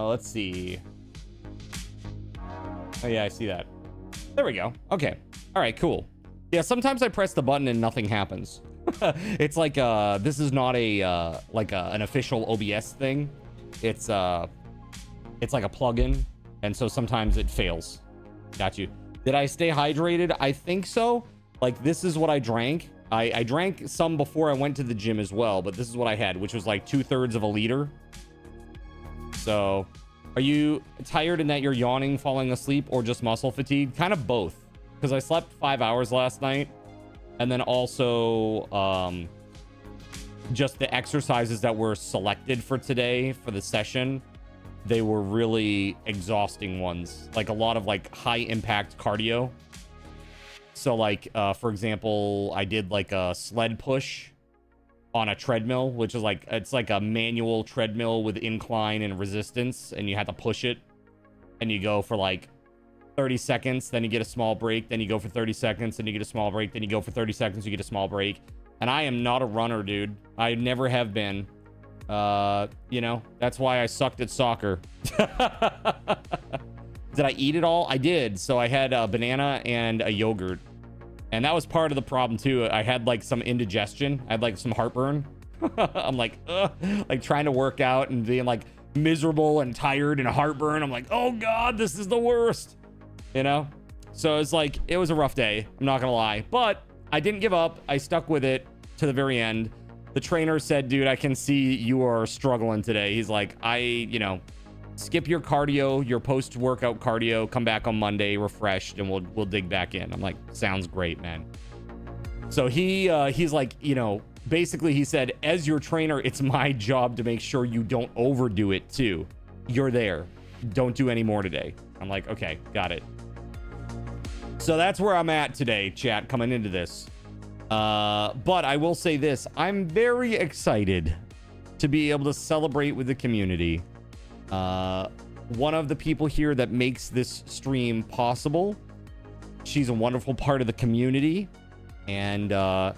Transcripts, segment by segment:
Let's see. Oh yeah, I see that. There we go. Okay. All right, cool. Yeah, sometimes I press the button and nothing happens. It's like this is not a like an official OBS thing. It's like a plugin, and so sometimes it fails. Got you. Did I stay hydrated? I think so. Like, this is what I drank. I drank some before I went to the gym as well, but this is what I had, which was like 2/3 of a liter. So, are you tired in that you're yawning, falling asleep, or just muscle fatigue? Kind of both, because I slept 5 hours last night, and then also just the exercises that were selected for today for the session, they were really exhausting ones, like a lot of like high impact cardio. So like for example, I did like a sled push on a treadmill, which is like, it's like a manual treadmill with incline and resistance, and you have to push it, and you go for like 30 seconds, then you get a small break, then you go for 30 seconds, then you get a small break, then you go for 30 seconds, you get a small break. And I am not a runner, dude. I never have been. You know, that's why I sucked at soccer. Did I eat it all? I did. So I had a banana and a yogurt, and that was part of the problem too. I had like some indigestion. I had like some heartburn. I'm like, ugh, like trying to work out and being like miserable and tired and heartburn. I'm like, oh God, this is the worst, you know? So it's like, it was a rough day. I'm not gonna lie, but I didn't give up. I stuck with it to the very end. The trainer said, dude, I can see you are struggling today. He's like, you know, skip your cardio, your post-workout cardio, come back on Monday refreshed, and we'll dig back in. I'm like, sounds great, man. So he's like, you know, basically he said, as your trainer, it's my job to make sure you don't overdo it too. You're there. Don't do any more today. I'm like, okay, got it. So that's where I'm at today, chat, coming into this. But I will say this, I'm very excited to be able to celebrate with the community. One of the people here that makes this stream possible, she's a wonderful part of the community, and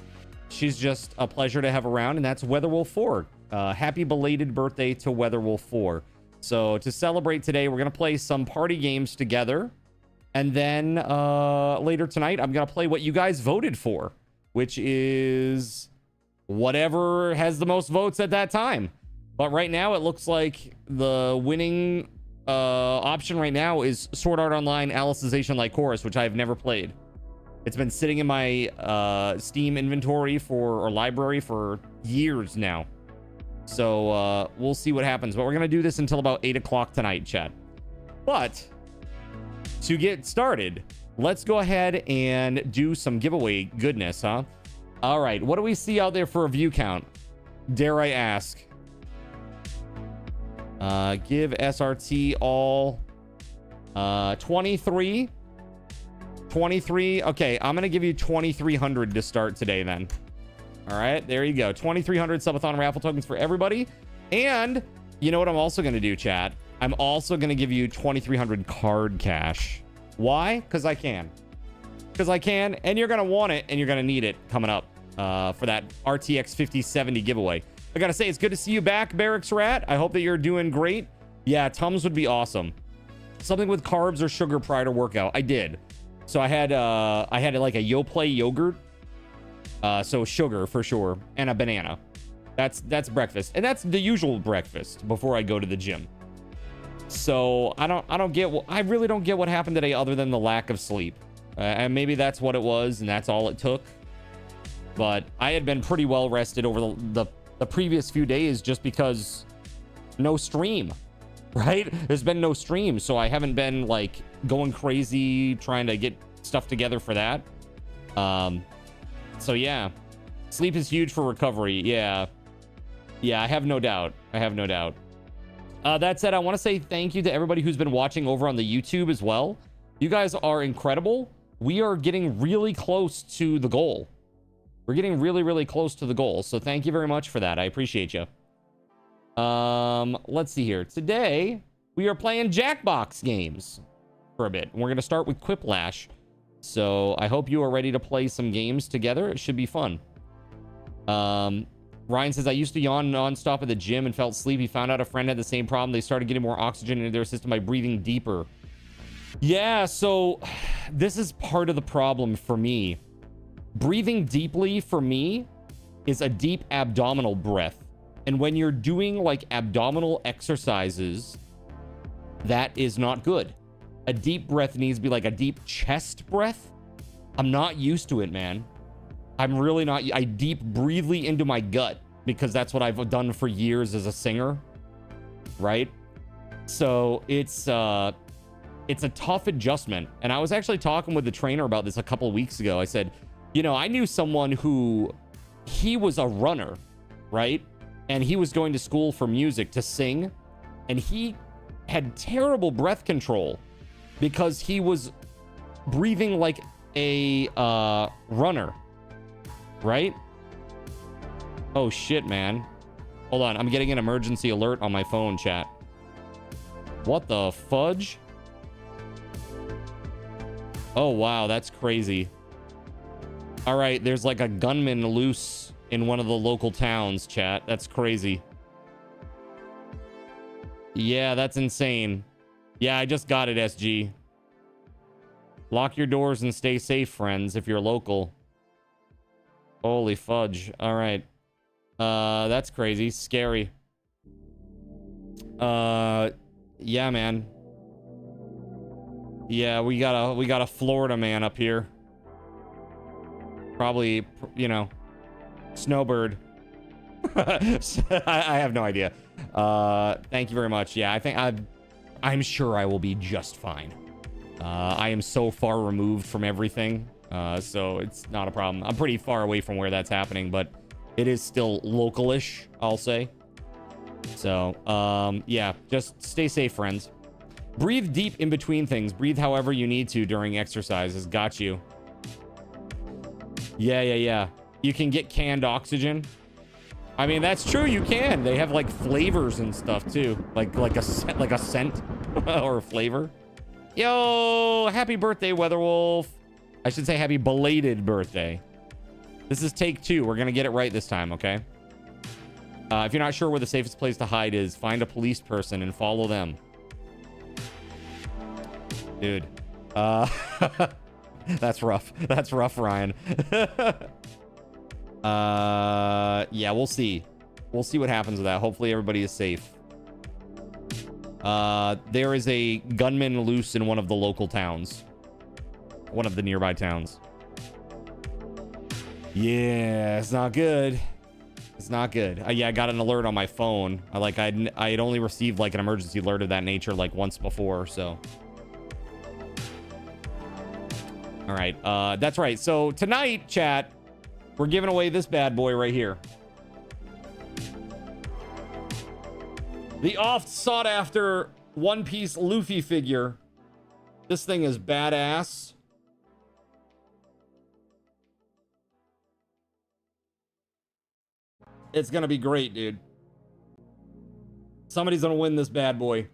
she's just a pleasure to have around, and that's WeatherWolf4. Happy belated birthday to WeatherWolf4. So to celebrate today, we're gonna play some party games together, and then later tonight I'm gonna play what you guys voted for, which is whatever has the most votes at that time. But right now, it looks like the winning option right now is Sword Art Online Alicization Like Chorus, which I've never played. It's been sitting in my Steam inventory or library for years now. So we'll see what happens. But we're going to do this until about 8 o'clock tonight, chat. But to get started, let's go ahead and do some giveaway goodness, huh? All right, what do we see out there for a view count? Dare I ask? Give SRT all 23. Okay, I'm gonna give you 2,300 to start today then. All right, there you go. 2,300 Subathon raffle tokens for everybody. And you know what I'm also gonna do, chat? I'm also gonna give you 2,300 card cash. Why? Because I can. Because I can, and you're gonna want it, and you're gonna need it coming up for that RTX 5070 giveaway. I gotta say, it's good to see you back, Barracks Rat. I hope that you're doing great. Yeah, Tums would be awesome. Something with carbs or sugar prior to workout. I did. So I had like a Yoplait yogurt. So sugar for sure, and a banana. That's breakfast, and that's the usual breakfast before I go to the gym. So I really don't get what happened today other than the lack of sleep. And maybe that's what it was, and that's all it took. But I had been pretty well rested over the previous few days just because no stream, right? There's been no stream, so I haven't been like going crazy trying to get stuff together for that. So yeah, sleep is huge for recovery. Yeah, I have no doubt. That said, I want to say thank you to everybody who's been watching over on the YouTube as well. You guys are incredible. We are getting really close to the goal. We're getting really, really close to the goal. So thank you very much for that. I appreciate you. Let's see here. Today, we are playing Jackbox games for a bit. We're going to start with Quiplash. So I hope you are ready to play some games together. It should be fun. Ryan says, I used to yawn nonstop at the gym and felt sleepy. Found out a friend had the same problem. They started getting more oxygen into their system by breathing deeper. Yeah, so this is part of the problem for me. Breathing deeply for me is a deep abdominal breath. And when you're doing like abdominal exercises, that is not good. A deep breath needs to be like a deep chest breath. I'm not used to it, man. I'm really not. I deep breathly into my gut because that's what I've done for years as a singer, right? So it's a tough adjustment. And I was actually talking with the trainer about this a couple of weeks ago. I said, you know, I knew someone who, he was a runner, right? And he was going to school for music to sing, and he had terrible breath control because he was breathing like a runner, right? Oh shit, man. Hold on, I'm getting an emergency alert on my phone, chat. What the fudge? Oh wow, that's crazy. All right, there's like a gunman loose in one of the local towns, chat. That's crazy. Yeah, that's insane. Yeah, I just got it, SG. Lock your doors and stay safe, friends, if you're local. Holy fudge. All right. That's crazy. Scary. Yeah, man. Yeah, we got a Florida man up here. Probably, you know, Snowbird. I have no idea. Thank you very much. Yeah, I think I'm sure I will be just fine. I am so far removed from everything, so it's not a problem. I'm pretty far away from where that's happening, but it is still localish, I'll say. So, yeah, just stay safe, friends. Breathe deep in between things. Breathe however you need to during exercises. Got you. Yeah. You can get canned oxygen. I mean, that's true. You can. They have like flavors and stuff too, like a scent or a flavor. Yo, happy birthday, WeatherWolf. I should say happy belated birthday. This is take 2. We're gonna get it right this time, okay? If you're not sure where the safest place to hide is, find a police person and follow them. Dude, that's rough. That's rough, Ryan. Yeah, we'll see. We'll see what happens with that. Hopefully everybody is safe. There is a gunman loose in one of the local towns. One of the nearby towns. Yeah, it's not good. It's not good. Yeah, I got an alert on my phone. I had only received like an emergency alert of that nature like once before, so. All right, that's right. So tonight, chat, we're giving away this bad boy right here. The oft sought after One Piece Luffy figure. This thing is badass. It's gonna be great, dude. Somebody's gonna win this bad boy.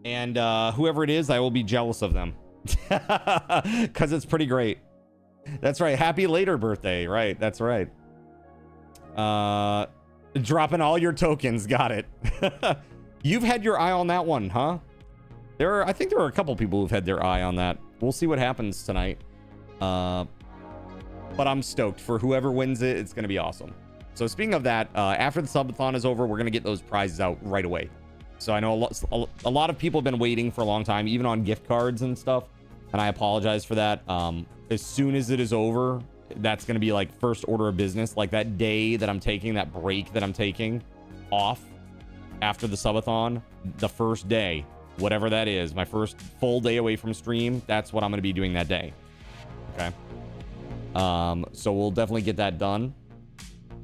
And whoever it is, I will be jealous of them. Because it's pretty great. That's right. Happy later birthday. Right. That's right. Dropping all your tokens. Got it. You've had your eye on that one, huh? I think there are a couple people who've had their eye on that. We'll see what happens tonight. But I'm stoked. For whoever wins it, it's going to be awesome. So speaking of that, after the subathon is over, we're going to get those prizes out right away. So I know a lot of people have been waiting for a long time, even on gift cards and stuff. And I apologize for that. As soon as it is over, that's going to be like first order of business. Like that day that I'm taking, that break that I'm taking off after the subathon, the first day, whatever that is, my first full day away from stream, that's what I'm going to be doing that day. Okay. So we'll definitely get that done.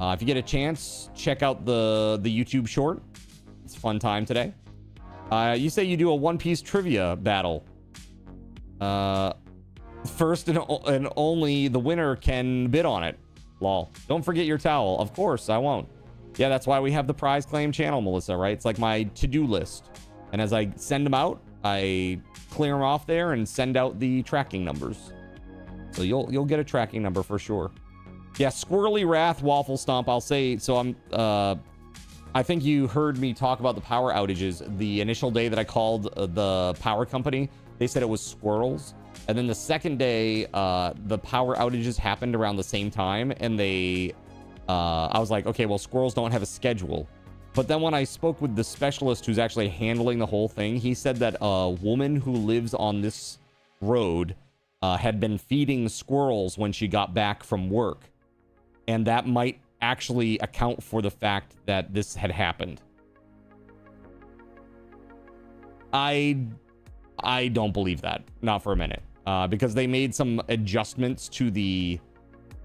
If you get a chance, check out the YouTube short. It's a fun time today. You say you do a One Piece trivia battle. First and only the winner can bid on it. Lol. Don't forget your towel. Of course, I won't. Yeah, that's why we have the prize claim channel, Melissa, right? It's like my to-do list. And as I send them out, I clear them off there and send out the tracking numbers. So you'll get a tracking number for sure. Yeah, Squirrely Wrath Waffle Stomp. I'll say, so I think you heard me talk about the power outages. The initial day that I called the power company, they said it was squirrels. And then the second day, the power outages happened around the same time. And I was like, okay, well, squirrels don't have a schedule. But then when I spoke with the specialist who's actually handling the whole thing, he said that a woman who lives on this road had been feeding squirrels when she got back from work. And that might actually account for the fact that this had happened. I don't believe that. Not for a minute. Because they made some adjustments to the,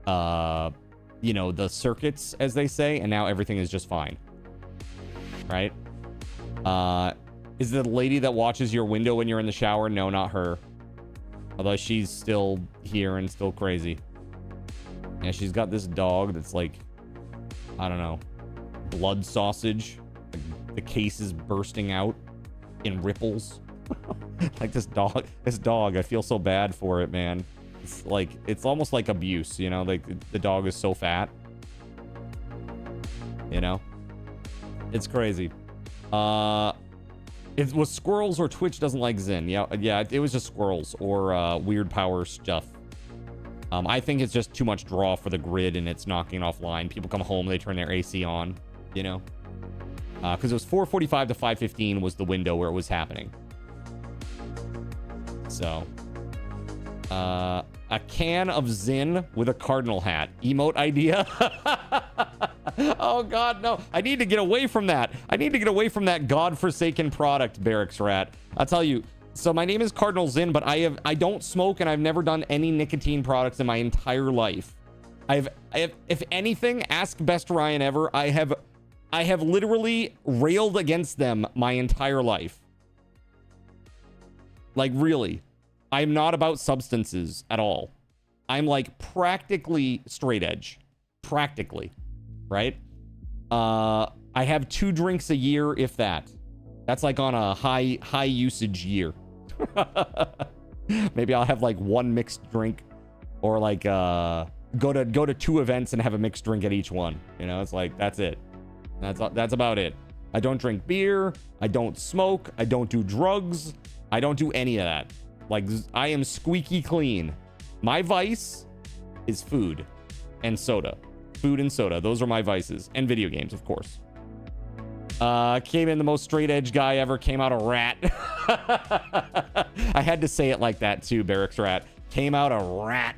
you know, the circuits, as they say, and now everything is just fine. Right? Is the lady that watches your window when you're in the shower? No, not her. Although she's still here and still crazy. Yeah, she's got this dog that's like, I don't know, blood sausage. The case is bursting out in ripples. Like this dog, I feel so bad for it, man. It's like, it's almost like abuse, you know? Like the dog is so fat. You know? It's crazy. It was squirrels or Twitch doesn't like Zen. Yeah, it was just squirrels or weird power stuff. I think it's just too much draw for the grid and it's knocking offline. People come home, they turn their AC on, you know? Because it was 4:45 to 5:15 was the window where it was happening. So, a can of Zin with a cardinal hat. Emote idea? Oh, God, no. I need to get away from that. I need to get away from that godforsaken product, Barracks Rat. I'll tell you. So my name is Cardinal Zin, but I don't smoke and I've never done any nicotine products in my entire life. I have, if anything, ask Best Ryan Ever. I have literally railed against them my entire life. Like, really. I'm not about substances at all. I'm like practically straight edge. Practically. Right? I have 2 drinks a year, if that. That's like on a high usage year. Maybe I'll have like 1 mixed drink, or like go to 2 events and have a mixed drink at each one. You know, it's like that's it. That's about it. I don't drink beer. I don't smoke. I don't do drugs. I don't do any of that. Like, I am squeaky clean. My vice is food and soda. Food and soda. Those are my vices. And video games, of course. Came in the most straight edge guy ever. Came out a rat. I had to say it like that too, Barracks Rat. Came out a rat.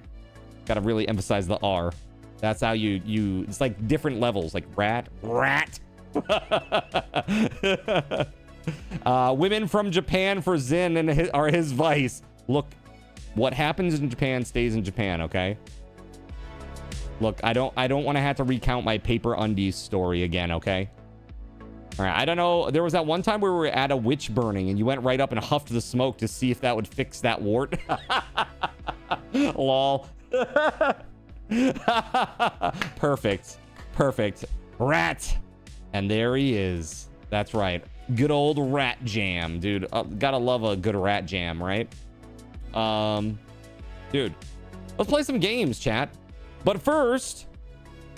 Gotta really emphasize the R. That's how you it's like different levels, like rat. Women from Japan for Zen and are his vice. Look, what happens in Japan stays in Japan, okay? Look, I don't want to have to recount my paper undies story again, okay? All right, I don't know. There was that one time where we were at a witch burning and you went right up and huffed the smoke to see if that would fix that wart. Lol. Perfect. Rat. And there he is. That's right. Good old rat jam, dude. Gotta love a good rat jam, right? Dude, let's play some games, chat. But first,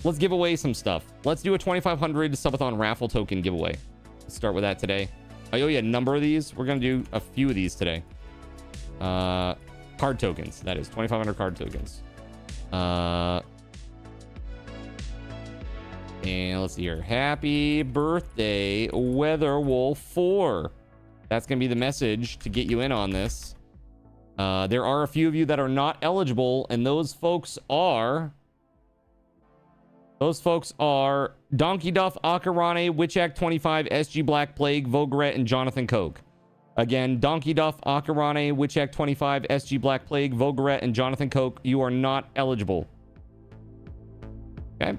let's give away some stuff. Let's do a 2,500 Subathon raffle token giveaway. Let's start with that today. Oh yeah, a number of these. We're gonna do a few of these today. Card tokens. That is 2,500 card tokens. And let's see here. Happy birthday, WeatherWolf4. That's gonna be the message to get you in on this. There are a few of you that are not eligible, and those folks are Donkey Duff, Akarane, Witch Act 25, SG Black Plague, Vogret, and Jonathan Koch. Again, Donkey Duff, Akarane, Witch Act 25, SG Black Plague, Vogret, and Jonathan Koch. You are not eligible. Okay.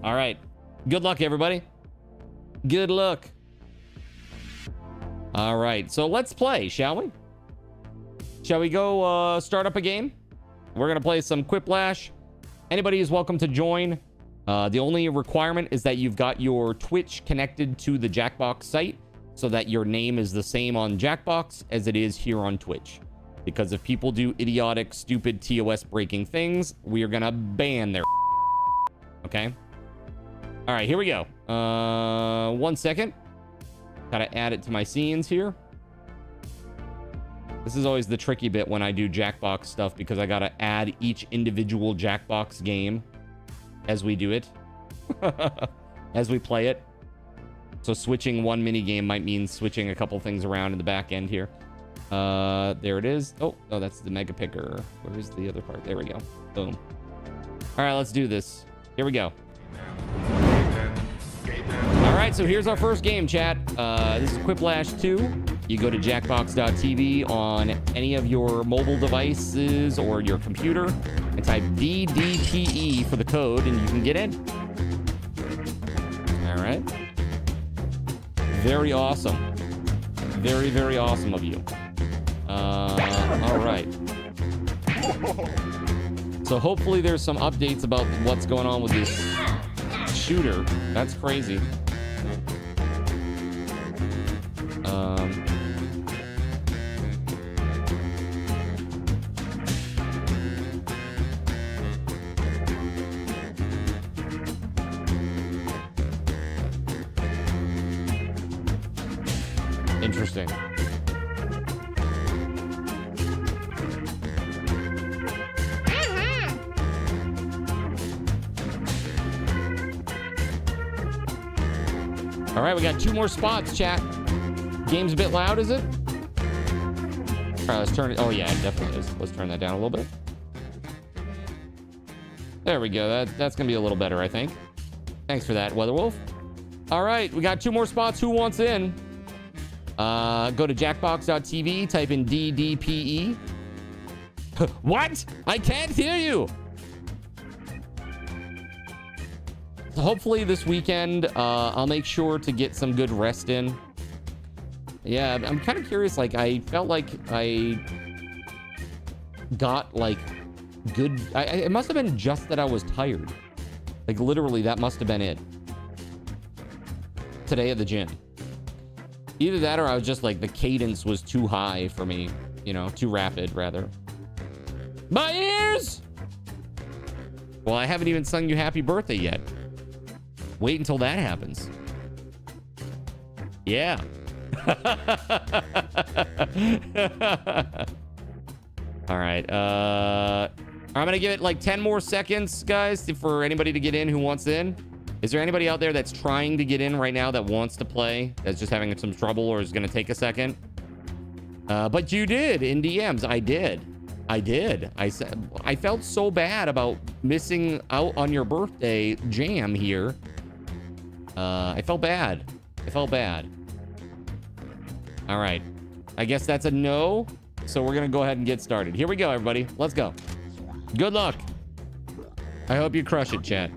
All right. Good luck, everybody. Good luck. All right. So let's play, shall we? Shall we go start up a game? We're going to play some Quiplash. Anybody is welcome to join. The only requirement is that you've got your Twitch connected to the Jackbox site so that your name is the same on Jackbox as it is here on Twitch. Because if people do idiotic, stupid TOS breaking things, we are gonna ban their okay? All right, here we go. 1 second. Gotta add it to my scenes here. This is always the tricky bit when I do Jackbox stuff because I gotta add each individual Jackbox game as we do it, as we play it. So switching one mini game might mean switching a couple things around in the back end here. There it is. Oh, that's the mega picker. Where's the other part? There we go. Boom. All right, let's do this. Here we go. All right, so here's our first game, chat. This is Quiplash 2. You go to jackbox.tv on any of your mobile devices or your computer and type DDPE for the code and you can get in. All right. Very awesome. Very, very awesome of you. All right. So hopefully there's some updates about what's going on with this shooter. That's crazy. Interesting. All right, we got 2 more spots, chat. Game's a bit loud, is it? All right, let's turn it. Oh, yeah, it definitely is. Let's turn that down a little bit. There we go. That's going to be a little better, I think. Thanks for that, WeatherWolf. All right, we got 2 more spots. Who wants in? Go to jackbox.tv, type in DDPE. What? I can't hear you. So hopefully this weekend, I'll make sure to get some good rest in. Yeah, I'm kind of curious. Like, I felt like I got, like, good... it must have been just that I was tired. Like, literally, that must have been it. Today at the gym. Either that or I was just, like, the cadence was too high for me. You know, too rapid, rather. My ears! Well, I haven't even sung you happy birthday yet. Wait until that happens. Yeah. All right. I'm gonna give it like 10 more seconds, guys, for anybody to get in who wants in. Is there anybody out there that's trying to get in right now that wants to play, that's just having some trouble or is gonna take a second? But you did in DMs. I did. I said I felt so bad about missing out on your birthday jam here. I felt bad. All right. I guess that's a no. So we're going to go ahead and get started. Here we go, everybody. Let's go. Good luck. I hope you crush it, chat.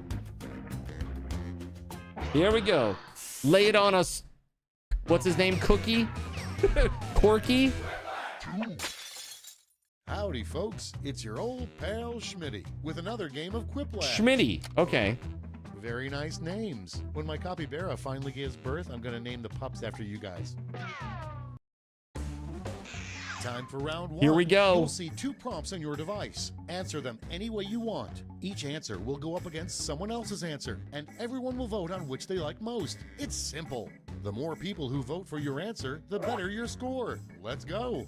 Here we go. Lay it on us. What's his name? Cookie? Corky? Howdy, folks. It's your old pal Schmitty with another game of Quiplash. Schmitty. Okay. Very nice names. When my capybara finally gives birth, I'm going to name the pups after you guys. Time for round 1. Here we go. You'll see 2 prompts on your device. Answer them any way you want. Each answer will go up against someone else's answer, and everyone will vote on which they like most. It's simple. The more people who vote for your answer, the better your score. Let's go.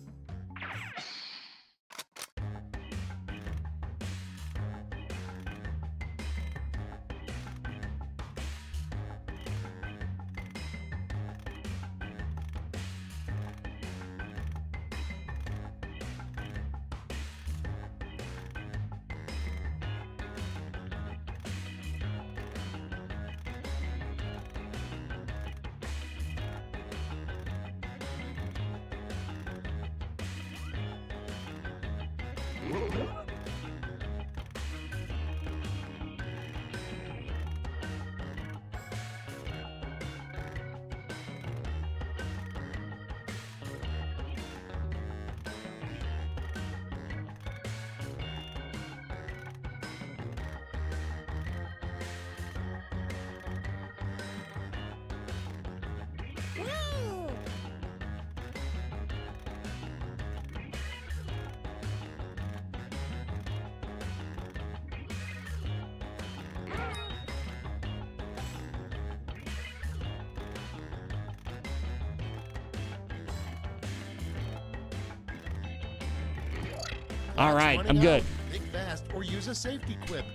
All That's right, running I'm good. out. Think fast or use a safety quip.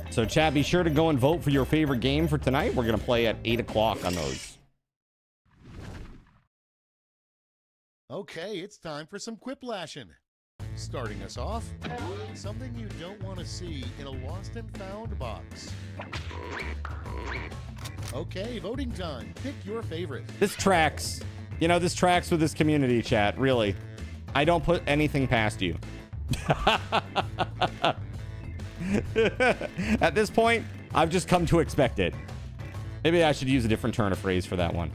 So chat, be sure to go and vote for your favorite game for tonight. We're going to play at 8 o'clock on those. Okay, it's time for some quiplashing. Starting us off, something you don't want to see in a lost and found box. Okay, voting time. Pick your favorite. This tracks. You know, this tracks with this community, chat. Really. I don't put anything past you. At this point, I've just come to expect it. Maybe I should use a different turn of phrase for that one.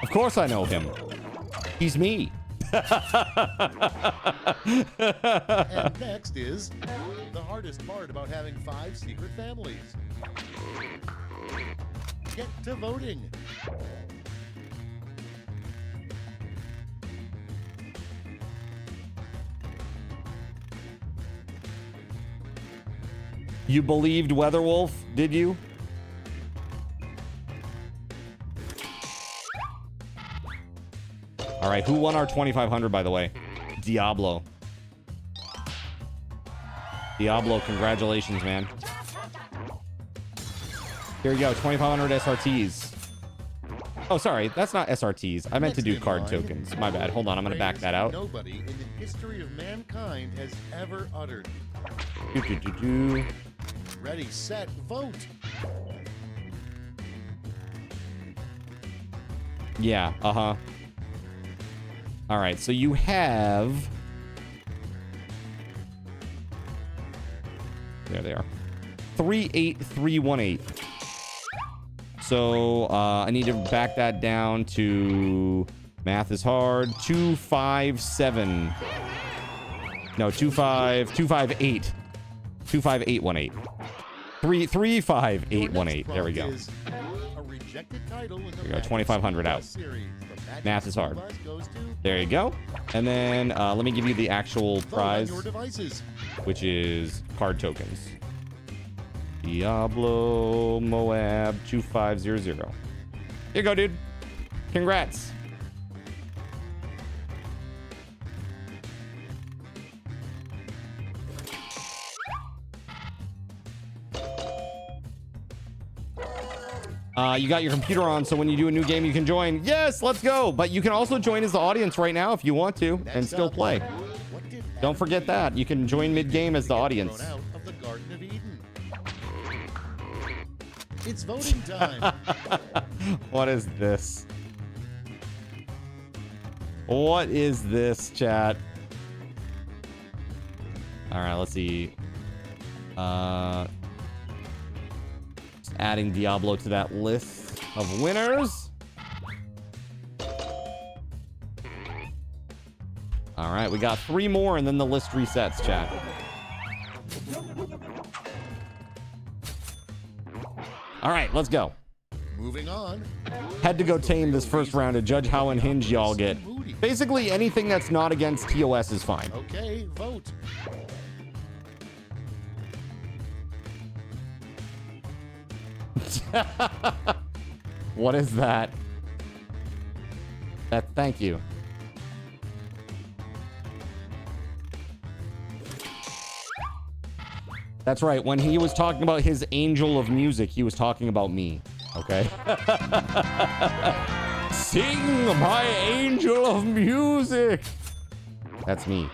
Of course I know him. He's me. And next is the hardest part about having 5 secret families. Get to voting. You believed WeatherWolf, did you? All right, who won our 2,500, by the way? Diablo. Diablo, congratulations, man. Here you go, 2,500 SRTs. Oh, sorry, that's not SRTs. I meant to do card tokens. My bad. Hold on, I'm gonna back that out. Nobody in the history of mankind has ever uttered. Ready, set, vote. Yeah, uh-huh. All right, so you have... There they are. 38318. So I need to back that down to... Math is hard. 257. No, 258. 25818. 35818. There we go. A rejected title in the We got 2,500 out. Math is hard. There you go. And then let me give you the actual prize, which is card tokens. Diablo Moab 2500. Here you go, dude. Congrats. You got your computer on, so when you do a new game, you can join. Yes, let's go. But you can also join as the audience right now if you want to and still play. Don't forget that. You can join mid-game as the audience. It's voting time. What is this? What is this, chat? All right, let's see. Just adding Diablo to that list of winners. All right, we got 3 more and then the list resets, chat. All right, let's go. Moving on. Had to go tame this first round to judge how unhinged y'all get. Basically, anything that's not against TOS is fine. Okay, vote. What is that? Thank you. That's right. When he was talking about his angel of music, he was talking about me. Okay. Sing my angel of music. That's me.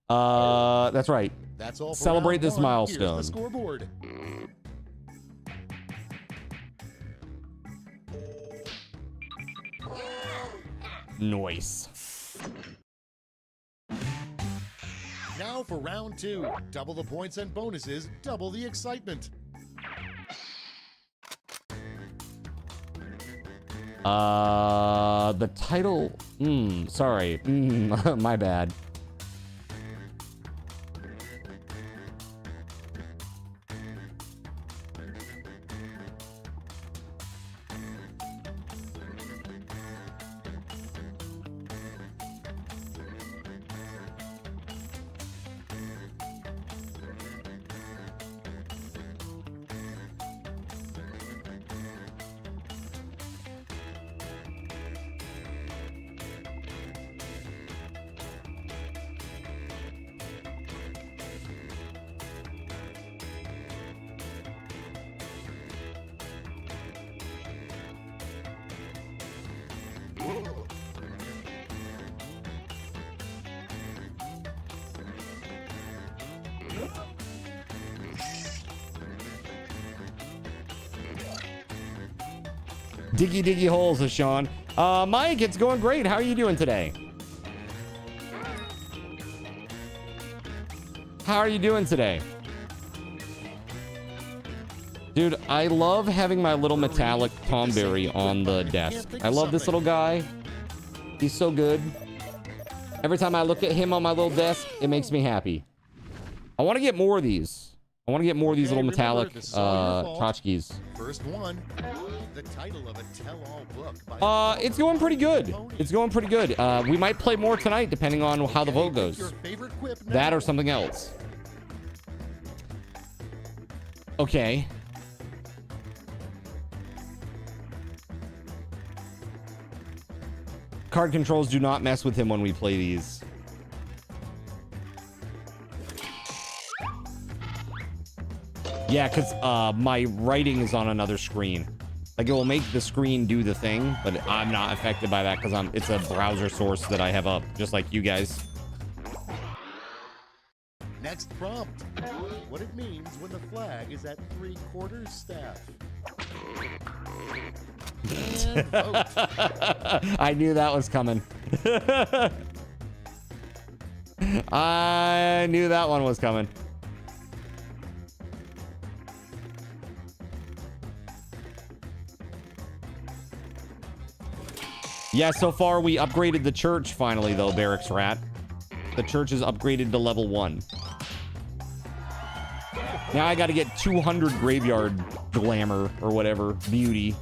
That's right. That's all. Celebrate this milestone. Here's the scoreboard. Noise. Now for round 2. Double the points and bonuses, double the excitement. The title. Sorry. My bad. Diggy diggy holes, Sean. Mike, it's going great. How are you doing today? How are you doing today? Dude, I love having my little metallic Tomberry on the desk. I love this little guy. He's so good. Every time I look at him on my little desk, it makes me happy. I want to get more of these. I want to get more of these little metallic tchotchkes. First one, the title of a tell-all book by it's going pretty good. It's going pretty good. We might play more tonight depending on how the vote goes. That or something else. Okay. Card controls do not mess with him when we play these. Yeah, because my writing is on another screen. Like, it will make the screen do the thing, but I'm not affected by that because it's a browser source that I have up, just like you guys. Next prompt. What it means when the flag is at 3/4 staff. And vote. I knew that was coming. I knew that one was coming. Yeah, so far we upgraded the church finally, though, Barracks Rat. The church is upgraded to level 1. Now I got to get 200 graveyard glamour or whatever, beauty.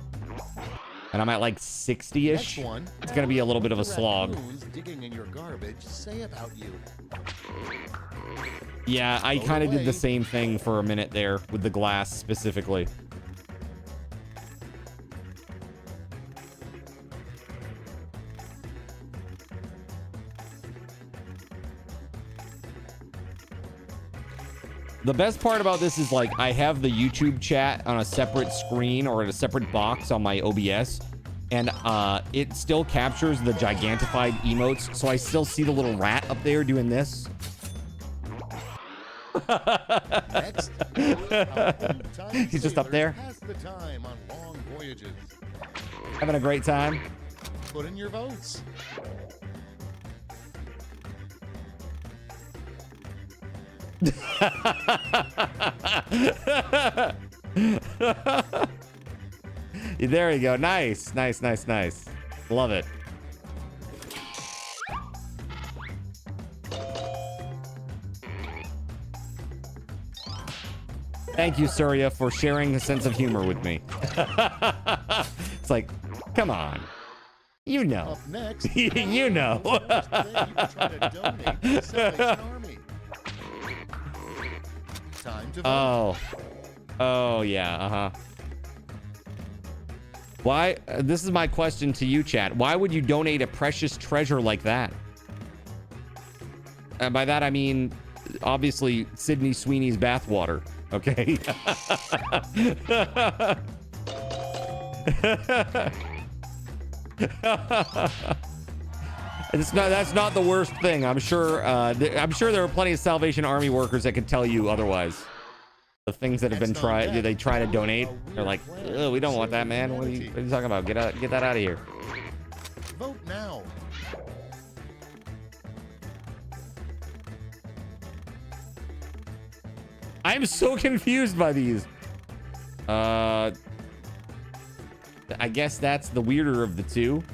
And I'm at like 60-ish. It's going to be a little bit of a slog. Digging in your garbage say about you. Yeah, I kind of did the same thing for a minute there with the glass specifically. The best part about this is, like, I have the YouTube chat on a separate screen or in a separate box on my OBS, and it still captures the gigantified emotes, so I still see the little rat up there doing this. Next, he's just up there. Pass the time on long voyages. Having a great time. Put in your votes. There you go. Nice, nice, nice, nice. Love it. Thank you, Surya, for sharing a sense of humor with me. It's like, come on. You know. Up next, you know. Time to vote. Oh, yeah, uh-huh. Why? This is my question to you, chat. Why would you donate a precious treasure like that? And by that, I mean, obviously, Sydney Sweeney's bathwater, okay? That's not the worst thing. I'm sure there are plenty of Salvation Army workers that could tell you otherwise. The things that have been tried, they try to donate. They're like, oh, we don't want that, man. What are you talking about? Get that out of here. Vote now. I'm so confused by these. I guess that's the weirder of the two.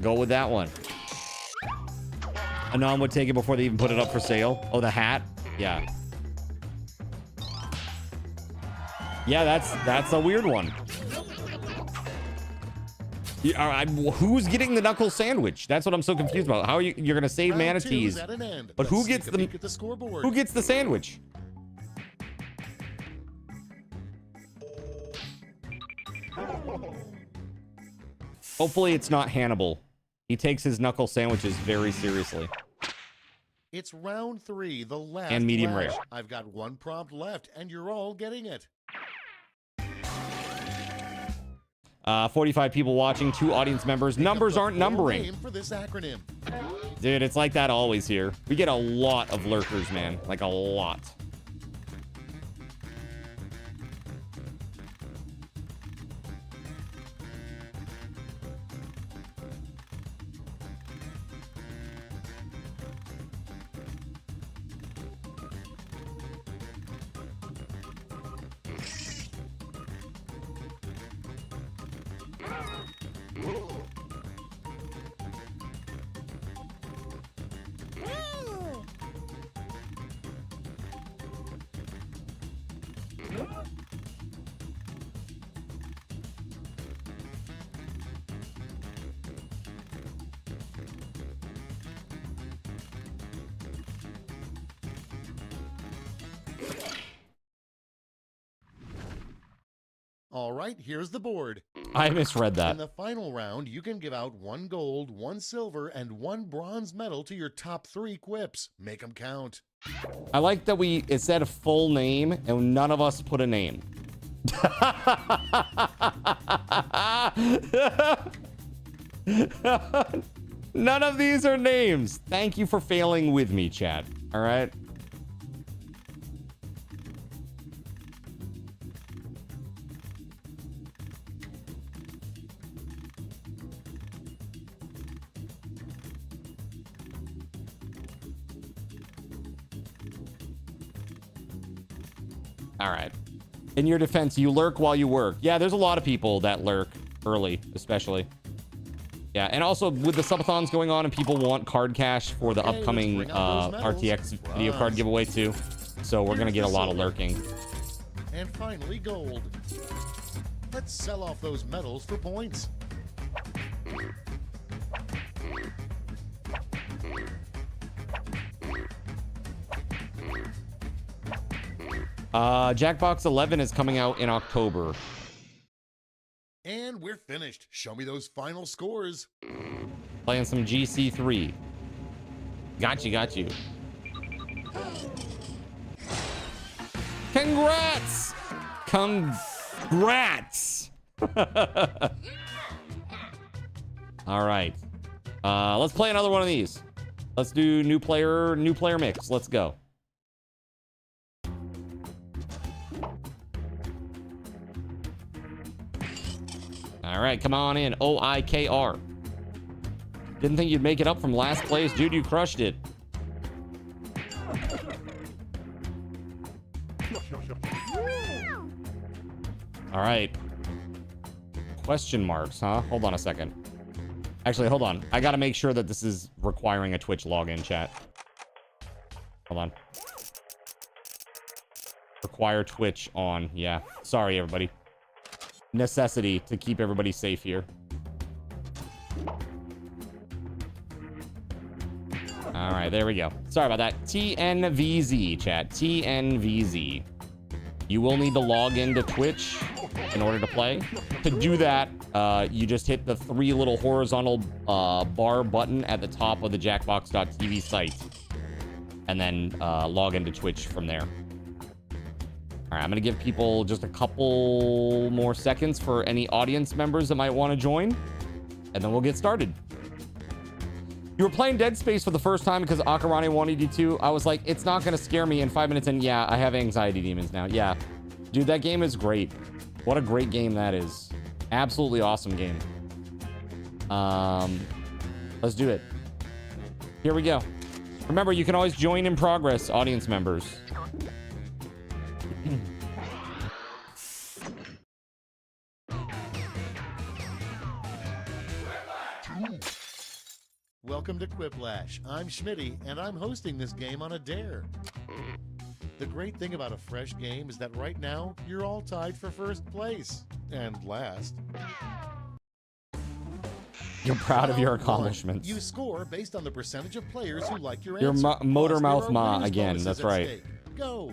Go with that one. Anon would take it before they even put it up for sale. Oh, the hat? Yeah. Yeah, that's a weird one. Who's getting the knuckle sandwich? That's what I'm so confused about. How are you're gonna save manatees, but who gets who gets the sandwich? Hopefully it's not Hannibal. He takes his knuckle sandwiches very seriously. It's round 3, the last and medium rare. I've got one prompt left, and you're all getting it. 45 people watching, 2 audience members. Numbers aren't numbering. Name for this acronym. Dude, it's like that always here. We get a lot of lurkers, man. Like a lot. All right, here's the board. I misread In that. the final round, you can give out 1 gold, 1 silver, and 1 bronze medal to your top 3 quips. Make them count. I like that it said a full name and none of us put a name. None of these are names. Thank you for failing with me, chat. All right. All right. In your defense, you lurk while you work. Yeah, there's a lot of people that lurk early, especially. Yeah, and also with the subathons going on and people want card cash for the upcoming RTX video card giveaway too. So we're going to get a lot of lurking. And finally, gold. Let's sell off those medals for points. Jackbox 11 is coming out in October. And we're finished. Show me those final scores. Playing some GC3. Got you. Congrats! Congrats! All right. Let's play another one of these. Let's do new player mix. Let's go. All right, come on in. OIKR. Didn't think you'd make it up from last place. Dude, you crushed it. All right. Question marks, huh? Hold on a second. Actually, hold on. I got to make sure that this is requiring a Twitch login, chat. Hold on. Require Twitch on. Yeah. Sorry, everybody. Necessity to keep everybody safe here. All right, there we go. Sorry about that. TNVZ, chat. TNVZ. You will need to log into Twitch in order to play. To do that, you just hit the 3 little horizontal bar button at the top of the jackbox.tv site. And then log into Twitch from there. All right, I'm going to give people just a couple more seconds for any audience members that might want to join. And then we'll get started. You were playing Dead Space for the first time because Akarane wanted you to. I was like, it's not going to scare me in 5 minutes. And yeah, I have anxiety demons now. Yeah. Dude, that game is great. What a great game that is. Absolutely awesome game. Let's do it. Here we go. Remember, you can always join in progress, audience members. Welcome to Quiplash. I'm Schmitty, and I'm hosting this game on a dare. The great thing about a fresh game is that right now, you're all tied for first place. And last. You're proud of your Round accomplishments. 1. You score based on the percentage of players who like your Your answer. motor Plus, mouth there are ma winnings again. bonuses That's at right. stake. Go.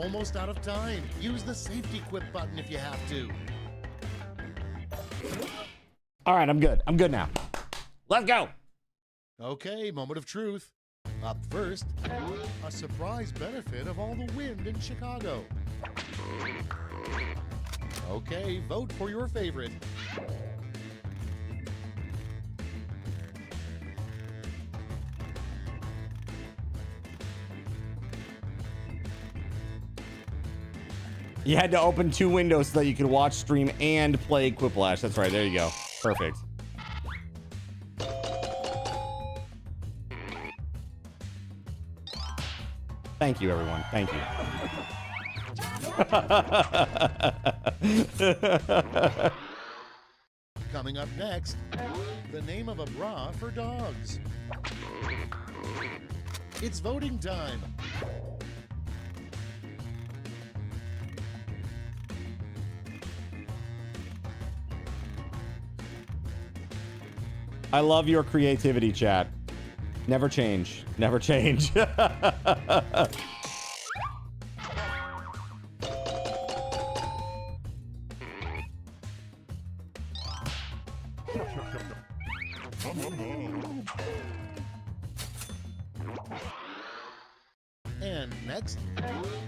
almost out of time. Use the safety quit button if you have to. All right, I'm good. I'm good now. Let's go. Okay, moment of truth. Up first, a surprise benefit of all the wind in Chicago. Okay, vote for your favorite. You had to open 2 windows so that you could watch, stream, and play Quiplash. That's right. There you go. Perfect. Thank you, everyone. Thank you. Coming up next, the name of a bra for dogs. It's voting time. I love your creativity, chat. Never change. Never change. And next,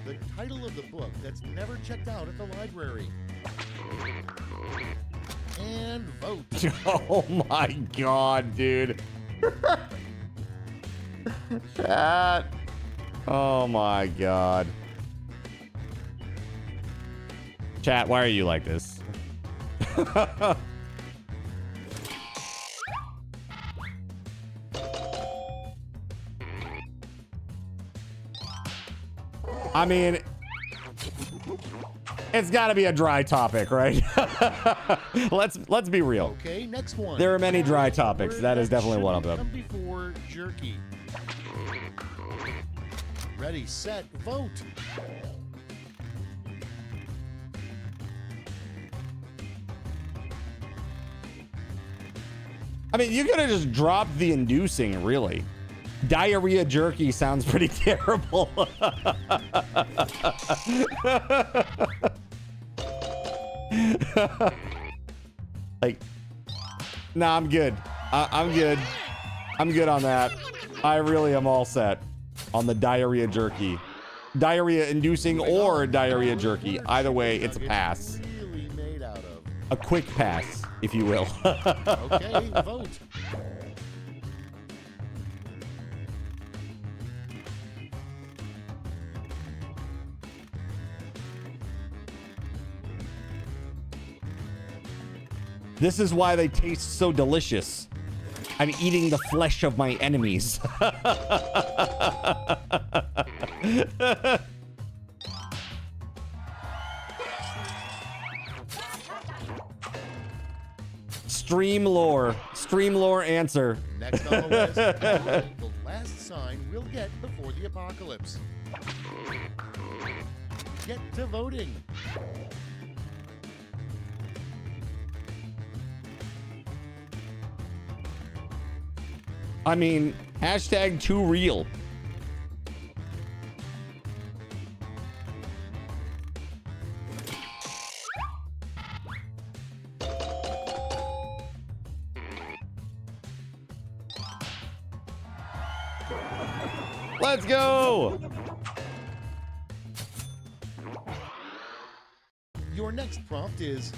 the title of the book that's never checked out at the library. And vote. Oh my god, dude. Chat. Oh my god. Chat, why are you like this? I mean, it's got to be a dry topic, right? let's be real. Okay, next one. There are many dry topics. That is definitely one of them. Come before jerky. Ready, set, vote. I mean, you could have just dropped the inducing, really. Diarrhea jerky sounds pretty terrible. Like, nah, I'm good. I'm good. I'm good on that. I really am all set on the diarrhea jerky. Diarrhea inducing or diarrhea jerky. Either way, it's a pass. Really made out of. A quick pass, if you will. Okay, vote. This is why they taste so delicious. I'm eating the flesh of my enemies. Stream lore answer. Next on the list, the last sign we'll get before the apocalypse. Get to voting. I mean, hashtag too real. Let's go. Your next prompt is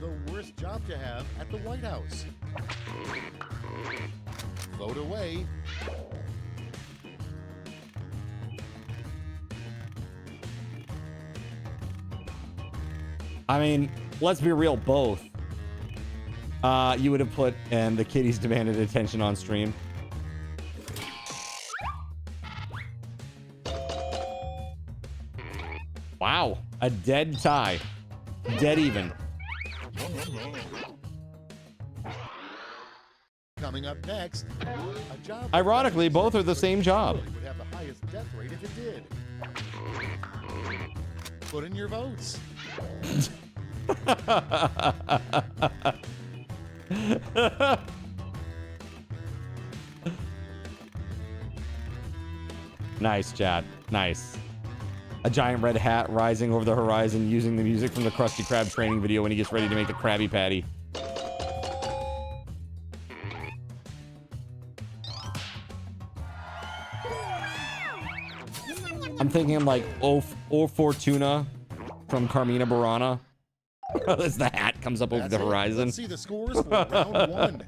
the worst job to have at the White House. Vote away. I mean, let's be real, both. You would have put, and the kitties demanded attention on stream. Wow, a dead tie. Dead even. Coming up next, a job. Ironically, both are the same job. Would have the highest death rate if it did. Put in your votes. Nice, chat. Nice. A giant red hat rising over the horizon, using the music from the Krusty Krab training video when he gets ready to make a Krabby Patty. I'm thinking like O Fortuna from Carmina Burana. As the hat comes up over the horizon. Let's see the scores for round one.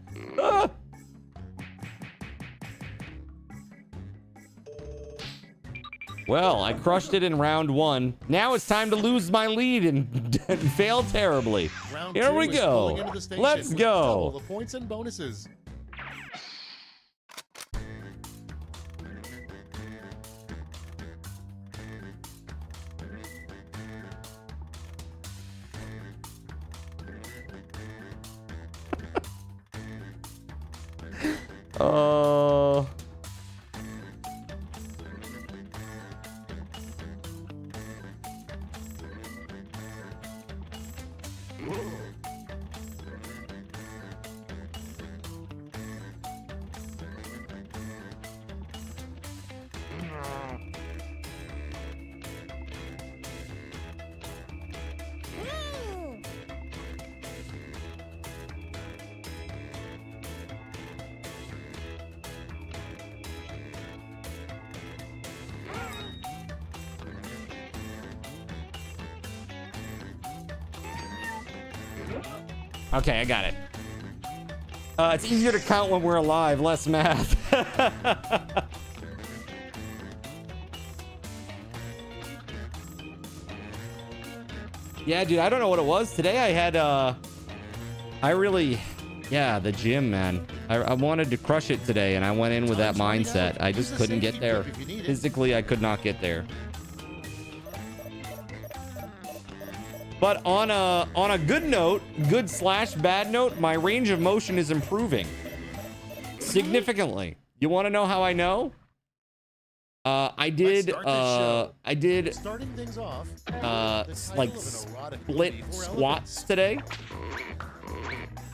Well, I crushed it in round one. Now it's time to lose my lead and fail terribly. Round Here two we is go. pulling into the station Let's with go. double the points and bonuses. Okay, I got it. It's easier to count when we're alive, less math. Yeah, dude, I don't know what it was. Today I had, yeah, the gym, man. I wanted to crush it today, and I went in with that mindset. I just couldn't get there. Physically, I could not get there. But on a good note, good/bad note, my range of motion is improving significantly. You want to know how I know? I did Starting things off, like split squats today,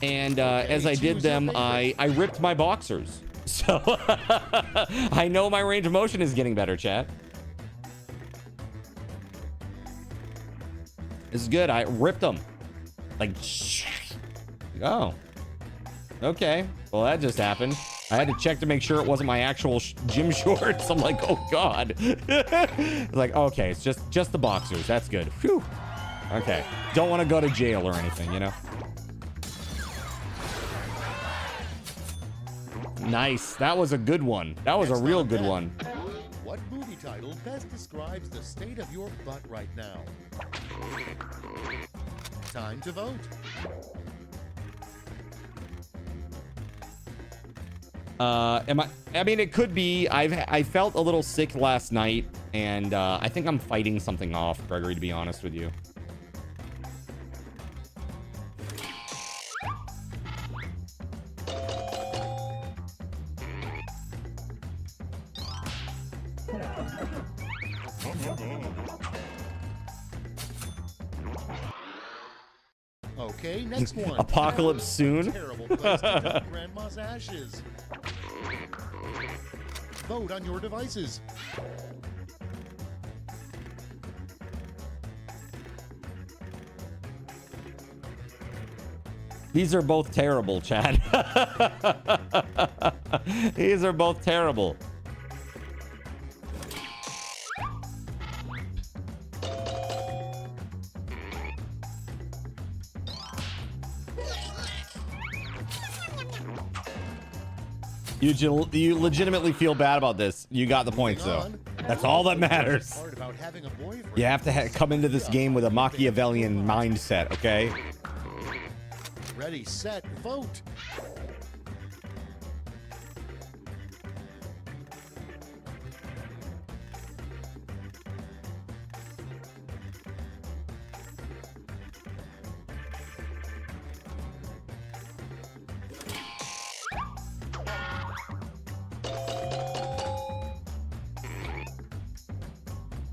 and as I did them, I ripped my boxers. So I know my range of motion is getting better, chat. This is good. I ripped them. Like, oh. Okay. Well, that just happened. I had to check to make sure it wasn't my actual gym shorts. I'm like, oh, God. It's like, okay, it's just the boxers. That's good. Whew. Okay. Don't want to go to jail or anything, you know? Nice. That was a good one. That was a real good one. What movie title best describes the state of your butt right now? Time to vote. I mean, it could be. I felt a little sick last night, and I think I'm fighting something off, Gregory, to be honest with you. Okay, next one. Apocalypse soon. Terrible place to dump grandma's ashes. Vote on your devices. These are both terrible, Chad. These are both terrible. You legitimately feel bad about this. You got the points, though. That's all that matters. You have to come into this game with a Machiavellian mindset, okay? Ready, set, vote.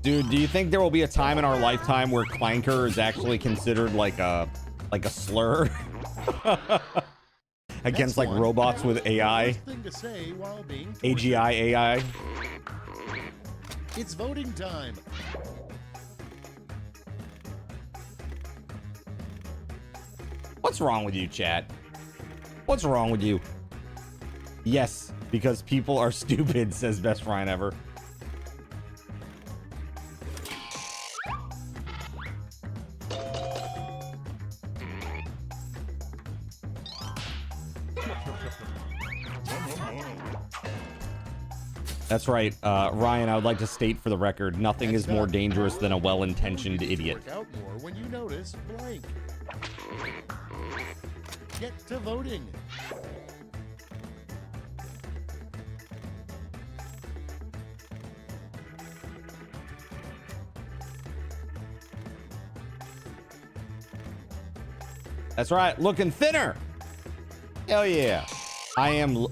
Dude, do you think there will be a time in our lifetime where clanker is actually considered like a slur against like robots with AI, AGI AI? It's voting time. What's wrong with you, chat? What's wrong with you? Yes, because people are stupid, says best Ryan ever. That's right, Ryan, I would like to state for the record, nothing is more dangerous than a well-intentioned idiot. Work out more when you notice blank. Get to voting. That's right, looking thinner. Hell yeah. I am.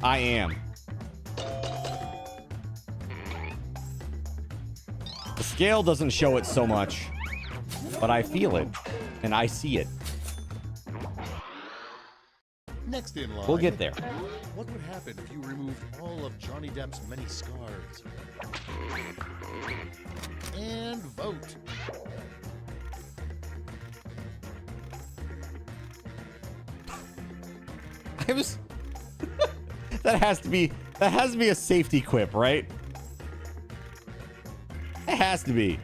The scale doesn't show it so much, but I feel it and I see it. Next in line. We'll get there. What would happen if you removed all of Johnny Depp's many scars? And vote. I was that has to be a safety quip, right? It has to be.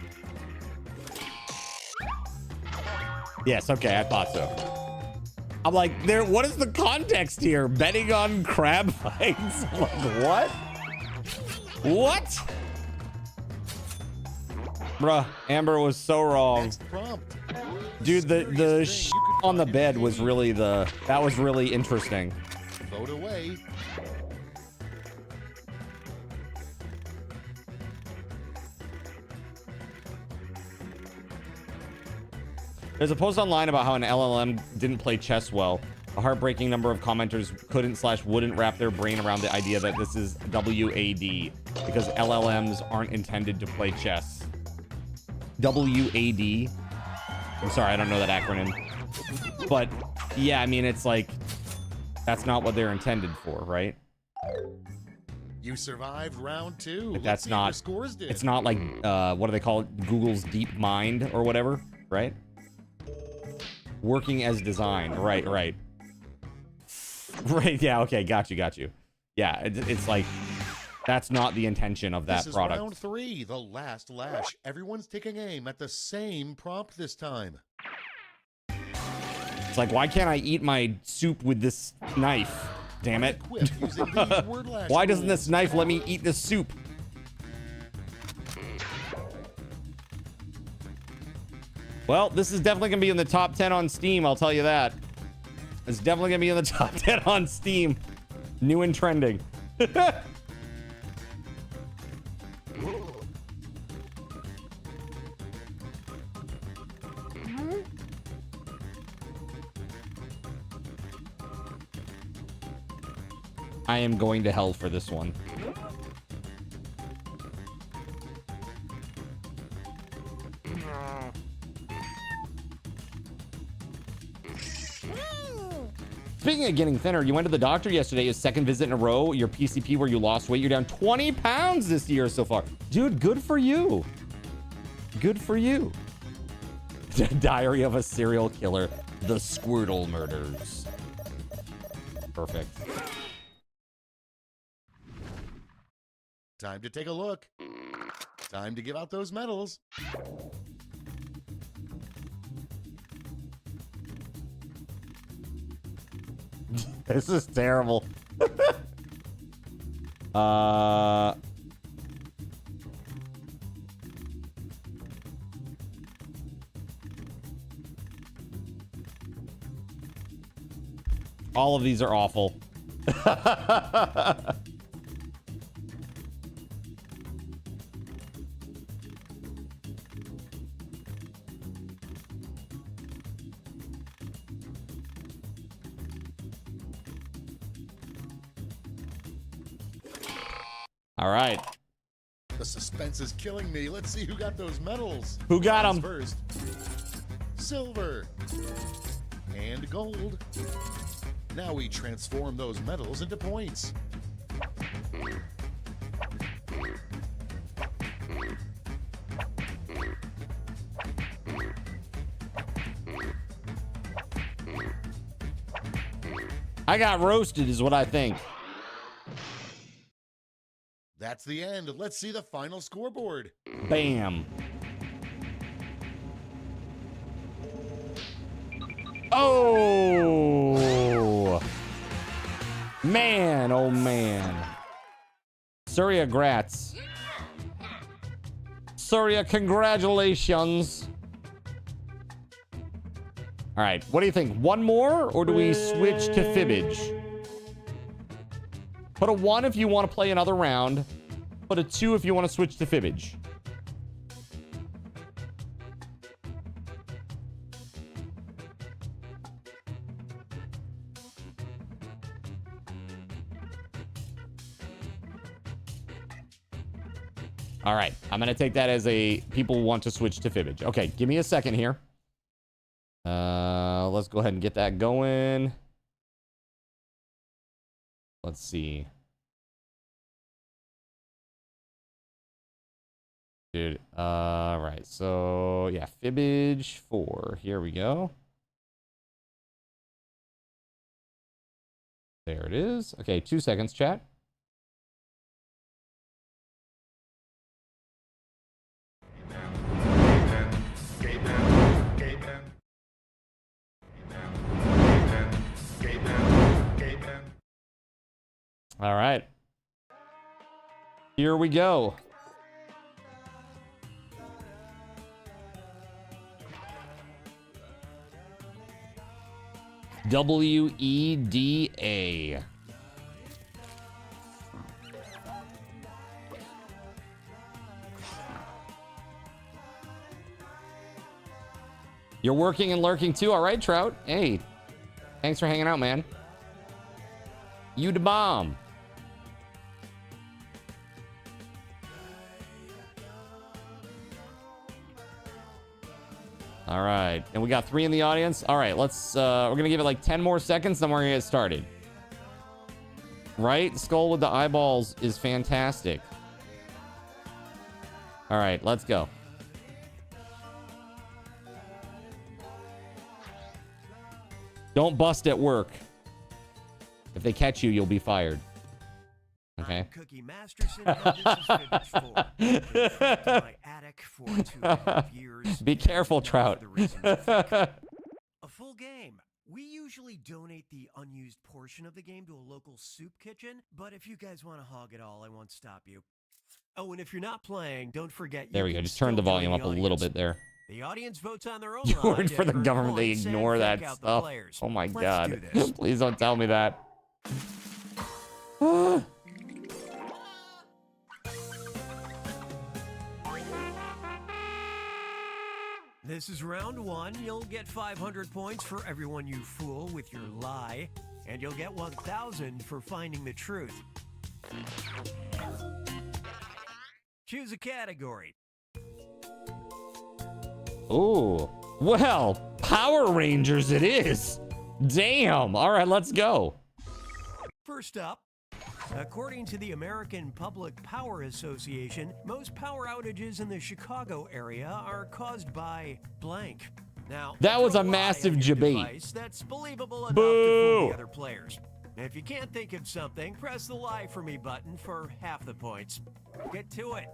Yes, okay, I thought so. I'm like, what is the context here? Betting on crab fights? I'm like, what? What? Bruh, Amber was so wrong. Next prompt. Dude, the shit on the bed was really that was really interesting. Vote away. There's a post online about how an LLM didn't play chess well. A heartbreaking number of commenters couldn't/wouldn't wrap their brain around the idea that this is WAD because LLMs aren't intended to play chess. WAD. I'm sorry, I don't know that acronym. But yeah, I mean, it's like, that's not what they're intended for, right? You survived round 2. Like, that's not, it's not like, what do they call it? Google's Deep Mind or whatever, right? Working as designed. Right. Right, yeah, okay, got you. Yeah, it's like, that's not the intention of that product. Round 3, the last lash. Everyone's taking aim at the same prompt this time. It's like, why can't I eat my soup with this knife? Damn it. Why doesn't this knife let me eat this soup? Well, this is definitely going to be in the top 10 on Steam, I'll tell you that. It's definitely going to be in the top 10 on Steam. New and trending. I am going to hell for this one. Speaking of getting thinner, you went to the doctor yesterday, his second visit in a row, your PCP where you lost weight. You're down 20 pounds this year so far. Dude, good for you. Good for you. Diary of a Serial Killer, The Squirtle Murders. Perfect. Time to take a look. Time to give out those medals. This is terrible. All of these are awful. All right. The suspense is killing me. Let's see who got those medals. Who got them? First, silver and gold. Now we transform those medals into points. I got roasted is what I think. That's the end. Let's see the final scoreboard. Bam. Oh. Man, oh man. Surya, grats. Surya, congratulations. All right, what do you think? One more, or do we switch to fibbage? Put a 1 if you want to play another round. Put a 2 if you want to switch to fibbage. All right, I'm going to take that as a people want to switch to fibbage. Okay, give me a second here. Let's go ahead and get that going. Let's see. Dude, all right, so yeah, fibbage 4. Here we go. There it is. Okay, 2 seconds, chat. All right. Here we go. WEDA. You're working and lurking too. All right, Trout. Hey, thanks for hanging out, man. You the bomb. All right, and we got 3 in the audience. All right, let's we're gonna give it like 10 more seconds, then we're gonna get started. Right? Skull with the eyeballs is fantastic. All right, let's go. Don't bust at work. If they catch you, you'll be fired. Okay. Cookie Masterson, and this is Fibbage 4. I've been trapped in my attic for 2.5 years. Be careful, Trout. A full game. We usually donate the unused portion of the game to a local soup kitchen, but if you guys want to hog it all, I won't stop you. Oh, and if you're not playing, don't forget. There we go. Just turn the volume up a little bit there. The audience votes on their own. You work for the government. They ignore that stuff. Oh my God. Please don't tell me that. This is round 1. You'll get 500 points for everyone you fool with your lie, and you'll get 1,000 for finding the truth. Choose a category. Ooh. Well, Power Rangers it is. Damn. All right, let's go. First up, according to the American Public Power Association, most power outages in the Chicago area are caused by blank. Now, that was a massive debate. That's believable enough to fool the other players. If you can't think of something, press the lie for me button for half the points. Get to it.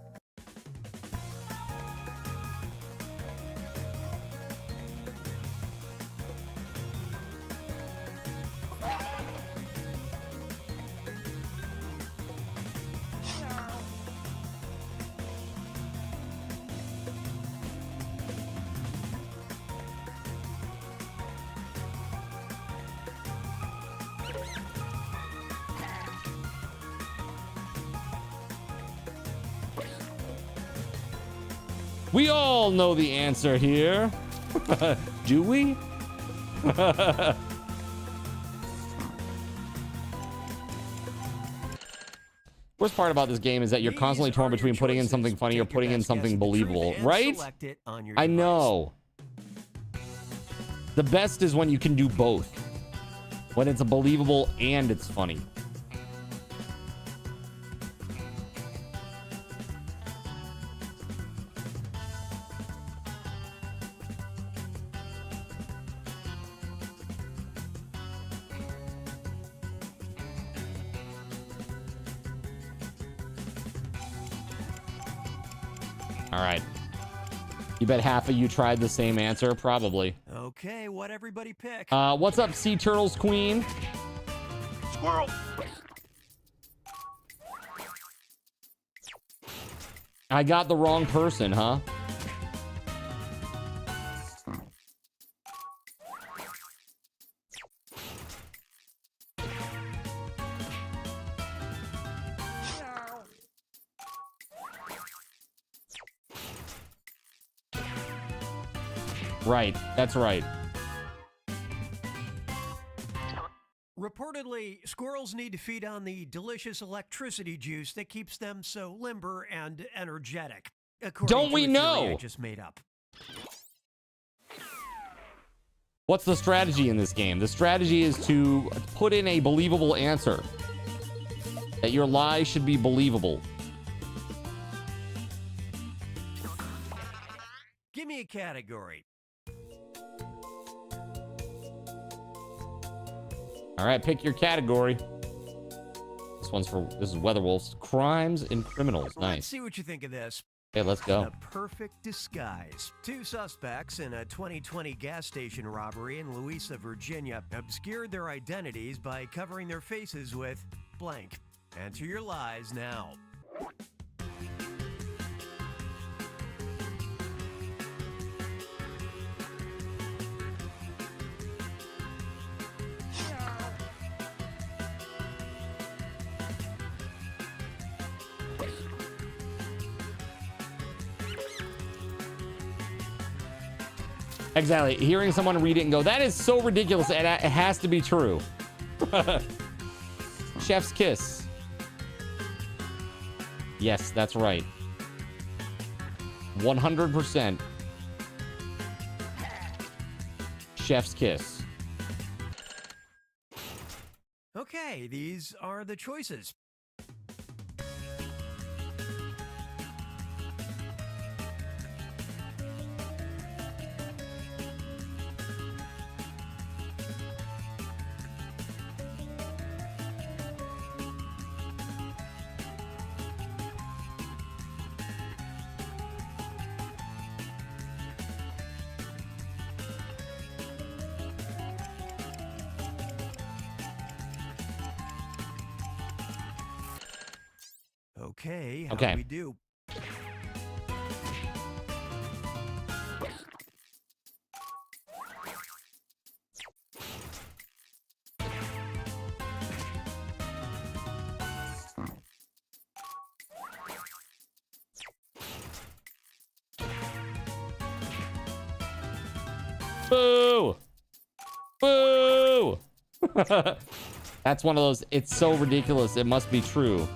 We all know the answer here. Do we? Worst part about this game is that you're constantly torn between putting in something funny or putting in something believable, right? I know. The best is when you can do both. When it's believable and it's funny. All right. You bet half of you tried the same answer? Probably. Okay, what everybody pick? What's up, Sea Turtles Queen? Squirrel. I got the wrong person, huh? Right, that's right. Reportedly, squirrels need to feed on the delicious electricity juice that keeps them so limber and energetic. Don't we know? I just made up. What's the strategy in this game? The strategy is to put in a believable answer. That your lie should be believable. Give me a category. All right, pick your category. This is WeatherWolf's Crimes and Criminals. Let's Nice. see what you think of this. Okay, let's go. The perfect disguise. 2 suspects in a 2020 gas station robbery in Louisa, Virginia, obscured their identities by covering their faces with blank. Answer your lies now. Exactly. Hearing someone read it and go, that is so ridiculous, and it has to be true. Chef's kiss. Yes, that's right. 100%. Chef's kiss. Okay, these are the choices. Okay, how do we do? Boo! Boo! That's one of those, it's so ridiculous, it must be true.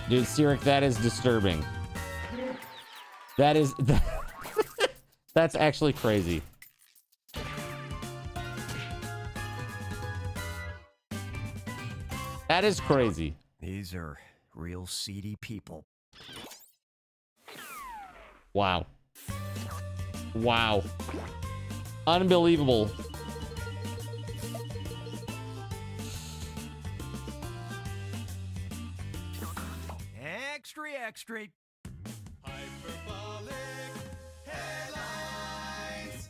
Dude, Sirik, that is disturbing. That is... That's actually crazy. That is crazy. These are real seedy people. Wow. Wow. Unbelievable. Extra. Hyperbolic headlines.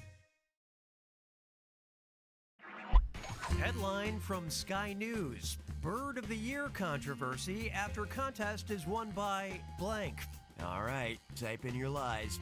Headline from Sky News. Bird of the Year controversy after contest is won by blank. All right, type in your lies.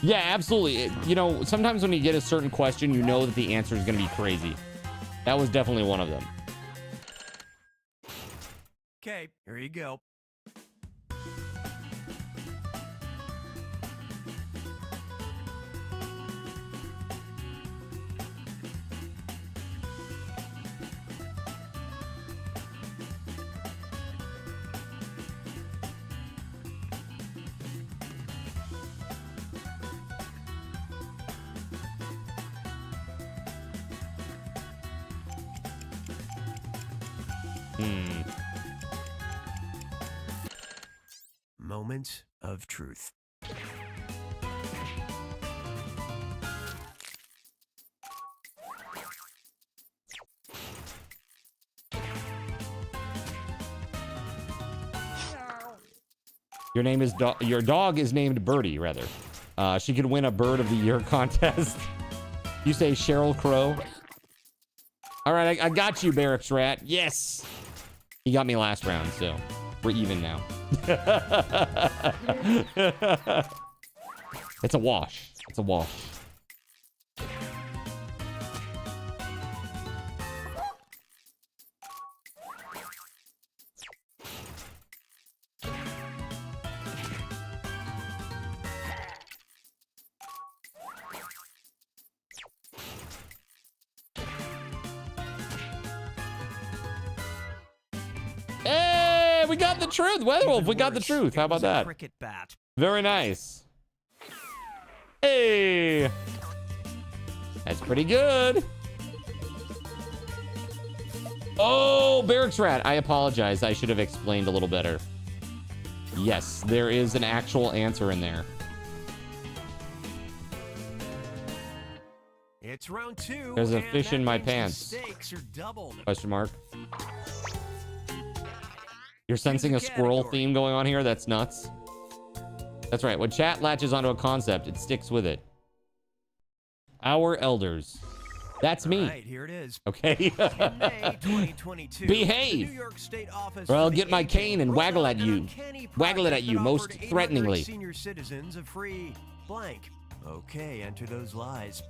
Yeah, absolutely. You know, sometimes when you get a certain question, you know that the answer is going to be crazy. That was definitely one of them. Okay, here you go. Moment of truth. Your dog is named Birdie, rather. She could win a Bird of the Year contest. You say Sheryl Crow. All right, I got you, Barracks Rat. Yes. He got me last round, so we're even now. It's a wash. It's a wash. Hey, we got the truth. WeatherWolf, we got the truth. How about that? Cricket bat. Very nice. Hey. That's pretty good. Oh, Barracks Rat. I apologize. I should have explained a little better. Yes, there is an actual answer in there. It's round 2. There's a and fish that in my means the pants. stakes are doubled. Question mark. You're sensing a squirrel theme going on here? That's nuts. That's right. When chat latches onto a concept, it sticks with it. Our elders. That's me. All right, here it is. Okay. In May 2022, Behave, the New York State Office or I'll for the get my Aged cane and rolled waggle out at an you. uncanny Waggle it at project you that most offered 800 threateningly. Senior citizens a free blank. Okay, enter those lies.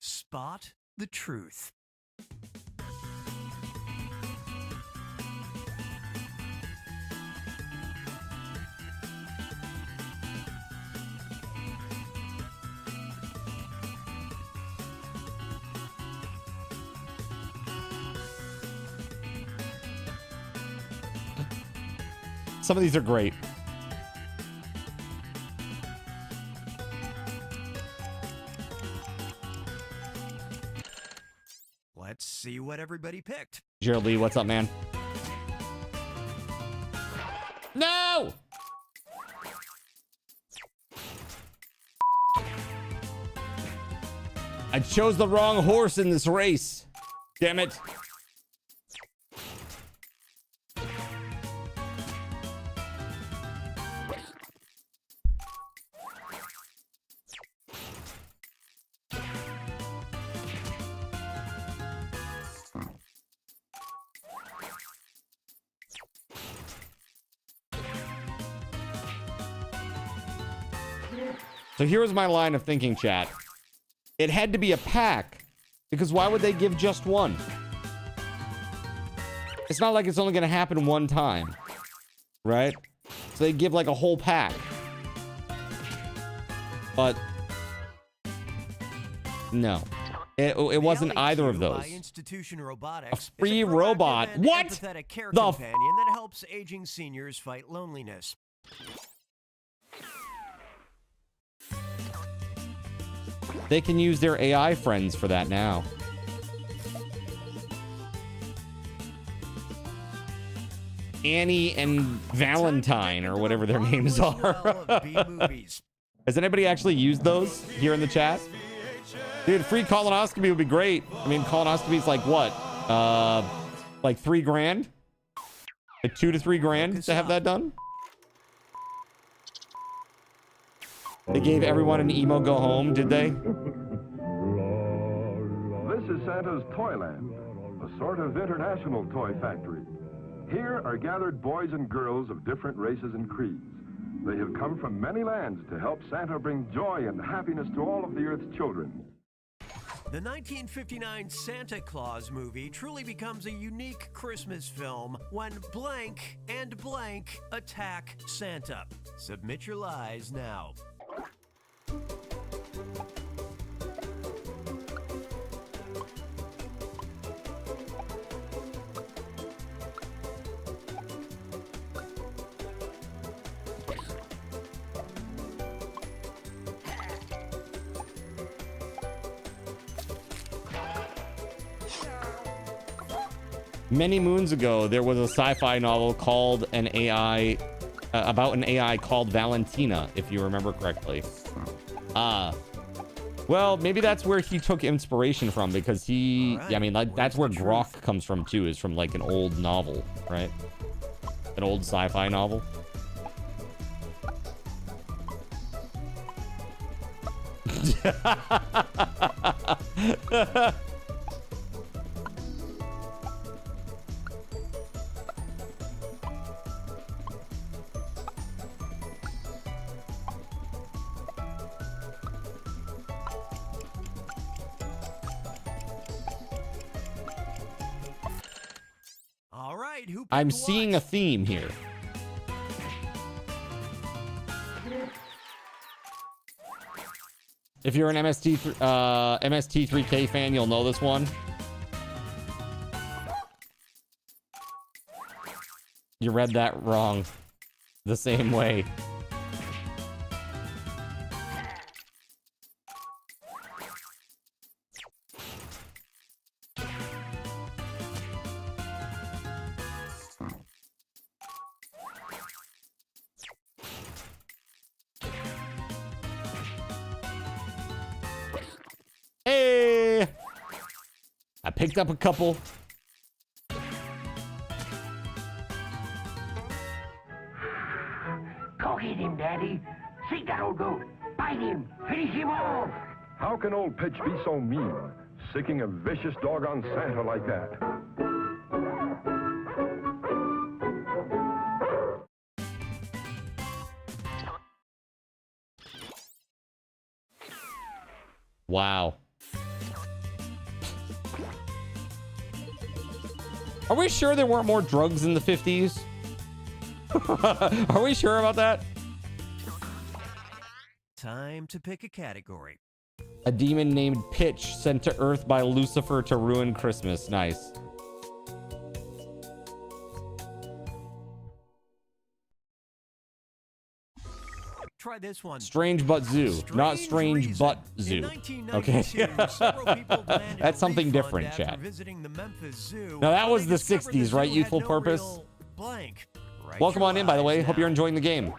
Spot the truth. Some of these are great. Let's see what everybody picked. Gerald Lee, what's up, man? No! I chose the wrong horse in this race. Damn it. So here's my line of thinking, chat. It had to be a pack, because why would they give just one? It's not like it's only going to happen one time, right? So they give like a whole pack. But no, it wasn't either of those. A free robot. What? The companion that helps aging seniors fight loneliness. They can use their AI friends for that now. Annie and Valentine, or whatever their names are. Has anybody actually used those here in the chat? Dude, free colonoscopy would be great. I mean, colonoscopy is like what? Like $3,000? Like $2 to $3,000 to have that done? They gave everyone an emo go home, did they? This is Santa's Toyland. a sort of international toy factory. Here are gathered boys and girls of different races and creeds. They have come from many lands to help Santa bring joy and happiness to all of the Earth's children. The 1959 Santa Claus movie truly becomes a unique Christmas film when blank and blank attack Santa. Submit your lies now. Many moons ago, there was a sci-fi novel called an AI, about an AI called Valentina, if you remember correctly. Well, maybe that's where he took inspiration from, because he, yeah, I mean, like, that's where Grok comes from too, is from like an old novel, right? An old sci-fi novel. All right, who I'm picked seeing a what? theme here. If you're an MST3K fan, you'll know this one. You read that wrong. The same way. Hey! I picked up a couple. Go get him, Daddy. See that old goat. Bite him. Finish him off. How can old Pitch be so mean, sicking a vicious dog on Santa like that? Wow. Are we sure there weren't more drugs in the 50s? Are we sure about that? Time to pick a category. A demon named Pitch sent to Earth by Lucifer to ruin Christmas. Nice. Try this one. Strange but zoo. Not strange reason. but In zoo. 1992, Okay. several people demanded That's a something refund different, after chat. visiting the Memphis Zoo, Now, that when was they the discovered 60s, right? zoo had Youthful no Purpose? real blank. Write Welcome your on in, by the way. lies Hope you're now. enjoying the game.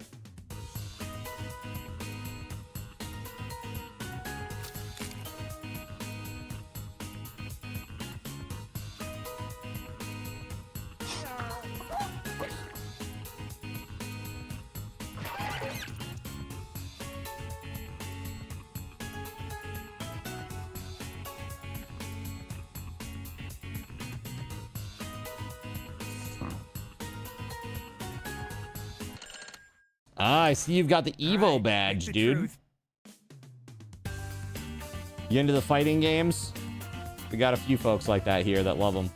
Ah, I see you've got the Evo All right, badge, pick the dude. truth. You into the fighting games? We got a few folks like that here that love them.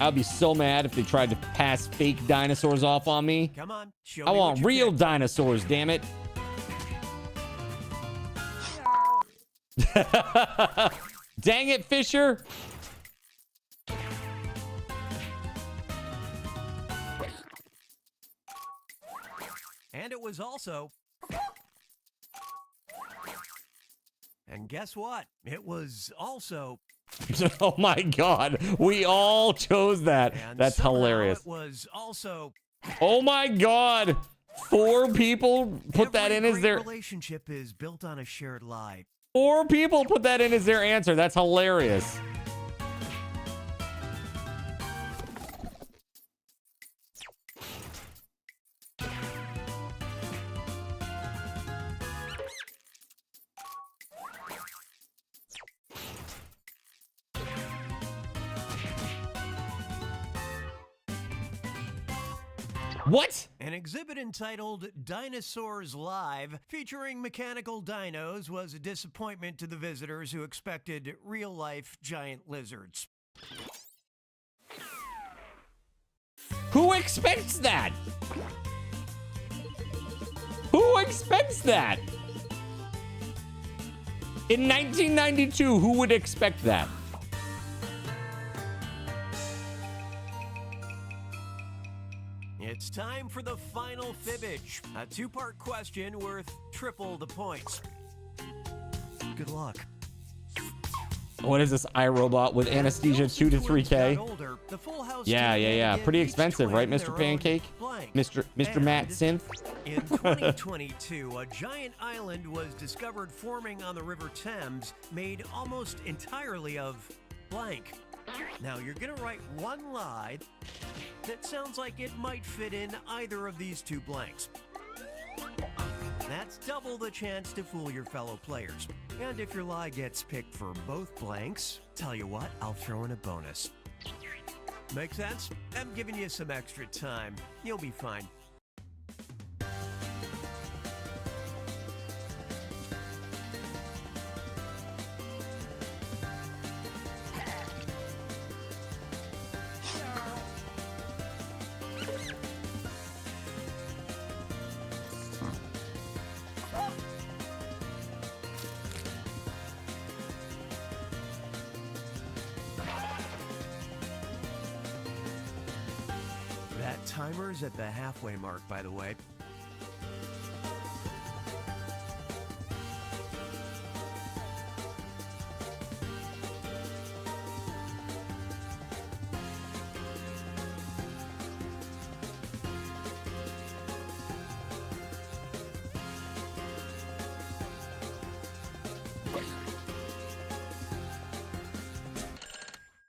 I'd be so mad if they tried to pass fake dinosaurs off on me. Come on, show I me want what you real picked. dinosaurs, damn it. Dang it, Fisher. And it was also... And guess what? It was also... Oh my God. We all chose that. And That's somehow hilarious. It was also... Oh my God. 4 people put that in as Every their... relationship is built on a shared lie. 4 people put that in as their answer. That's hilarious. What? An exhibit entitled Dinosaurs Live, featuring mechanical dinos, was a disappointment to the visitors who expected real-life giant lizards. Who expects that? Who expects that? In 1992, who would expect that? It's time for the final fibbage, a 2-part question worth triple the points. Good luck. What is this iRobot with anesthesia 2 to 3K? Yeah. Pretty expensive, right, Mr. Pancake? Mr. Matt Synth? In 2022, a giant island was discovered forming on the River Thames, made almost entirely of blank. Now, you're going to write one lie that sounds like it might fit in either of these 2 blanks. That's double the chance to fool your fellow players. And if your lie gets picked for both blanks, tell you what, I'll throw in a bonus. Make sense? I'm giving you some extra time. You'll be fine. That timer's at the halfway mark, by the way.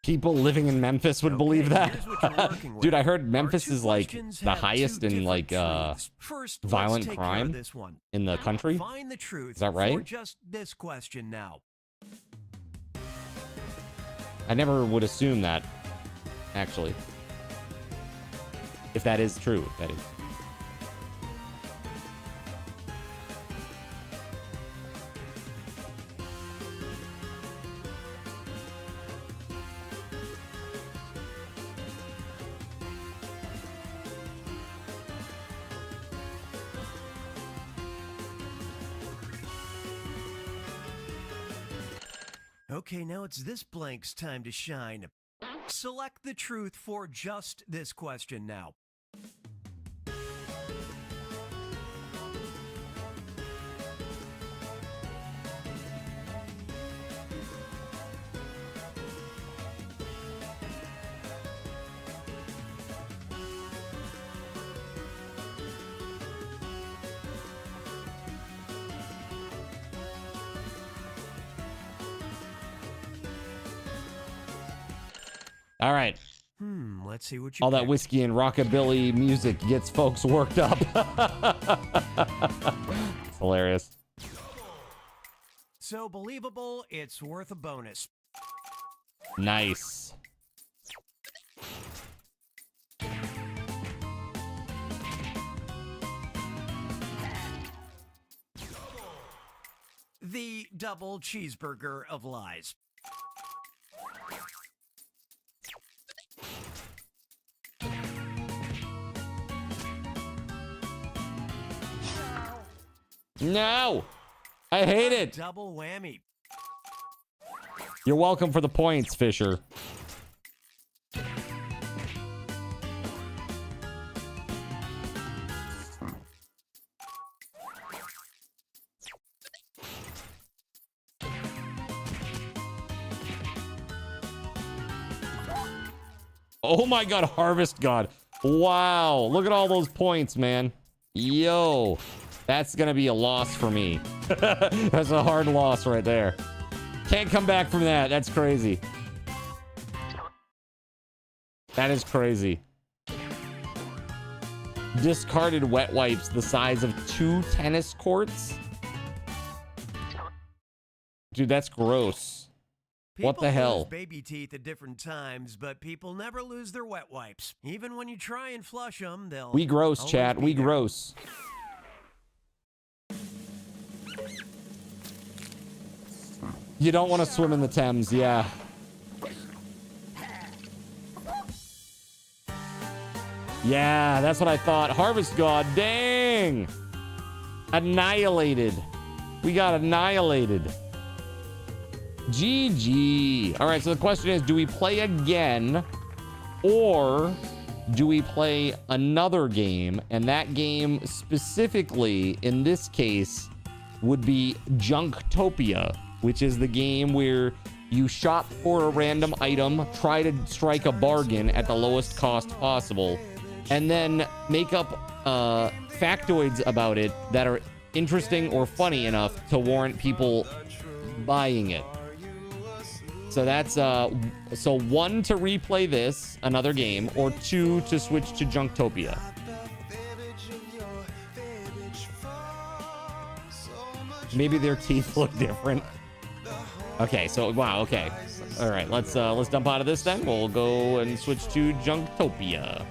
People living in Memphis would believe that. Dude, I heard Memphis is like the highest in like violent crime in the country. Find the truth. Is that right? For just this question now. I never would assume that, actually. If that is true, that is. Okay, now it's this blank's time to shine. Select the truth for just this question now. All right. Let's see what you All that picked. whiskey and rockabilly music gets folks worked up. It's hilarious. So believable, it's worth a bonus. Nice. The double cheeseburger of lies. No, I hate it. Double whammy. You're welcome for the points, Fisher. Oh my God, Harvest God. Wow, look at all those points, man. Yo, that's gonna be a loss for me. That's a hard loss right there. Can't come back from that. That's crazy. That is crazy. Discarded wet wipes the size of 2 tennis courts. Dude, that's gross. What the hell? Lose baby teeth at different times, but people never lose their wet wipes. Even when you try and flush them, they'll. We gross, always chat. be We there. gross. You don't want to swim in the Thames, yeah. Yeah, that's what I thought. Harvest God, dang! Annihilated. We got annihilated. GG. All right, so the question is, do we play again or do we play another game? And that game specifically, in this case, would be Junktopia, which is the game where you shop for a random item, try to strike a bargain at the lowest cost possible, and then make up factoids about it that are interesting or funny enough to warrant people buying it. So that's so 1 to replay this, another game, or 2 to switch to Junktopia. Maybe their teeth look different. Okay, so wow, okay. All right, let's dump out of this then. We'll go and switch to Junktopia.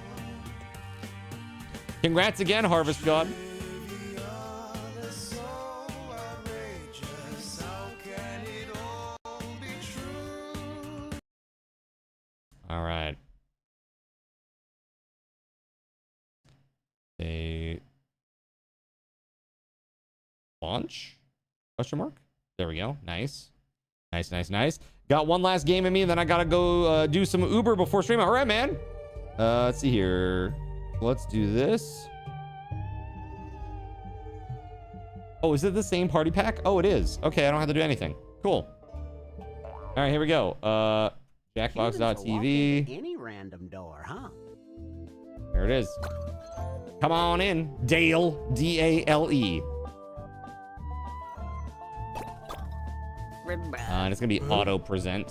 Congrats again, Harvest God. All right. A launch? Question mark? There we go. Nice. Nice, nice, nice. Got one last game in me, then I gotta go do some Uber before stream. All right, man. Let's see here. Let's do this. Oh, is it the same party pack? Oh, it is. Okay, I don't have to do anything. Cool. All right, here we go. Jackbox.tv. Any random door, huh? There it is. Come on in, Dale. D-A-L-E. And it's gonna be auto present.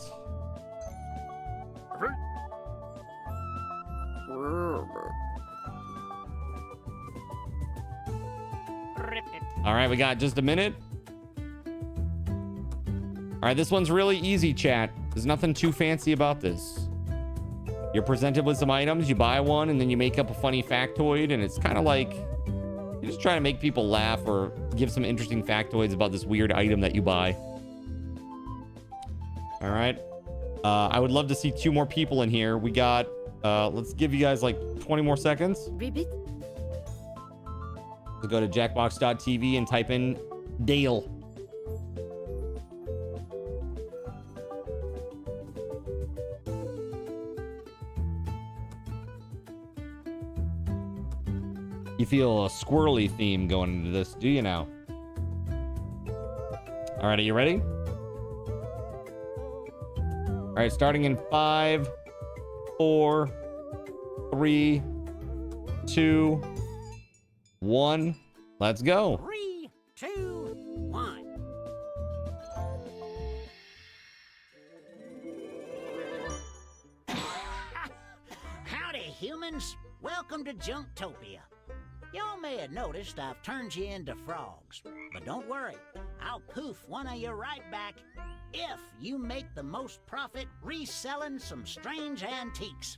All right, we got just a minute. All right, this one's really easy, chat. There's nothing too fancy about this. You're presented with some items, you buy one, and then you make up a funny factoid, and it's kind of like you're just trying to make people laugh or give some interesting factoids about this weird item that you buy. All right. I would love to see 2 more people in here. We got, let's give you guys like 20 more seconds. Ribbit. Let's go to jackbox.tv and type in Dale. You feel a squirrely theme going into this, do you now? All right, are you ready? All right, starting in 5, 4, 3, 2, 1. Let's go. 3, 2, 1. Howdy, humans. Welcome to Junktopia. Y'all may have noticed I've turned you into frogs. But don't worry, I'll poof one of you right back if you make the most profit reselling some strange antiques.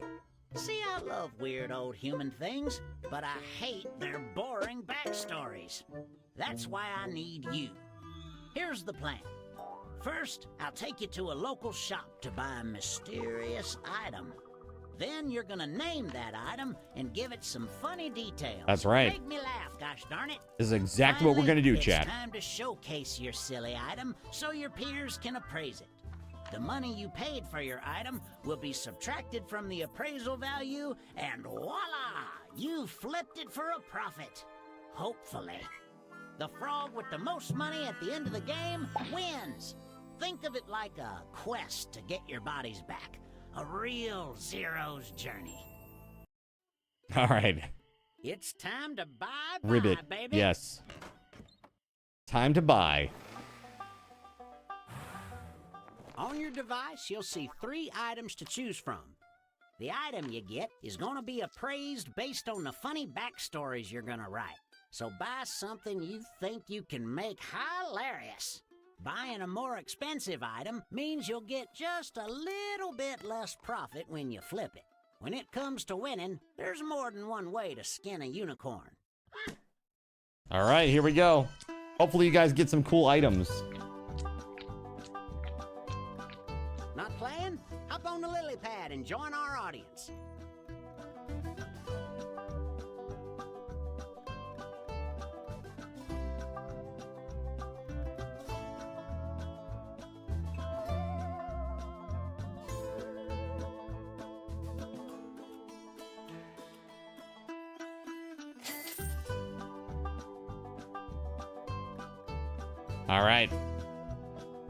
See, I love weird old human things, but I hate their boring backstories. That's why I need you. Here's the plan. First, I'll take you to a local shop to buy a mysterious item. Then you're gonna name that item and give it some funny details. That's right. Make me laugh, gosh darn it. This is exactly what we're gonna do, chat. It's time to showcase your silly item so your peers can appraise it. The money you paid for your item will be subtracted from the appraisal value, and voila! You flipped it for a profit. Hopefully. The frog with the most money at the end of the game wins. Think of it like a quest to get your bodies back. A real Zero's journey. All right. It's time to buy, Ribbit. baby. Yes. Time to buy. On your device, you'll see 3 items to choose from. The item you get is going to be appraised based on the funny backstories you're going to write. So buy something you think you can make hilarious. Buying a more expensive item means you'll get just a little bit less profit when you flip it. When it comes to winning, there's more than one way to skin a unicorn. All right, here we go. Hopefully you guys get some cool items. Not playing? Hop on the lily pad and join our audience. All right.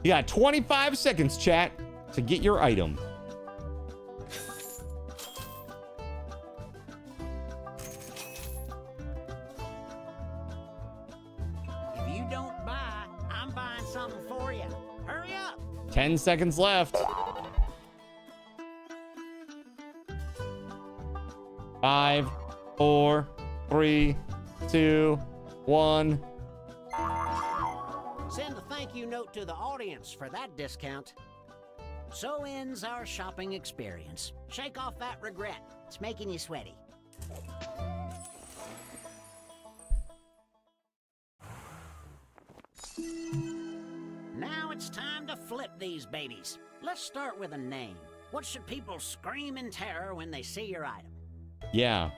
You got 25 seconds, chat, to get your item. If you don't buy, I'm buying something for you. Hurry up! 10 seconds left. 5, 4, 3, 2, 1. Send a thank you note to the audience for that discount. So ends our shopping experience. Shake off that regret. It's making you sweaty. Now it's time to flip these babies. Let's start with a name. What should people scream in terror when they see your item? Yeah.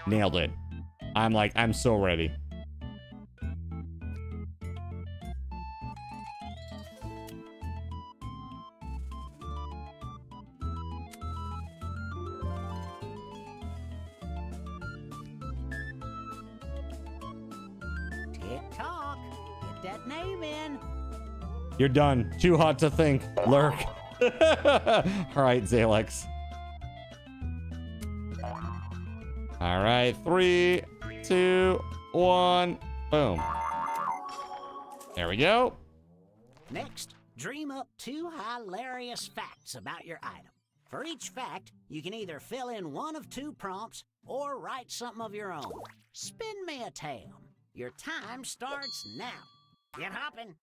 Nailed it. I'm so ready. Tick-tock. Get that name in. You're done. Too hot to think. Lurk. All right, Zalex. All right, 3, 2, 1, boom. There we go. Next, dream up 2 hilarious facts about your item. For each fact, you can either fill in one of 2 prompts or write something of your own. Spin me a tale. Your time starts now. Get hopping.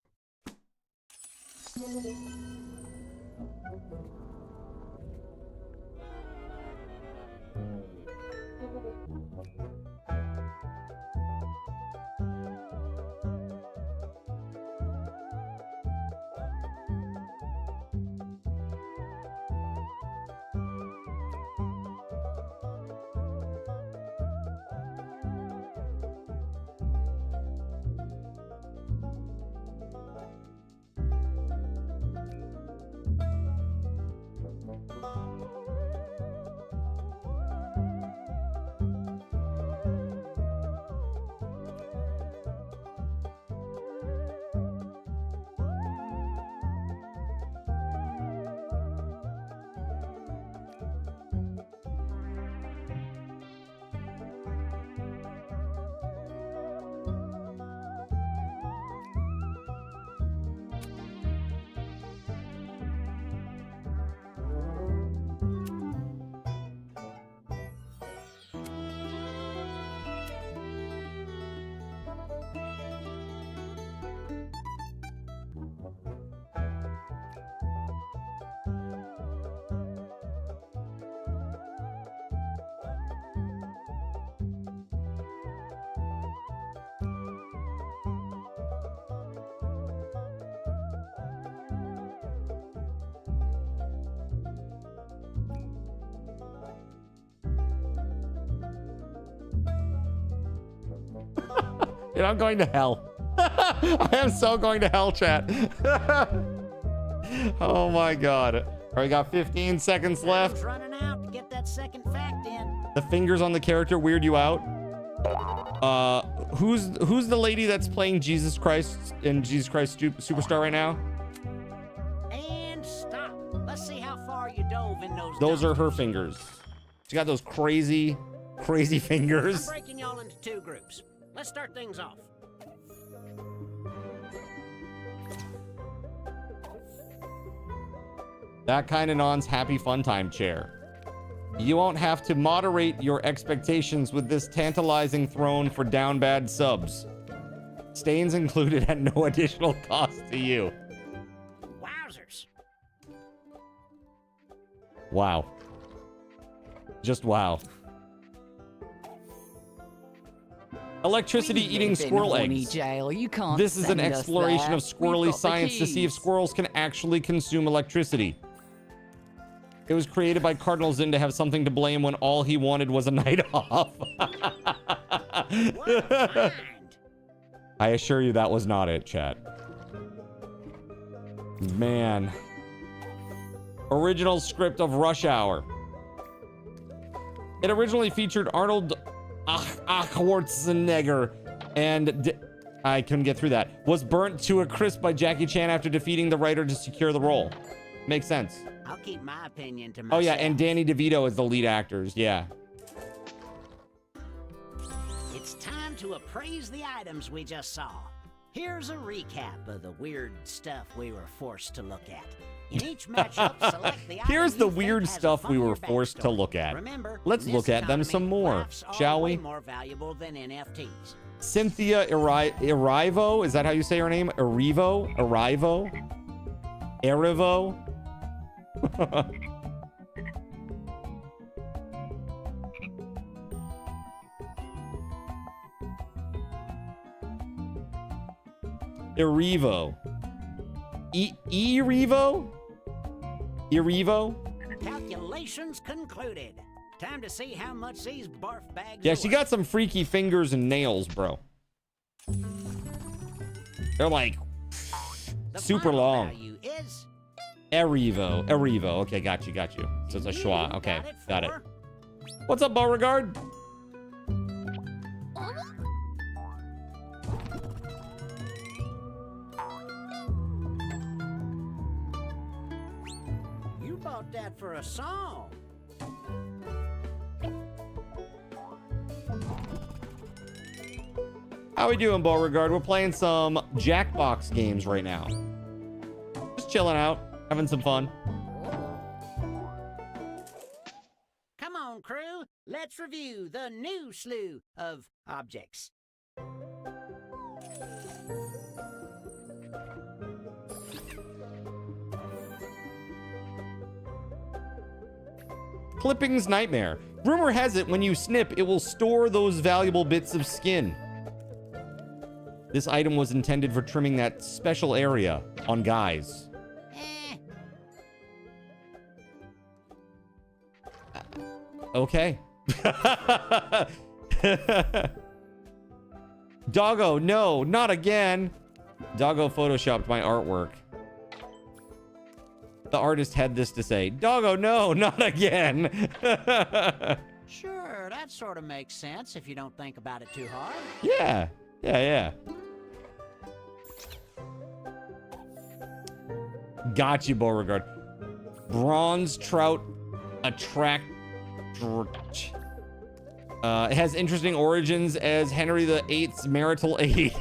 And I'm going to hell. I am so going to hell, chat. Oh my god. All right, we got 15 seconds left. Running out to get that second fact in. The fingers on the character weird you out? Who's the lady that's playing Jesus Christ in Jesus Christ Superstar right now? And stop. Let's see how far you dove in those. Those are her fingers. She got those crazy fingers. I'm breaking y'all into two groups. Let's start things off. That kind of non's happy fun time chair. You won't have to moderate your expectations with this tantalizing throne for down bad subs. Stains included at no additional cost to you. Wowzers. Wow. Just wow. Electricity eating squirrel eggs. This is an exploration of squirrely science to see if squirrels can actually consume electricity. It was created by Cardinal Zinn to have something to blame when all he wanted was a night off. I assure you that was not it, chat. Man. Original script of Rush Hour. It originally featured Arnold Schwarzenegger and I couldn't get through that. Was burnt to a crisp by Jackie Chan after defeating the writer to secure the role. Makes sense. I'll keep my opinion to myself. Oh yeah, and Danny DeVito is the lead actors. Yeah. It's time to appraise the items we just saw. Here's a recap of the weird stuff we were forced to look at. In each matchup, select the Here's the item you weird think has stuff a we were funnier forced to backstory. look at. Remember, Let's in look this at them some economy, more, laughs are shall way we? more valuable than NFTs. Cynthia Erivo, is that how you say her name? Erivo? Erivo? Erivo. Erivo? Calculations concluded. Time to see how much these barf bags Yeah, are she worth. got some freaky fingers and nails, bro. They're like The super final long. value is Erivo. Okay, got you. So it's a you schwa. Okay, got it. for What's up, Beauregard? You bought that for a song. How we doing, Beauregard? We're playing some Jackbox games right now. Just chilling out, having some fun. Come on, crew. Let's review the new slew of objects. Clipping's Nightmare. Rumor has it when you snip, it will store those valuable bits of skin. This item was intended for trimming that special area on guys. Okay. Doggo, no, not again. Doggo photoshopped my artwork. The artist had this to say, Doggo, no, not again. Sure, that sort of makes sense if you don't think about it too hard. Yeah. Got you, Beauregard. Bronze trout attract. It has interesting origins as Henry VIII's marital aid.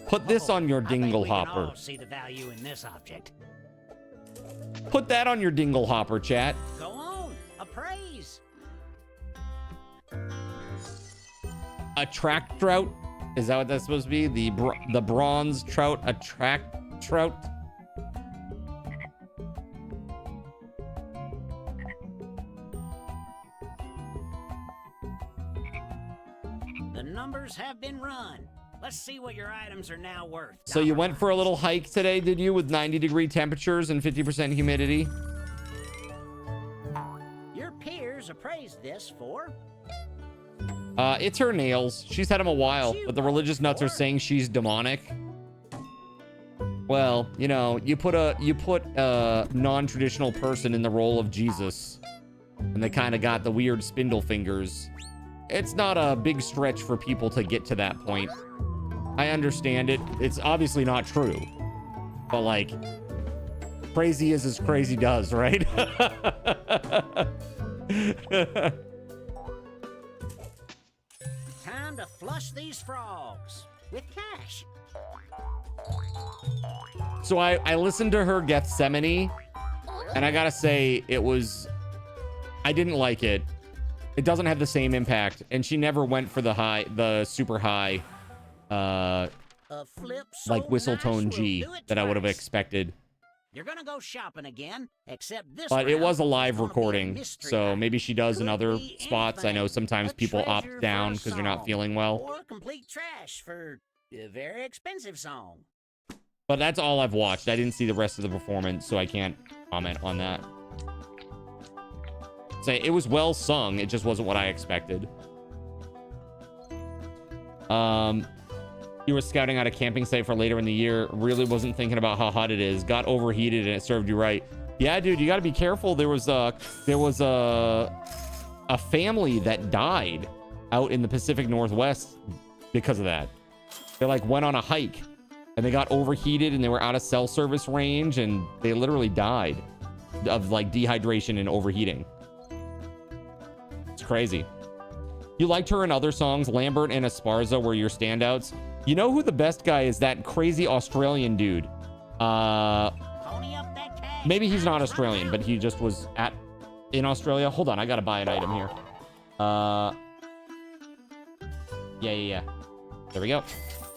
Put this on your I think dingle we can hopper. all see the value in this object. Put that on your dingle hopper, chat. Go on, appraise. Attract trout? Is that what that's supposed to be? The bronze trout attract trout? The numbers have been run. Let's see what your items are now worth. So you went for a little hike today, did you, with 90-degree temperatures and 50% humidity? Your peers appraised this for It's her nails. She's had them a while, but the religious nuts are saying she's demonic. Well, you know, you put a non-traditional person in the role of Jesus, and they kind of got the weird spindle fingers. It's not a big stretch for people to get to that point. I understand it. It's obviously not true, but like, crazy is as crazy does, right? Time to flush these frogs with cash. So I listened to her Gethsemane, and I gotta say, I didn't like it. It doesn't have the same impact, and she never went for the super high, like whistle tone G that I would have expected. You're gonna go shopping again, except this. But it was a round live is gonna be recording, mystery so item. maybe she does in Could other be spots. I know anything. sometimes A people treasure opt for down a because they're not song, feeling well. or complete trash for a very expensive song. But that's all I've watched. I didn't see the rest of the performance, so I can't comment on that. Say it was well sung, it just wasn't what I expected. You were scouting out a camping site for later in the year. Really wasn't thinking about how hot it is. Got overheated and it served you right. Yeah, dude, you got to be careful. There was a family that died out in the Pacific Northwest because of that. They like went on a hike and they got overheated and they were out of cell service range and they literally died of like dehydration and overheating. It's crazy. You liked her in other songs. Lambert and Esparza were your standouts. You know who the best guy is? That crazy Australian dude. Maybe he's not Australian, but he just was in Australia. Hold on, I gotta buy an item here. Yeah. There we go.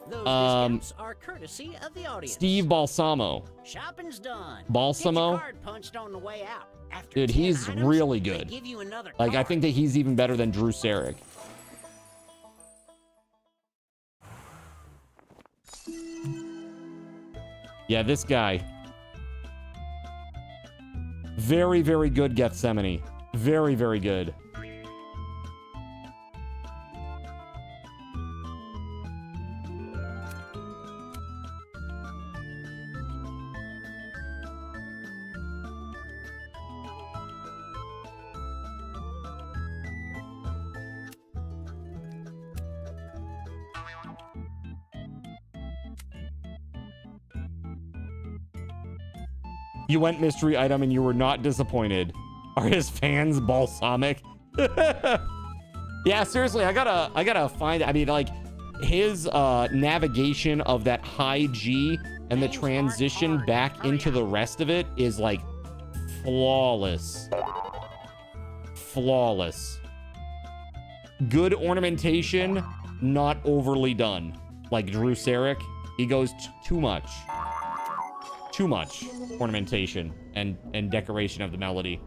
Those biscuits are courtesy of the audience. Steve Balsamo. Shopping's done. Balsamo. Get your card punched on the way out. After Dude, 10 he's items, really they good. give you another Like, I card. think that he's even better than Drew Sarek. Yeah, this guy. Very, very good Gethsemane. Very, very good. You went mystery item and you were not disappointed. Are his fans balsamic? Yeah, seriously, I gotta find, I mean, like, his navigation of that high G and the transition back into the rest of it is like flawless. Flawless. Good ornamentation, not overly done. Like Drew Sarek, he goes too much. Too much ornamentation and decoration of the melody.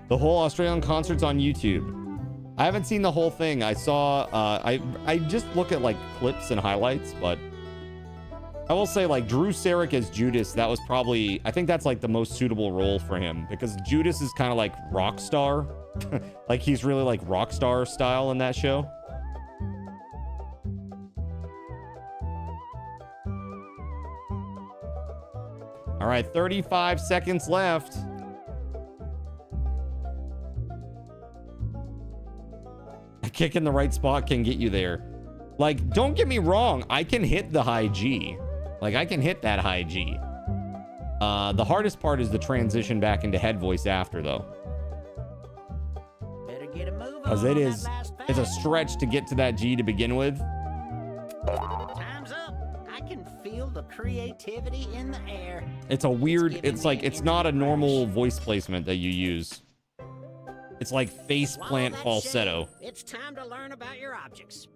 The whole Australian concert's on YouTube. I haven't seen the whole thing. I saw, I just look at like clips and highlights, but I will say like Drew Sarek as Judas, that was probably, I think that's like the most suitable role for him because Judas is kind of like rock star. Like he's really like rock star style in that show. All right, 35 seconds left. A kick in the right spot can get you there. Like, don't get me wrong, I can hit the high G. Like, I can hit that high G. The hardest part is the transition back into head voice after, though. Better get a move Because on it that is, last it's a fag. stretch to get to that G to begin with. Time's up. I can feel the creativity in the air. It's a weird, giving it's like, me it's not a instant normal rush. voice placement that you use. It's like face Swallow plant that falsetto. shade. It's time to learn about your objects.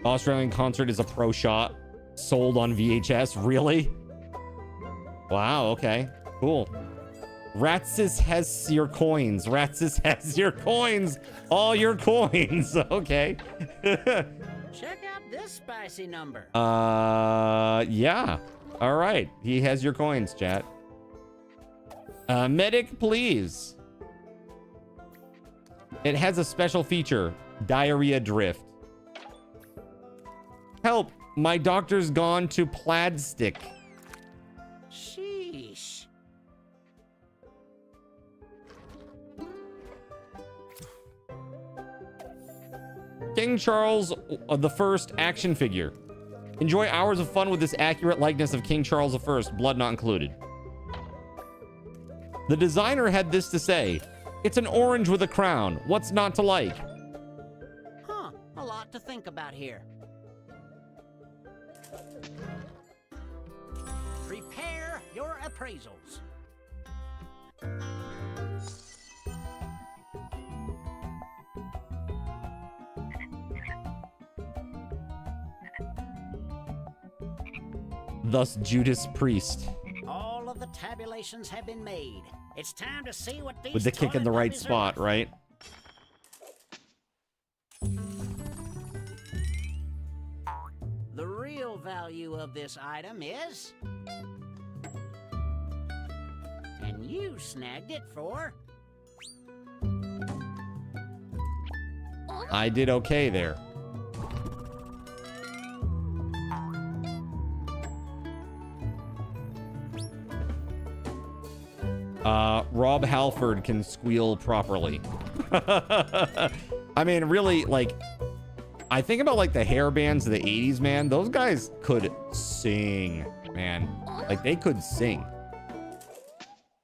Australian concert is a pro shot. Sold on VHS. Really? Wow, okay. Cool. Ratsis has your coins. Ratsis has your coins. All your coins. Okay. Check out this spicy number. Yeah. All right. He has your coins, chat. Medic, please. It has a special feature. Diarrhea drift. Help. My doctor's gone to plaid stick. Sheesh. King Charles the First action figure. Enjoy hours of fun with this accurate likeness of King Charles I, blood not included. The designer had this to say. It's an orange with a crown. What's not to like? Huh. A lot to think about here. Prepare your appraisals. Thus Judas Priest. All of the tabulations have been made. It's time to see what these With the kick in the toilet right dummies are spot, worth. right? The real value of this item is... And you snagged it for... I did okay there. Rob Halford can squeal properly. I mean, really, like, I think about like the hair bands of the 80s, man. Those guys could sing, man. Like, they could sing.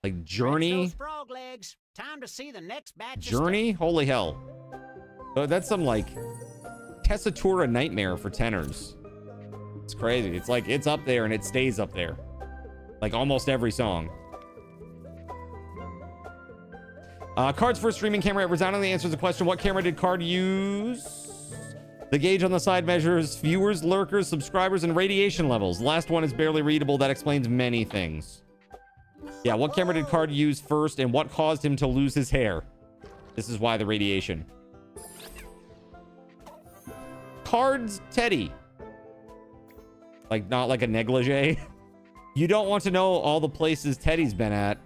Like Journey. Those frog legs. Time to see the next batch of Journey? Holy hell. That's some like Tessitura nightmare for tenors. It's crazy. It's like it's up there and it stays up there. Like almost every song. Card's first streaming camera resoundingly answers the question, what camera did Card use? The gauge on the side measures viewers, lurkers, subscribers, and radiation levels. The last one is barely readable. That explains many things. Yeah, what camera did Card use first and what caused him to lose his hair? This is why the radiation. Card's Teddy. Like, not like a negligee. You don't want to know all the places Teddy's been at.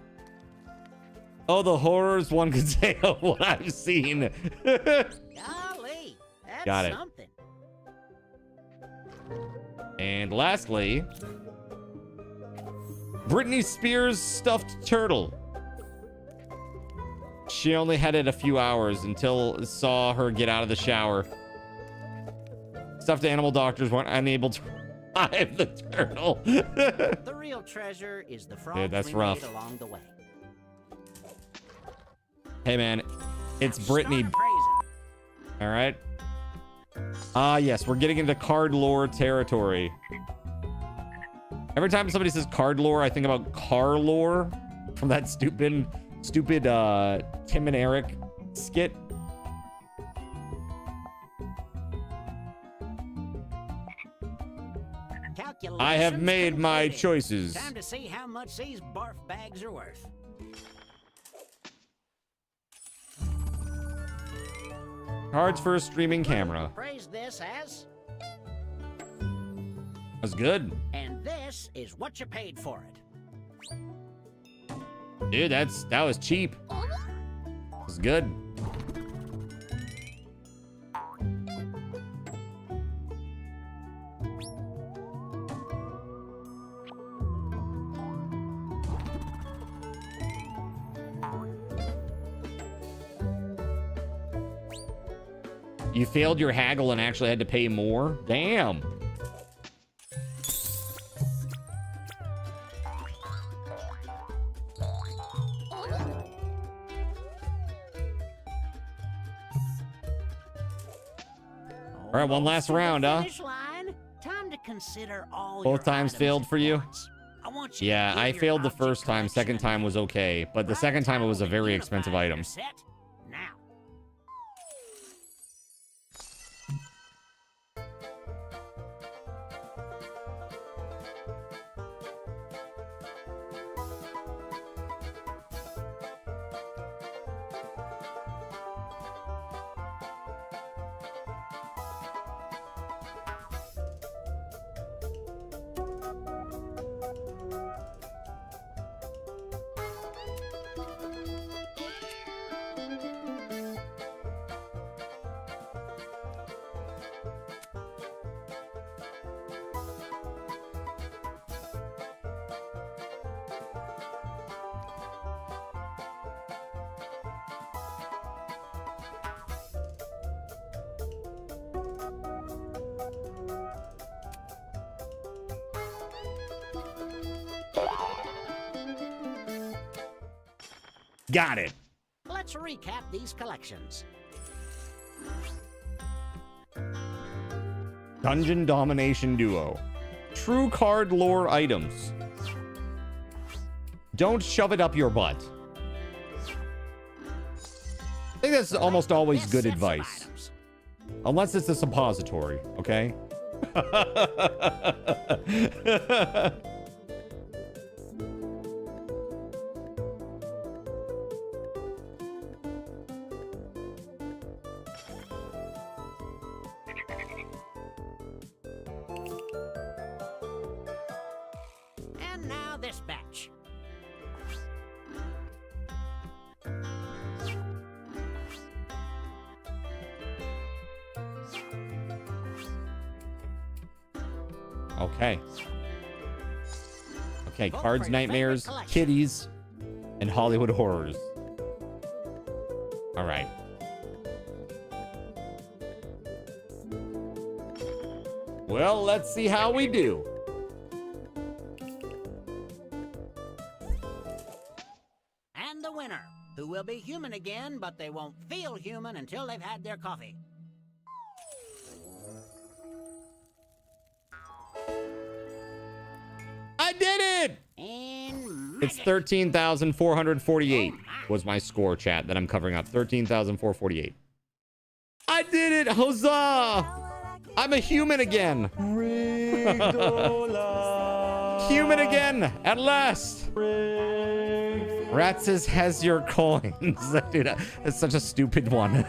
Oh, the horrors one could say of what I've seen. Golly, that's Got it. something. And lastly, Britney Spears stuffed turtle. She only had it a few hours until saw her get out of the shower. Stuffed animal doctors weren't unable to revive the turtle. The real treasure is the frogs Dude, that's we rough. made along the way. Hey, man, it's Now Britney. start appraising. All right. Yes, we're getting into card lore territory. Every time somebody says card lore, I think about car lore from that stupid Tim and Eric skit. I have made my completed. choices. Time to see how much these barf bags are worth. Cards for a streaming camera. Praise this as, That's good. and this is what you paid for it. Dude, that was cheap. That's good. You failed your haggle and actually had to pay more? Damn. All right, one last round, huh? Time to consider all Both times failed for you? Yeah, I failed failed the first time. Second time was okay, but the second time it was a very expensive item. Now. Got it. Let's recap these collections. Dungeon Domination Duo. True card lore items. Don't shove it up your butt. I think that's almost always good advice. Unless it's a suppository, okay? And now this batch. Okay. Okay, Cards, Nightmares, Kitties, and Hollywood Horrors. All right. Well, let's see how we do. And the winner, who will be human again, but they won't feel human until they've had their coffee. I did it! And It's 13,448 was my score, chat, that I'm covering up. 13,448. I did it! Huzzah! I'm a human again. Human again, at last. Ratses has your coins. Dude, that's such a stupid one.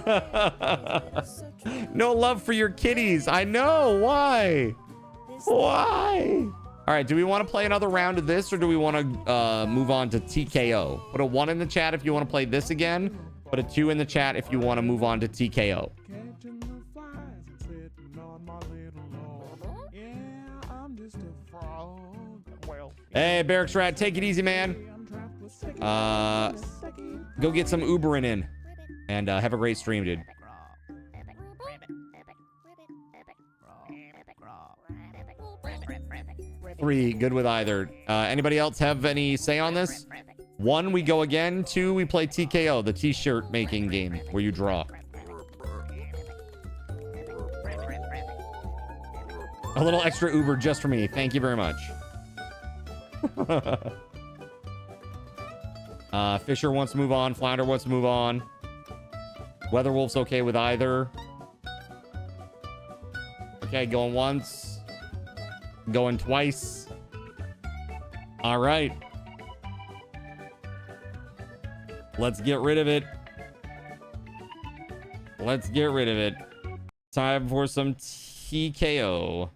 No love for your kitties. I know. Why? Why? All right, do we want to play another round of this, or do we want to move on to TKO? Put a 1 in the chat if you want to play this again. Put a 2 in the chat if you want to move on to TKO. Hey, Barracks Rat, take it easy, man. Go get some Ubering in. And have a great stream, dude. Three, good with either. Anybody else have any say on this? 1, we go again. 2, we play TKO, the t-shirt making game where you draw. A little extra Uber just for me. Thank you very much. Fisher wants to move on. Flounder wants to move on. Weatherwolf's okay with either. Okay, going once. Going twice. All right. Let's get rid of it. Let's get rid of it. Time for some TKO.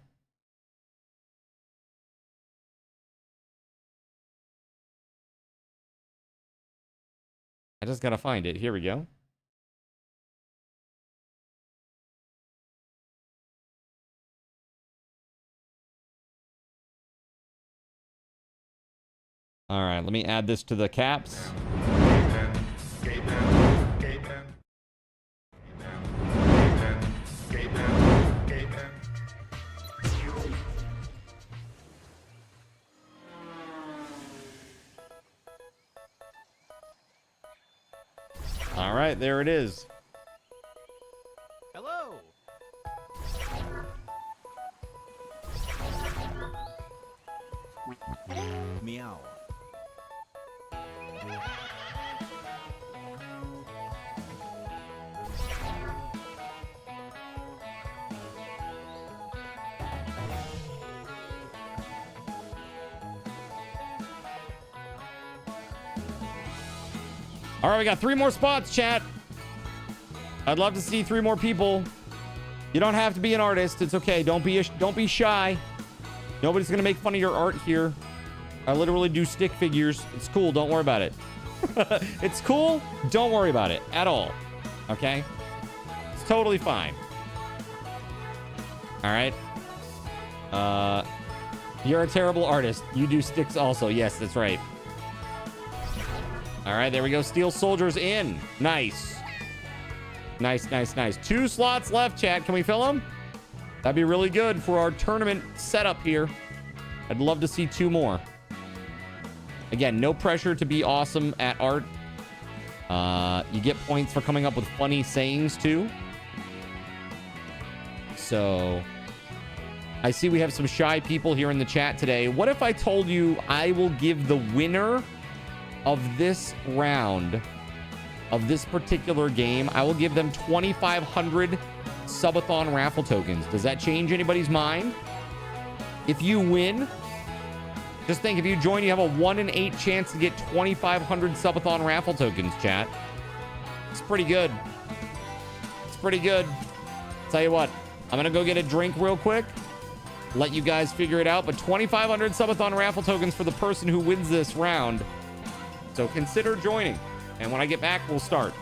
I just gotta find it. Here we go. All right, let me add this to the caps. All right, there it is. Hello. Meow. All right, we got 3 more spots, chat. I'd love to see 3 more people. You don't have to be an artist. It's okay. Don't be shy. Nobody's gonna make fun of your art here. I literally do stick figures. It's cool. Don't worry about it. It's cool. Don't worry about it at all. Okay? It's totally fine. All right. You're a terrible artist. You do sticks also. Yes, that's right. All right, there we go. Steel Soldiers in. Nice. Nice, nice, nice. 2 slots left, chat. Can we fill them? That'd be really good for our tournament setup here. I'd love to see 2 more. Again, no pressure to be awesome at art. You get points for coming up with funny sayings, too. So, I see we have some shy people here in the chat today. What if I told you I will give the winner of this round, of this particular game, I will give them 2,500 Subathon raffle tokens. Does that change anybody's mind? If you win, just think, if you join, you have a 1 in 8 chance to get 2,500 Subathon raffle tokens, chat. It's pretty good. It's pretty good. Tell you what, I'm gonna go get a drink real quick, let you guys figure it out, but 2,500 Subathon raffle tokens for the person who wins this round. So consider joining. And when I get back, we'll start.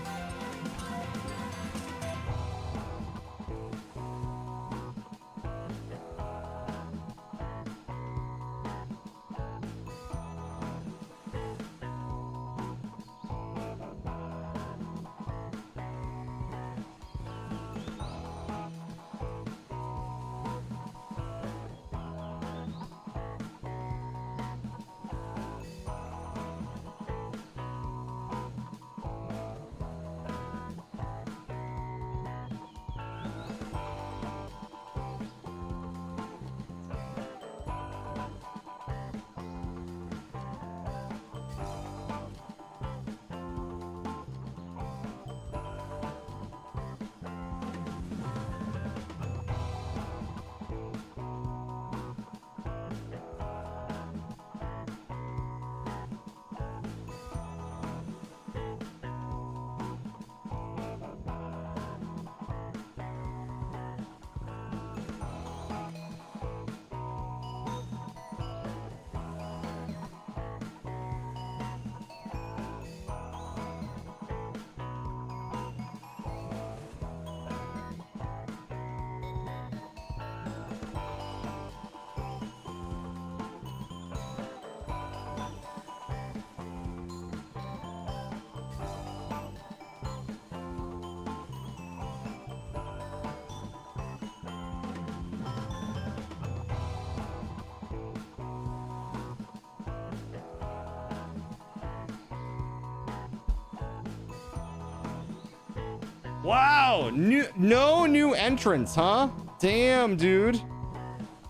Wow, no new entrants, huh? Damn, dude.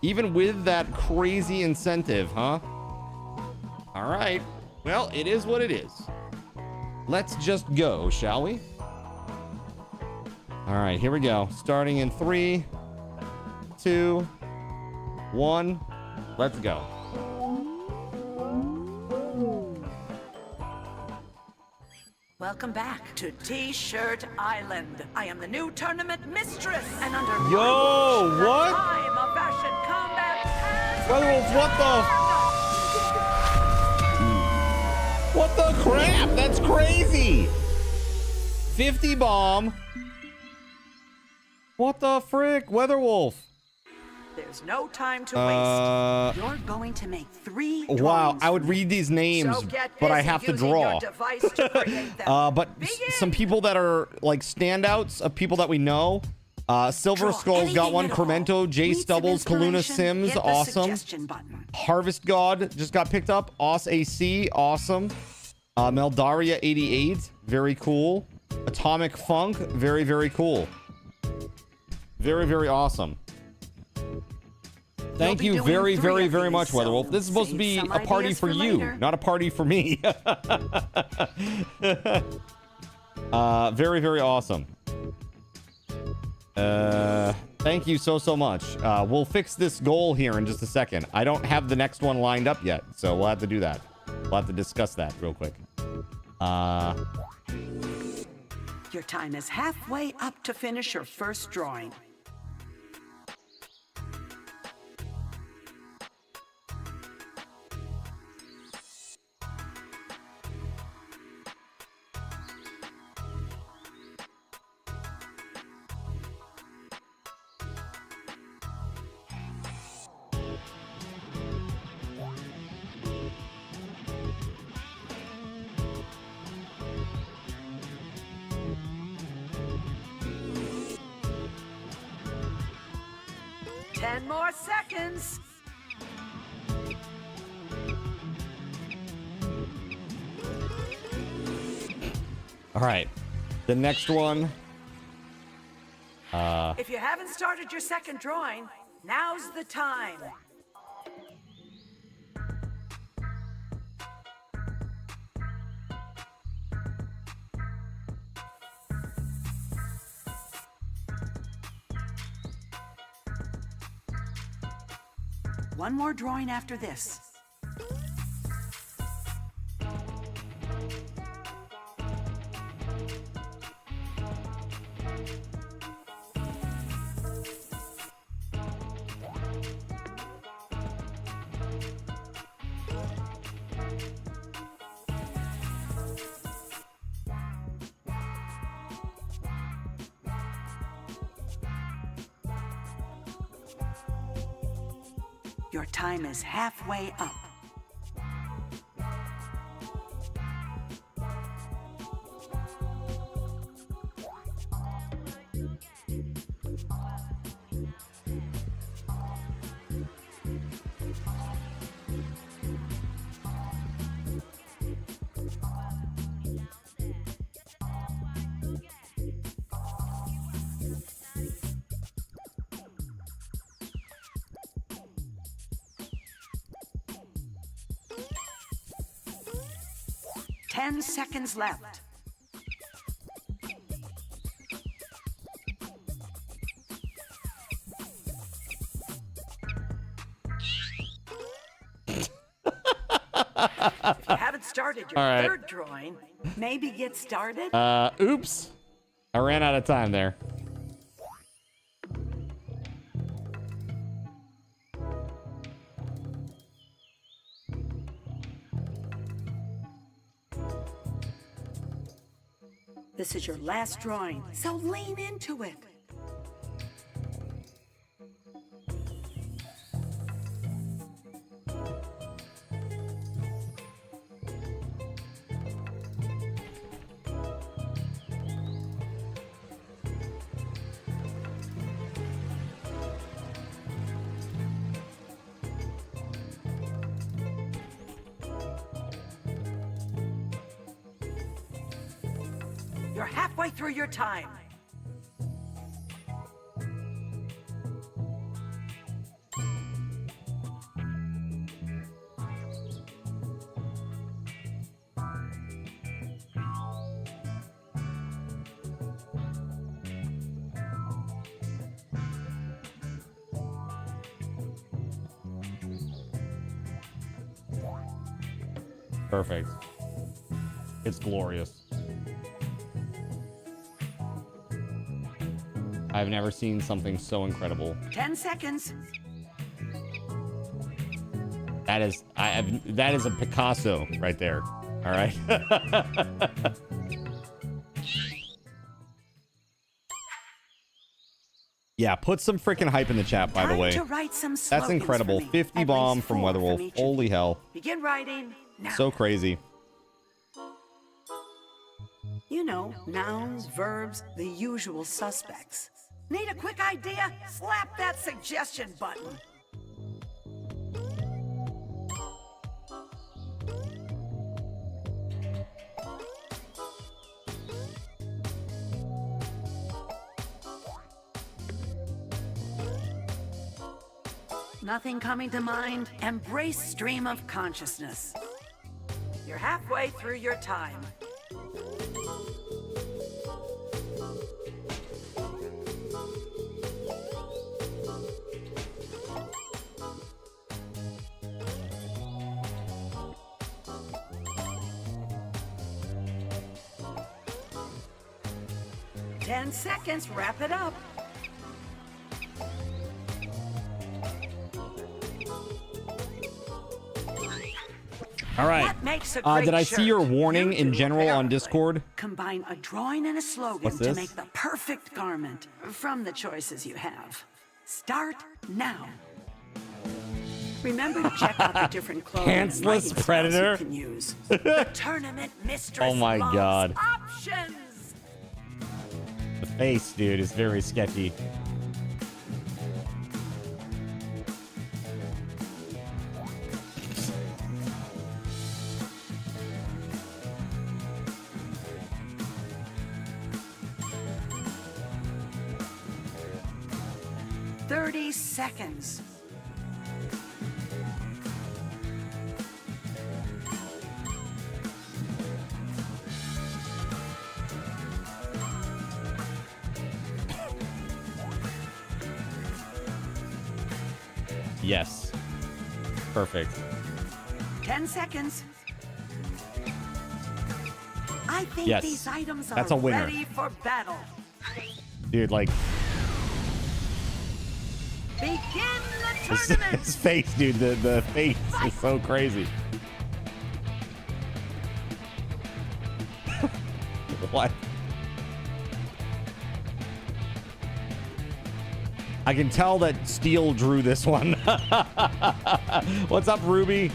Even with that crazy incentive, huh? All right. Well, it is what it is. Let's just go, shall we? All right, here we go. Starting in 3, 2, 1. Let's go. Welcome back to T-Shirt Island. I am the new tournament mistress, and under Yo, my what? time of fashion combat has WeatherWolf, what the crap? That's crazy. 50 bomb. What the frick, WeatherWolf? There's no time to waste. You're going to make 3 drawings. Wow, I would read these names, So get but I busy have to using draw. your device to create them. But Begin. some people that are like standouts of people that we know. Silver Draw Skull's got anything one. at all. Cremento, J Need some Stubbles, Kaluna inspiration? Sims, Hit the awesome. suggestion button. Harvest God just got picked up. Os AC, awesome. Meldaria 88, very cool. Atomic Funk. Very, very cool. Very, very awesome. Thank you very, very, very much, WeatherWolf. This is supposed to be a party for you, not a party for me. Very, very awesome. Thank you so much. We'll fix this goal here in just a second. I don't have the next one lined up yet, so we'll have to do that. We'll have to discuss that real quick. Your time is halfway up to finish your first drawing. More seconds. All right. The next one. If you haven't started your second drawing, now's the time. One more drawing after this. Your time is halfway up. Ten seconds left. If you haven't started your third drawing, maybe get started. Oops. I ran out of time there. This is your last drawing, so lean into it. You're halfway through your time. Perfect. It's glorious. I've never seen something so incredible. 10 seconds. That is, that is a Picasso right there. All right. Yeah, put some freaking hype in the chat, by the way. That's incredible. 50 bomb from WeatherWolf. Holy hell. Begin writing now. So crazy. You know, nouns, verbs, the usual suspects. Need a quick idea? Slap that suggestion button. Nothing coming to mind? Embrace stream of consciousness. You're halfway through your time. Ten seconds, wrap it up. All right. What makes a great did I see your shirt? warning You in do, general on apparently. Discord? Combine a drawing and a slogan What's to this? make the perfect garment from the choices you have. Start now. Remember to check out the different clothing and Pantsless lighting styles Predator? you can use. The tournament mistress Oh my loves God. options. The face, dude, is very sketchy. Seconds. Yes. Perfect. 10 seconds. I think Yes. these items are That's a winner. ready for battle. Dude, like, Begin the tournament. his face, dude, the face is so crazy. What? I can tell that Steel drew this one. What's up, Ruby?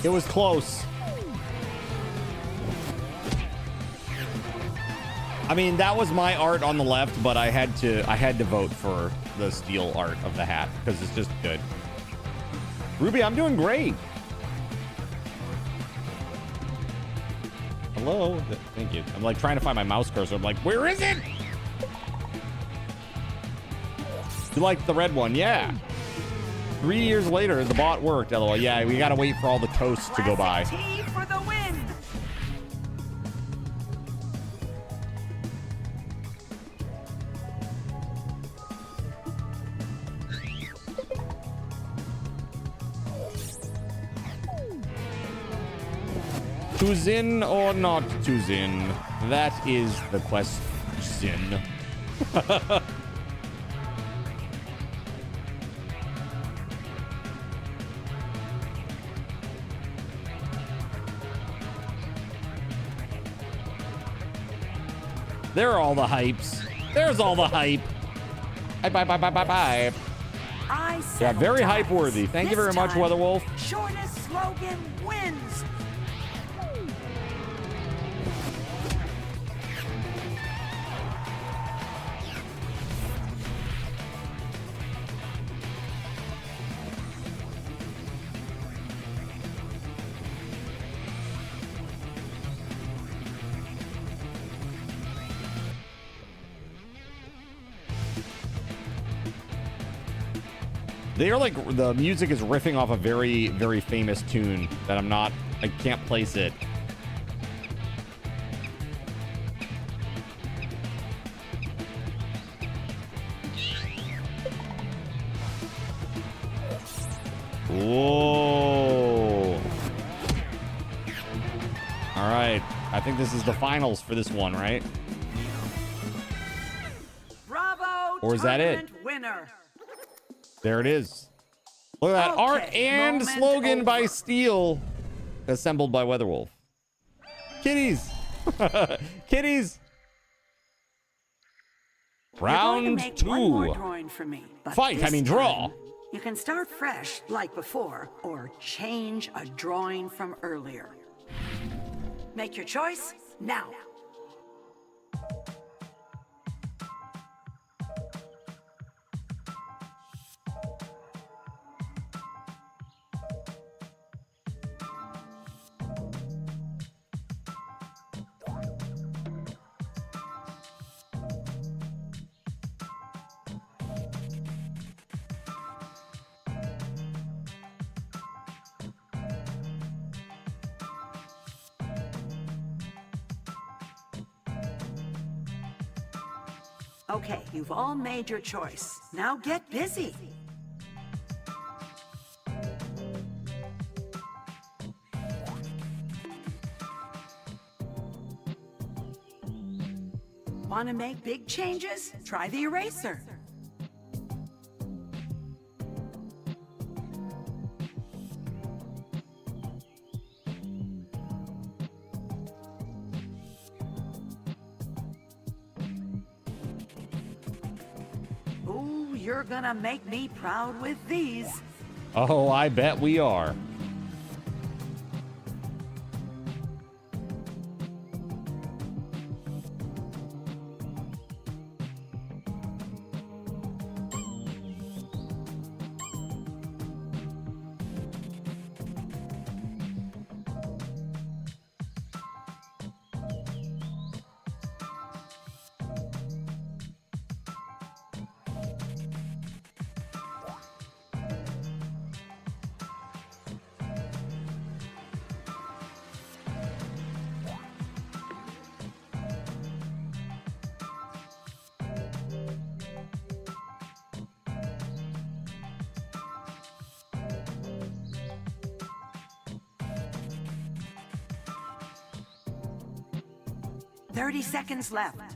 It was close. I mean, that was my art on the left, but I had to vote for the Steel art of the hat because it's just good. Ruby, I'm doing great. Hello. Thank you. I'm like trying to find my mouse cursor. I'm like, where is it? You like the red one? Yeah. 3 years later, the bot worked. LOL. Yeah, we gotta wait for all the toasts to go by. Classic T for the win. Two's in or not two's in? That is the question. There are all the hypes. There's all the hype. Bye. Yeah, very hype worthy. Thank you very much, WeatherWolf. Shortest slogan wins. They are like, the music is riffing off a very, very famous tune that I can't place it. Whoa. All right. I think this is the finals for this one, right? Bravo. Or is that it? Tournament winner. There it is. Look at that. Okay, Art and moment slogan by over. Steel. Assembled by WeatherWolf. Kitties. Kitties. You're going to Round make one more 2. drawing for me, but Fight, I this mean draw. time, you can start fresh like before, or change a drawing from earlier. Make your choice now. Okay, you've all made your choice. Now get busy. Want to make big changes? Try the eraser. Ooh, you're gonna make me proud with these. Oh, I bet we are. "30 seconds left.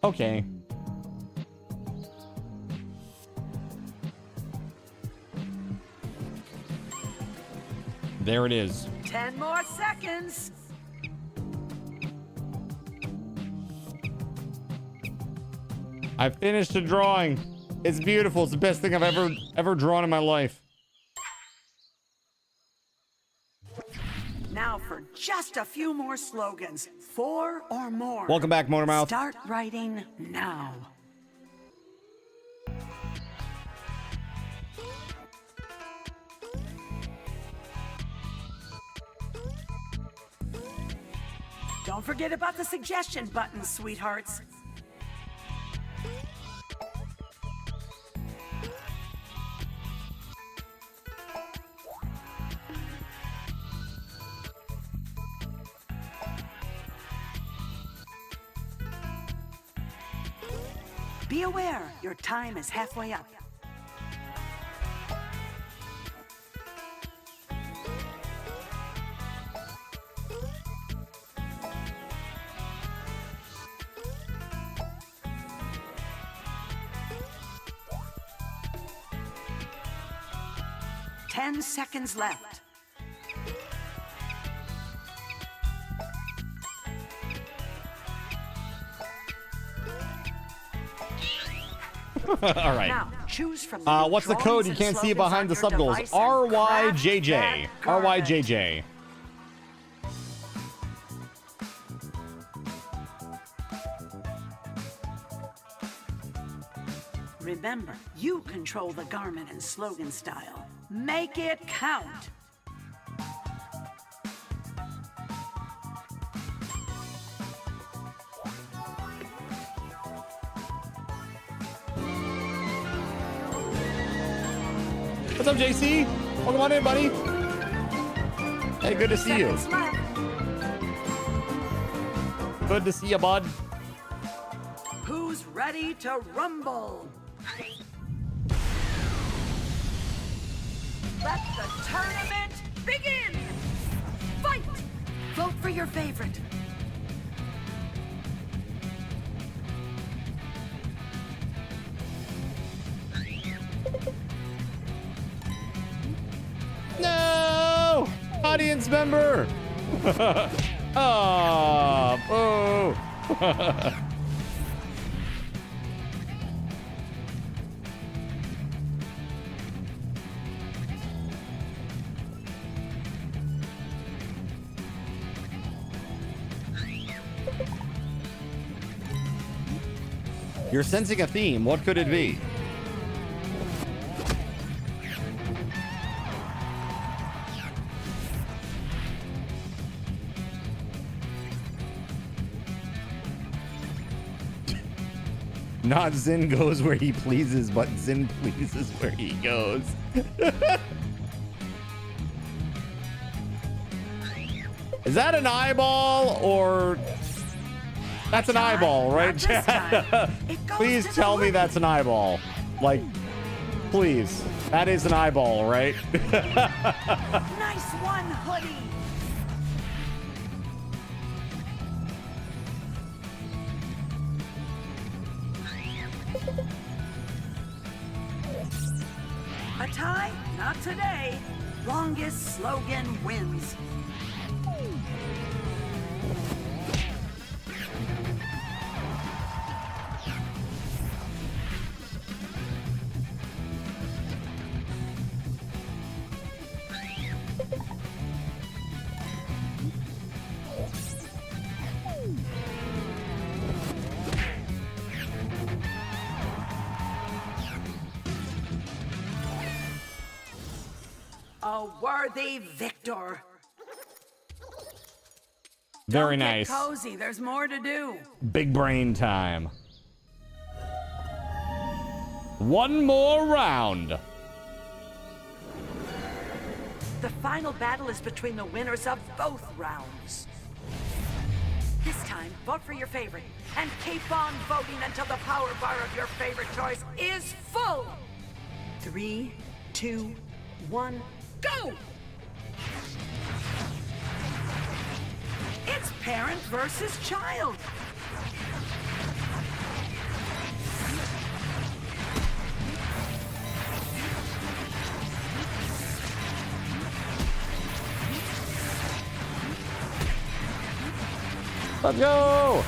Okay. There it is. 10 more seconds. I finished the drawing. It's beautiful. It's the best thing I've ever drawn in my life. Now for just a few more slogans. 4 or more. Welcome back, Motormouth. Start writing now. Don't forget about the suggestion button, sweethearts. Be aware, your time is halfway up. Ten seconds left. All right. Now, choose from the What's the code? You can't see it behind the sub goals. RYJJ. RYJJ. Remember, you control the garment and slogan style. Make it count. What's up, JC? Welcome on in, buddy. Hey, good to see you. Seconds left. Good to see you, bud. Who's ready to rumble? Let the tournament begin! Fight! Vote for your favorite. No! Audience member! Oh, boo! You're sensing a theme. What could it be? Not Zin goes where he pleases, but Zin pleases where he goes. Is that an eyeball or... That's an eyeball, right, Chad? Please tell me that's an eyeball. Like, please. That is an eyeball, right? Nice one, Hoodie. A tie? Not today. Longest slogan wins. A worthy victor. Very Don't nice. Get cozy. There's more to do. Big brain time. One more round. The final battle is between the winners of both rounds. This time, vote for your favorite and keep on voting until the power bar of your favorite choice is full. 3, 2, 1, go! It's parent versus child. Let's go!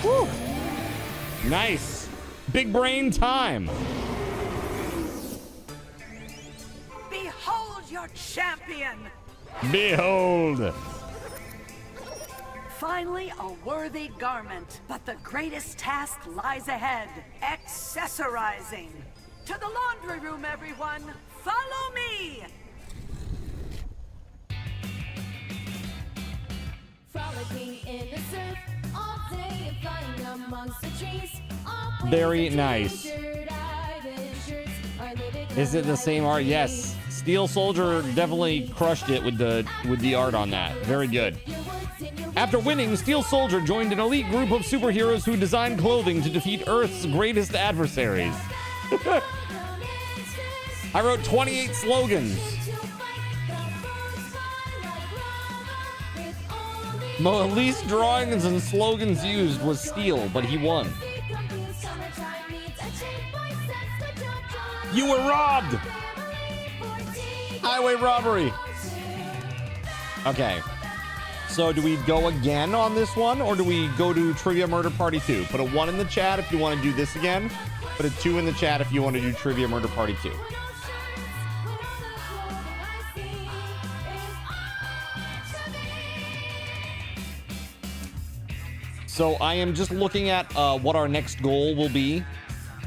Woo! Nice. Big brain time. Behold your champion. Behold. Finally, a worthy garment. But the greatest task lies ahead. Accessorizing. To the laundry room, everyone. Follow me. Frolicking in the surf all day and flying amongst the trees. Very nice. Is it the same art? Yes. Steel Soldier definitely crushed it with the art on that. Very good. After winning, Steel Soldier joined an elite group of superheroes who designed clothing to defeat Earth's greatest adversaries. I wrote 28 slogans. The least drawings and slogans used was Steel, but he won. You were robbed! Highway robbery. Okay. So do we go again on this one, or do we go to Trivia Murder Party 2? Put a 1 in the chat if you want to do this again. Put a 2 in the chat if you want to do Trivia Murder Party 2. So I am just looking at what our next goal will be.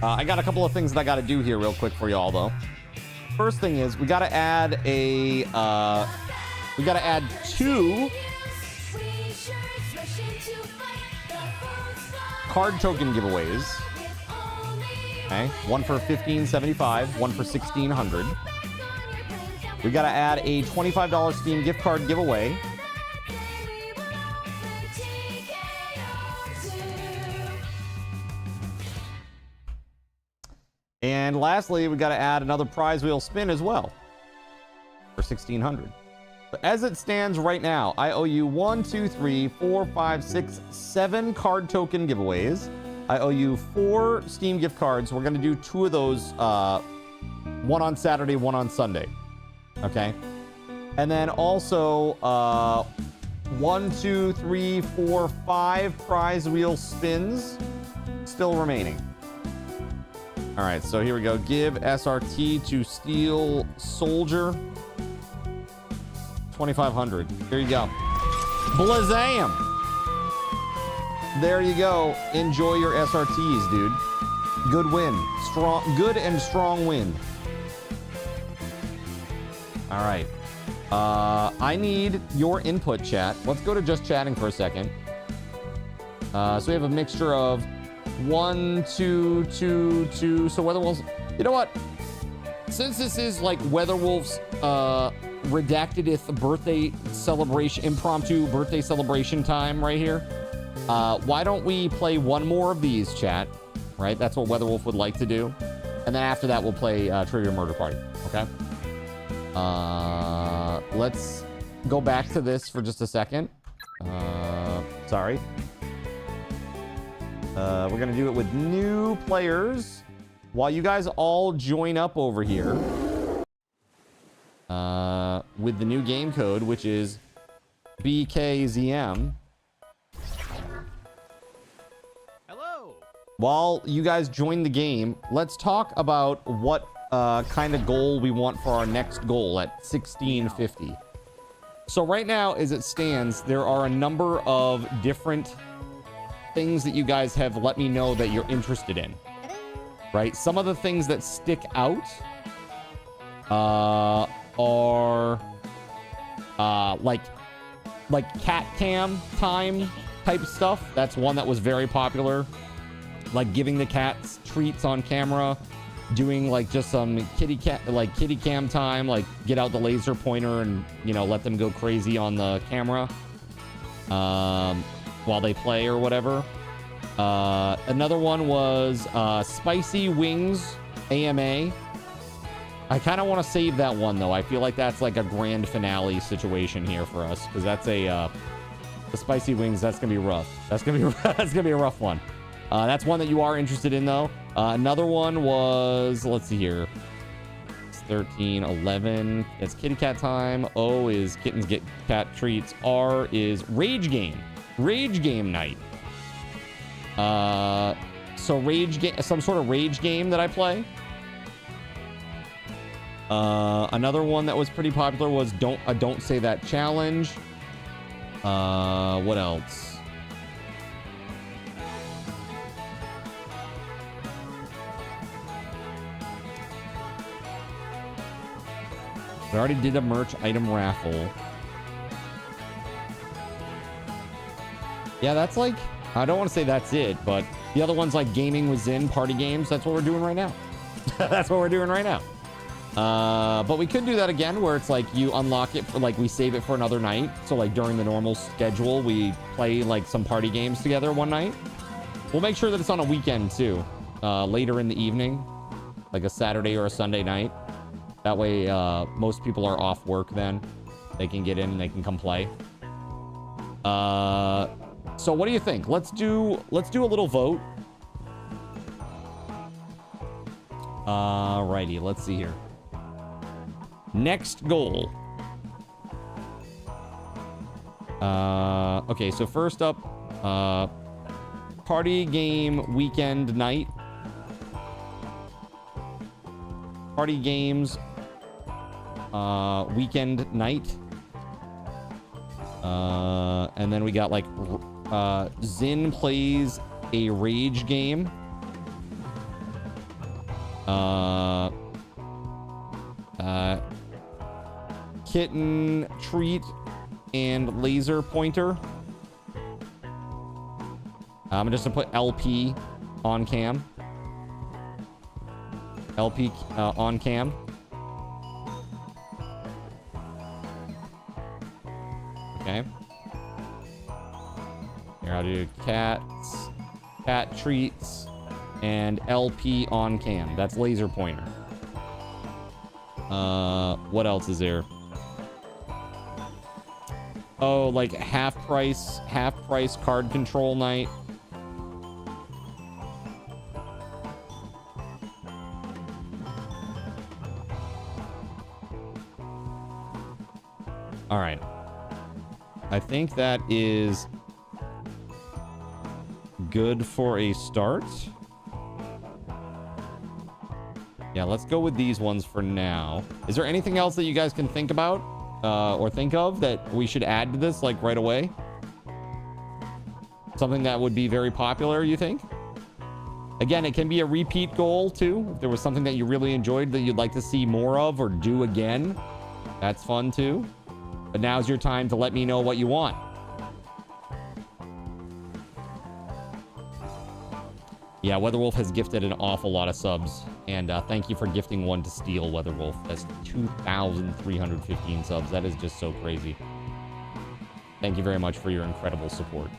I got a couple of things that I got to do here real quick for y'all, though. First thing is we got to add a we got to add 2 card token giveaways. Okay, one for $15.75, one for $1,600. We got to add a $25 Steam gift card giveaway. And lastly, we got to add another prize wheel spin as well for $1,600. But as it stands right now, I owe you 1, 2, 3, 4, 5, 6, 7 card token giveaways. I owe you 4 Steam gift cards. We're going to do 2 of those, one on Saturday, one on Sunday. Okay. And then also 1, 2, 3, 4, 5 prize wheel spins still remaining. All right, so here we go. Give SRT to Steel Soldier. 2,500. Here you go. Blazam! There you go. Enjoy your SRTs, dude. Good win. Good and strong win. All right. I need your input, chat. Let's go to just chatting for a second. So we have a mixture of 1, 2, 2, 2. So WeatherWolf's, you know what? Since this is like WeatherWolf's redactedeth birthday celebration, impromptu birthday celebration time right here, why don't we play one more of these, chat? Right? That's what WeatherWolf would like to do. And then after that, we'll play Trivia Murder Party. Okay? Let's go back to this for just a second. Sorry. We're going to do it with new players while you guys all join up over here with the new game code, which is BKZM. Hello. While you guys join the game, let's talk about what kind of goal we want for our next goal at 1650. So right now, as it stands, there are a number of different things that you guys have let me know that you're interested in. Right? Some of the things that stick out are like cat cam time type stuff. That's one that was very popular. Like giving the cats treats on camera, doing like just some kitty cam time, like get out the laser pointer and, you know, let them go crazy on the camera while they play or whatever. Another one was spicy wings AMA. I kind of want to save that one though. I feel like that's like a grand finale situation here for us, because that's the spicy wings. That's gonna be rough. That's gonna be a rough one. That's one that you are interested in though. Another one was, let's see here. It's 13, 11. It's kitty cat time. O is kittens get cat treats. R is rage game. Rage game night. So rage game, some sort of rage game that I play. Another one that was pretty popular was don't say that challenge. What else? We already did a merch item raffle. Yeah, that's like, I don't want to say that's it, but the other one's like gaming with Zin, party games. That's what we're doing right now. That's what we're doing right now. But we could do that again where it's like you unlock it for like we save it for another night. So like during the normal schedule, we play like some party games together one night. We'll make sure that it's on a weekend too, later in the evening, like a Saturday or a Sunday night. That way, most people are off work then. They can get in and they can come play. So what do you think? Let's do a little vote. Alrighty, let's see here. Next goal. Okay, so first up, party game weekend night. Party games weekend night. And then we got like Zin plays a rage game. Kitten treat and laser pointer. I'm just gonna put LP on cam. LP on cam. Okay. Here I'll do cats, cat treats, and LP on cam. That's laser pointer. What else is there? Oh, like half price card control night. All right. I think that is good for a start. Yeah, let's go with these ones for now. Is there anything else that you guys can think about or think of that we should add to this like right away? Something that would be very popular, you think? Again, it can be a repeat goal too. If there was something that you really enjoyed that you'd like to see more of or do again, that's fun too. But now's your time to let me know what you want. Yeah, WeatherWolf has gifted an awful lot of subs. And thank you for gifting one to Steel, WeatherWolf. That's 2,315 subs. That is just so crazy. Thank you very much for your incredible support.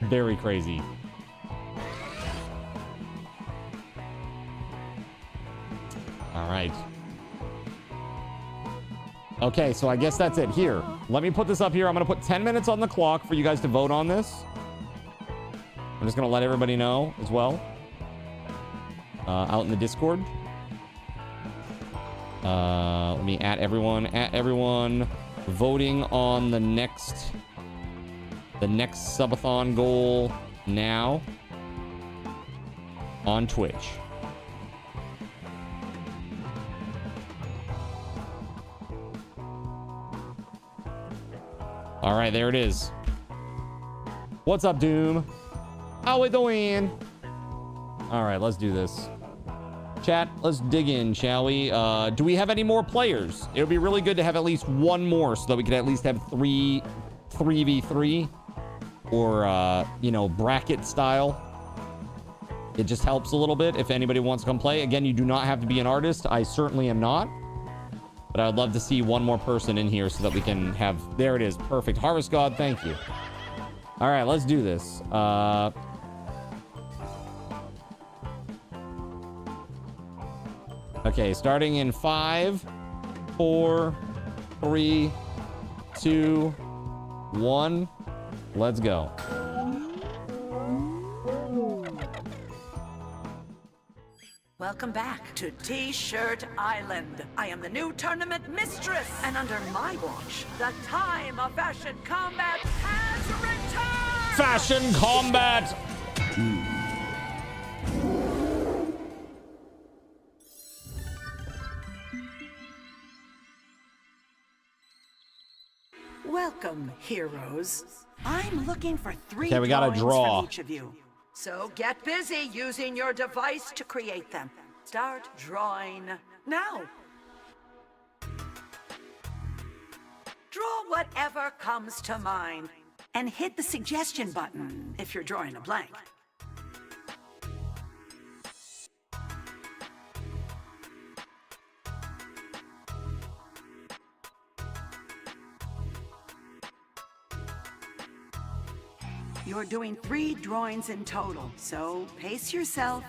Very crazy. All right. Okay, so I guess that's it. Here, let me put this up here. I'm going to put 10 minutes on the clock for you guys to vote on this. I'm just going to let everybody know as well. Out in the Discord. Let me add everyone voting on the next subathon goal now on Twitch. All right, there it is. What's up, Doom? How we doing? All right, let's do this. Chat, let's dig in, shall we? Do we have any more players? It would be really good to have at least one more so that we could at least have 3v3 or, you know, bracket style. It just helps a little bit if anybody wants to come play. Again, you do not have to be an artist. I certainly am not. But I'd love to see one more person in here so that we can have... There it is. Perfect. Harvest God, thank you. All right, let's do this. Okay, starting in 5, 4, 3, 2, 1. Let's go. Welcome back to T-Shirt Island. I am the new tournament mistress, and under my watch, the time of fashion combat has returned! Fashion combat! Welcome, heroes. I'm looking for 3 Okay, we gotta drawings draw. from each of you. So get busy using your device to create them. Start drawing now. Draw whatever comes to mind. And hit the suggestion button if you're drawing a blank. You're doing 3 drawings in total, so pace yourself.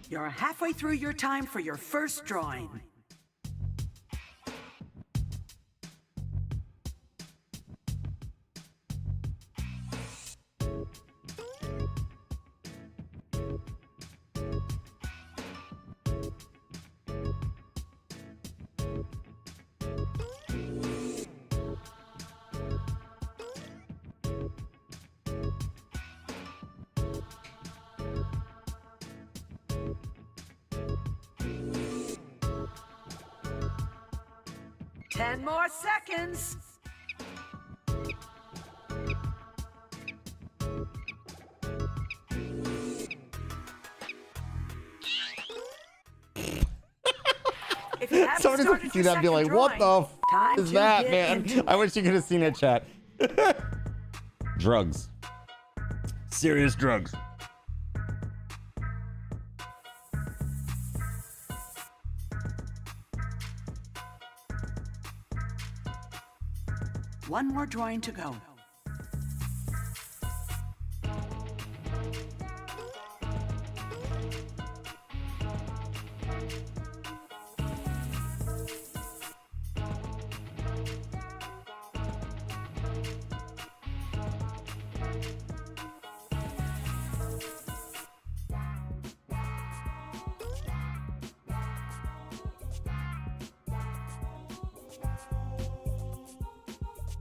You're halfway through your time for your first drawing. Ten more seconds. If you haven't Somebody started could see your that and be second like, what drawing, the time is to that, get man? into I it. wish you could have seen it, chat. Drugs. Serious drugs. One more drawing to go.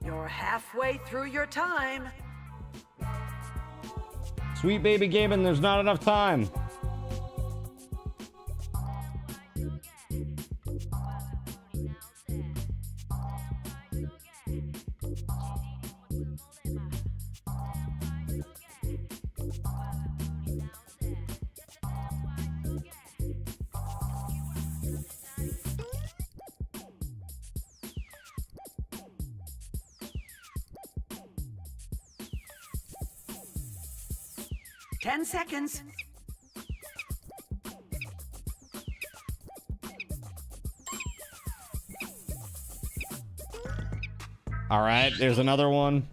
You're halfway through your time. Sweet baby Gaben, there's not enough time. 10 seconds. All right, there's another one.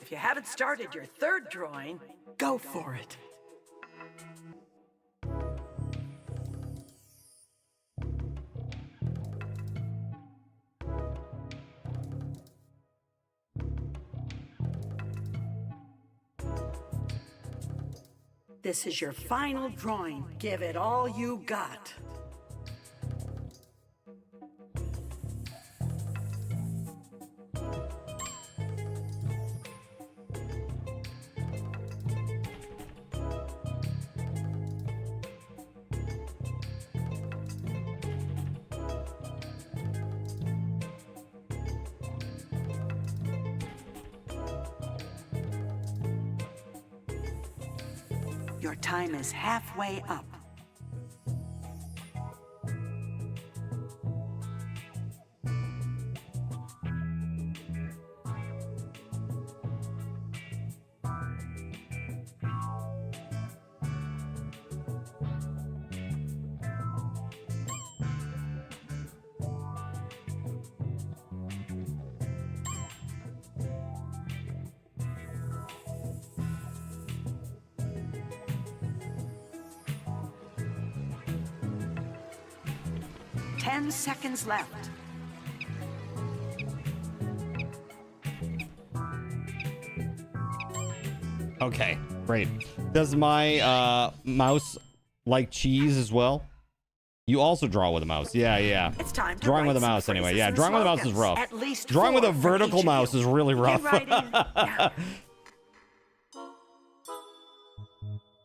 If you haven't started your third drawing, go for it. This is your final drawing. Give it all you got. Your time is halfway up. Seconds left. Okay, great. Does my mouse like cheese as well? You also draw with a mouse. Yeah. It's time to drawing write with a some mouse anyway. phrases Yeah, and drawing with a mouse is slogans. rough. At least Drawing with a 4 from vertical each of mouse you. is really rough. Begin writing now.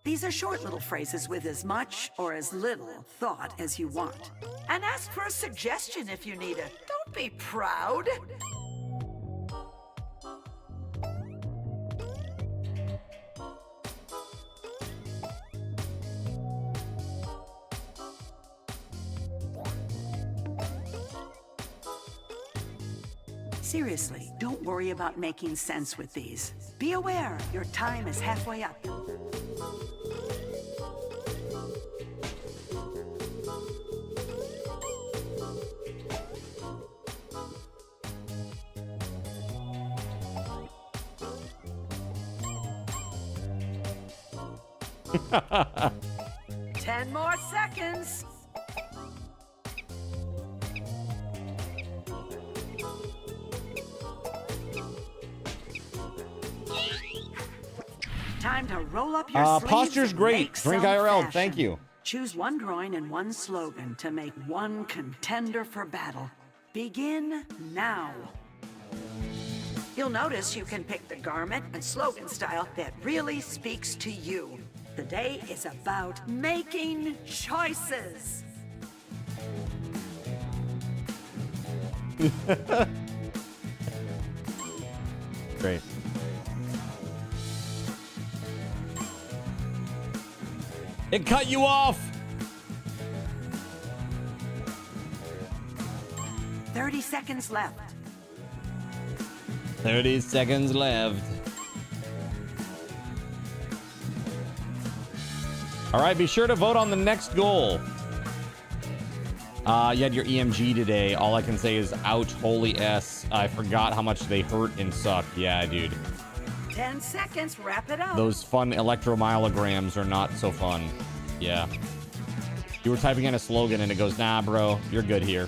These are short little phrases with as much or as little thought as you want. And ask for a suggestion if you need it. Don't be proud. Seriously, don't worry about making sense with these. Be aware, your time is halfway up. Ten more seconds. Time to roll up your sleeves. Posture's and great. make Drink some IRL. fashion. Thank you. Choose one drawing and one slogan to make one contender for battle. Begin now. You'll notice you can pick the garment and slogan style that really speaks to you. The day is about making choices. Great. It cut you off. 30 seconds left. 30 seconds left. All right, be sure to vote on the next goal. You had your EMG today. All I can say is ouch, holy S. I forgot how much they hurt and suck. Yeah, dude. 10 seconds, wrap it up. Those fun electromyograms are not so fun. Yeah. You were typing in a slogan and it goes, nah, bro, you're good here.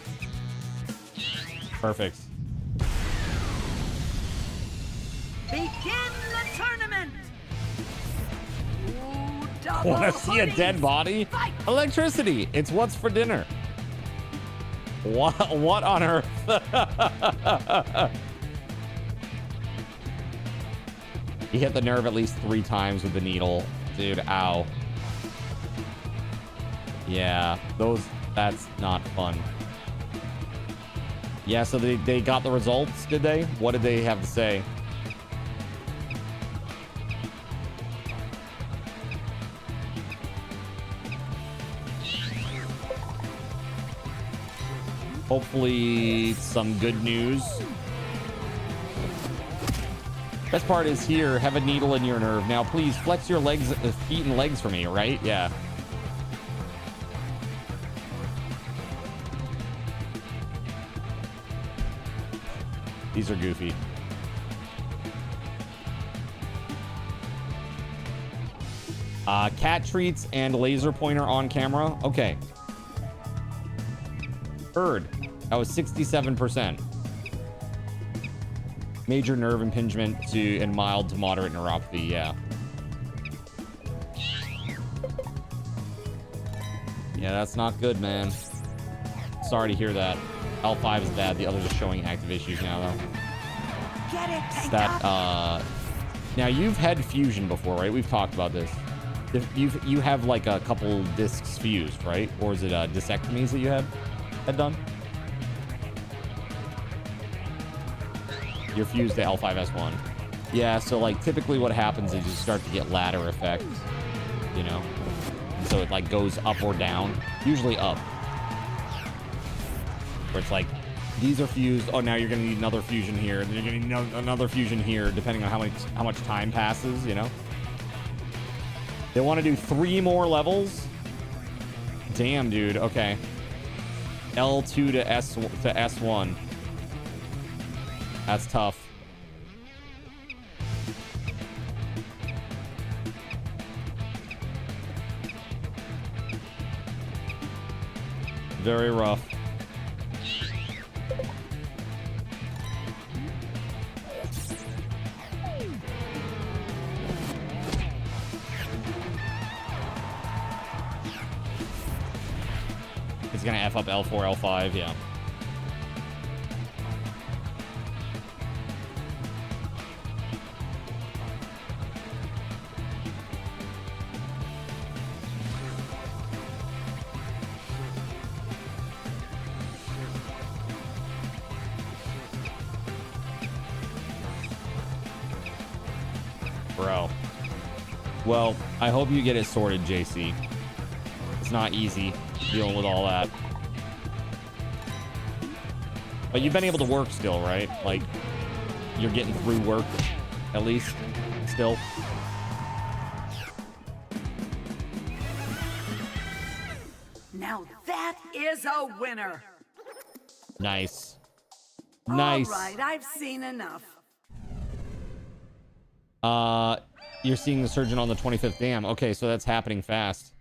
Perfect. Begin the tournament. Ooh, double Want to see a hoodies. dead body? Fight. Electricity. It's what's for dinner. What on earth? He hit the nerve at least 3 times with the needle. Dude, ow. Yeah, that's not fun. Yeah, so they got the results, did they? What did they have to say? Hopefully some good news. Best part is here, have a needle in your nerve. Now, please flex your legs, feet and legs for me, right? Yeah. These are goofy. Cat treats and laser pointer on camera. Okay. Heard. That was 67%. Major nerve impingement and mild to moderate neuropathy. Yeah. Yeah, that's not good, man. Sorry to hear that. L5 is bad. The others are showing active issues now, though. Get it, It's that, now you've had fusion before, right? We've talked about this. You have like a couple discs fused, right? Or is it disectomies that you had done? You're fused to L5S1. Yeah, so like typically what happens is you start to get ladder effects, you know? And so it like goes up or down, usually up. Where it's like, these are fused. Oh, now you're gonna need another fusion here, and then you're gonna need another fusion here, depending on how much time passes, you know? They want to do 3 more levels? Damn, dude. Okay. L2 to S1. That's tough. Very rough. It's gonna F up L4, L5, yeah. Bro. Well, I hope you get it sorted, JC. It's not easy dealing with all that. But you've been able to work still, right? Like, you're getting through work, at least, still. Now that is a winner. Nice. Nice. All right, I've seen enough. You're seeing the surgeon on the 25th. Damn. Okay, so that's happening fast.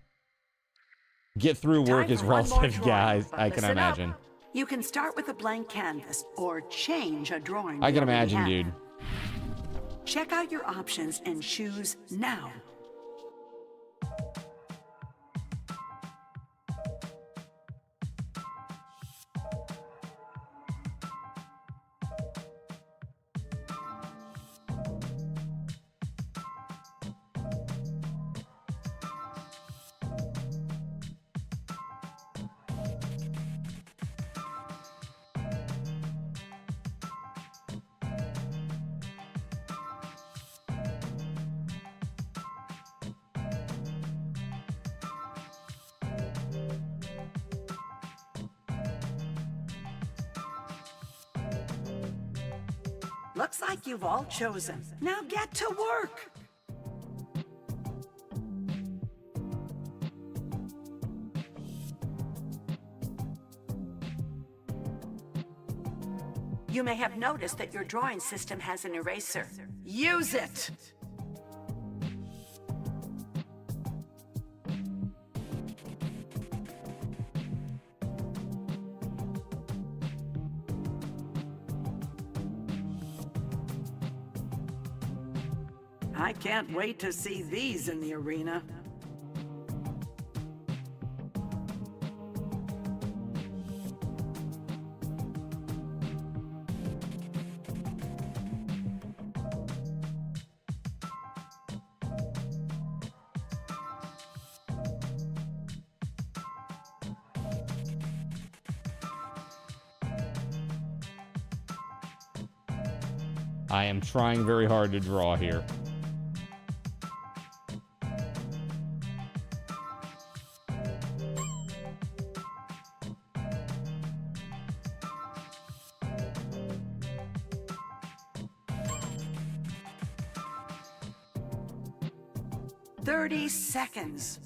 Get through work is relative, guys. I can imagine. You can start with a blank canvas or change a drawing. I can imagine, dude. Check out your options and choose now. Looks like you've all chosen. Now get to work. You may have noticed that your drawing system has an eraser. Use it! I can't wait to see these in the arena. I am trying very hard to draw here. 30 seconds.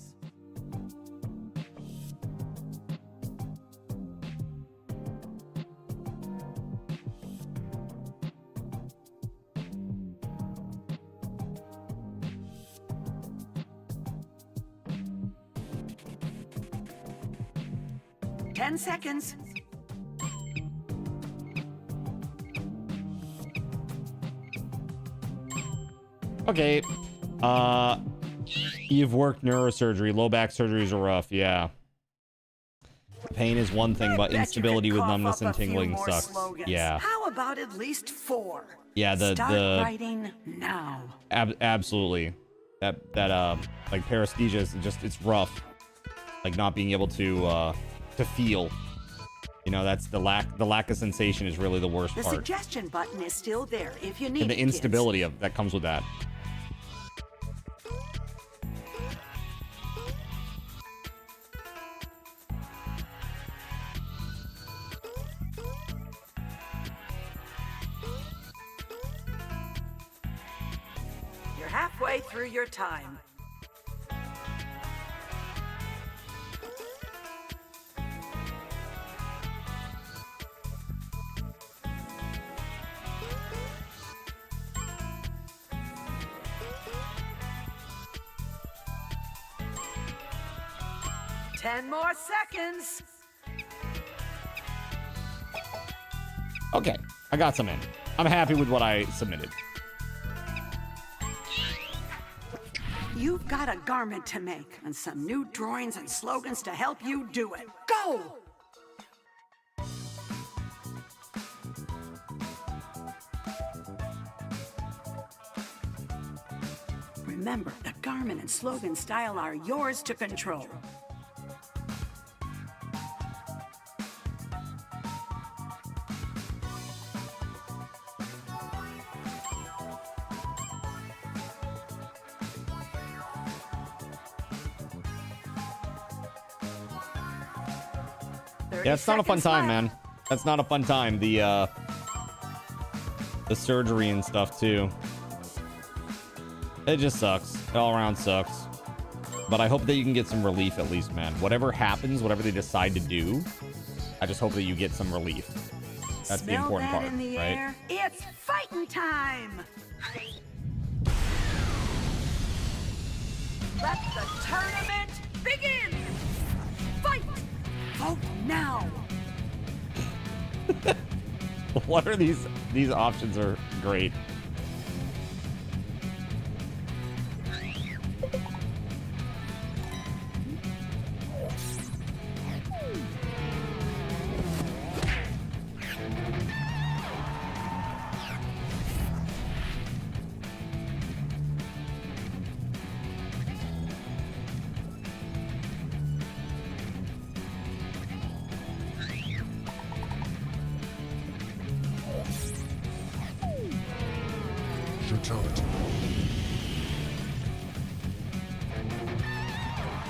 Ten seconds. Okay. You've worked neurosurgery. Low back surgeries are rough. Yeah. Pain is one thing, but instability with numbness and tingling sucks. Slogans. Yeah. How about at least 4? Yeah, Start writing now. Absolutely. That like paresthesia is just, it's rough. Like not being able to feel. You know, that's the lack of sensation is really the worst The part. suggestion button is still there if you need And the it, kids. instability of that comes with that. You're halfway through your time. Ten more seconds. Okay, I got some in. I'm happy with what I submitted. You've got a garment to make and some new drawings and slogans to help you do it. Go! Remember, the garment and slogan style are yours to control. Yeah, it's not a fun time, man. That's not a fun time. The surgery and stuff too. It just sucks. It all around sucks. But I hope that you can get some relief at least, man. Whatever happens, whatever they decide to do, I just hope that you get some relief. That's the important part, in the right? air? It's fighting time! Let the tournament begin! Fight! Vote now! What are these options are great.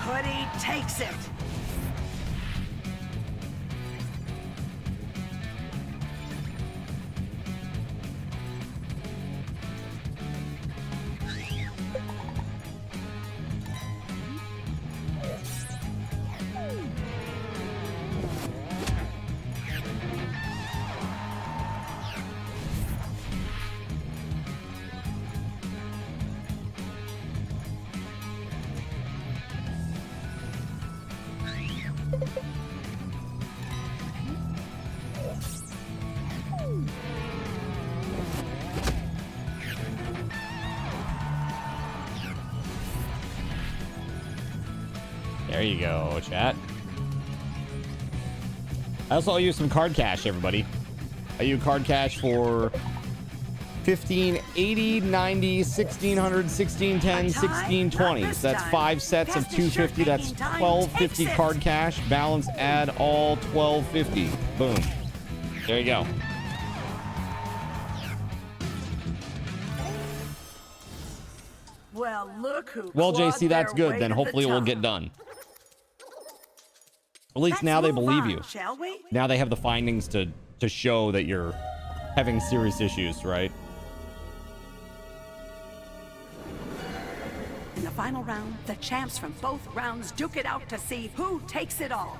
Hoodie takes it! There you go, chat. I also owe you some card cash, everybody. I owe you card cash for 1580, 90, 1600, 1610, 1620. So that's 5 sets of 250. That's 1250 card cash. Balance, add all 1250. Boom. There you go. Well, look who Well, clawed JC, that's their good. way Then to hopefully the it will top. get done. At least Let's now they move believe on, you. Shall we? Now they have the findings to show that you're having serious issues, right? In the final round, the champs from both rounds duke it out to see who takes it all.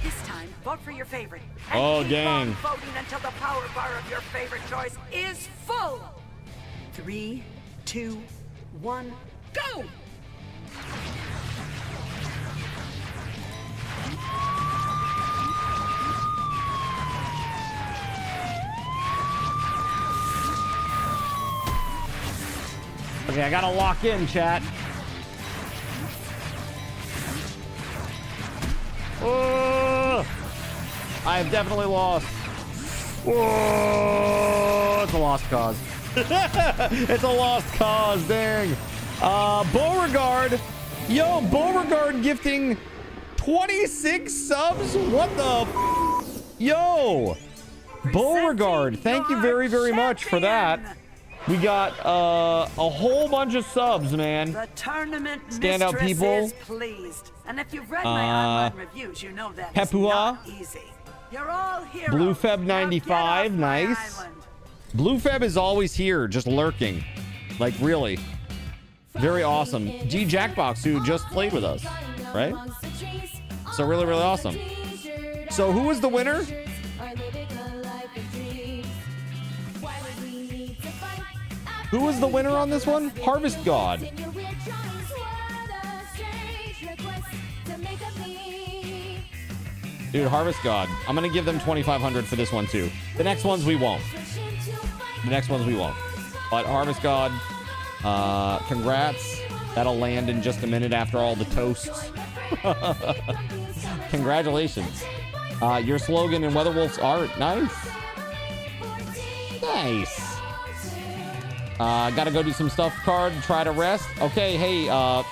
This time, vote for your favorite. And Oh, keep dang. on voting until the power bar of your favorite choice is full. 3, 2, 1, go! Okay, I gotta lock in, chat. Oh, I have definitely lost. Whoa, it's a lost cause. It's a lost cause, dang. Beauregard. Yo, Beauregard gifting 26 subs? What the Yo, Beauregard, thank you very, very much for that. We got a whole bunch of subs, man. The tournament Standout mistress people. is pleased. And if you've read my online reviews, you know that it's Pepua. not easy. You're all heroes. Blue Feb Now 95, get off my nice. island. Blue Feb is always here, just lurking. Like, really. Very awesome. G Jackbox, who just played with us, right? So really, really awesome. So who was the winner? Who was the winner on this one? Harvest God. Dude, Harvest God. I'm going to give them 2,500 for this one, too. The next ones we won't. The next ones we won't. But Harvest God, congrats. That'll land in just a minute after all the toasts. Congratulations. Your slogan in Weatherwolf's art. Nice. Nice. Gotta go do some stuff, Card. Try to rest. Okay, hey,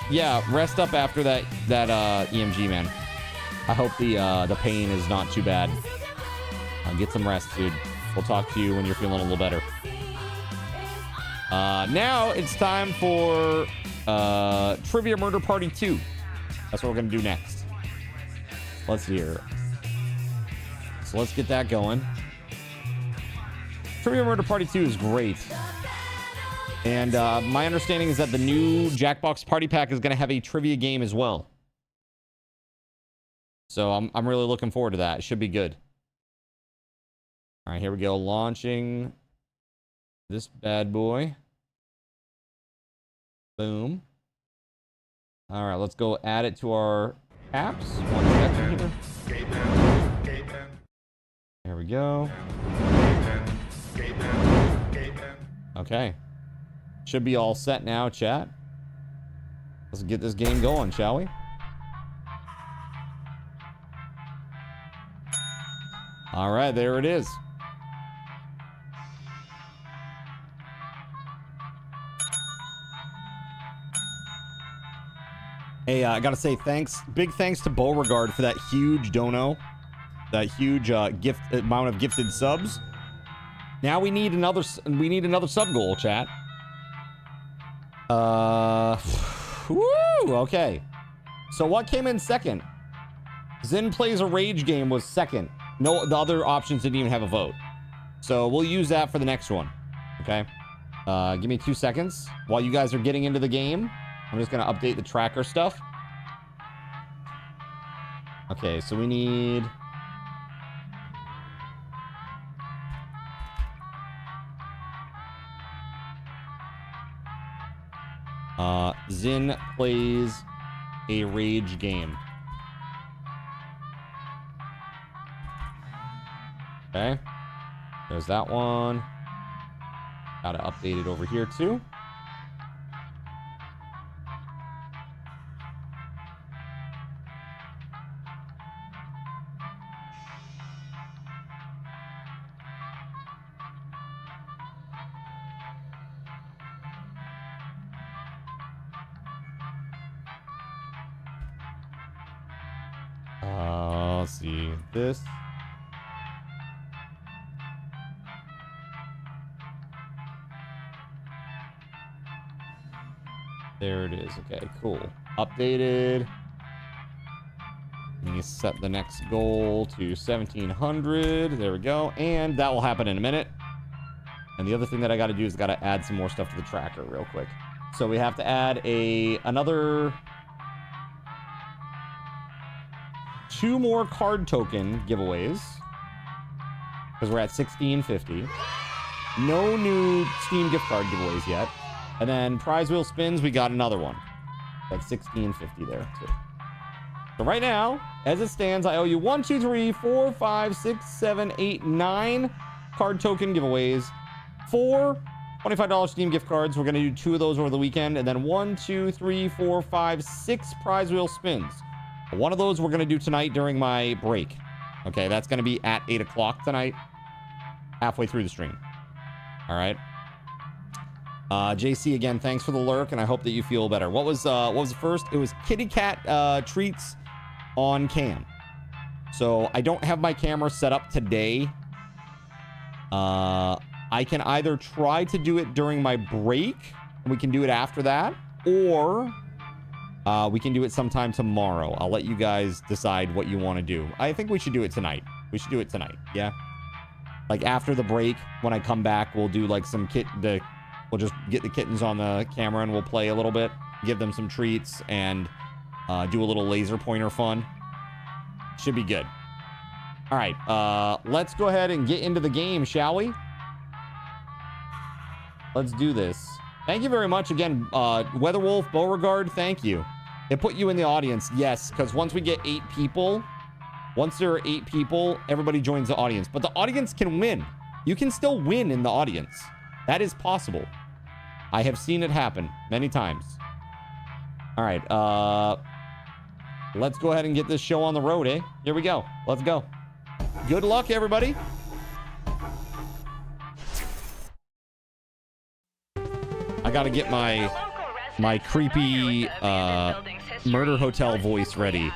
yeah, rest up after that EMG, man. I hope the pain is not too bad. Get some rest, dude. We'll talk to you when you're feeling a little better. Now it's time for Trivia Murder Party 2. That's what we're gonna do next. Let's hear. So let's get that going. Trivia Murder Party 2 is great. And my understanding is that the new Jackbox Party Pack is going to have a trivia game as well. So I'm really looking forward to that. It should be good. All right, here we go. Launching this bad boy. Boom. All right, let's go add it to our apps. 1 second here. There we go. Okay. Should be all set now, chat. Let's get this game going, shall we? All right, there it is. Hey, I gotta say big thanks to Beauregard for that huge dono, that huge amount of gifted subs. Now we need another sub goal, chat. Woo, okay. So what came in second? Zin Plays a Rage Game was second. No, the other options didn't even have a vote. So we'll use that for the next one. Okay. Give me 2 seconds while you guys are getting into the game. I'm just gonna update the tracker stuff. Okay, so we need Zin Plays a Rage Game. Okay. There's that one. Gotta update it over here too. Let's see this. There it is. Okay, cool. Updated. Let me set the next goal to 1700. There we go. And that will happen in a minute. And the other thing that I got to do is got to add some more stuff to the tracker real quick. So we have to add another 2 more card token giveaways because we're at 1650. No new Steam gift card giveaways yet. And then prize wheel spins, we got another one. That's 1650 there too. So right now, as it stands, I owe you 1, 2, 3, 4, 5, 6, 7, 8, 9 card token giveaways. 4 $25 Steam gift cards. We're going to do 2 of those over the weekend. And then 1, 2, 3, 4, 5, 6 prize wheel spins. One of those we're going to do tonight during my break. Okay, that's going to be at 8 o'clock tonight. Halfway through the stream. All right. JC, again, thanks for the lurk, and I hope that you feel better. What was the first? It was kitty cat treats on cam. So I don't have my camera set up today. I can either try to do it during my break, and we can do it after that, or we can do it sometime tomorrow. I'll let you guys decide what you want to do. I think we should do it tonight. We should do it tonight. Yeah. Like after the break, when I come back, we'll do like some we'll just get the kittens on the camera and we'll play a little bit, give them some treats, and do a little laser pointer fun. Should be good. All right, let's go ahead and get into the game, shall we? Let's do this. Thank you very much again, WeatherWolf, Beauregard, thank you. It put you in the audience, yes, because once we get 8 people, once there are 8 people, everybody joins the audience. But the audience can win. You can still win in the audience. That is possible. I have seen it happen many times. All right, let's go ahead and get this show on the road, eh? Here we go. Let's go. Good luck, everybody. I gotta get my creepy murder hotel voice ready.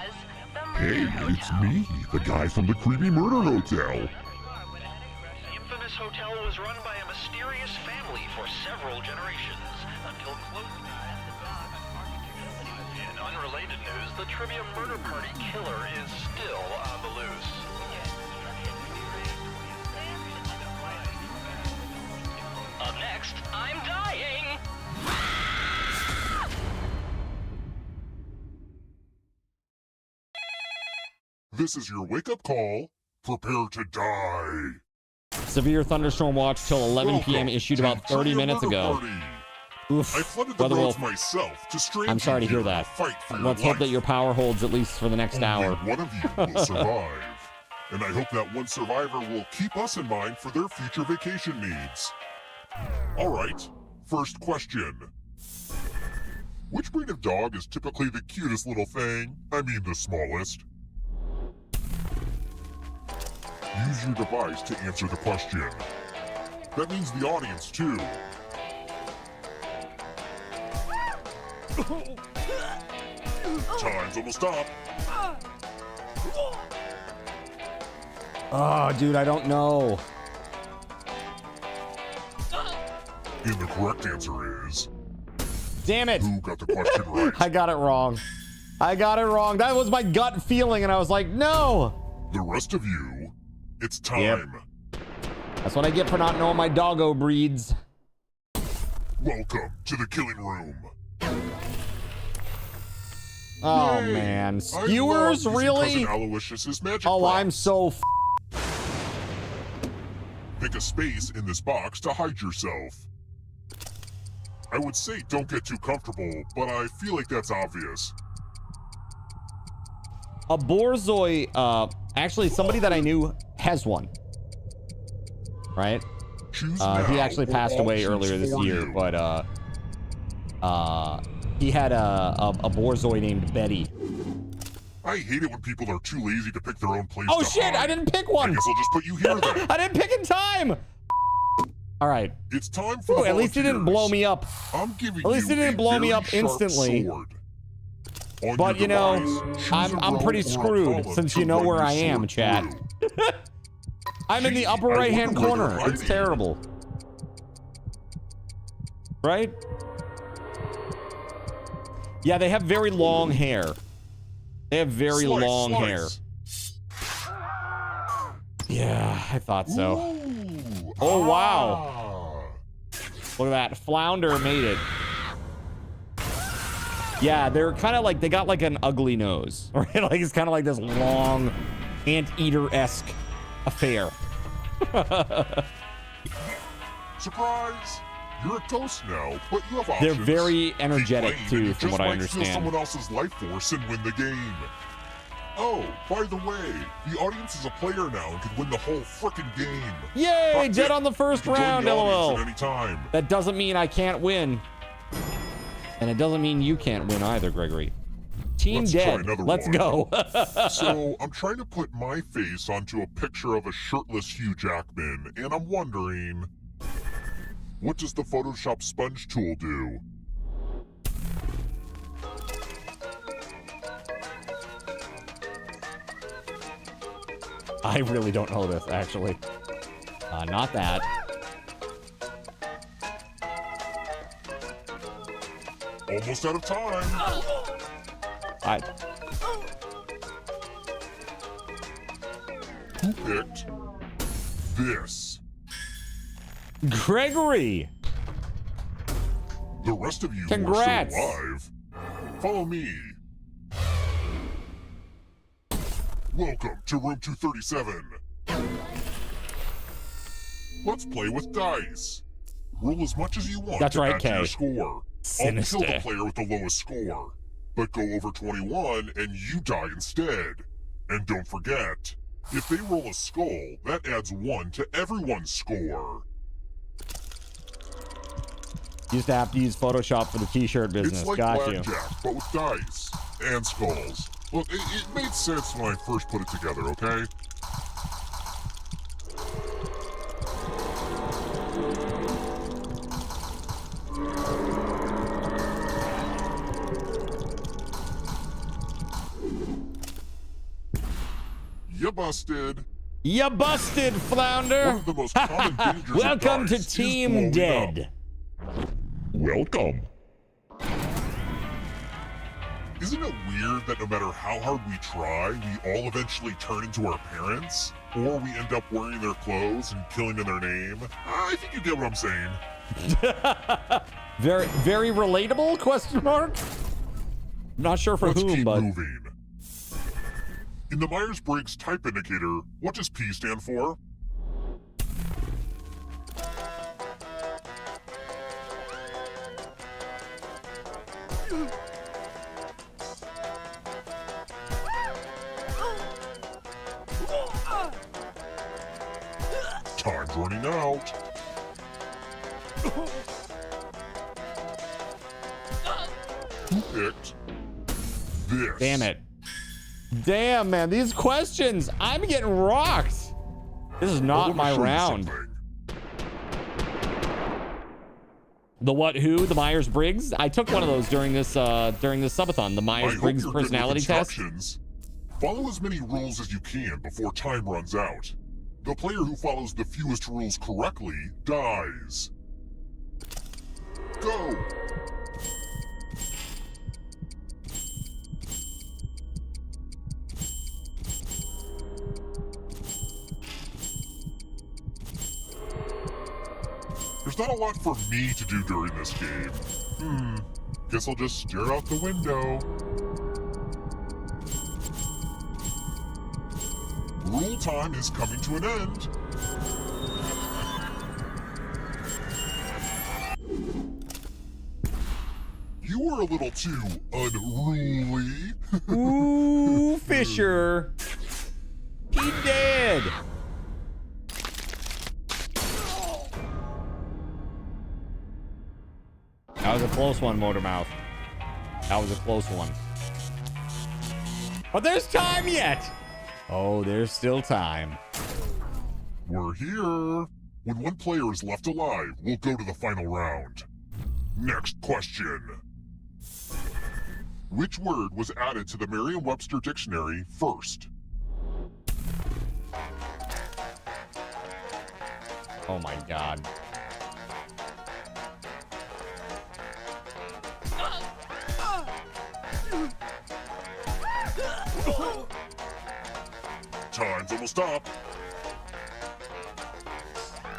Hey, it's me, the guy from the creepy murder hotel. The infamous hotel was run by a mysterious family for several generations until close. In unrelated news, the trivia murder party killer is still on the loose. Up next, I'm dying. This is your wake-up call. Prepare to die. Severe thunderstorm watch till 11 p.m. issued about 30 minutes ago. Oof. I flooded the roads myself to strand I'm sorry to hear that. Let's hope that your power holds at least for the next hour. One of you will survive. And I hope that one survivor will keep us in mind for their future vacation needs. All right, first question. Which breed of dog is typically the cutest little thing? I mean the smallest. Use your device to answer the question. That means the audience, too. Time's almost up. Oh, dude, I don't know. And the correct answer is... Damn it! Who got the question right? I got it wrong. I got it wrong. That was my gut feeling, and I was like, no! The rest of you, it's time. Yep. That's what I get for not knowing my doggo breeds. Welcome to the killing room. Oh, Yay. man. Skewers, really? Oh, I'm so Pick a space in this box to hide yourself. I would say don't get too comfortable, but I feel like that's obvious. A Borzoi, actually somebody that I knew has one. Right? He actually passed away earlier this year, but he had a Borzoi named Betty. I hate it when people are too lazy to pick their own place. Oh to shit, hide. I didn't pick one. I guess I'll just put you here then. I didn't pick in time. All right. It's time for the at least it didn't blow me up. I'm giving at least it didn't blow me up instantly. But you know, I'm pretty screwed since you know where I am, chat. I'm in the upper right hand corner. It's terrible. Right? Yeah, they have very long hair. They have very long hair. Yeah, I thought so. Oh, wow. Look at that. Flounder made it. Yeah, they're kind of like, they got like an ugly nose, right? Like it's kind of like this long anteater-esque affair. Surprise! You're a ghost now, but you have options. They're very energetic Keep playing, too, and you from just what I might understand. steal someone else's life force and win the game. Oh, by the way, the audience is a player now and can win the whole frickin' game. Yay! That's Dead it. on the first You can join round, the audience LOL. at any time. That doesn't mean I can't win. And it doesn't mean you can't win either, Gregory. Team Let's try dead. another Let's one. go. So, I'm trying to put my face onto a picture of a shirtless Hugh Jackman, and I'm wondering, what does the Photoshop sponge tool do? I really don't know this, actually. Not that. Almost out of time. Who picked this? Gregory! The rest of you Congrats. who are still alive, follow me. Welcome to room 237. Let's play with dice. Roll as much as you want That's to right, add to your Kay. score. Sinister. I'll kill the player with the lowest score, but go over 21 and you die instead. And don't forget, if they roll a skull, that adds 1 to everyone's score. You used to have to use Photoshop for the t-shirt business. It's like Got you. blackjack, but with dice and skulls. Look, it made sense when I first put it together, okay? You busted. You busted, Flounder. One of the most common dangers of Welcome to dice is Team blowing Dead. up. Welcome. Isn't it weird that no matter how hard we try, we all eventually turn into our parents? Or we end up wearing their clothes and killing in their name? I think you get what I'm saying. Very, very relatable, question mark? Not sure for Let's whom, keep but... moving. In the Myers-Briggs type indicator, what does P stand for? Time's running out. Who picked this? Damn it. Damn, man, these questions, I'm getting rocked. This is not my round. The what, who, the Myers-Briggs? I took one of those during this subathon, the Myers-Briggs personality test. Follow as many rules as you can before time runs out. The player who follows the fewest rules correctly dies. Go! There's not a lot for me to do during this game. Guess I'll just stare out the window. Rule time is coming to an end. You were a little too unruly. Ooh, Fisher. He dead. That was a close one, Motormouth. That was a close one. But there's time yet. Oh, there's still time. We're here. When one player is left alive, we'll go to the final round. Next question. Which word was added to the Merriam-Webster dictionary first? Oh my God. Time's almost up.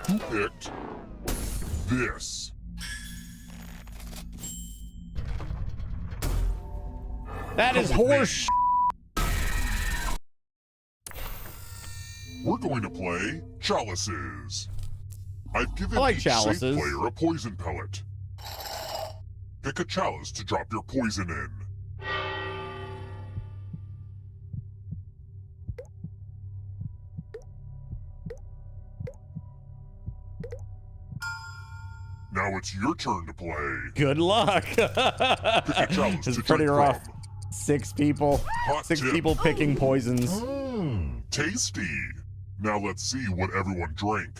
Who picked this? That is horse. We're going to play chalices. I've given I like each chalices. safe player a poison pellet. Pick a chalice to drop your poison in. Now it's your turn to play. Good luck. Pick a chalice It's to pretty drink rough. from. 6 people. Hot 6 tip. people picking poisons. Tasty. Now let's see what everyone drank.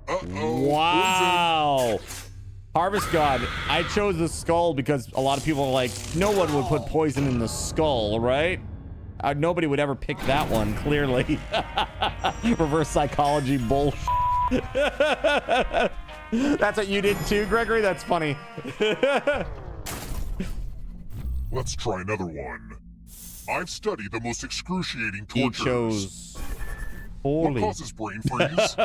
Uh-oh. Wow. Harvest God, I chose the skull because a lot of people are like, no one would put poison in the skull, right? Nobody would ever pick that one, clearly. Reverse psychology bullshit. That's what you did too, Gregory? That's funny. Let's try another one. I've studied the most excruciating He tortures. chose What poorly. causes brain freeze?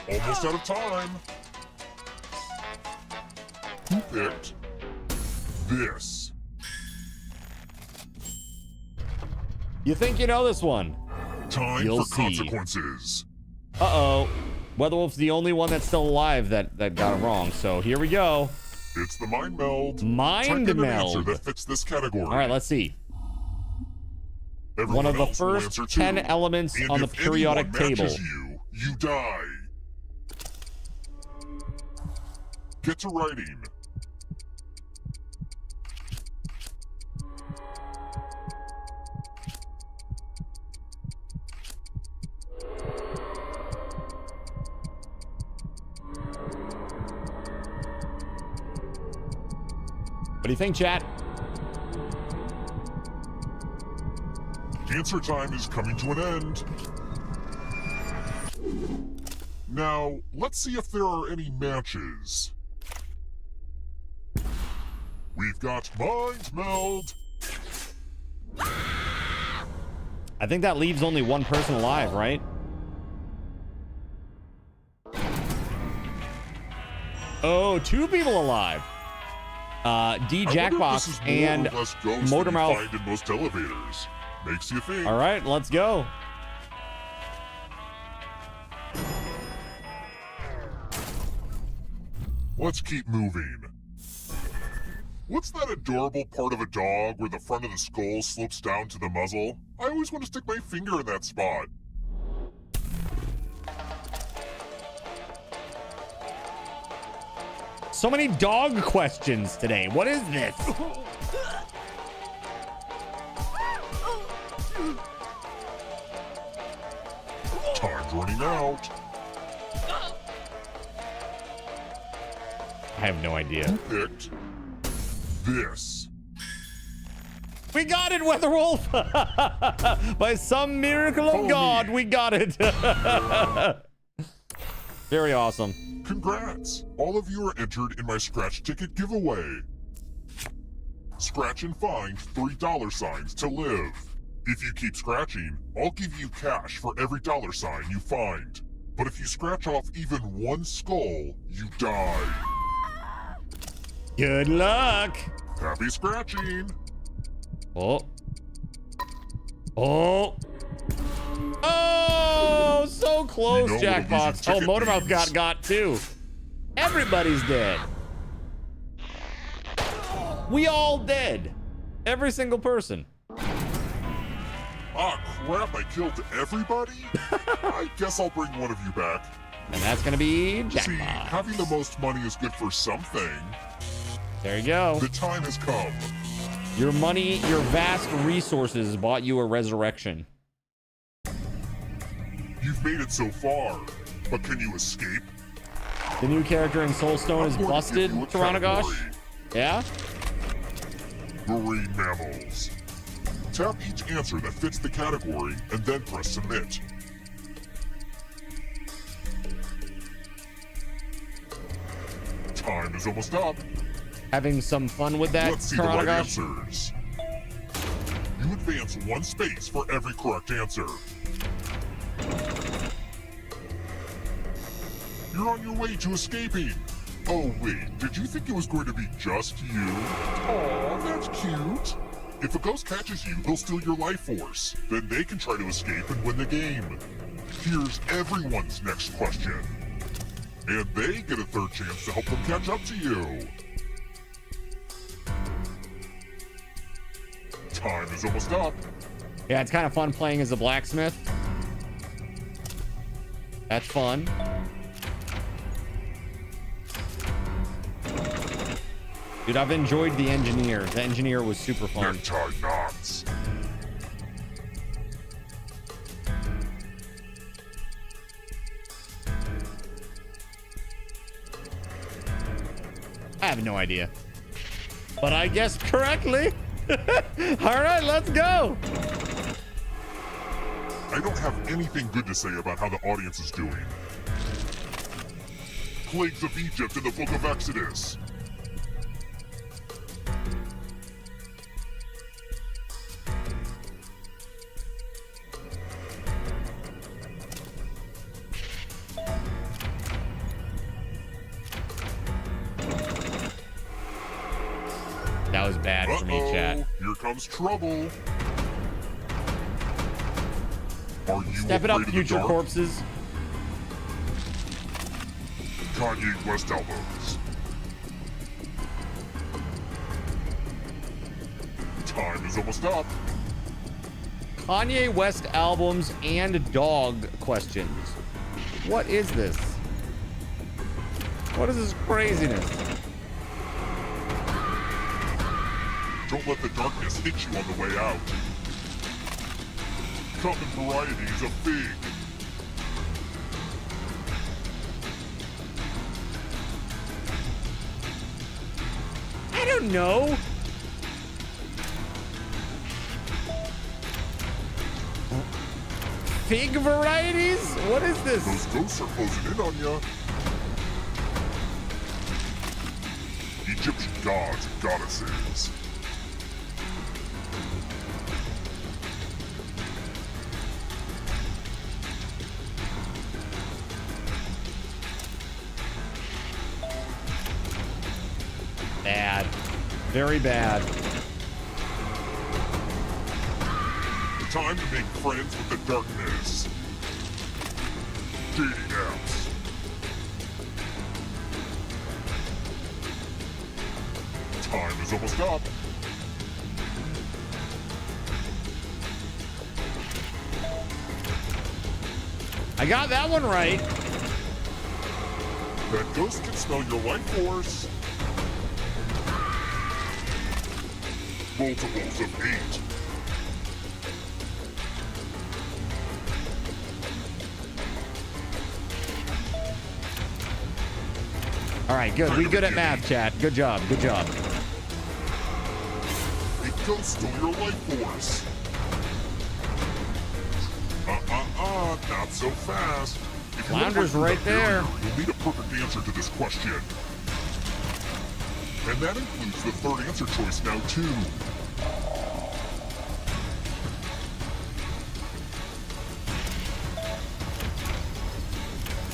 Almost out of time. Who picked this? You think you know this one? Time You'll for see. consequences. Uh-oh. WeatherWolf's the only one that's still alive that got it wrong. So here we go. It's the mind meld. Mind Type in an meld. answer that fits this category. All right, let's see. Everyone One of the else will first answer too. 10 elements And on the if periodic anyone matches table. you die. Get to writing. What do you think, chat? Answer time is coming to an end. Now, let's see if there are any matches. We've got Mind Meld. I think that leaves only one person alive, right? Oh, 2 people alive. D I wonder if this Jackbox is more and or less ghosts than you Motormouth. find in most elevators. Makes you think. All right, let's go. Let's keep moving. What's that adorable part of a dog where the front of the skull slopes down to the muzzle? I always want to stick my finger in that spot. So many dog questions today. What is this? Time's running out. I have no idea. Who picked this? We got it, WeatherWolf! By some miracle of Follow God, me. we got it. Very awesome. Congrats! All of you are entered in my scratch ticket giveaway. Scratch and find $3 to live. If you keep scratching, I'll give you cash for every $sign you find. But if you scratch off even one skull, you die. Good luck. Happy scratching! Oh. Oh. Oh, so close, You know what a Jackbox. losing Oh, ticket Motormouth means. got too. Everybody's dead. We all dead. Every single person. Ah, crap, I killed everybody? I guess I'll bring one of you back. And that's gonna be See, Jackbox. having the most money is good for something. There you go. The time has come. Your money, your vast resources bought you a resurrection. You've made it so far, but can you escape? The new character in Soulstone is I'm going to busted, give you a Taranagosh. category. Yeah? Marine mammals. Tap each answer that fits the category and then press submit. Time is almost up. having some fun with that. Let's see the right answers. You advance 1 space for every correct answer. You're on your way to escaping. Oh wait, did you think it was going to be just you? Aw, that's cute. If a ghost catches you, they'll steal your life force. Then they can try to escape and win the game. Here's everyone's next question. And they get a 3rd chance to help them catch up to you. Time is almost up. Yeah, it's kind of fun playing as a blacksmith. That's fun. Dude, I've enjoyed the engineer. The engineer was super fun. Necktie knots. I have no idea. But I guessed correctly. All right, let's go. I don't have anything good to say about how the audience is doing. Plagues of Egypt in the Book of Exodus. That was bad for me, chat. Here comes trouble. Are you Step it up, afraid of the future dark? corpses. Kanye West albums. Time is almost up. Kanye West albums and dog questions. What is this? What is this craziness? Don't let the darkness hit you on the way out. Come in varieties of big. I don't know. Fig varieties? What is this? Those ghosts are closing in on ya. Egyptian gods and goddesses. Bad. Very bad. Time to make friends with the darkness. Dating apps. Time is almost up. I got that one right. That ghost can smell your life force. Multiples of 8. All right, good. We good at math, chat. Good job. Good job. A ghost stole your life force. Not so fast. If you Flounder's wanna break right through that there. barrier, you'll need a perfect answer to this question. And that includes the 3rd answer choice now, too.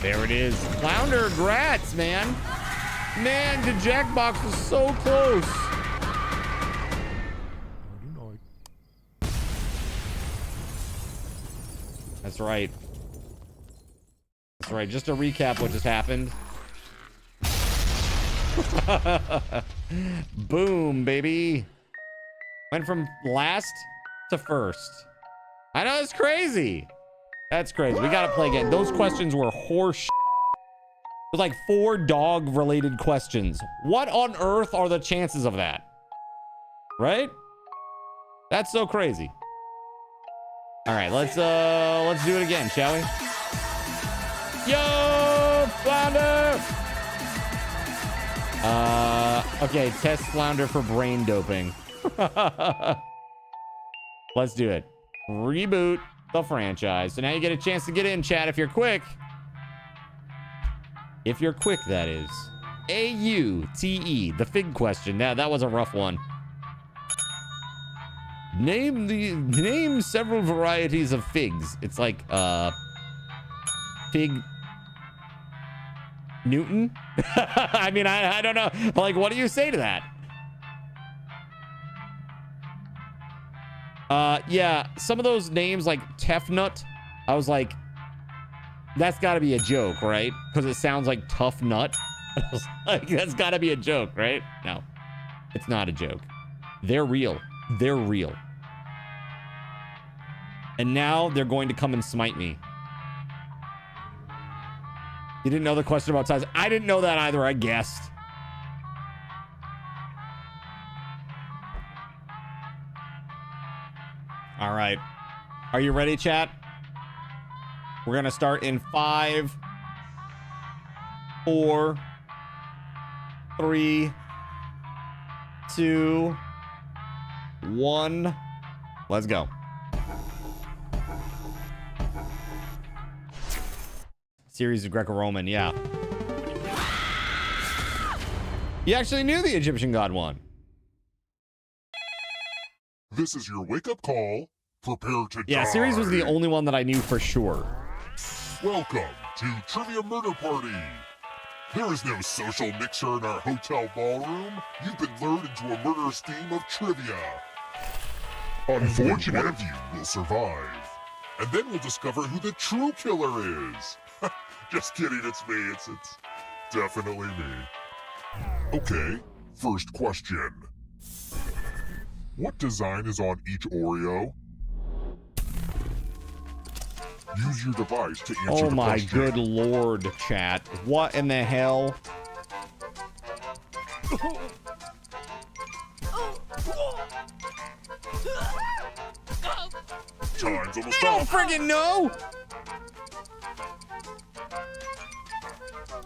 There it is. Flounder, grats, man. Man, the Jackbox was so close. That's right. That's right. Just to recap what just happened. Boom, baby. Went from last to first. I know, it's crazy. That's crazy. We gotta play again. Those questions were horse. It was like 4 dog-related questions. What on earth are the chances of that? Right? That's so crazy. All right, let's do it again, shall we? Yo, Flounder! Okay, test Flounder for brain doping. Let's do it. Reboot the franchise. So now you get a chance to get in, chat, if you're quick. If you're quick, that is. A-U-T-E. The fig question. Now, that was a rough one. Name several varieties of figs. It's like, fig Newton? I mean, I don't know. Like, what do you say to that? Yeah, some of those names like Tefnut, I was like, that's got to be a joke, right? Because it sounds like tough nut. I was like, that's got to be a joke, right? No, it's not a joke. They're real. They're real. And now they're going to come and smite me. You didn't know the question about size? I didn't know that either, I guessed. All right. Are you ready, chat? We're going to start in 5, 4, 3, 2, 1. Let's go. Series of Greco-Roman, yeah. You actually knew the Egyptian god one. This is your wake-up call. Prepare to Yeah, die. series was the only one that I knew for sure. Welcome to Trivia Murder Party. There is no social mixer in our hotel ballroom. You've been lured into a murderous game of trivia. Unfortunately, one of you will survive. And then we'll discover who the true killer is. Just kidding, it's me. It's definitely me. Okay, first question. What design is on each Oreo? Use your device to answer Oh the my question. good lord, chat. What in the hell? Time's almost I don't up. friggin' know!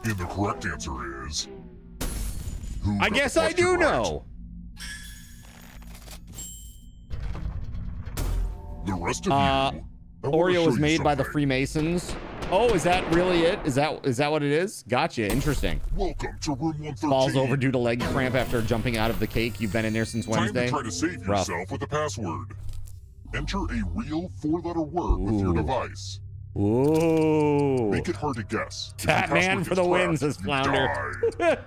And the correct answer is... Who I got guess the I do question right? know. The rest of you... I wanna Oreo show was you made by the something. Freemasons. Oh, is that really it? Is that what it is? Gotcha. Interesting. Welcome to room 113. Falls over due to leg cramp after jumping out of the cake. You've been in there since Wednesday. Time to try to save Rough. yourself with a password. Enter a real 4-letter word with your device. Ooh. Make it hard to guess. If Fat your man password for the gets win, cracked, says you Flounder. die.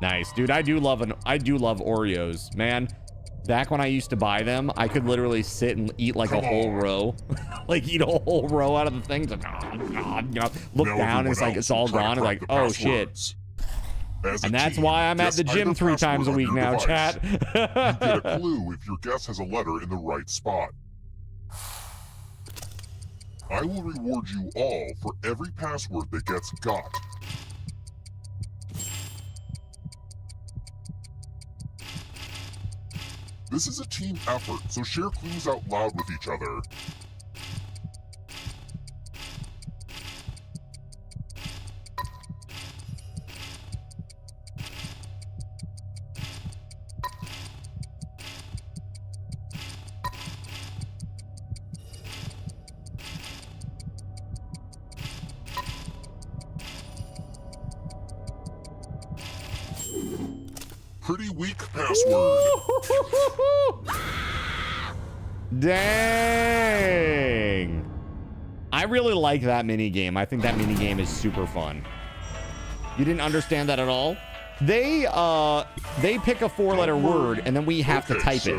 Nice, dude. I do love Oreos, man. Back when I used to buy them, I could literally sit and eat like a whole row, like eat a whole row out of the thing. Like, look Now down, and it's like everyone it's all else, try to gone. It's crack like, the oh shit. passwords. As a And that's team, why I'm at guess the gym either 3 times a password week on your now, device. chat. You get a clue if your guess has a letter in the right spot. I will reward you all for every password that gets got. This is a team effort, so share clues out loud with each other. Pretty weak password. Dang. I really like that mini game. I think that mini game is super fun. You didn't understand that at all? They pick a 4-letter word and then we have to type it.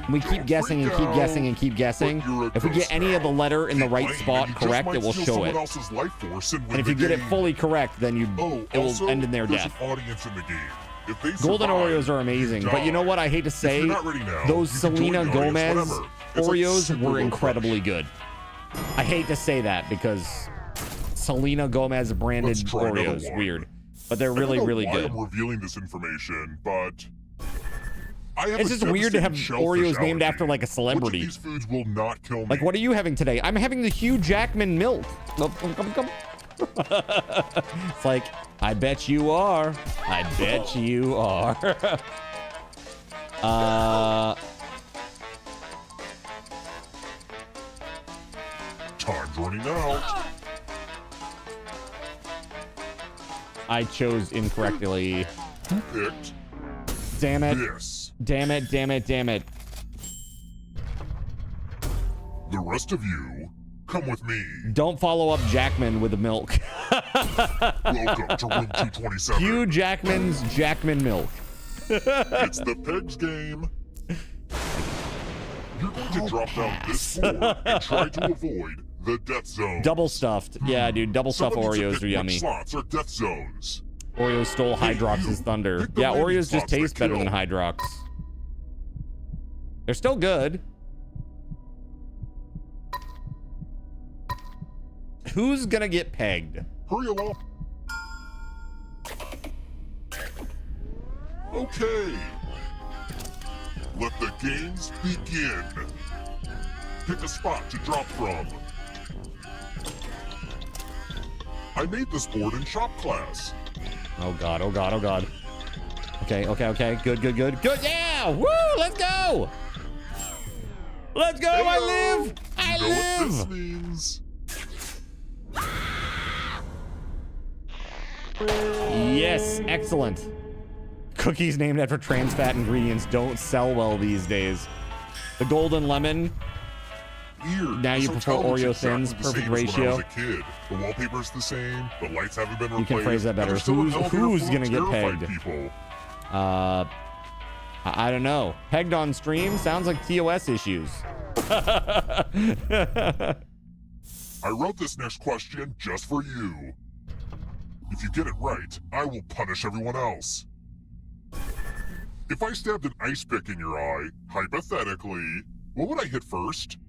We keep guessing and keep guessing and keep guessing. If we get any of the letter in the right spot correct, it will show it. And if you get it fully correct, then it will end in their death. Audience in the game. If they Golden survive, Oreos are amazing, but you know what I hate to say? you're not ready now, Those you can join Selena the audience Gomez whenever. It's like Oreos super were low incredibly good. I hate to say that because Selena Gomez branded Let's try another Oreos, one. weird. But they're I don't really, know really why good. I'm revealing this information, but I have It's a just weird to have devastating Oreos shellfish named allergy. after like a Which celebrity. of these foods will not kill me? Like, what are you having today? I'm having the Hugh Jackman milk. It's like, I bet you are. I bet you are. Time's running out. I chose incorrectly. Who picked Damn it. this? Damn it, damn it, damn it. The rest of you, come with me. Don't follow up Jackman with the milk. Welcome to room 227. Hugh Jackman's Jackman milk. It's the Pegs game. You're going to drop down this floor and try to avoid the death zone. Double stuffed. Yeah, dude, double stuffed Oreos are yummy. Slots are death zones. Oreos stole Hydrox's thunder. Yeah, Oreos just taste better than Hydrox. They're still good. Who's gonna get pegged? Hurry along. Okay. Let the games begin. Pick a spot to drop from. I made this board in shop class. Oh god, oh god, oh god. Okay, okay, okay. Good, good, good. Good, yeah! Woo! Let's go! Let's go! Hello. I live! I You know live! what this means? Yes, excellent. Cookies named after trans fat ingredients don't sell well these days. The golden lemon. Weird. Now you This prefer hotel looks Oreo exactly thins, the perfect same as when I ratio. was a kid. The wallpaper's the same. The lights haven't been replaced. You can phrase that and better. there's still an elevator Who's full of gonna get terrified pegged? People. I don't know. Pegged on stream sounds like TOS issues. I wrote this next question just for you. If you get it right, I will punish everyone else. If I stabbed an ice pick in your eye, hypothetically, what would I hit first?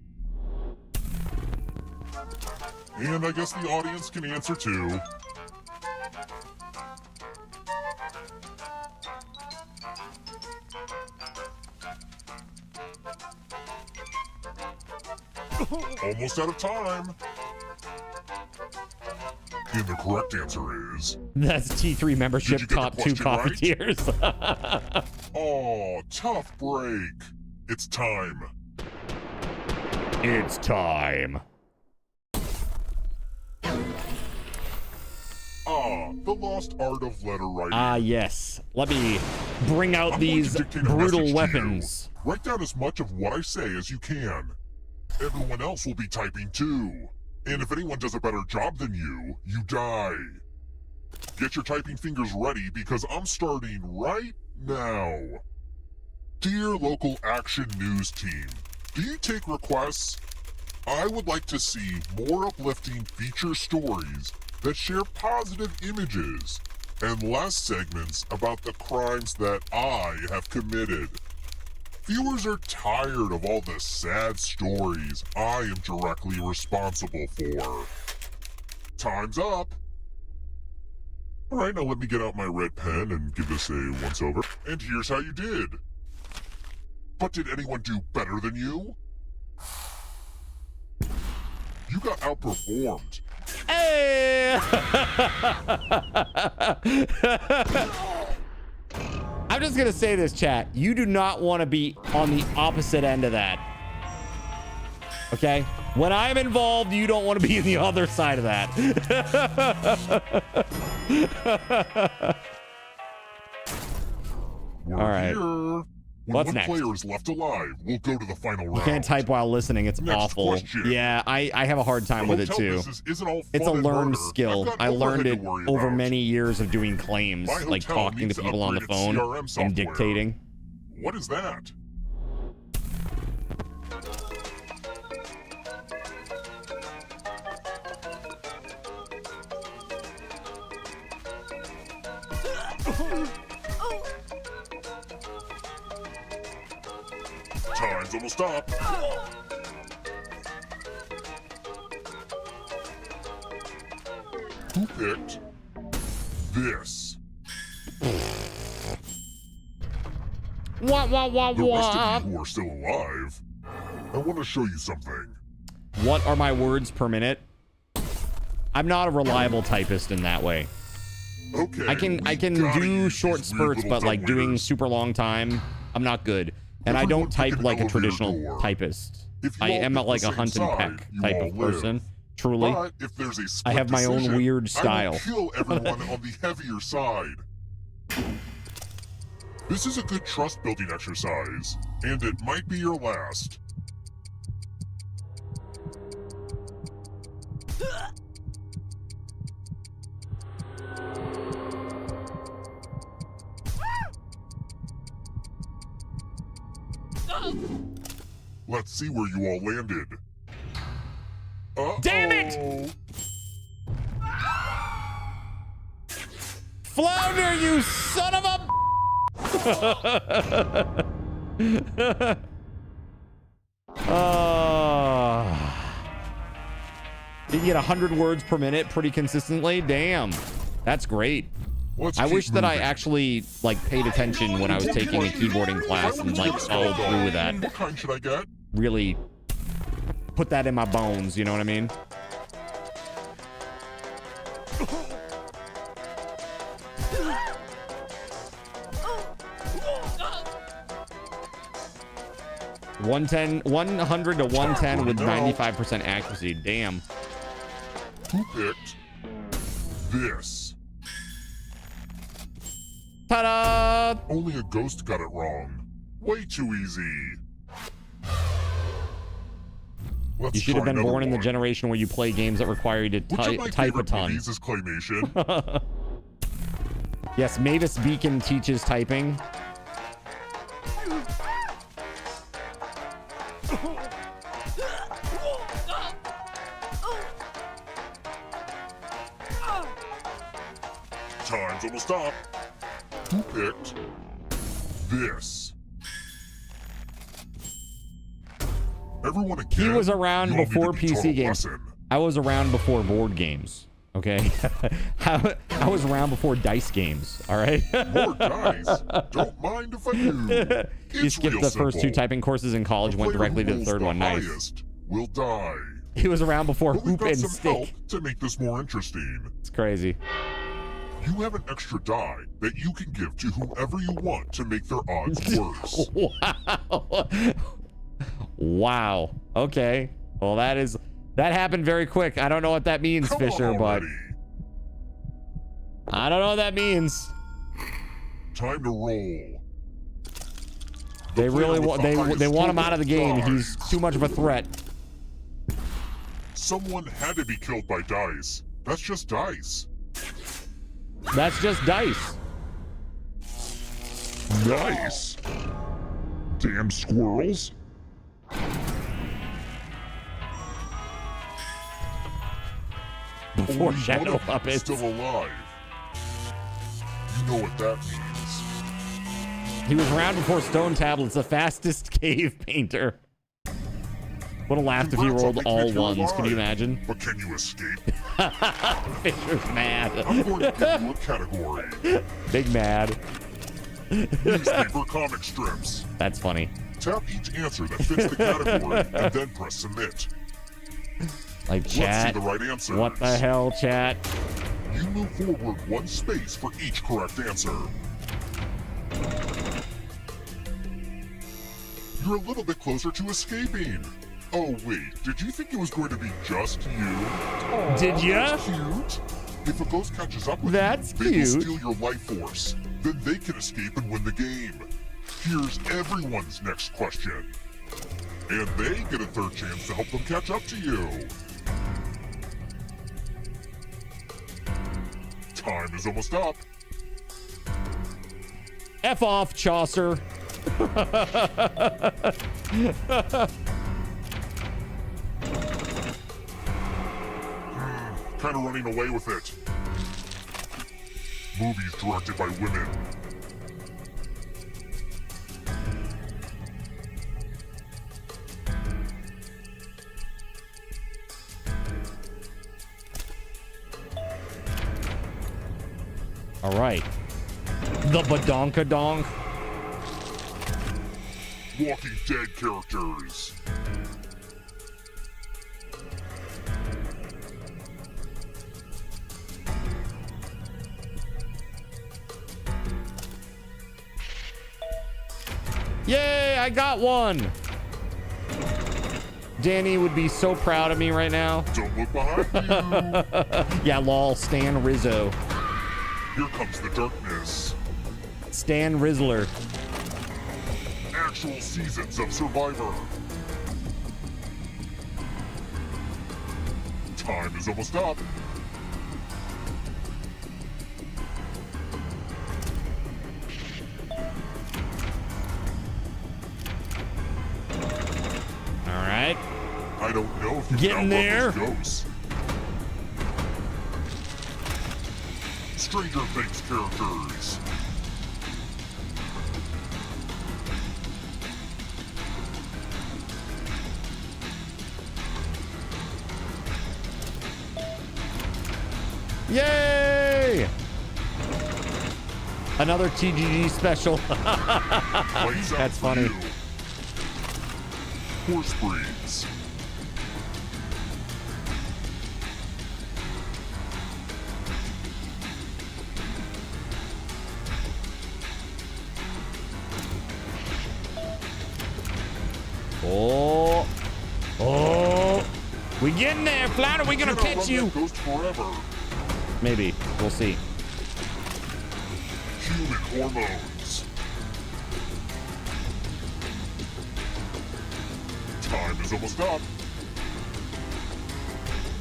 And I guess the audience can answer too. Almost out of time. And the correct answer is... That's T3 membership Did you get top the 2 question right? coffeeteers. Oh, tough break. It's time. It's time. Ah, the lost art of letter writing. Ah, yes. Let me bring out I'm going to these dictate a brutal message to weapons. you. Write down as much of what I say as you can. Everyone else will be typing too. And if anyone does a better job than you, you die. Get your typing fingers ready because I'm starting right now. Dear local action news team, do you take requests? I would like to see more uplifting feature stories that share positive images and less segments about the crimes that I have committed. Viewers are tired of all the sad stories I am directly responsible for. Time's up. All right, now let me get out my red pen and give this a once-over. And here's how you did. But did anyone do better than you? You got outperformed. Hey! I'm just gonna say this, chat. You do not want to be on the opposite end of that. Okay? When I'm involved, you don't want to be in the other side of that. We're All right. Here. When What's one next? player is left alive, we'll go to the final round. You can't type while listening. It's Next awful. question. Yeah, I have a hard time with it hotel too. business isn't all It's a fun and learned murder. skill. I've got I learned overhead it to worry over about. many years of doing claims, My like hotel talking to needs people on the upgraded phone CRM and software. dictating. What is that? Time's almost up. Who picked this? Wah, wah, wah, The rest wah. of you who are still alive, I want to show you something. What are my words per minute? I'm not a reliable typist in that way. Okay. I can gotta do use short these weird spurts, little but like doing dumbwaiters. super long time, I'm not good. And I Everyone don't pick type an like a elevator traditional door. typist. If you I all am pick like the a same hunt and side, peck you type all of live. person. Truly. But if there's a I split have my own decision, weird I style. will kill everyone on the heavier side. This is a good trust building exercise, and it might be your last. Let's see where you all landed. Damn it! Flounder, you son of a... You get 100 words per minute pretty consistently. Damn, that's great. I wish that I actually like paid attention when I was taking a keyboarding class and like followed through with that. What kind should I get? Really put that in my bones, you know what I mean? $100 to 110 with 95% accuracy. Damn. Who picked this? Ta-da! Only a ghost got it wrong. Way too easy. You should have been born in the generation where you play games that require you to type a ton. Movies is claymation. Yes, Mavis Beacon teaches typing. Time's almost up. Who picked this? Everyone again. He was around you all before need to be PC total games. lesson. I was around before board games. Okay, I was around before dice games. All right. More dice. Don't mind if I do. He skipped the first two simple. typing courses in college, The went player directly who to the third rolls one. the Nice. highest will die. He was around before But we've hoop got and some stick. help to make this more interesting. It's crazy. You have an extra die that you can give to whoever you want to make their odds worse. Wow. Wow. Okay. Well, that happened very quick. I don't know what that means, Come Fisher, on but already. I don't know what that means. Time to roll. They really want they want him out of the game. dies. He's too much of a threat. Someone had to be killed by dice. That's just dice. That's just dice. Dice. Damn squirrels. Before Only Shadow one of them is Puppets. still alive. You know what that means. He was around before Stone Tablets, the fastest cave painter. Would have laughed if he Congrats on rolled making all it here ones. Can you alive. imagine? But can you escape? Fisher's mad. I'm going to give you a category. Big mad. Newspaper comic strips. That's funny. Tap each answer that fits the category and then press submit. Like Let's see chat. the right answers. What the hell, chat? You move forward one space for each correct answer. You're a little bit closer to escaping. Oh wait, did you think it was going to be just you? Did ya? That's cute. If a ghost catches up with That's you, they will cute. steal your life force. Then they can escape and win the game. Here's everyone's next question. And they get a third chance to help them catch up to you. Time is almost up. F off, Chaucer. Kind of running away with it. Movies directed by women. All right. The Badonkadonk. Walking Dead characters. Yay, I got one. Danny would be so proud of me right now. Don't look behind you. Yeah, lol, Stan Rizzo. Here comes the darkness. Stan Rizzler. Actual seasons of Survivor. Time is almost up. All right. I don't know if you Getting there. Ghosts. Stranger Things characters. Yay! Another TGG special. That's funny. Horse breeds. Oh. Oh. We getting there, Flounder. We gonna catch you. Ghost forever. Maybe. We'll see. Human hormones. Time is almost up.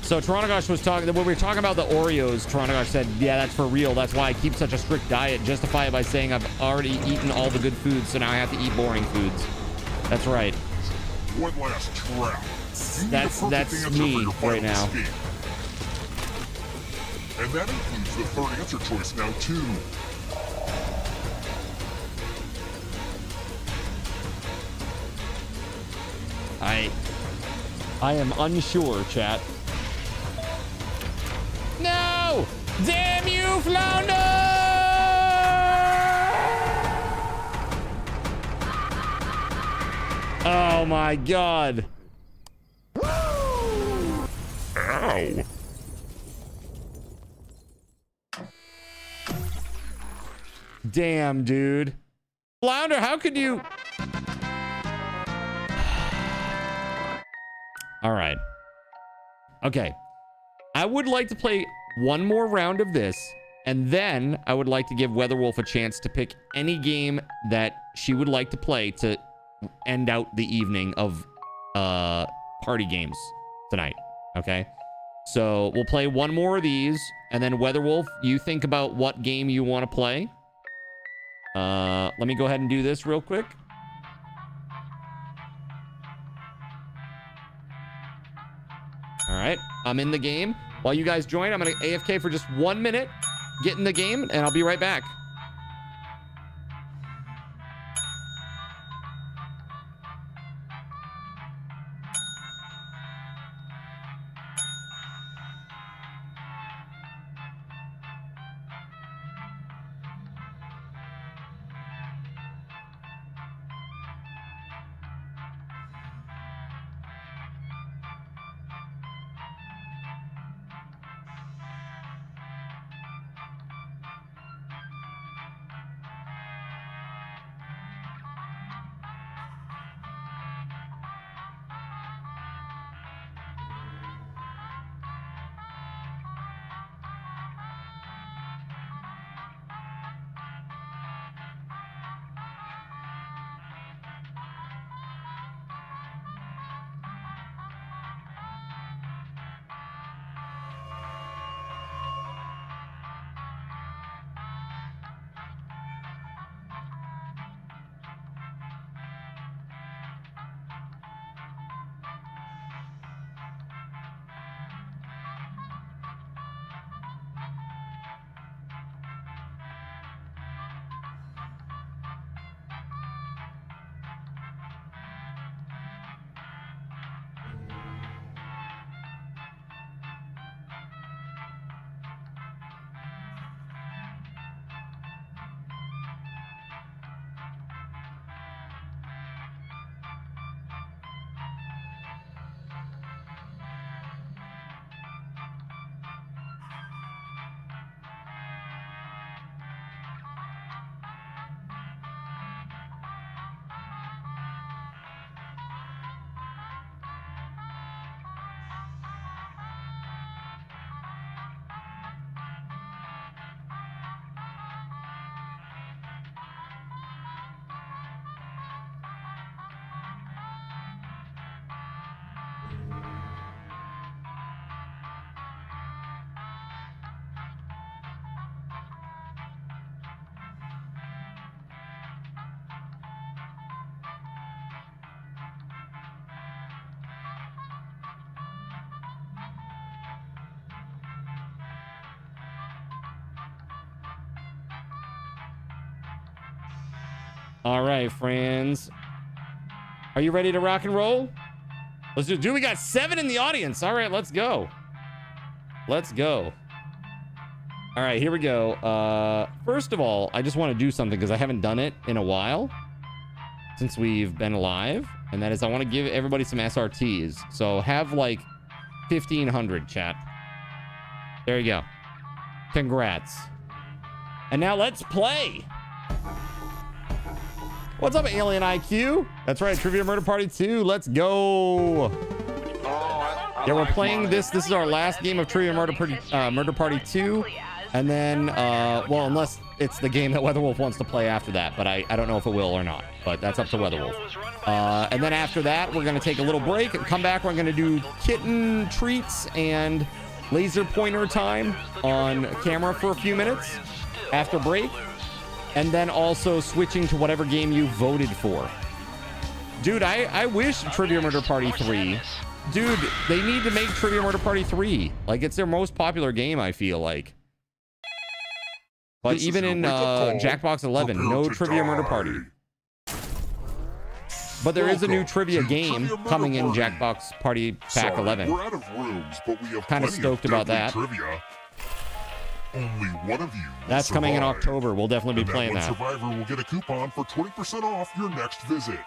So Torontogosh was talking, when we were talking about the Oreos, Torontogosh said, yeah, that's for real. That's why I keep such a strict diet. Justify it by saying I've already eaten all the good foods, so now I have to eat boring foods. That's right. One last trap. That's me right now. Escape. And that includes the third answer choice now, too. I am unsure, chat. No! Damn you, Flounder! Oh my god. Ow. Damn, dude. Flounder, how could you... All right. Okay. I would like to play one more round of this, and then I would like to give WeatherWolf a chance to pick any game that she would like to play to end out the evening of party games tonight. Okay? So we'll play one more of these, and then WeatherWolf, you think about what game you want to play. Let me go ahead and do this real quick. All right, I'm in the game. While you guys join, I'm going to AFK for just 1 minute, get in the game, and I'll be right back. All right, friends. Are you ready to rock and roll? Let's do. Dude, we got 7 in the audience. All right, let's go. Let's go. All right, here we go. First of all, I just want to do something because I haven't done it in a while since we've been live, and that is I want to give everybody some SRTs. So have like 1,500, chat. There you go. Congrats. And now let's play. What's up, Alien IQ? That's right, Trivia Murder Party 2. Let's go. Yeah, we're playing this. This is our last game of Trivia Murder Party 2. And then, well, unless it's the game that WeatherWolf wants to play after that. But I don't know if it will or not. But that's up to WeatherWolf. And then after that, we're going to take a little break and come back. We're going to do kitten treats and laser pointer time on camera for a few minutes after break. And then also switching to whatever game you voted for. Dude, I wish Trivia Murder Party 3. Dude, they need to make Trivia Murder Party 3. Like, it's their most popular game, I feel like. But even in Jackbox 11, no Trivia Murder Party. But there is a new trivia game coming in Jackbox Party Pack 11. We're out of rooms, but we have kind of stoked about that. Trivia. Only one of you That's coming in October. We'll definitely be playing that. Survivor will get a coupon for 20% off your next visit.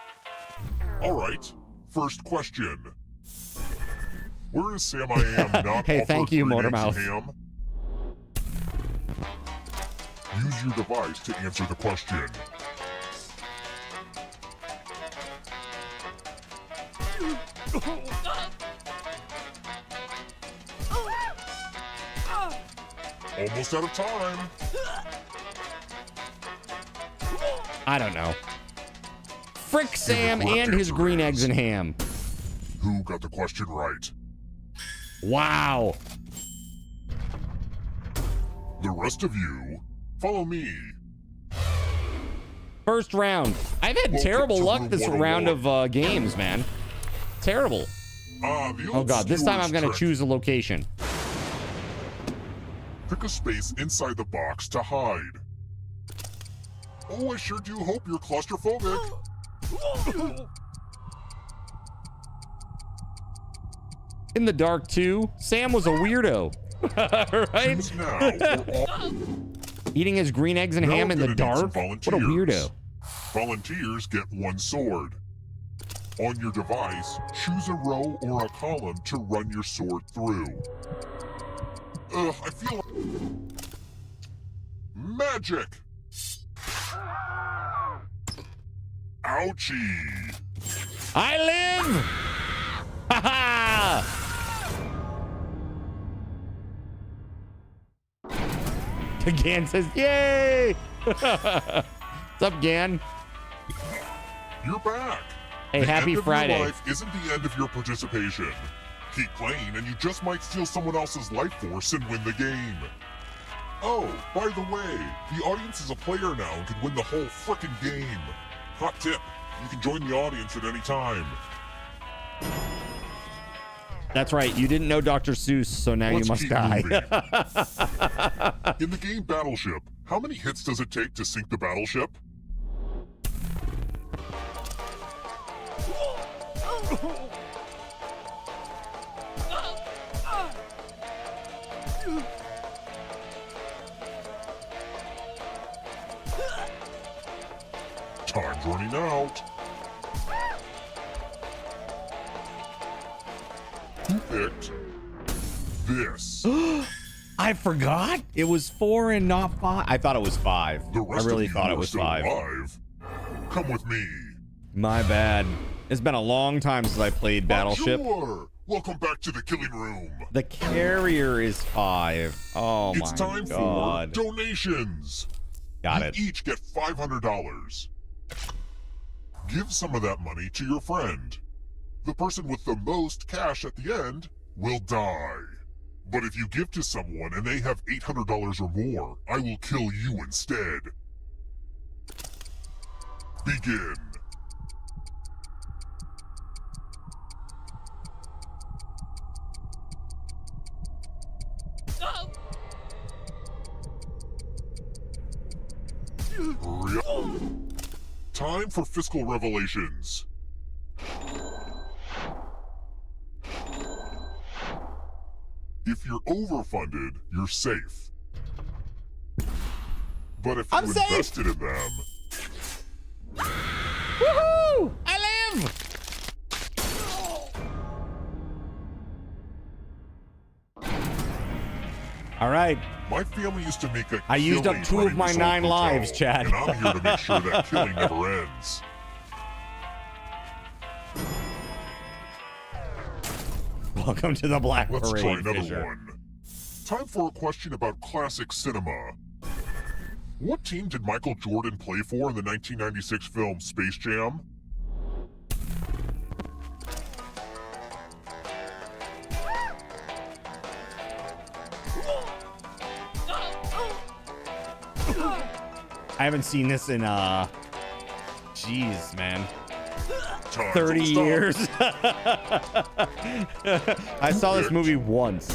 All right. First question. Where is Sam I Am not Hey, thank you, Motormouth. Ham? Use your device to answer the question. Almost out of time. I don't know. Frick Sam and his green eggs and ham. Who got the question right? Wow. The rest of you, follow me. First round. I've had terrible luck this round of games, man. Terrible. Oh god, this time I'm gonna choose a location. Pick a space inside the box to hide. Oh, I sure do hope you're claustrophobic. In the dark too. Sam was a weirdo. Right? Eating his green eggs and ham in the dark? What a weirdo. Volunteers get 1 sword. On your device, choose a row or a column to run your sword through. Ugh, I feel like... Magic! Ouchie! I live! Ha ha! Gan says, yay! What's up, Gan? You're back! Hey, happy Friday. Your life isn't the end of your participation. Keep playing and you just might steal someone else's life force and win the game. Oh, by the way, the audience is a player now and can win the whole frickin' game. Hot tip, you can join the audience at any time. That's right, you didn't know Dr. Seuss, so now you must die. In the game Battleship, how many hits does it take to sink the battleship? Time's running out. Who picked this? I forgot. It was 4 and not 5. I thought it was 5. I really thought it was 5. Come with me. My bad. It's been a long time since I played Battleship. Sure. Welcome back to the killing room. The carrier is 5. Oh my god. It's time for donations. Got it. You each get $500. Give some of that money to your friend. The person with the most cash at the end will die. But if you give to someone and they have $800 or more, I will kill you instead. Begin. Time for fiscal revelations. If you're overfunded, you're safe. But if you invested in them... Woohoo! I live! All right. My family used to make a I used up 2 of my 9 lives, Chad. And I'm here to make sure that killing never ends. Welcome to the Black Let's Parade, try another Fisher. one. Time for a question about classic cinema. What team did Michael Jordan play for in the 1996 film Space Jam? I haven't seen this in, jeez, man. 30 Time to years. I saw this movie once.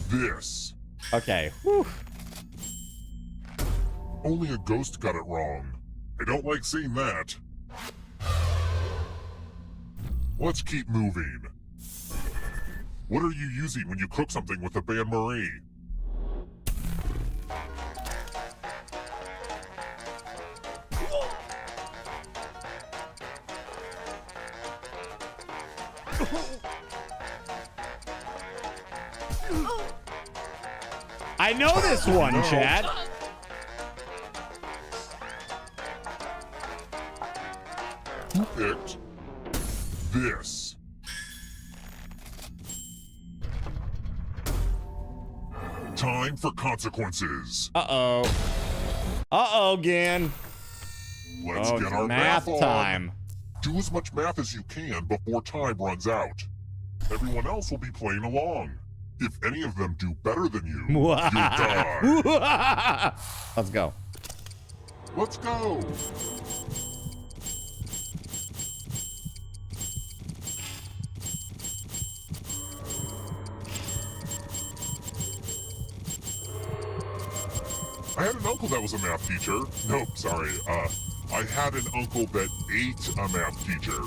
This. Okay. Whew. Only a ghost got it wrong. I don't like seeing that. Let's keep moving. What are you using when you cook something with the bain-marie? I know this one, Chad. Who picked this? Time for consequences. Uh-oh. Uh-oh, again. Let's get our math on. time. Do as much math as you can before time runs out. Everyone else will be playing along. If any of them do better than you, you die. Let's go. Let's go. I had an uncle that was a math teacher. Nope, sorry. I had an uncle that ate a math teacher.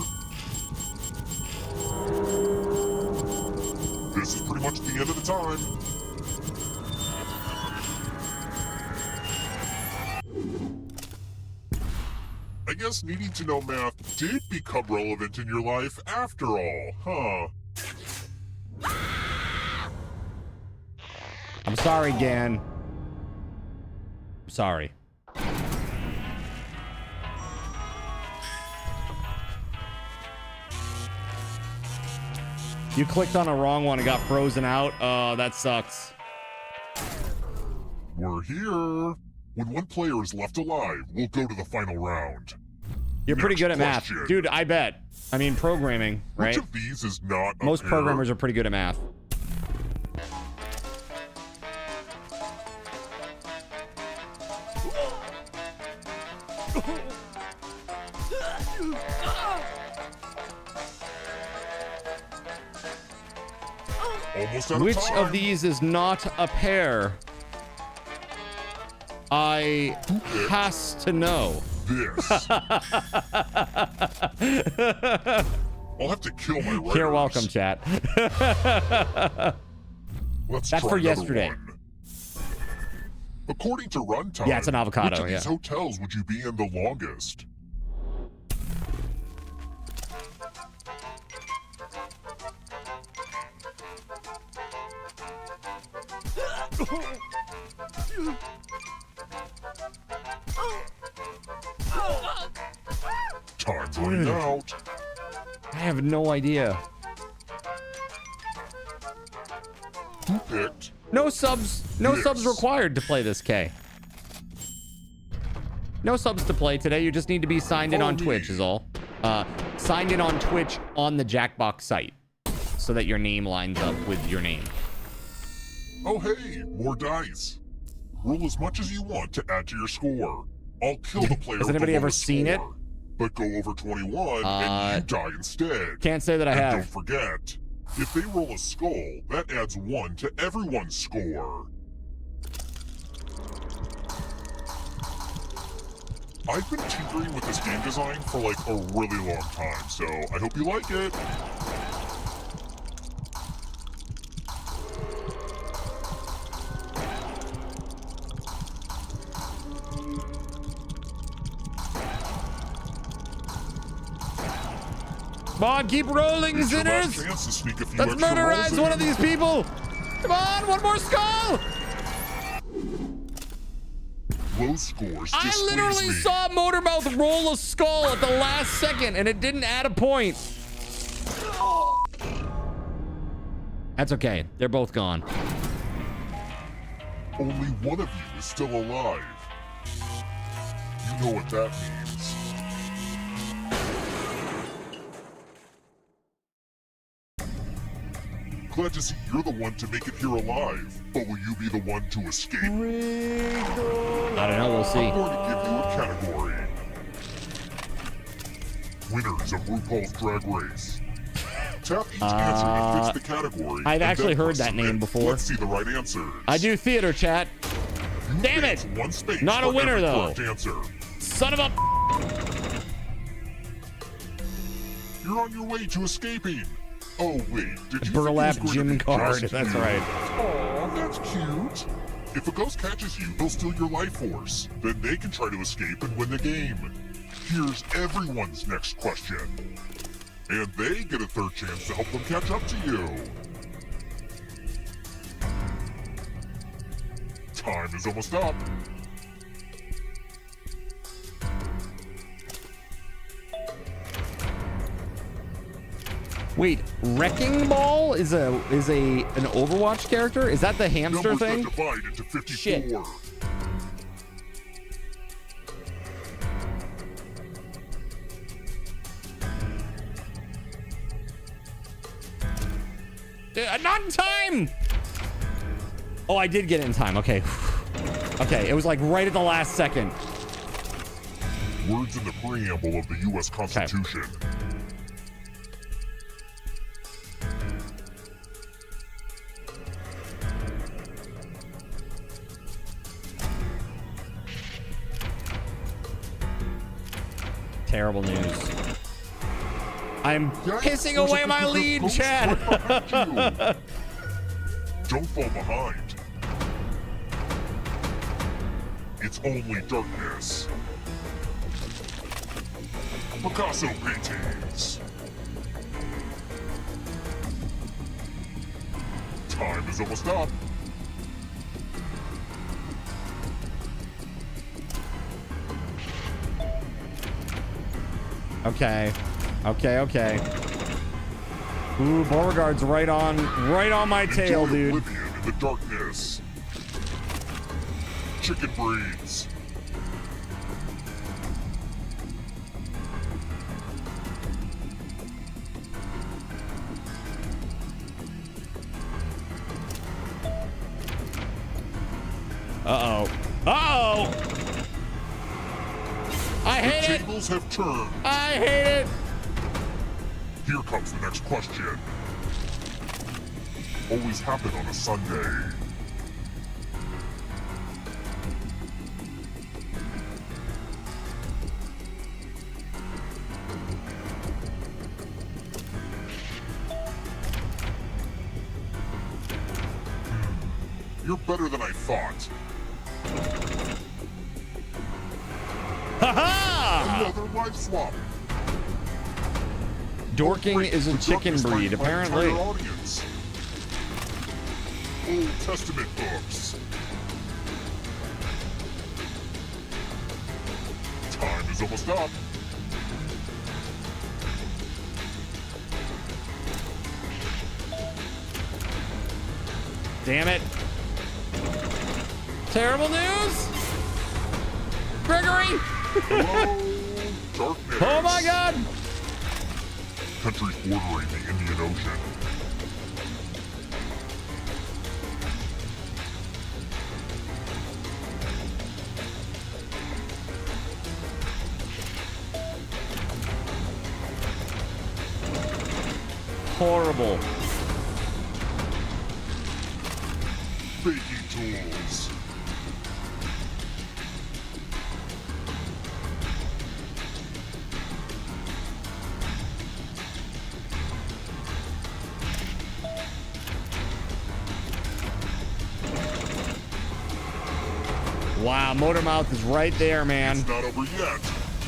This is pretty much the end of the time. I guess needing to know math did become relevant in your life after all, huh? I'm sorry, Gan. I'm sorry. You clicked on a wrong one and got frozen out. Oh, that sucks. We're here. When one player is left alive, we'll go to the final round. You're pretty good at math. question. Dude, I bet. I mean, programming, right? Which of these is not a Most pair? programmers are pretty good at math. Almost out Which of time. of these is not a pair? I has to know. This. I'll have to kill my writers. You're welcome, chat. Let's That's try for another yesterday. one. According to runtime, Yeah, it's an avocado, which of these yeah. hotels would you be in the longest? Time's running out. I have no idea. Who picked? No subs. No Yes. subs required to play this, K. No subs to play today. You just need to be signed in on Twitch is all. Signed in on Twitch on the Jackbox site so that your name lines up with your name. Oh hey, more dice. Roll as much as you want to add to your score. I'll kill the player Has with anybody the ever lowest seen it? score. But go over 21 and you die instead. Can't say that I and have. Don't forget, if they roll a skull, that adds 1 to everyone's score. I've been tinkering with this game design for like a really long time, so I hope you like it. Come on, keep rolling, It's your last sinners. chance to sneak a few Let's extra murderize rolls one in. of these people. Come on, one more skull. Low scores I displease literally me. saw Motormouth roll a skull at the last second, and it didn't add a point. That's okay. They're both gone. Only one of you is still alive. You know what that means. Glad to see you're the one to make it here alive, but will you be the one to escape? I don't know. We'll see. I'm going to give you a category. Winners of RuPaul's Drag Race. Tap each answer that fits the category. I've and actually then heard that submit. name before. Let's see the right answers. I do theater, chat. You Damn get it! One space Not a for winner, every though. correct answer. Son of a... You're on your way to escaping. Oh wait, did you Burlap think it was going gym to be card. just That's you? right. Aw, that's cute. If a ghost catches you, they'll steal your life force. Then they can try to escape and win the game. Here's everyone's next question. And they get a third chance to help them catch up to you. Time is almost up. Wait, Wrecking Ball is an Overwatch character? Is that the hamster Numbers thing? that divide into 54. Shit. Not in time! Oh, I did get it in time. Okay. Okay, it was like right at the last second. Words in the preamble of the U.S. Constitution. Terrible news. I'm pissing away my lead, Chad. Don't fall behind. It's only darkness. Picasso paintings. Time is almost up. Okay. Okay. Ooh, Beauregard's right on my tail, Enjoy dude. Oblivion in the darkness. Chicken breeds. Uh-oh. Uh-oh! I hate The it! tables have turned. I hate it! Here comes the next question. Always happen on a Sunday. You're better than I thought. Ha-ha! Another life swap. Dorking is a chicken breed, apparently. Audience. Old Testament books. Time is almost up. Damn it. Terrible news! Gregory! Hello, darkness. Oh my god! Countries bordering the Indian Ocean. Horrible. Baking tools. Wow, Motormouth is right there, man. It's not over yet.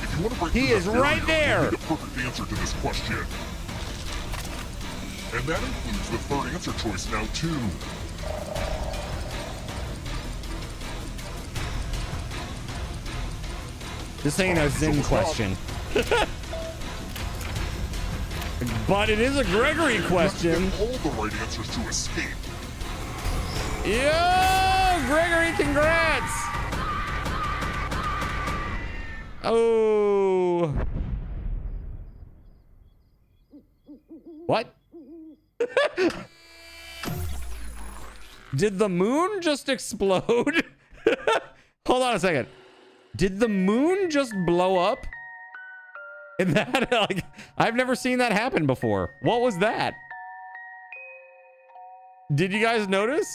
If you want to break He through is that right barrier, there. you need a perfect answer to this question. And that includes the third answer choice now, too. This ain't a Zen question. But it is a Gregory question. All the right answers to escape. Yo, Gregory, congrats. Oh. What? Did the moon just explode? Hold on a second. Did the moon just blow up? And that, like, I've never seen that happen before. What was that? Did you guys notice?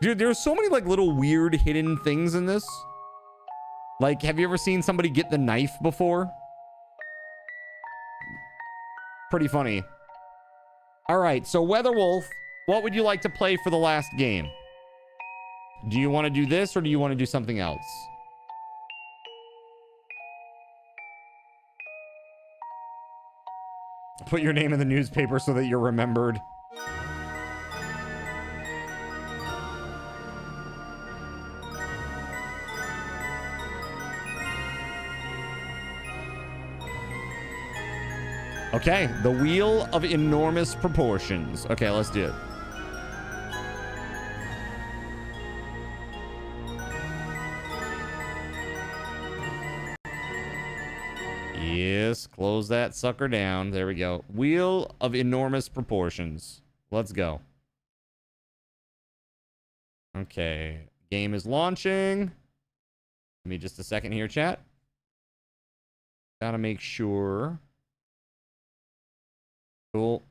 Dude, there's so many like little weird hidden things in this. Like, have you ever seen somebody get the knife before? Pretty funny. All right, so WeatherWolf, what would you like to play for the last game? Do you want to do this or do you want to do something else? Put your name in the newspaper so that you're remembered. Okay, the wheel of enormous proportions. Okay, let's do it. Yes, close that sucker down. There we go. Wheel of enormous proportions. Let's go. Okay, game is launching. Give me just a second here, chat. Gotta make sure. Cool.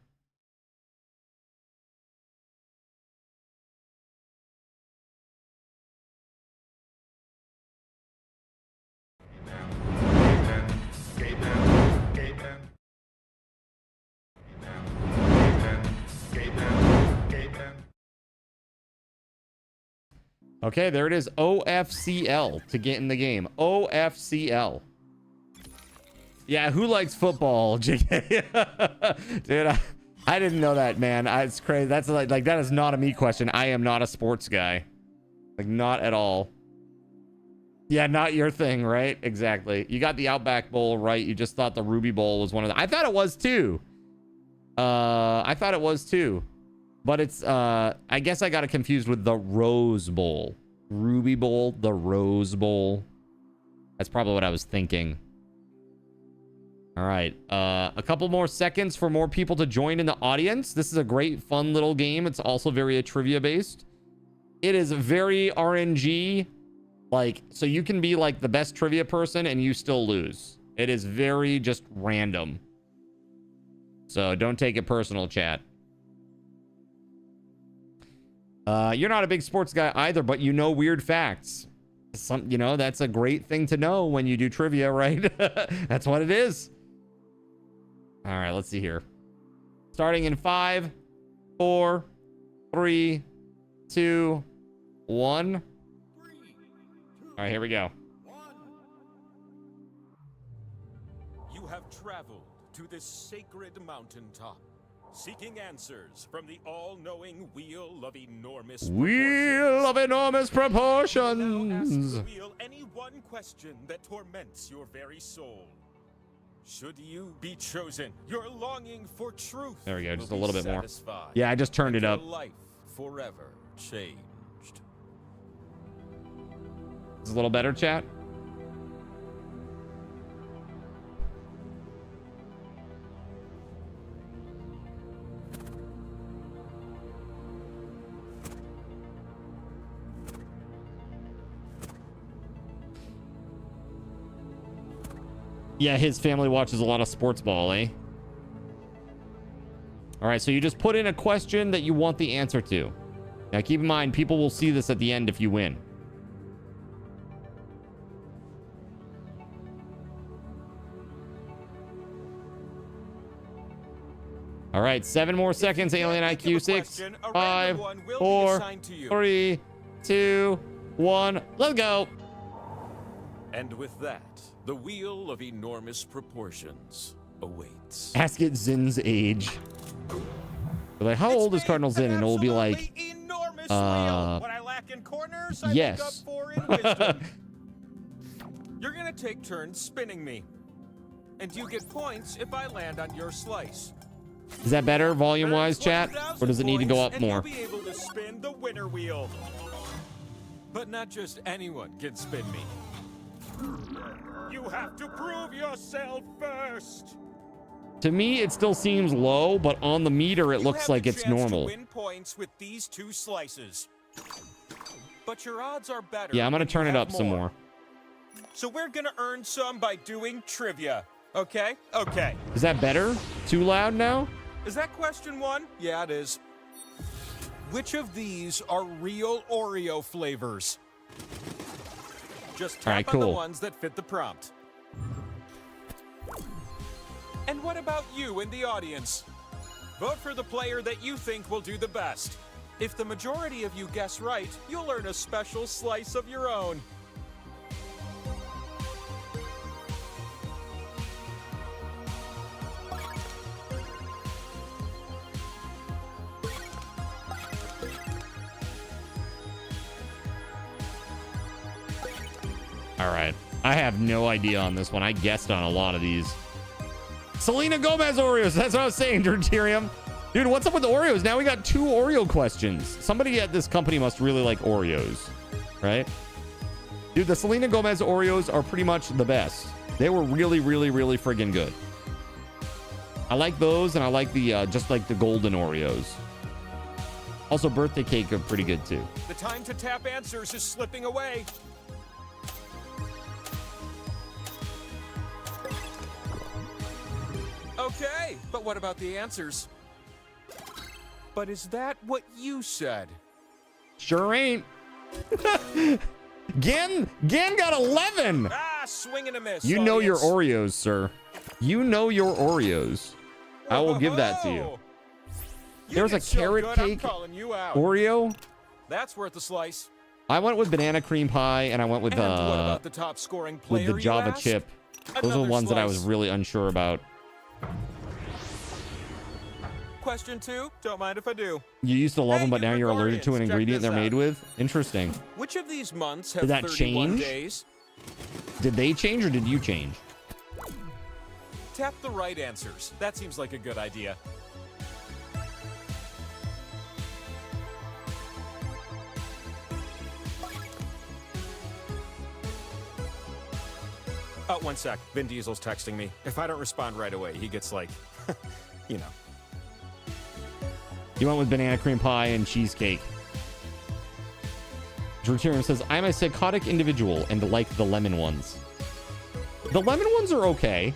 Okay, there it is. OFCL to get in the game. OFCL. Yeah, who likes football, JK? Dude, I didn't know that, man. It's crazy. That's like that is not a me question. I am not a sports guy. Like, not at all. Yeah, not your thing, right? Exactly. You got the Outback Bowl right. You just thought the Ruby Bowl was one of the... I thought it was too. I thought it was too. But it's, I guess I got it confused with the Rose Bowl. Ruby Bowl, the Rose Bowl. That's probably what I was thinking. All right. A couple more seconds for more people to join in the audience. This is a great, fun little game. It's also very trivia based. It is very RNG. Like, so you can be like the best trivia person and you still lose. It is very just random. So don't take it personal, chat. You're not a big sports guy either, but you know weird facts. You know, that's a great thing to know when you do trivia, right? That's what it is. All right, let's see here. Starting in 5, 4, 3, 2, 1. All right, here we go. You have traveled to this sacred mountaintop, seeking answers from the all-knowing wheel of enormous proportions. Now ask the wheel any one question that torments your very soul. Should you be chosen, your longing for truth. There we go, just a will little be bit more. satisfied, Yeah, I just turned and it up. your life forever changed. It's a little better, chat. Yeah, his family watches a lot of sports ball, eh? All right, so you just put in a question that you want the answer to. Now, keep in mind, people will see this at the end if you win. All right, 7 more seconds, Alien IQ. 6, 5, 4, 3, 2, 1, let's go. And with that, the wheel of enormous proportions awaits. Ask it Zin's age. They're like, how old is Cardinal Zin? And it'll be like, Enormous wheel. What I lack in corners, I yes. make up for in wisdom. You're gonna take turns spinning me, and you get points if I land on your slice. Is that better volume-wise, chat? Or does it need to go up more? And you'll be able to spin the winner wheel. But not just anyone can spin me. You have to prove yourself first. To me, it still seems low, but on the meter, it looks like it's normal. You win points with these 2 slices. But your odds are better. Yeah, I'm gonna turn it up some more. So we're gonna earn some by doing trivia. Okay? Okay. Is that better? Too loud now? Is that question 1? Yeah, it is. Which of these are real Oreo flavors? Just tap on the ones that fit the prompt. And what about you in the audience? Vote for the player that you think will do the best. If the majority of you guess right, you'll earn a special slice of your own. All right. I have no idea on this one. I guessed on a lot of these. Selena Gomez Oreos. That's what I was saying, Deuterium. Dude, what's up with the Oreos? Now we got 2 Oreo questions. Somebody at this company must really like Oreos, right? Dude, the Selena Gomez Oreos are pretty much the best. They were really, really, really friggin' good. I like those, and I like the, just like the golden Oreos. Also, birthday cake are pretty good, too. The time to tap answers is slipping away. Okay, but what about the answers? But is that what you said? Sure ain't. Gen got 11. Ah, swing and a miss. You know your Oreos, sir. You know your Oreos. I will give that to you. There's a carrot cake Oreo. That's worth a slice. I went with banana cream pie, and I went with what about the top scoring player, with the Java chip. Those are the ones that I was really unsure about. Question 2, don't mind if I do. You used to love them, but now you're allergic to an ingredient they're made with? Interesting. Which of these months have Did that 31 change? days? Did they change or did you change? Tap the right answers. That seems like a good idea. Oh, 1 sec. Vin Diesel's texting me. If I don't respond right away, he gets like, you know. You went with banana cream pie and cheesecake. Deuterium says, I'm a psychotic individual and like the lemon ones. The lemon ones are okay.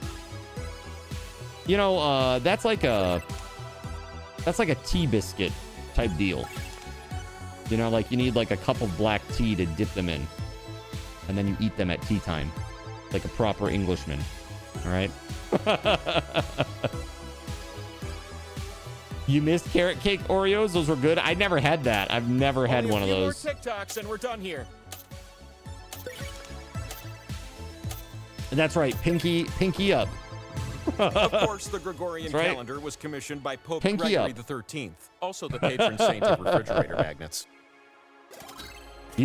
You know, that's like a tea biscuit type deal. You know, like you need like a cup of black tea to dip them in. And then you eat them at tea time. Like a proper Englishman. All right? You missed carrot cake Oreos? Those were good. I never had that. I've never had one of those. More TikToks and we're done here. That's right. Pinky up. Of course, the Gregorian calendar was commissioned by Pope Pinky Gregory up. the 13th, also the patron saint of refrigerator magnets.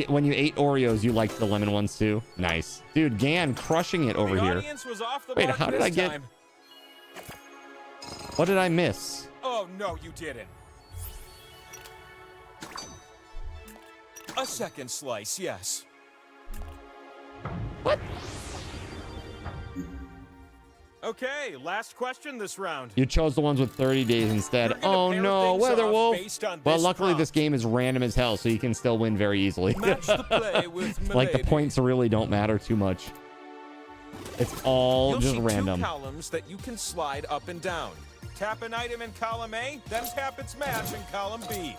When you ate Oreos, you liked the lemon ones too? Nice. Dude, Gan crushing it over here. Was off the Wait, mark how did I get... time. What did I miss? Oh, no, you didn't. A second slice, yes. What? Okay, last question this round. You chose the ones with 30 days instead. Oh no, WeatherWolf. Well, luckily this game is random as hell, so you can still win very easily. Match the play with like the Milady. points really don't matter too much. It's all You'll just see random. 2 columns that you can slide up and down. Tap an item in column A, then tap its match in column B.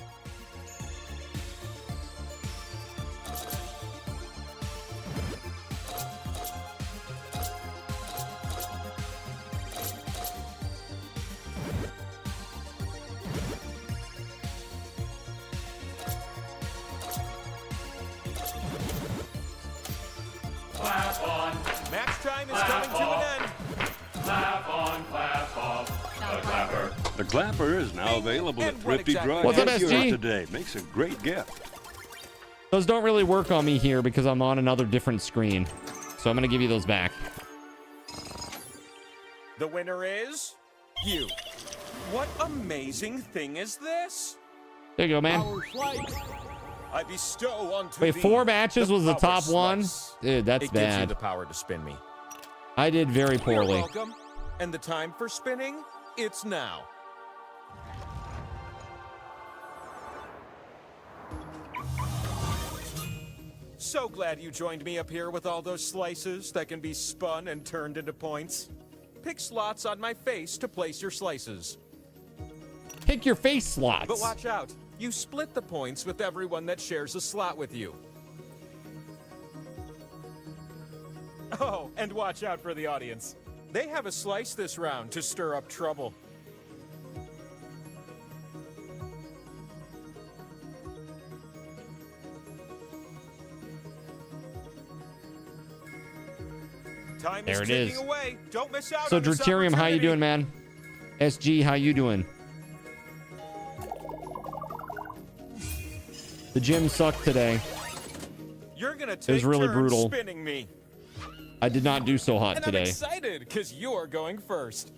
clap on. Match time is coming to an end. Clap on, clap off. The clapper. The clapper is now available And at what Thrifty exactly Drug What's up, Stores SG? today. Makes a great gift. Those don't really work on me here because I'm on another different screen. So I'm going to give you those back. The winner is you. What amazing thing is this? There you go, man. I bestow unto Wait, thee 4 matches the was the power top one? slice. Dude, that's It gives you bad. the power to spin me. I did very You're poorly. welcome. And the time for spinning, it's now. So glad you joined me up here with all those slices that can be spun and turned into points. Pick slots on my face to place your slices. Pick your face slots. But watch out. You split the points with everyone that shares a slot with you. Oh, and watch out for the audience. They have a slice this round to stir up trouble. Time There is it ticking is. away. Don't miss out So on this Deuterium, how you opportunity. doing, man? SG, how you doing? The gym sucked today. You're gonna was take really turns brutal. spinning me. I did not do so hot And today. I'm excited because you're going first.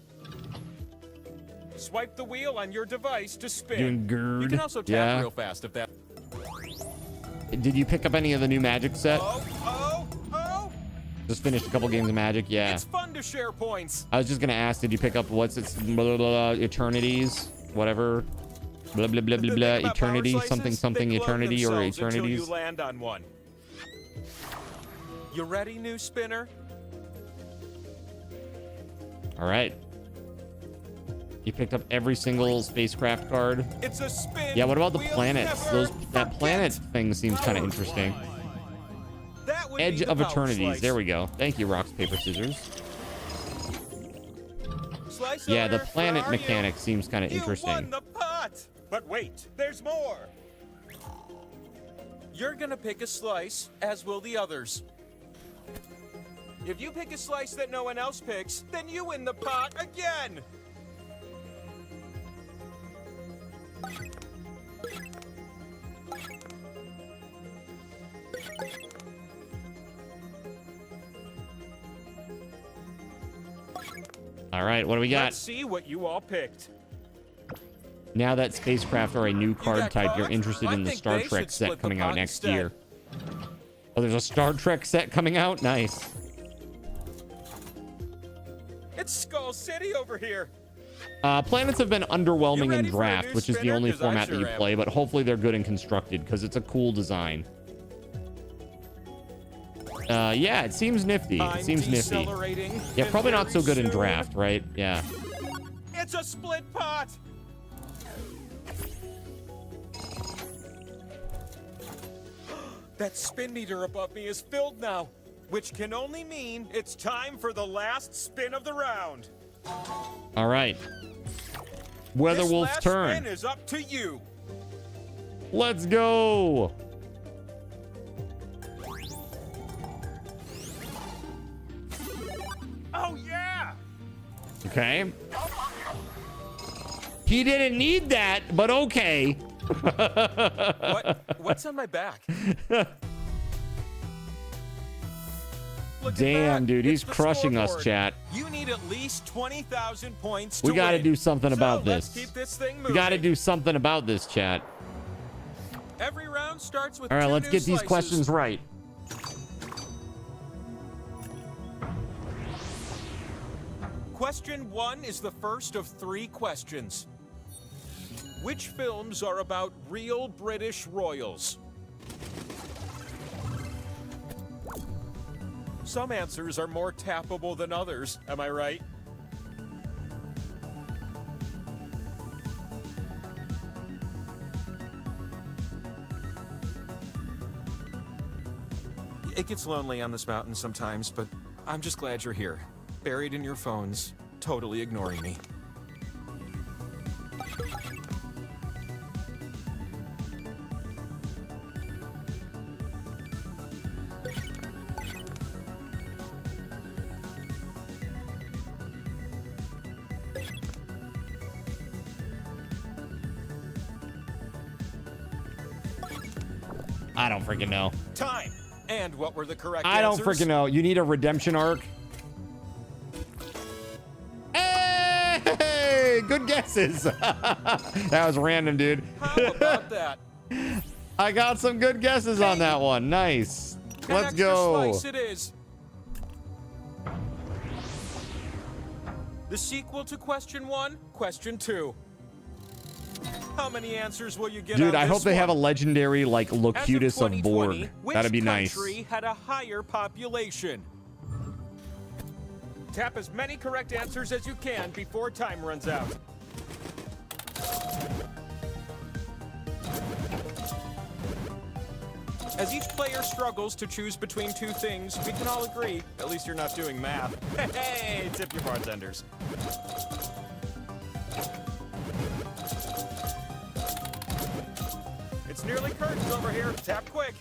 Swipe the wheel on your device to spin. Doing good. You can also tap Yeah. real fast if that. Did you pick up any of the new Magic set? Oh! Just finished a couple games of Magic, yeah. It's fun to share points. I was just gonna ask, did you pick up what's its blah, blah, blah, Eternities? Whatever. Blah, blah, blah, blah, The thing blah. about power Eternity, slices, something, something, they glow Eternity or themselves until Eternities. you land on one. You ready, new spinner? All right. You picked up every single spacecraft card. It's a spin. Yeah, what about the we'll planets? never That planet thing seems kind of interesting. That would be Edge the of power Eternities. slice. There we go. Thank you, rocks, paper, scissors. Slice Yeah, the owner, planet where are you? mechanic seems kind of You won interesting. the pot. But wait, there's more. You're gonna pick a slice, as will the others. If you pick a slice that no one else picks, then you win the pot again. All right, what do we got? Let's see what you all picked. Now that spacecraft are a new card got type, you're caught? interested I in the think Star they Trek should set split the coming out pot next instead. year. Oh, there's a Star Trek set coming out? Nice. It's Skull City over here. Planets have been underwhelming in ready for a draft, new which is the spinner? only 'Cause I format that sure you am. play, but hopefully they're good and constructed because it's a cool design. Yeah, it seems nifty. It I'm seems nifty. decelerating, Yeah, and probably not so very good in soon, draft, right? Yeah. It's a split pot. That spin meter above me is filled now, which can only mean it's time for the last spin of the round. All right. This WeatherWolf's last turn. spin is up to you. Let's go. Oh yeah! Okay. He didn't need that, but okay. What's on my back? Look at Damn, that. dude, he's It's the crushing us, scoreboard. chat. You need at least 20,000 points We to got to win. do something about So let's this. keep this thing We moving. got to do something about this, chat. Every round starts with All right, two let's new get these slices. questions right. Question 1 is the first of 3 questions. Which films are about real British royals? Some answers are more tappable than others, am I right? It gets lonely on this mountain sometimes, but I'm just glad you're here, buried in your phones, totally ignoring me. I don't freaking know. Time. And what were the correct I don't answers? freaking know. You need a redemption arc. Hey, good guesses. That was random, dude. How about that? I got some good guesses on that one. Nice. An Let's extra go. Slice it is. The sequel to question 1, question 2. How many answers will you get? Dude, on I this hope they have a one? legendary like Locutus of 2020, Borg. which That'd be nice. country had a higher population? Tap as many correct answers as you can before time runs out. As each player struggles to choose between two things, we can all agree, at least you're not doing math. Hey, tip your bartenders. It's nearly curtains over here. Tap quick.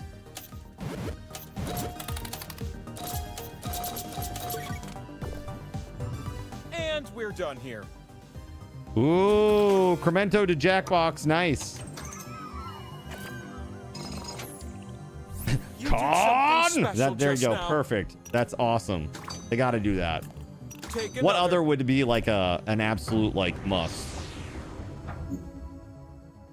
And we're done here. Ooh, Cremento to Jackbox. Nice. Con! There you go. now. Perfect. That's awesome. They got to do that. Take What another. other would be like an absolute like must?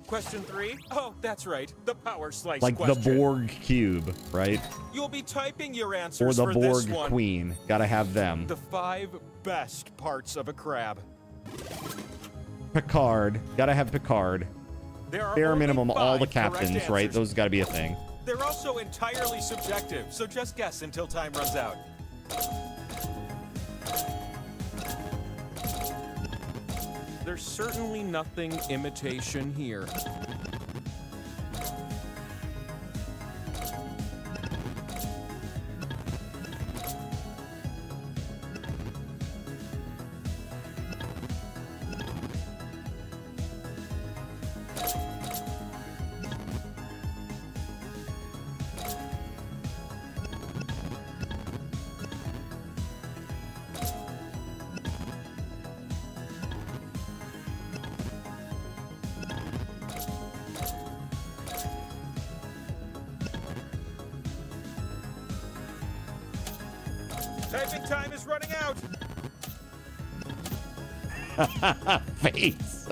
Question 3? Oh, that's right. The power slice Like question. the Borg cube, right? You'll be typing your Or answers the for Borg this one. Queen. Gotta have them. The 5 best parts of a crab. Picard. Gotta have Picard. There are Bare only minimum, all 5 the correct captains, right? answers. Those gotta be a thing. They're also entirely subjective, so just guess until time runs out. There's certainly nothing imitation here. Typing time is running out. Face.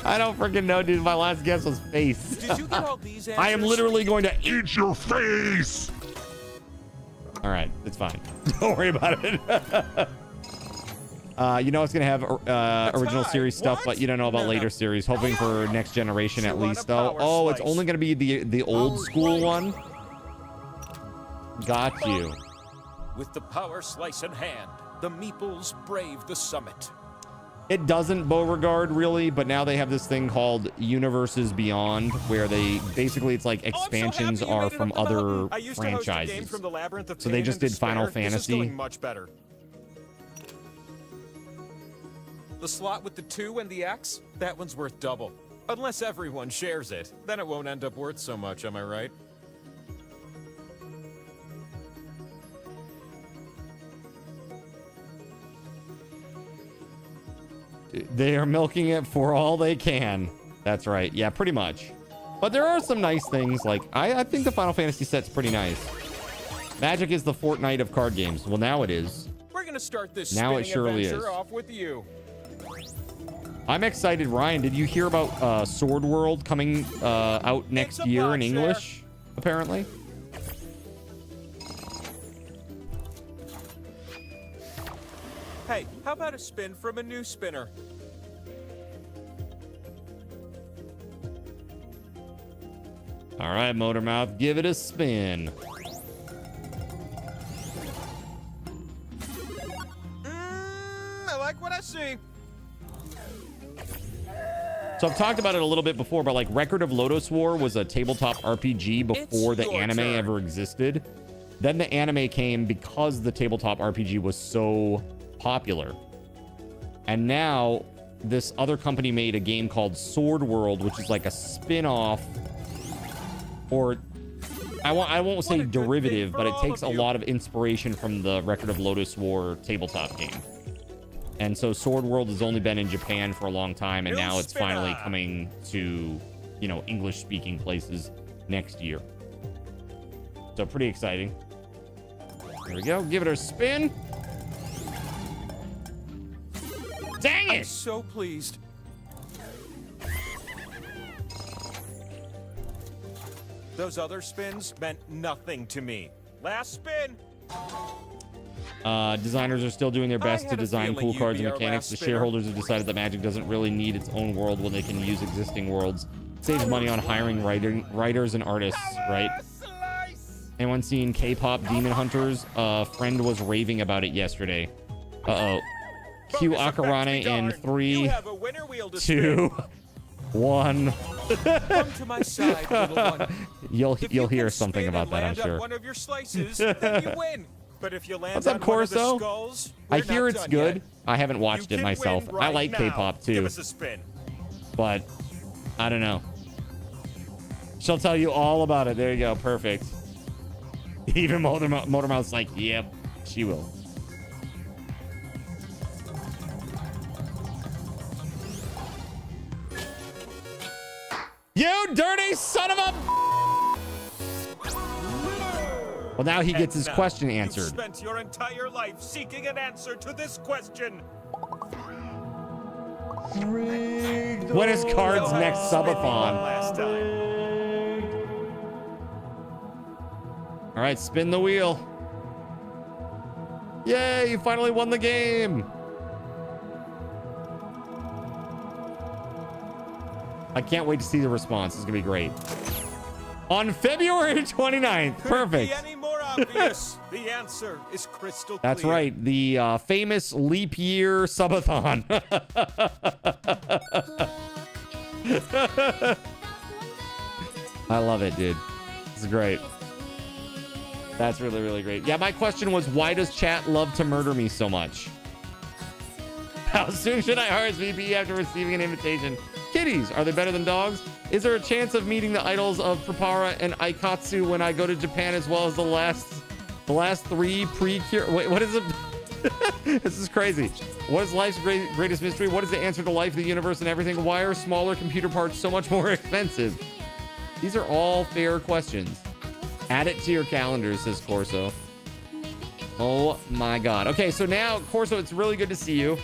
I don't freaking know, dude. My last guess was face. Did you get all these answers? I am literally going to eat your face. All right, it's fine. Don't worry about it. You know it's gonna have original series stuff, but you don't know about later series. Hoping for next generation at least, though. Oh, it's only gonna be the old school one. Got you. With the power slice in hand, the meeples brave the summit. It doesn't Beauregard really, but now they have this thing called Universes Beyond, where they basically it's like expansions are from other I used to host a game franchises. from the Labyrinth of So they Pain just and did Final Despair. This is Fantasy. going much better. The slot with the 2 and the X, that one's worth double. Unless everyone shares it, then it won't end up worth so much, am I right? They are milking it for all they can. That's right. Yeah, pretty much. But there are some nice things. Like, I think the Final Fantasy set's pretty nice. Magic is the Fortnite of card games. Well, now it is. We're gonna start this Now it spinning surely adventure is. off with you. I'm excited. Ryan, did you hear about Sword World coming out next year in English, apparently? Hey, how about a spin from a new spinner? All right, Motormouth, give it a spin. I like what I see. So I've talked about it a little bit before, but like Record of Lodoss War was a tabletop RPG before the anime ever existed. Then the anime came because the tabletop RPG was so popular. And now this other company made a game called Sword World, which is like a spin-off, or I won't say derivative, but it takes a lot of inspiration from the Record of Lodoss War tabletop game. And so Sword World has only been in Japan for a long time, and now it's finally coming to, you know, English-speaking places next year. So pretty exciting. There we go. Give it a spin. Dang it! I'm so pleased. Those other spins meant nothing to me. Last spin. Designers are still doing their best to had a design feeling cool you'd cards be and our mechanics. last The spinner. shareholders have decided that Magic doesn't really need its own world when they can use existing worlds. Saves money on hiring writers and artists, right? Anyone seen K-pop Demon Hunters? A friend was raving about it yesterday. Uh-oh. Cue Akarane in 3, 2, 1. Come to my side, little one. You'll hear something about that, I'm Land on sure. one of your slices, then you win. But if you land What's up, on one of the Corso? skulls, I we're hear not it's done good. yet. I haven't watched You it can myself. win I right like now. K-pop too. Give us a spin. But I don't know. She'll tell you all about it. There you go. Perfect. Even Motormouth's like, yep, she will. You dirty son of a... Well, now he gets his Now, question you've answered. spent your entire life seeking an answer to this question. What is Card's next subathon? Last time. All right, spin the wheel. Yay, you finally won the game. I can't wait to see the response. It's going to be great. On February 29th. Perfect. Could be any more obvious. The answer is crystal clear. That's right. The famous leap year subathon. I love it, dude. It's great. That's really, really great. Yeah, my question was, why does chat love to murder me so much? How soon should I RSVP after receiving an invitation? Kitties, are they better than dogs? Is there a chance of meeting the idols of Prepara and Aikatsu when I go to Japan, as well as the last three pre-cure? Wait, what is it? This is crazy. What is life's greatest mystery? What is the answer to life, the universe, and everything? Why are smaller computer parts so much more expensive? These are all fair questions. Add it to your calendar, says Corso. Oh my God. Okay, so now, Corso, it's really good to see you.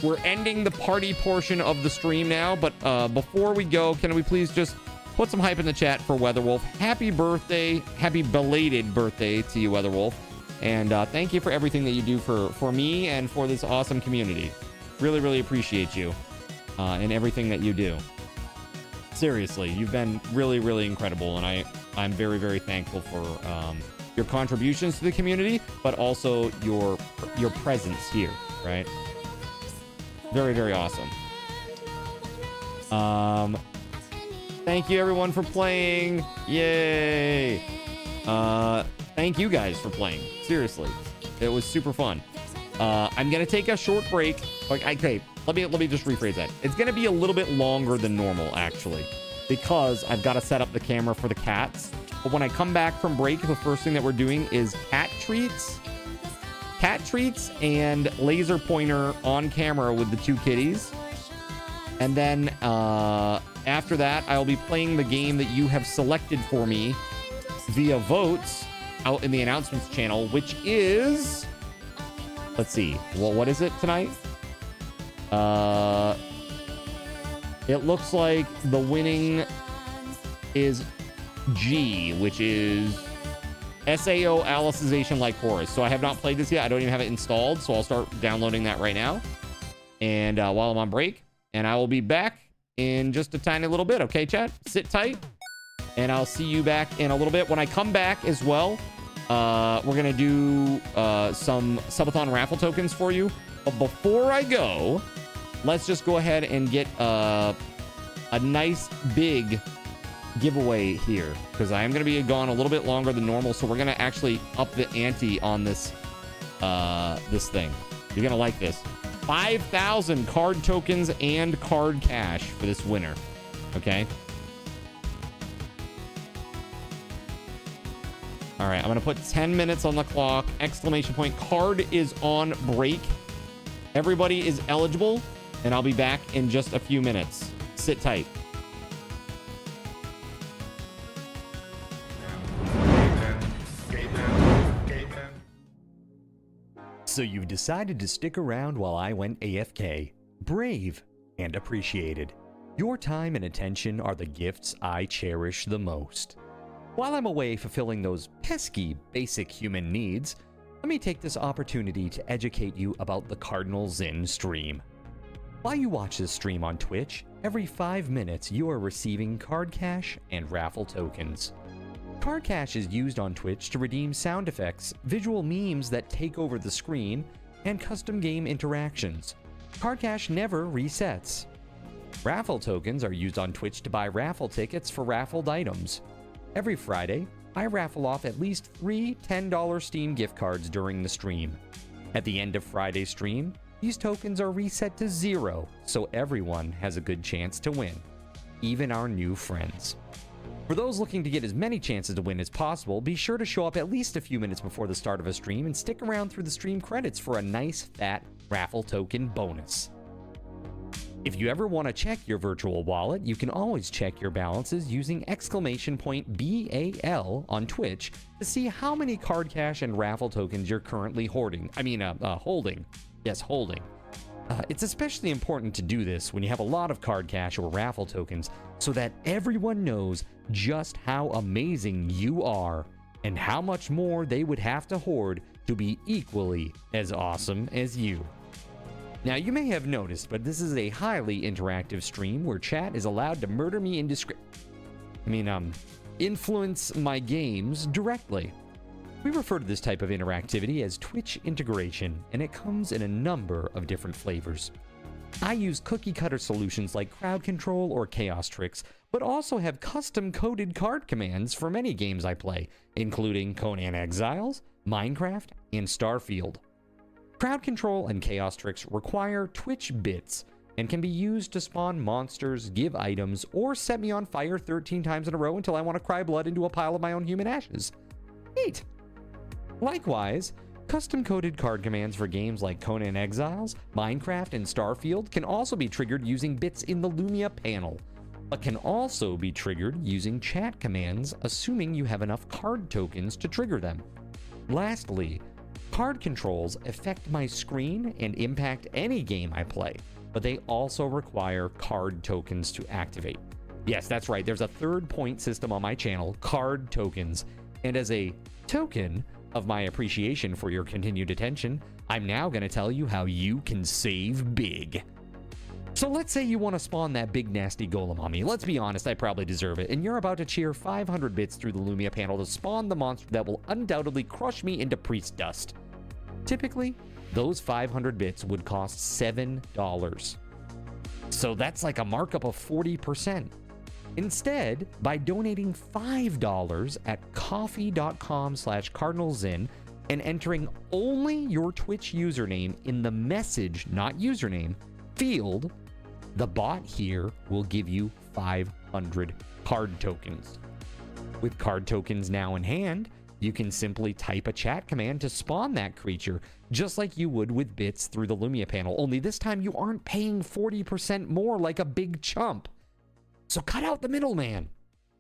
We're ending the party portion of the stream now, but before we go, can we please just put some hype in the chat for WeatherWolf? Happy birthday, happy belated birthday to you, WeatherWolf. And thank you for everything that you do for me and for this awesome community. Really, really appreciate you and everything that you do. Seriously, you've been really, really incredible, and I'm very, very thankful for your contributions to the community, but also your presence here, right? Very, very awesome. Thank you everyone for playing. Yay. Thank you guys for playing. Seriously, it was super fun. I'm gonna take a short break. Okay, let me just rephrase that. It's gonna be a little bit longer than normal, actually, because I've got to set up the camera for the cats. But when I come back from break, the first thing that we're doing is cat treats and laser pointer on camera with the two kitties. And then after that, I'll be playing the game that you have selected for me via votes out in the announcements channel, which is, let's see, well, what is it tonight? It looks like the winning is G, which is SAO Alicization Like Chorus. So I have not played this yet. I don't even have it installed, so I'll start downloading that right now. And while I'm on break, and I will be back in just a tiny little bit. Okay, chat? Sit tight, and I'll see you back in a little bit. When I come back as well, we're going to do some Subathon raffle tokens for you. But before I go, let's just go ahead and get a nice big giveaway here, because I am going to be gone a little bit longer than normal, so we're going to actually up the ante on this this thing. You're going to like this. 5,000 card tokens and card cash for this winner. Okay? All right, I'm going to put 10 minutes on the clock. Exclamation point. Card is on break. Everybody is eligible, and I'll be back in just a few minutes. Sit tight. So you've decided to stick around while I went AFK. Brave and appreciated. Your time and attention are the gifts I cherish the most. While I'm away fulfilling those pesky basic human needs, let me take this opportunity to educate you about the Cardinal Zin stream. While you watch this stream on Twitch, every 5 minutes you are receiving card cash and raffle tokens. Card cash is used on Twitch to redeem sound effects, visual memes that take over the screen, and custom game interactions. Card cash never resets. Raffle tokens are used on Twitch to buy raffle tickets for raffled items. Every Friday, I raffle off at least 3 $10 Steam gift cards during the stream. At the end of Friday's stream, these tokens are reset to 0, so everyone has a good chance to win, even our new friends. For those looking to get as many chances to win as possible, be sure to show up at least a few minutes before the start of a stream and stick around through the stream credits for a nice fat raffle token bonus. If you ever want to check your virtual wallet, you can always check your balances using !BAL on Twitch to see how many card cash and raffle tokens you're currently holding. Yes, holding. It's especially important to do this when you have a lot of card cash or raffle tokens so that everyone knows just how amazing you are and how much more they would have to hoard to be equally as awesome as you. Now, you may have noticed, but this is a highly interactive stream where chat is allowed to murder me influence my games directly. We refer to this type of interactivity as Twitch integration, and it comes in a number of different flavors. I use cookie-cutter solutions like crowd control or chaos tricks, but also have custom-coded card commands for many games I play, including Conan Exiles, Minecraft, and Starfield. Crowd control and chaos tricks require Twitch bits and can be used to spawn monsters, give items, or set me on fire 13 times in a row until I want to cry blood into a pile of my own human ashes. Neat! Likewise, custom-coded card commands for games like Conan Exiles, Minecraft, and Starfield can also be triggered using bits in the Lumia panel, but can also be triggered using chat commands, assuming you have enough card tokens to trigger them. Lastly, card controls affect my screen and impact any game I play, but they also require card tokens to activate. Yes, that's right, there's a third point system on my channel, card tokens, and as a token of my appreciation for your continued attention, I'm now going to tell you how you can save big. So let's say you want to spawn that big nasty golem on me. Let's be honest, I probably deserve it, and you're about to cheer 500 bits through the Lumia panel to spawn the monster that will undoubtedly crush me into priest dust. Typically, those 500 bits would cost $7. So that's like a markup of 40%. Instead, by donating $5 at coffee.com/cardinalzin and entering only your Twitch username in the message, not username, field, the bot here will give you 500 card tokens. With card tokens now in hand, you can simply type a chat command to spawn that creature, just like you would with bits through the Lumia panel, only this time you aren't paying 40% more like a big chump. So cut out the middleman.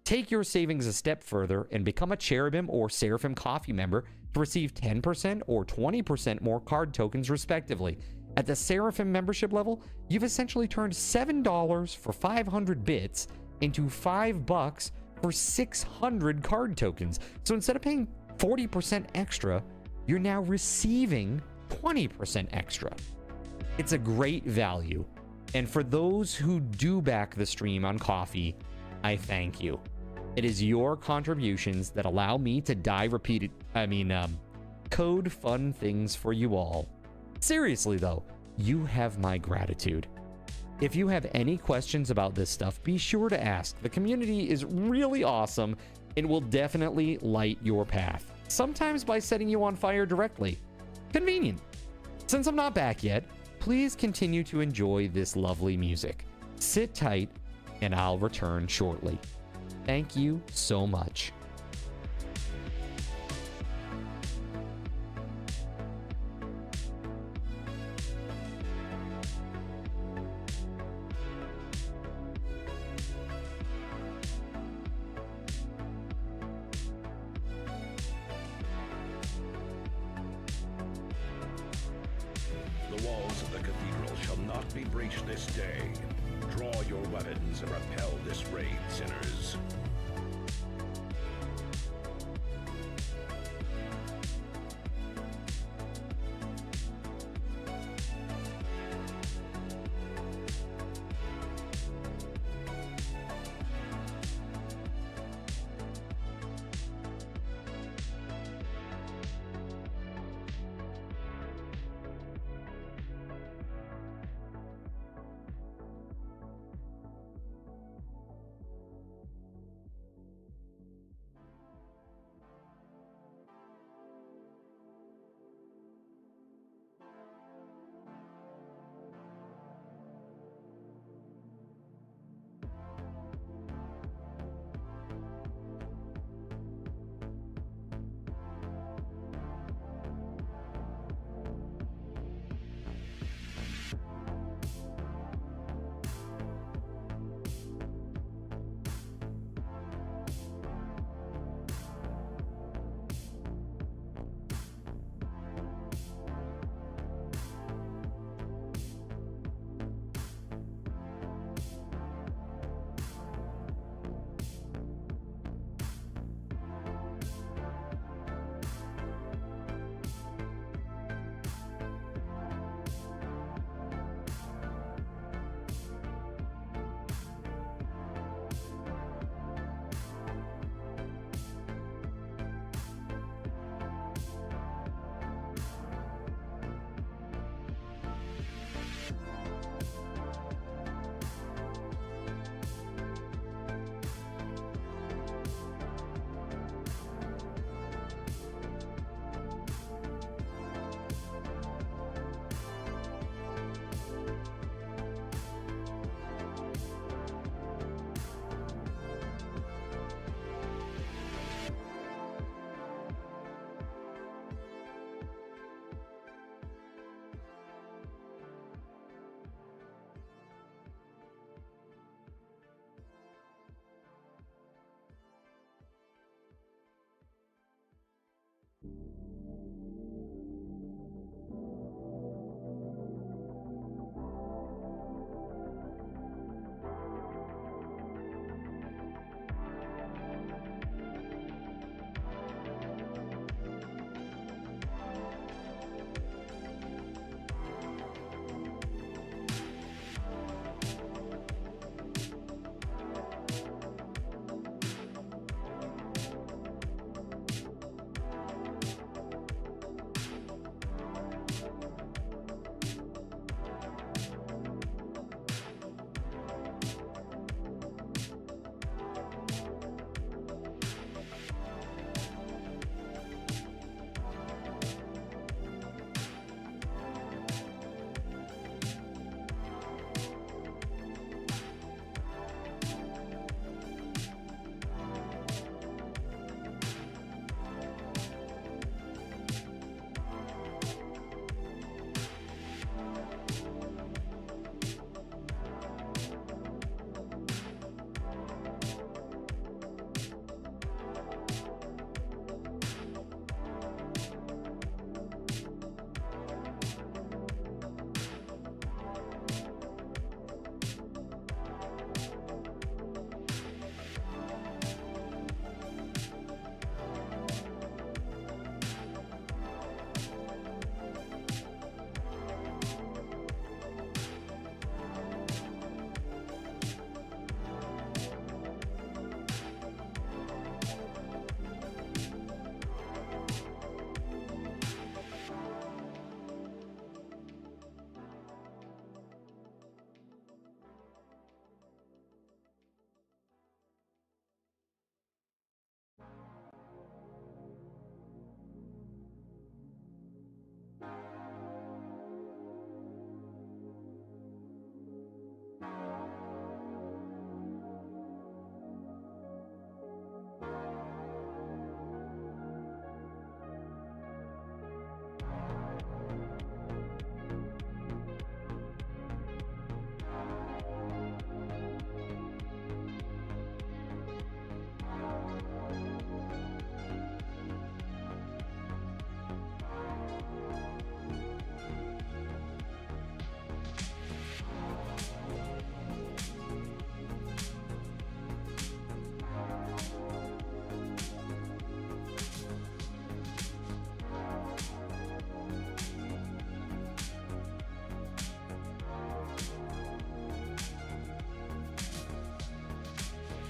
Take your savings a step further and become a Cherubim or Seraphim Coffee member to receive 10% or 20% more card tokens respectively. At the Seraphim membership level, you've essentially turned $7 for 500 bits into $5 for 600 card tokens. So instead of paying 40% extra, you're now receiving 20% extra. It's a great value. And for those who do back the stream on Coffee, I thank you. It is your contributions that allow me to code fun things for you all. Seriously though, you have my gratitude. If you have any questions about this stuff, be sure to ask. The community is really awesome and will definitely light your path, sometimes by setting you on fire directly. Convenient. Since I'm not back yet, please continue to enjoy this lovely music. Sit tight, and I'll return shortly. Thank you so much. the cathedral shall not be breached this day. Draw your weapons and repel this raid, sinners.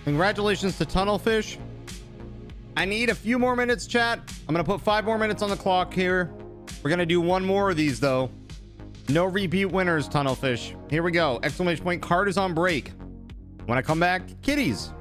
Congratulations to Tunnelfish. I need a few more minutes, chat. I'm gonna put 5 more minutes on the clock here. We're gonna do one more of these though. No repeat winners, Tunnelfish. Here we go. Exclamation point, card is on break. When I come back, kitties.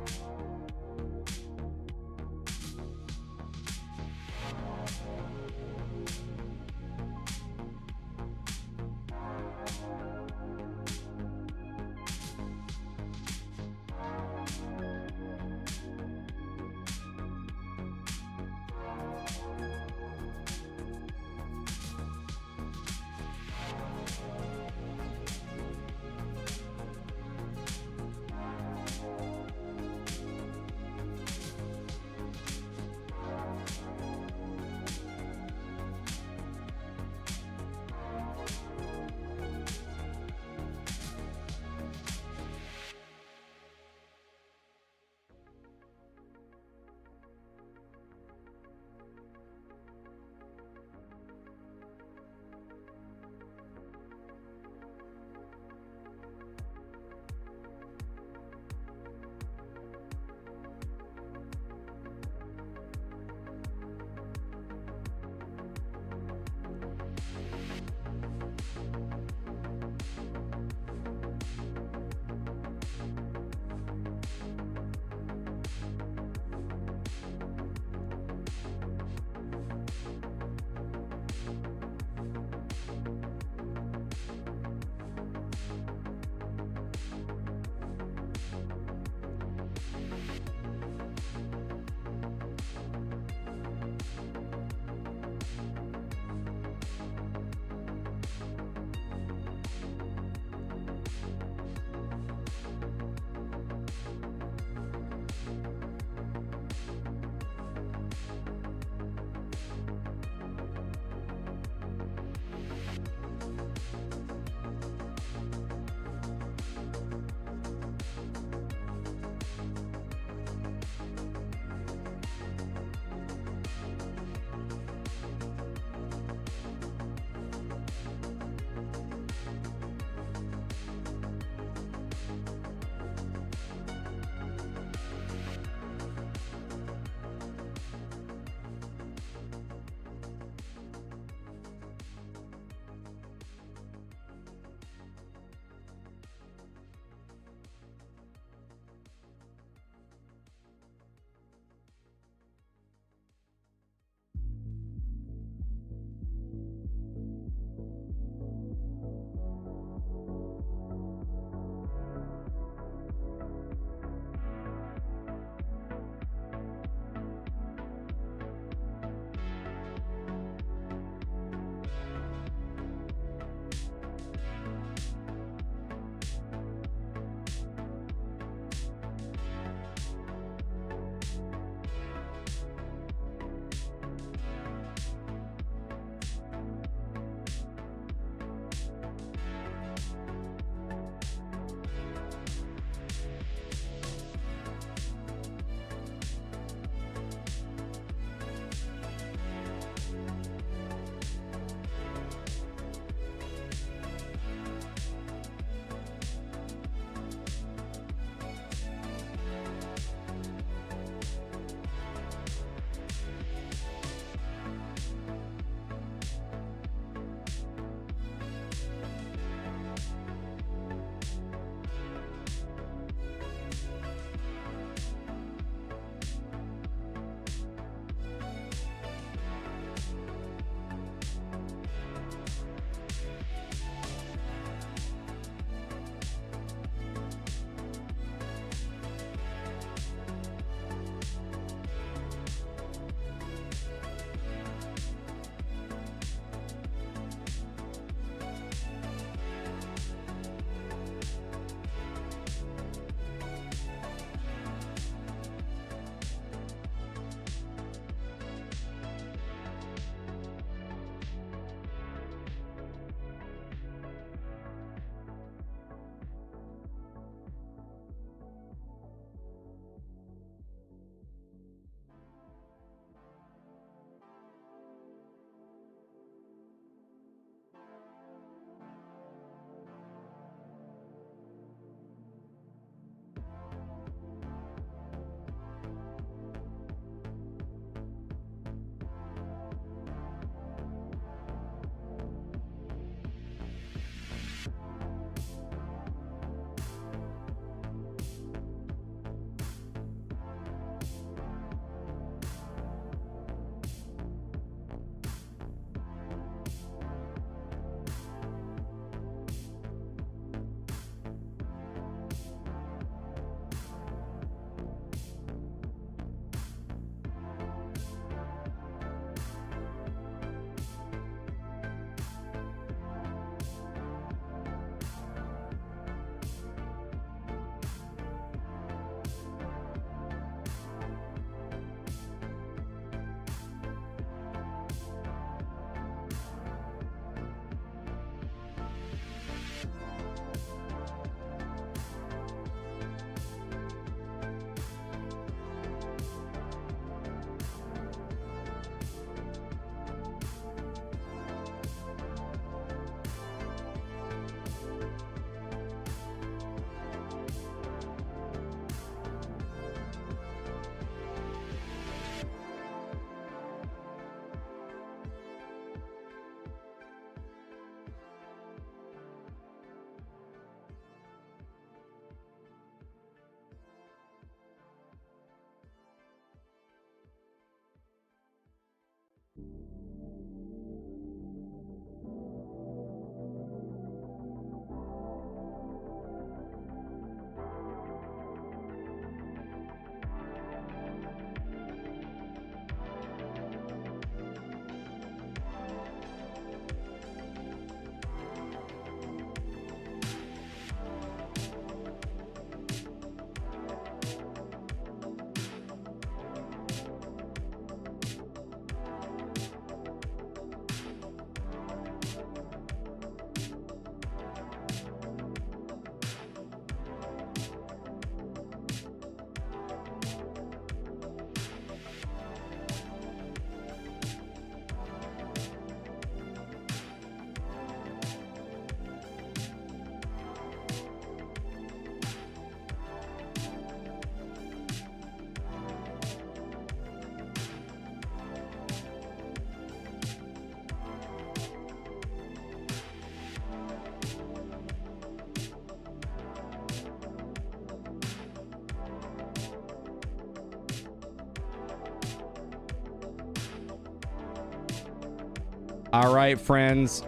All right, friends.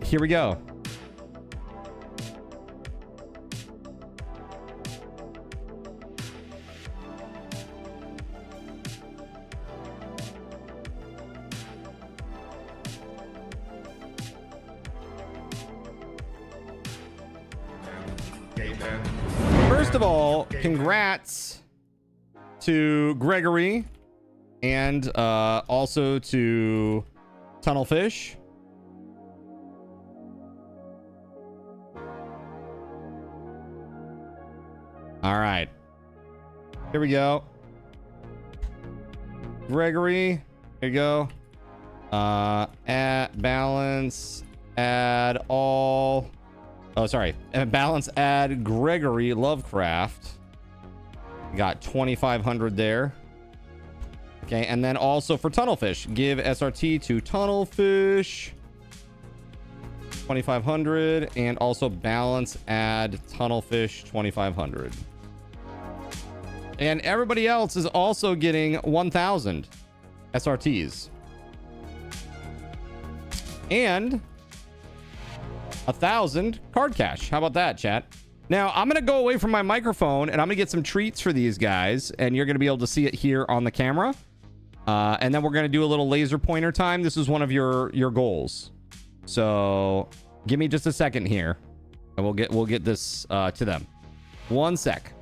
Here we go. First of all, congrats to Gregory and also to Tunnelfish. All right. Here we go. Gregory, here you go. At balance, add all. Oh, sorry. Balance, add Gregory Lovecraft. Got 2,500 there. Okay, and then also for Tunnelfish, give SRT to Tunnelfish. 2,500, and also balance, add Tunnelfish 2,500. And everybody else is also getting 1,000 SRTs. And 1,000 card cash. How about that, chat? Now, I'm going to go away from my microphone and I'm going to get some treats for these guys. And you're going to be able to see it here on the camera. And then we're going to do a little laser pointer time. This is one of your goals. So give me just a second here. And we'll get this to them. 1 sec.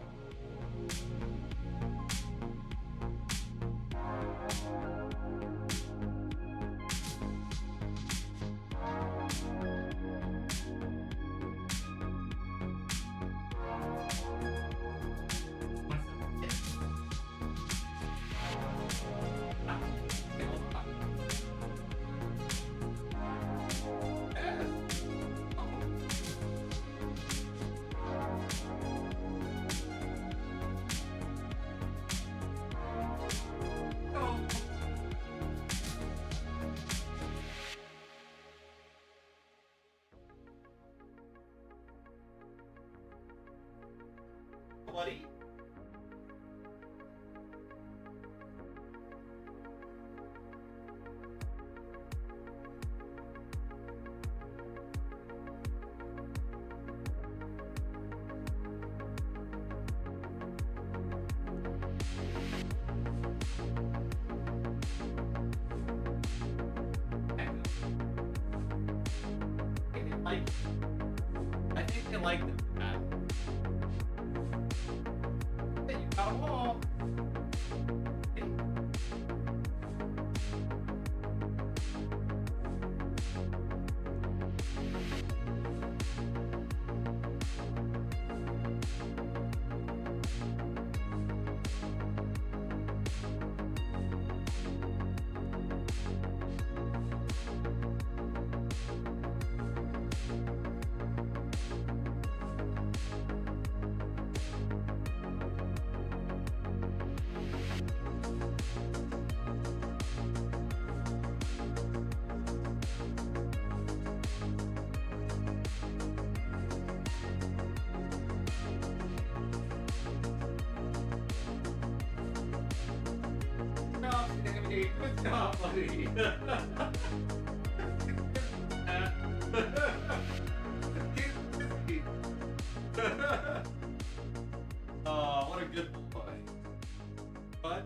Buddy. I think they like that. Good job, buddy. Oh, what a good boy. Bud.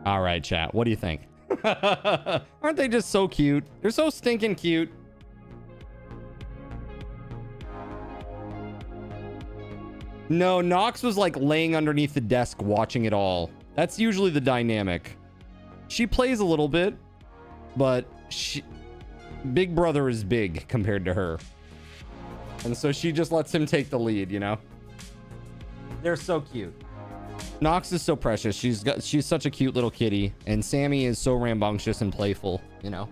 All right, chat. What do you think? Aren't they just so cute? They're so stinking cute. No, Nox was like laying underneath the desk watching it all. That's usually the dynamic. She plays a little bit, but Big Brother is big compared to her. And so she just lets him take the lead, you know? They're so cute. Nox is so precious. She's such a cute little kitty. And Sammy is so rambunctious and playful, you know?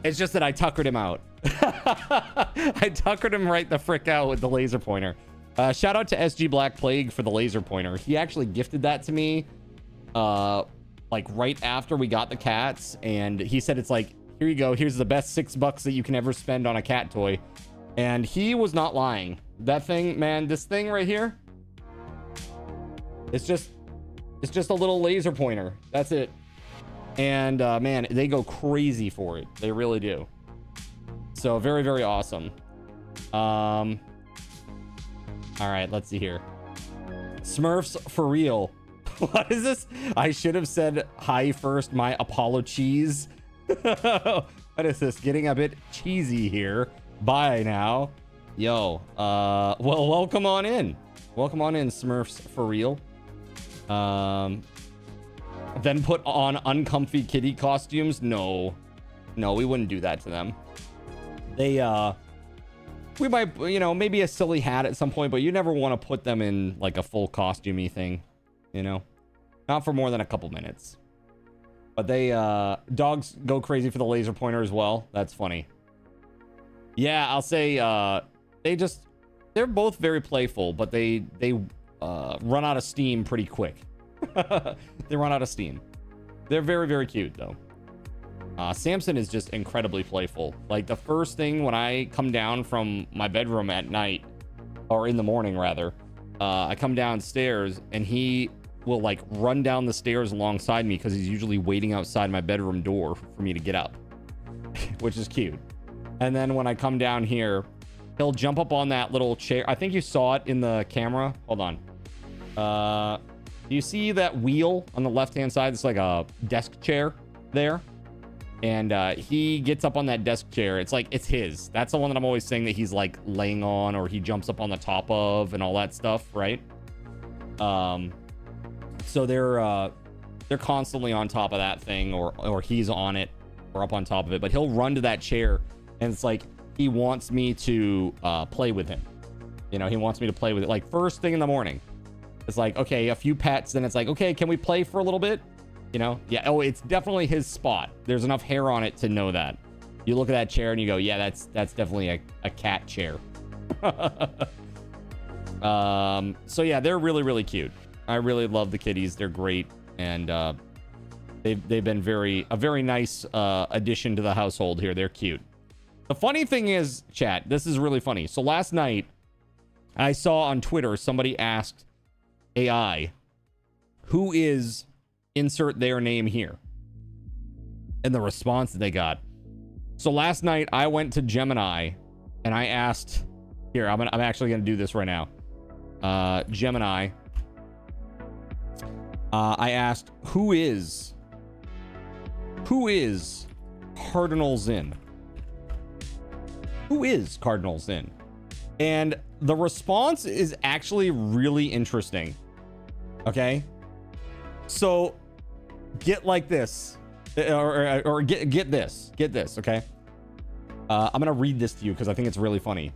It's just that I tuckered him out. I tuckered him right the frick out with the laser pointer. Shout out to SG Black Plague for the laser pointer. He actually gifted that to me like right after we got the cats, and he said it's like, here you go, here's the best $6 that you can ever spend on a cat toy. And he was not lying. That thing, man, this thing right here, it's just a little laser pointer. That's it. And man, they go crazy for it. They really do. So very, very awesome. All right, let's see here. Smurfs for real. What is this? I should have said hi first. My Apollo cheese. What is this? Getting a bit cheesy here. Bye now. Yo. Well, welcome on in. Welcome on in, Smurfs for real. Then put on uncomfy kitty costumes. No, we wouldn't do that to them. We might, you know, maybe a silly hat at some point, but you never want to put them in like a full costumey thing, you know, not for more than a couple minutes. But dogs go crazy for the laser pointer as well. That's funny. Yeah, I'll say, they're both very playful, but they run out of steam pretty quick. They run out of steam. They're very, very cute though. Samson is just incredibly playful. Like the first thing when I come down from my bedroom at night, or in the morning rather, I come downstairs and he will like run down the stairs alongside me because he's usually waiting outside my bedroom door for me to get up, which is cute. And then when I come down here, he'll jump up on that little chair. I think you saw it in the camera. Hold on. Do you see that wheel on the left-hand side? It's like a desk chair there. And he gets up on that desk chair. It's like, it's his. That's the one that I'm always saying that he's like laying on, or he jumps up on the top of and all that stuff, right? So they're constantly on top of that thing, or he's on it, or up on top of it. But he'll run to that chair, and it's like he wants me to play with him. You know, he wants me to play with it. Like first thing in the morning, it's like, okay, a few pets. Then it's like, okay, can we play for a little bit? You know? Yeah. Oh, it's definitely his spot. There's enough hair on it to know that. You look at that chair and you go, yeah, that's definitely a cat chair. So yeah, they're really, really cute. I really love the kitties. They're great. And they've been a very nice addition to the household here. They're cute. The funny thing is, chat, this is really funny. So last night I saw on Twitter, somebody asked AI, who is insert their name here? And the response that they got. So last night I went to Gemini and I asked, here, I'm actually going to do this right now. Gemini. I asked, who is Cardinal Zin? Who is Cardinal Zin? And the response is actually really interesting. Okay? So get like this, or get this, okay? I'm gonna read this to you because I think it's really funny.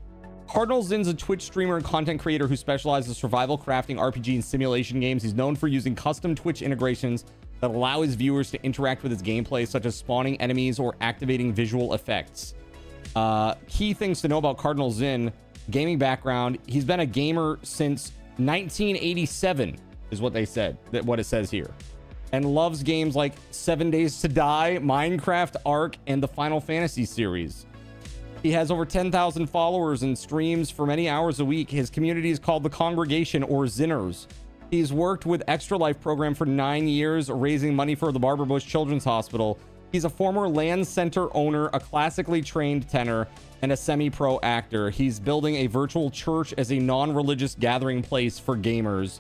Cardinal Zin's a Twitch streamer and content creator who specializes in survival crafting, RPG, and simulation games. He's known for using custom Twitch integrations that allow his viewers to interact with his gameplay, such as spawning enemies or activating visual effects. Key things to know about Cardinal Zin: gaming background. He's been a gamer since 1987 is what they said, what it says here, and loves games like 7 Days to Die, Minecraft, Ark, and the Final Fantasy series. He has over 10,000 followers and streams for many hours a week. His community is called the Congregation, or Zinners. He's worked with Extra Life program for 9 years, raising money for the Barbara Bush Children's Hospital. He's a former land center owner, a classically trained tenor, and a semi-pro actor. He's building a virtual church as a non-religious gathering place for gamers.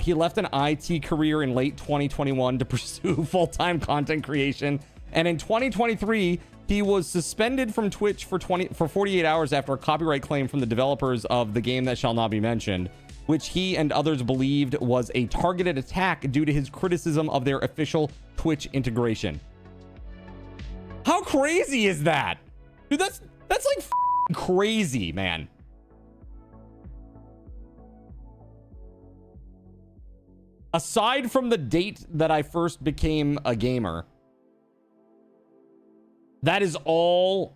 He left an IT career in late 2021 to pursue full-time content creation. And in 2023, he was suspended from Twitch for 48 hours after a copyright claim from the developers of the game that shall not be mentioned, which he and others believed was a targeted attack due to his criticism of their official Twitch integration. How crazy is that? Dude, that's like crazy, man. Aside from the date that I first became a gamer, that is all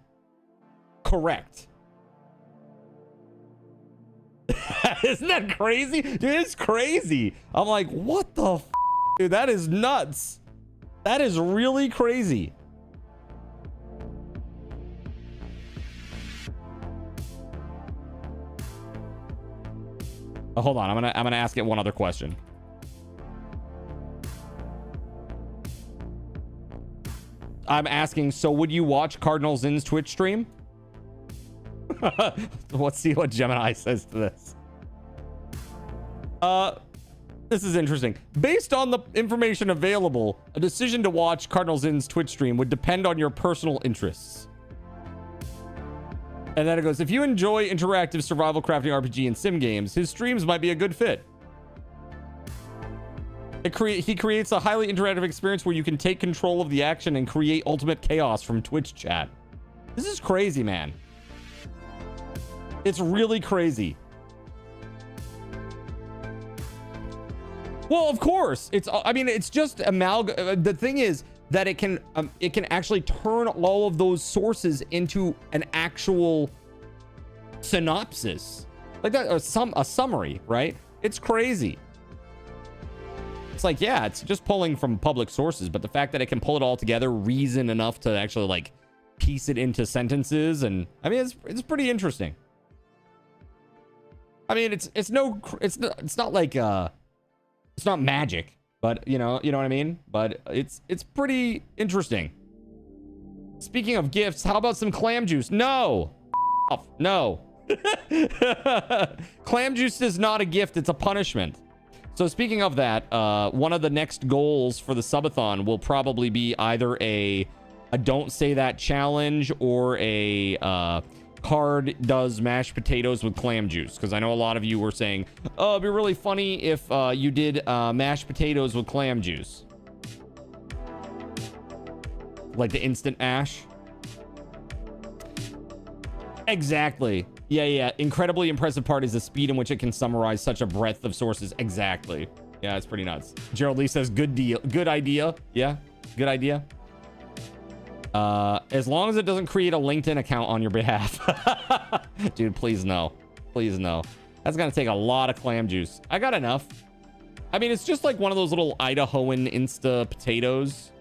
correct. Isn't that crazy? Dude, it's crazy. I'm like, what the dude, that is nuts. That is really crazy. Oh, hold on, I'm gonna ask it one other question. I'm asking, so would you watch Cardinal Zin's Twitch stream? Let's see what Gemini says to this. This is interesting. Based on the information available, a decision to watch Cardinal Zin's Twitch stream would depend on your personal interests. And then it goes, if you enjoy interactive survival crafting RPG and sim games, his streams might be a good fit. He creates a highly interactive experience where you can take control of the action and create ultimate chaos from Twitch chat. This is crazy, man. It's really crazy. Well, of course. I mean, it's just the thing is that it can actually turn all of those sources into an actual synopsis. Like that, a summary, right? It's crazy. It's like, yeah, it's just pulling from public sources, but the fact that it can pull it all together, reason enough to actually like piece it into sentences, and I mean, it's pretty interesting. I mean, it's not like it's not magic, but you know what I mean? But it's pretty interesting. Speaking of gifts, how about some clam juice? No. No. Clam juice is not a gift, it's a punishment. So speaking of that, one of the next goals for the subathon will probably be either a don't say that challenge or a Card does mashed potatoes with clam juice, because I know a lot of you were saying, oh, it'd be really funny if you did mashed potatoes with clam juice, like the instant mash. Exactly. Yeah. Incredibly impressive part is the speed in which it can summarize such a breadth of sources. Exactly. Yeah, it's pretty nuts. Gerald Lee says, good deal. Good idea. Yeah, good idea. As long as it doesn't create a LinkedIn account on your behalf. Dude, please no. Please no. That's gonna take a lot of clam juice. I got enough. I mean, it's just like one of those little Idahoan Insta potatoes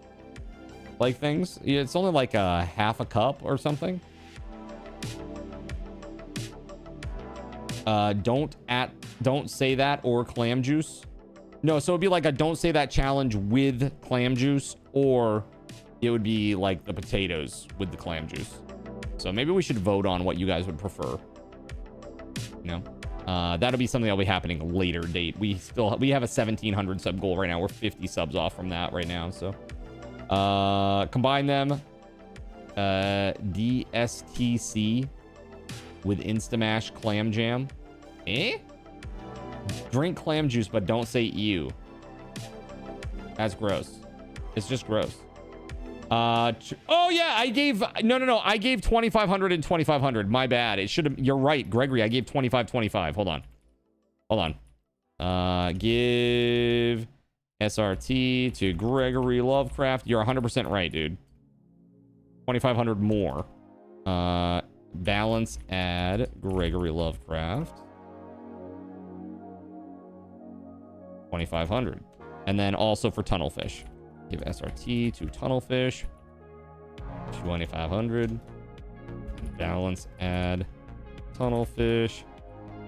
like things. Yeah, it's only like a half a cup or something. Don't say that or clam juice. No, so it'd be like a don't say that challenge with clam juice, or it would be like the potatoes with the clam juice. So maybe we should vote on what you guys would prefer. You know, that'll be something that'll be happening later date. We have a 1,700 sub goal right now. We're 50 subs off from that right now. So combine them. DSTC with Instamash clam jam. Drink clam juice, but don't say ew. That's gross. It's just gross. Oh yeah, I gave no. I gave 2,500 and 2,500. My bad. It should have. You're right, Gregory. I gave 25. Hold on. Give SRT to Gregory Lovecraft. You're 100% right, dude. 2,500 more. Balance add Gregory Lovecraft. 2,500, and then also for Tunnelfish. Give SRT to Tunnelfish. 2,500. Balance add Tunnelfish.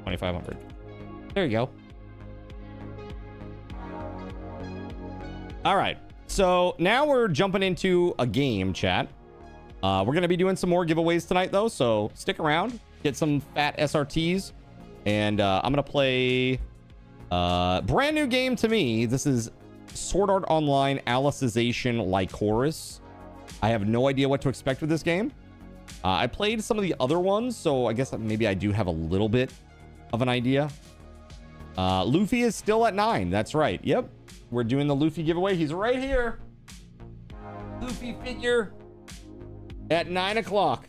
2,500. There you go. All right. So now we're jumping into a game, chat. We're going to be doing some more giveaways tonight, though. So stick around. Get some fat SRTs. And I'm going to play a brand new game to me. This is Sword Art Online Alicization Lycoris. I have no idea what to expect with this game. I played some of the other ones, so I guess maybe I do have a little bit of an idea. Luffy is still at 9. That's right. Yep. We're doing the Luffy giveaway. He's right here. Luffy figure at 9 o'clock.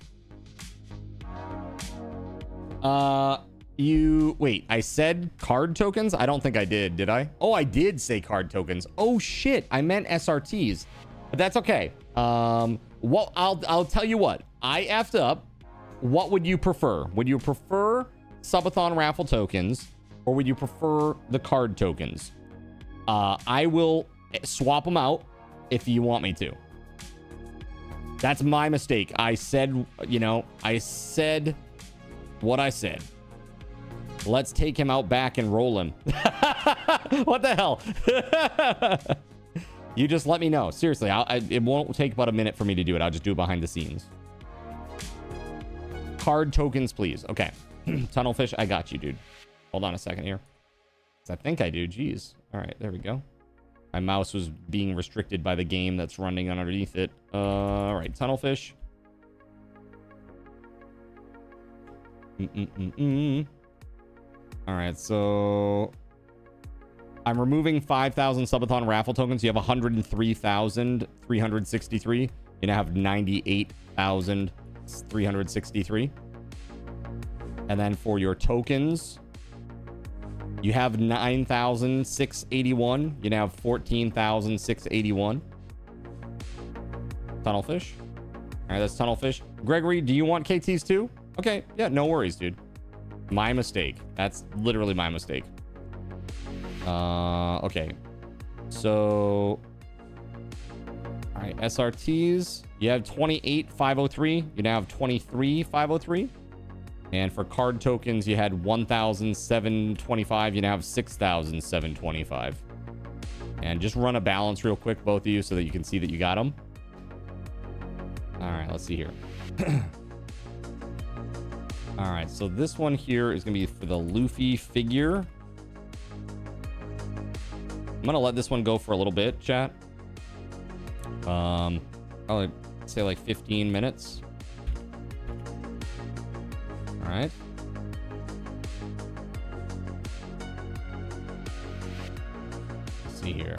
Wait, I said card tokens? I don't think I did I? Oh, I did say card tokens. Oh shit, I meant SRTs. But that's okay. Well, I'll tell you what. I effed up. What would you prefer? Would you prefer Subathon raffle tokens, or would you prefer the card tokens? I will swap them out if you want me to. That's my mistake. I said, I said what I said. Let's take him out back and roll him. What the hell? You just let me know. Seriously, it won't take but a minute for me to do it. I'll just do it behind the scenes. Card tokens, please. Okay. Tunnelfish, I got you, dude. Hold on a second here. I think I do. Jeez. All right, there we go. My mouse was being restricted by the game that's running underneath it. All right, Tunnelfish. All right, so I'm removing 5,000 Subathon raffle tokens. You have 103,363. You now have 98,363. And then for your tokens, you have 9,681. You now have 14,681. Tunnelfish. All right, that's Tunnelfish. Gregory, do you want KTs too? Okay, yeah, no worries, dude. My mistake. That's literally my mistake. Okay. So, all right, SRTs. You have 28,503. You now have 23,503. And for card tokens, you had 1,725. You now have 6,725. And just run a balance real quick, both of you, so that you can see that you got them. All right, let's see here. All right, so this one here is going to be for the Luffy figure. I'm going to let this one go for a little bit, chat. Probably say like 15 minutes. All right. Let's see here.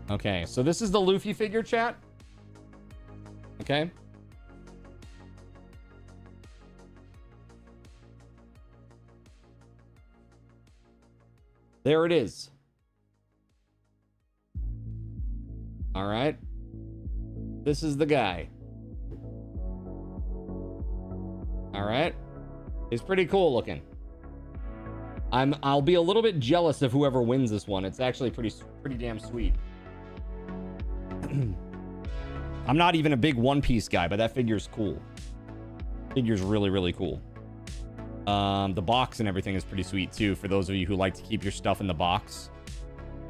Okay, so this is the Luffy figure, chat. Okay. There it is. All right. This is the guy. All right. He's pretty cool looking. I'll be a little bit jealous of whoever wins this one. It's actually pretty damn sweet. I'm not even a big One Piece guy, but that figure's cool. Figure's really, really cool. The box and everything is pretty sweet too, for those of you who like to keep your stuff in the box.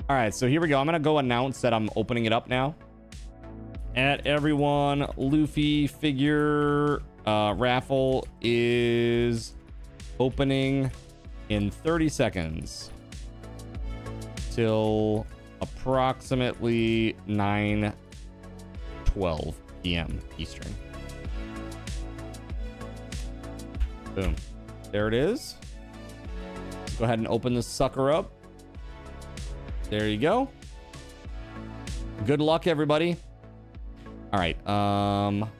All right, so here we go. I'm gonna go announce that I'm opening it up now. At everyone, Luffy figure raffle is opening in 30 seconds till approximately 9:12 p.m. Eastern. Boom. There it is. Let's go ahead and open this sucker up. There you go. Good luck, everybody. All right.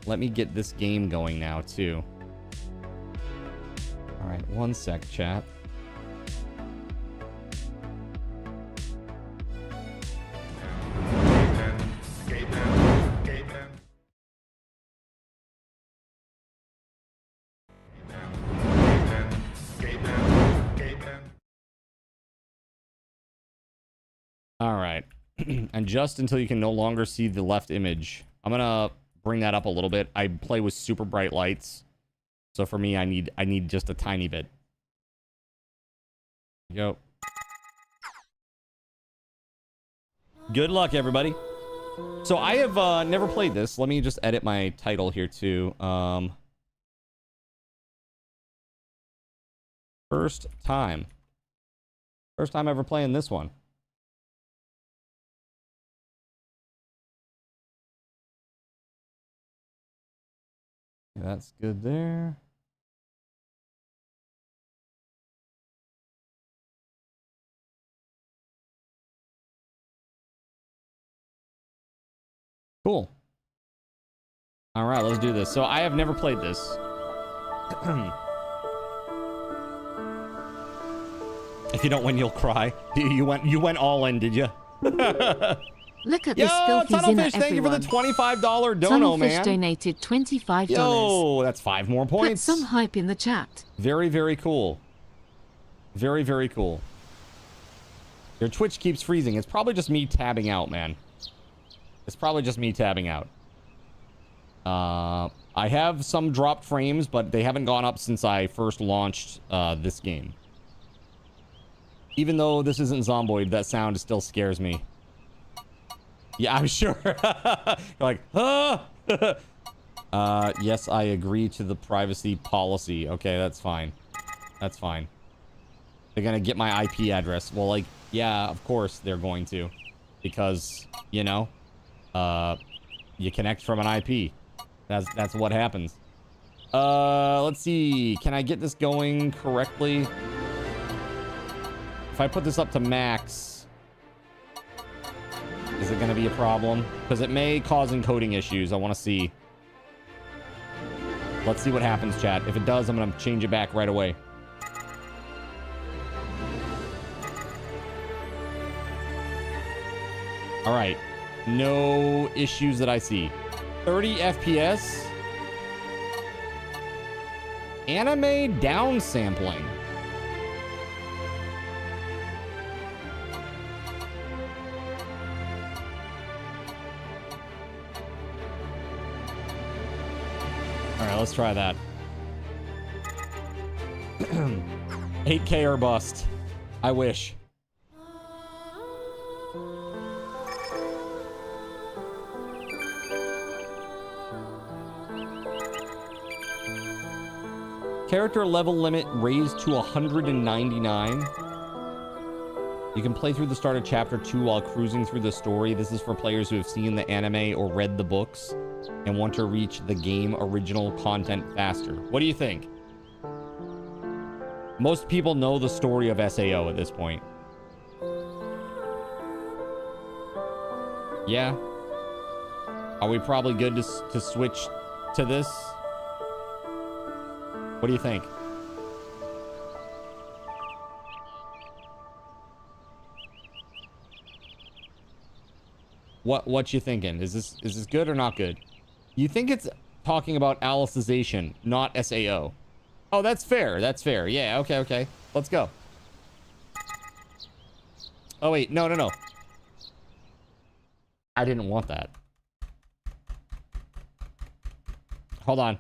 Let me get this game going now, too. All right. One sec, chat. All right. And just until you can no longer see the left image, I'm gonna bring that up a little bit. I play with super bright lights, so for me, I need just a tiny bit. Go. Good luck, everybody. So I have never played this. Let me just edit my title here too. First time ever playing this one. That's good there. Cool. All right, let's do this. So I have never played this. If you don't win, you'll cry. You went all in, did you? Look at this filthy Zinner, Tunnelfish, thank you for the $25 dono, man. Tunnelfish donated $25. Yo, that's 5 more points. Put some hype in the chat. Very, very cool. Very, very cool. Your Twitch keeps freezing. It's probably just me tabbing out, man. It's probably just me tabbing out. I have some dropped frames, but they haven't gone up since I first launched this game. Even though this isn't Zomboid, that sound still scares me. Yeah, I'm sure. You're like, ah! Yes, I agree to the privacy policy. Okay, that's fine. That's fine. They're gonna get my IP address. Well, like, yeah, of course they're going to. Because, you know, you connect from an IP. That's what happens. Let's see. Can I get this going correctly? If I put this up to max, is it gonna be a problem? Because it may cause encoding issues. I want to see. Let's see what happens, chat. If it does, I'm gonna change it back right away. All right, no issues that I see. 30 FPS. Anime downsampling. All right, let's try that. 8K or bust. I wish. Character level limit raised to 199. You can play through the start of chapter 2 while cruising through the story. This is for players who have seen the anime or read the books and want to reach the game original content faster. What do you think? Most people know the story of SAO at this point. Yeah. Are we probably good to switch to this? What do you think? What you thinking? Is this good or not good? You think it's talking about Alicization, not SAO. Oh, that's fair. That's fair. Yeah, okay. Let's go. Oh, wait. No. I didn't want that. Hold on.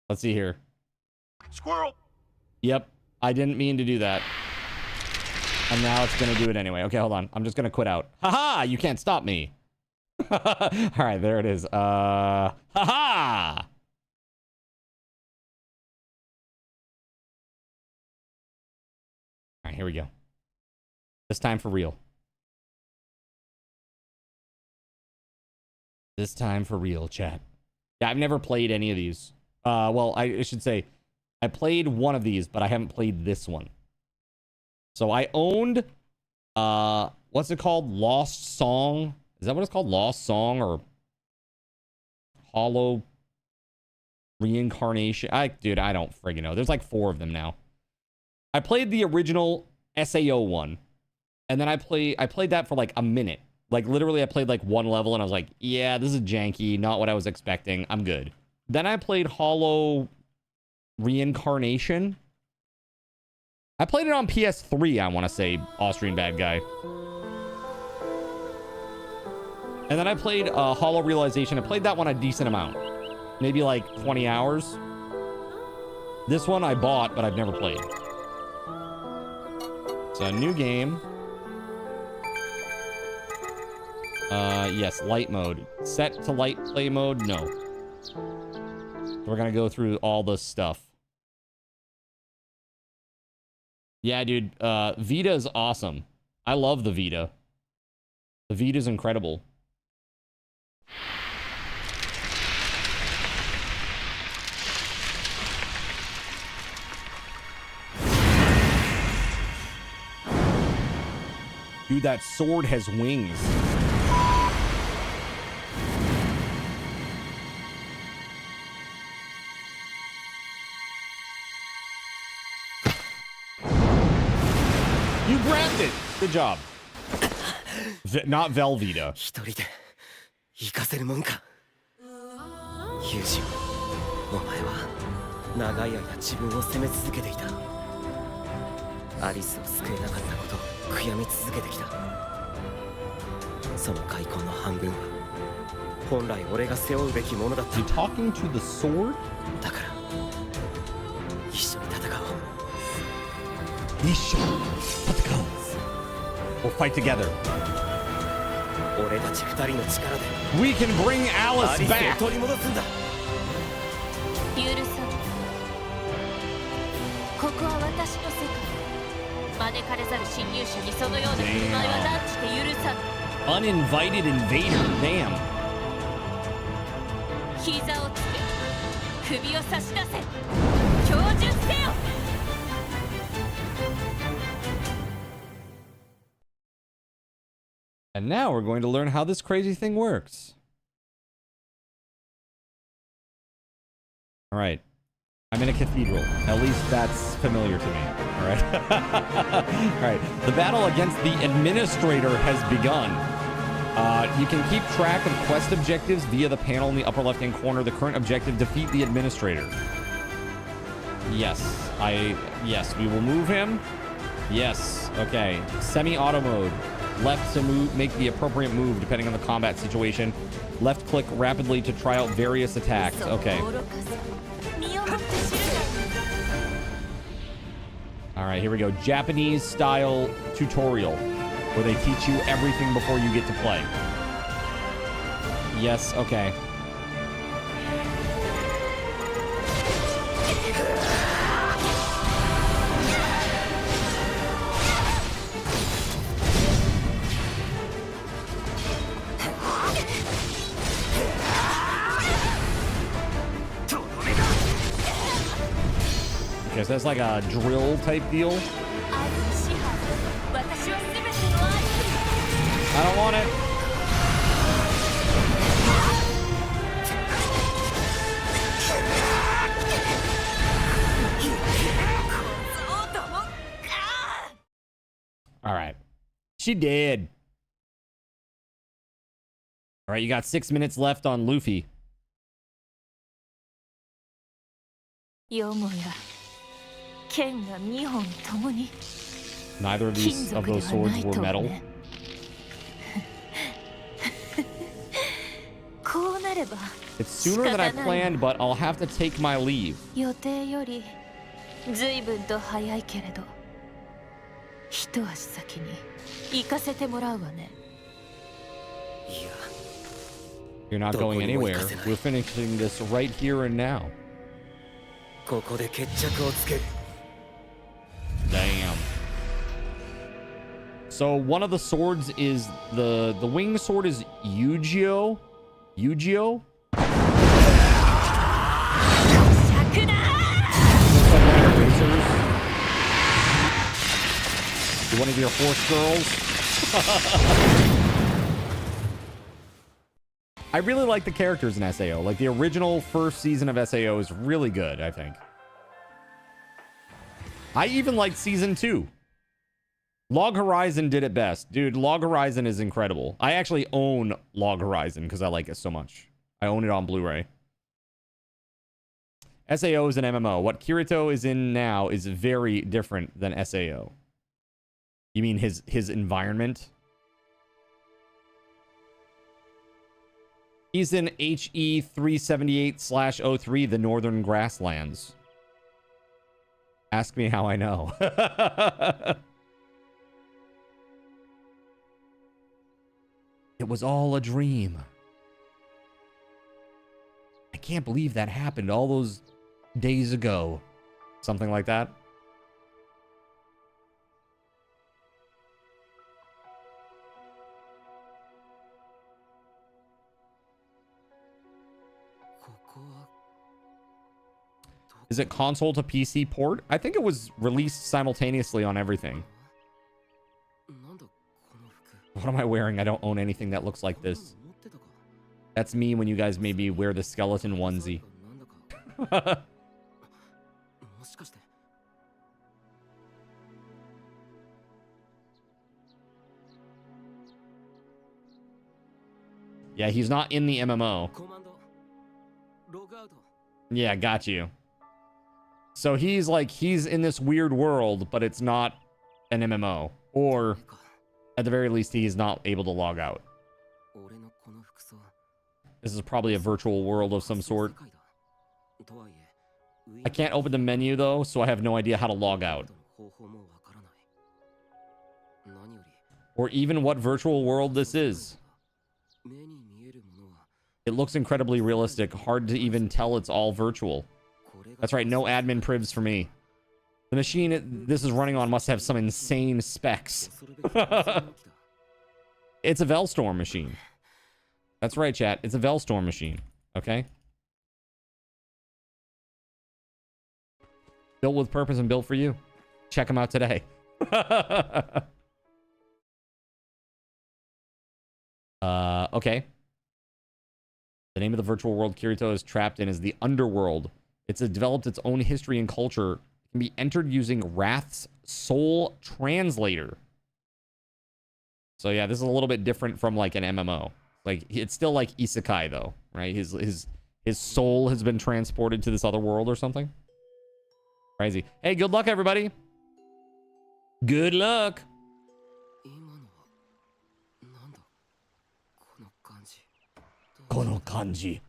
Let's see here. Squirrel. Yep. I didn't mean to do that. And now it's going to do it anyway. Okay, hold on. I'm just going to quit out. Haha! You can't stop me. All right, there it is. Haha! All right, here we go. This time for real. This time for real, chat. Yeah, I've never played any of these. Well, I should say, I played one of these, but I haven't played this one. So I owned, what's it called? Lost Song? Is that what it's called? Lost Song or Hollow Reincarnation? Dude, I don't friggin' know. There's like 4 of them now. I played the original SAO one, and then I played that for like a minute. Like literally I played like 1 level and I was like, yeah, this is janky, not what I was expecting. I'm good. Then I played Hollow Reincarnation. I played it on PS3, I want to say, Austrian bad guy. And then I played Hollow Realization. I played that one a decent amount. Maybe like 20 hours. This one I bought, but I've never played. It's a new game. Yes, light mode. Set to light play mode? No. We're gonna go through all this stuff. Yeah, dude. Vita is awesome. I love the Vita. The Vita's incredible. Dude, that sword has wings. You grabbed it. Good job. Not Velveeta. 一人で行かせるもんか。ユージ、お前は長い間自分を責め続けていた。アリスを救えなかったことを悔やみ続けてきた。その開墾の半分は本来俺が背負うべきものだった。 You talking to the sword? だから一緒に戦おう。一緒に戦おう。We'll fight together. 俺たち二人の力で We can bring Alice アリスを back. 取り戻すんだ。許さん。ここは私の世界。招かれざる侵入者にそのような振る舞いは断じて許さん。Uninvited invader. Damn. 膝をつけ、首を差し出せ。標準せよ。And now we're going to learn how this crazy thing works. All right. I'm in a cathedral. At least that's familiar to me. All right. All right. The battle against the administrator has begun. You can keep track of quest objectives via the panel in the upper left-hand corner. The current objective, defeat the administrator. Yes. Yes, we will move him. Yes. Okay. Semi-auto mode. Left to move, make the appropriate move depending on the combat situation. Left click rapidly to try out various attacks. Okay. All right, here we go. Japanese style tutorial where they teach you everything before you get to play. Yes, okay. Okay, so that's like a drill type deal. I don't want it. All right. She did. All right, you got 6 minutes left on Luffy. Neither of those swords were metal. It's sooner than I planned, but I'll have to take my leave. You're not going anywhere. We're finishing this right here and now. Damn. So one of the swords is the wing sword is Yu-Gi-Oh. Yu-Gi-Oh. One of your horse girls. I really like the characters in SAO. Like the original first season of SAO is really good, I think. I even liked season 2. Log Horizon did it best. Dude, Log Horizon is incredible. I actually own Log Horizon because I like it so much. I own it on Blu-ray. SAO is an MMO. What Kirito is in now is very different than SAO. You mean his environment? He's in HE 378/03, the Northern Grasslands. Ask me how I know. It was all a dream. I can't believe that happened all those days ago. Something like that. Is it console to PC port? I think it was released simultaneously on everything. What am I wearing? I don't own anything that looks like this. That's me when you guys maybe wear the skeleton onesie. Yeah, he's not in the MMO. Yeah, got you. So he's in this weird world, but it's not an MMO. Or, at the very least, he's not able to log out. This is probably a virtual world of some sort. I can't open the menu, though, so I have no idea how to log out. Or even what virtual world this is. It looks incredibly realistic. Hard to even tell it's all virtual. That's right, no admin privs for me. The machine this is running on must have some insane specs. It's a VELZTORM machine. That's right, chat. It's a VELZTORM machine. Okay? Built with purpose and built for you. Check them out today. Okay. The name of the virtual world Kirito is trapped in is the Underworld. It's developed its own history and culture. It can be entered using Wrath's Soul Translator. So yeah, this is a little bit different from like an MMO. Like it's still like isekai though, right? His soul has been transported to this other world or something. Crazy. Hey, good luck everybody. Good luck. Kono kanji.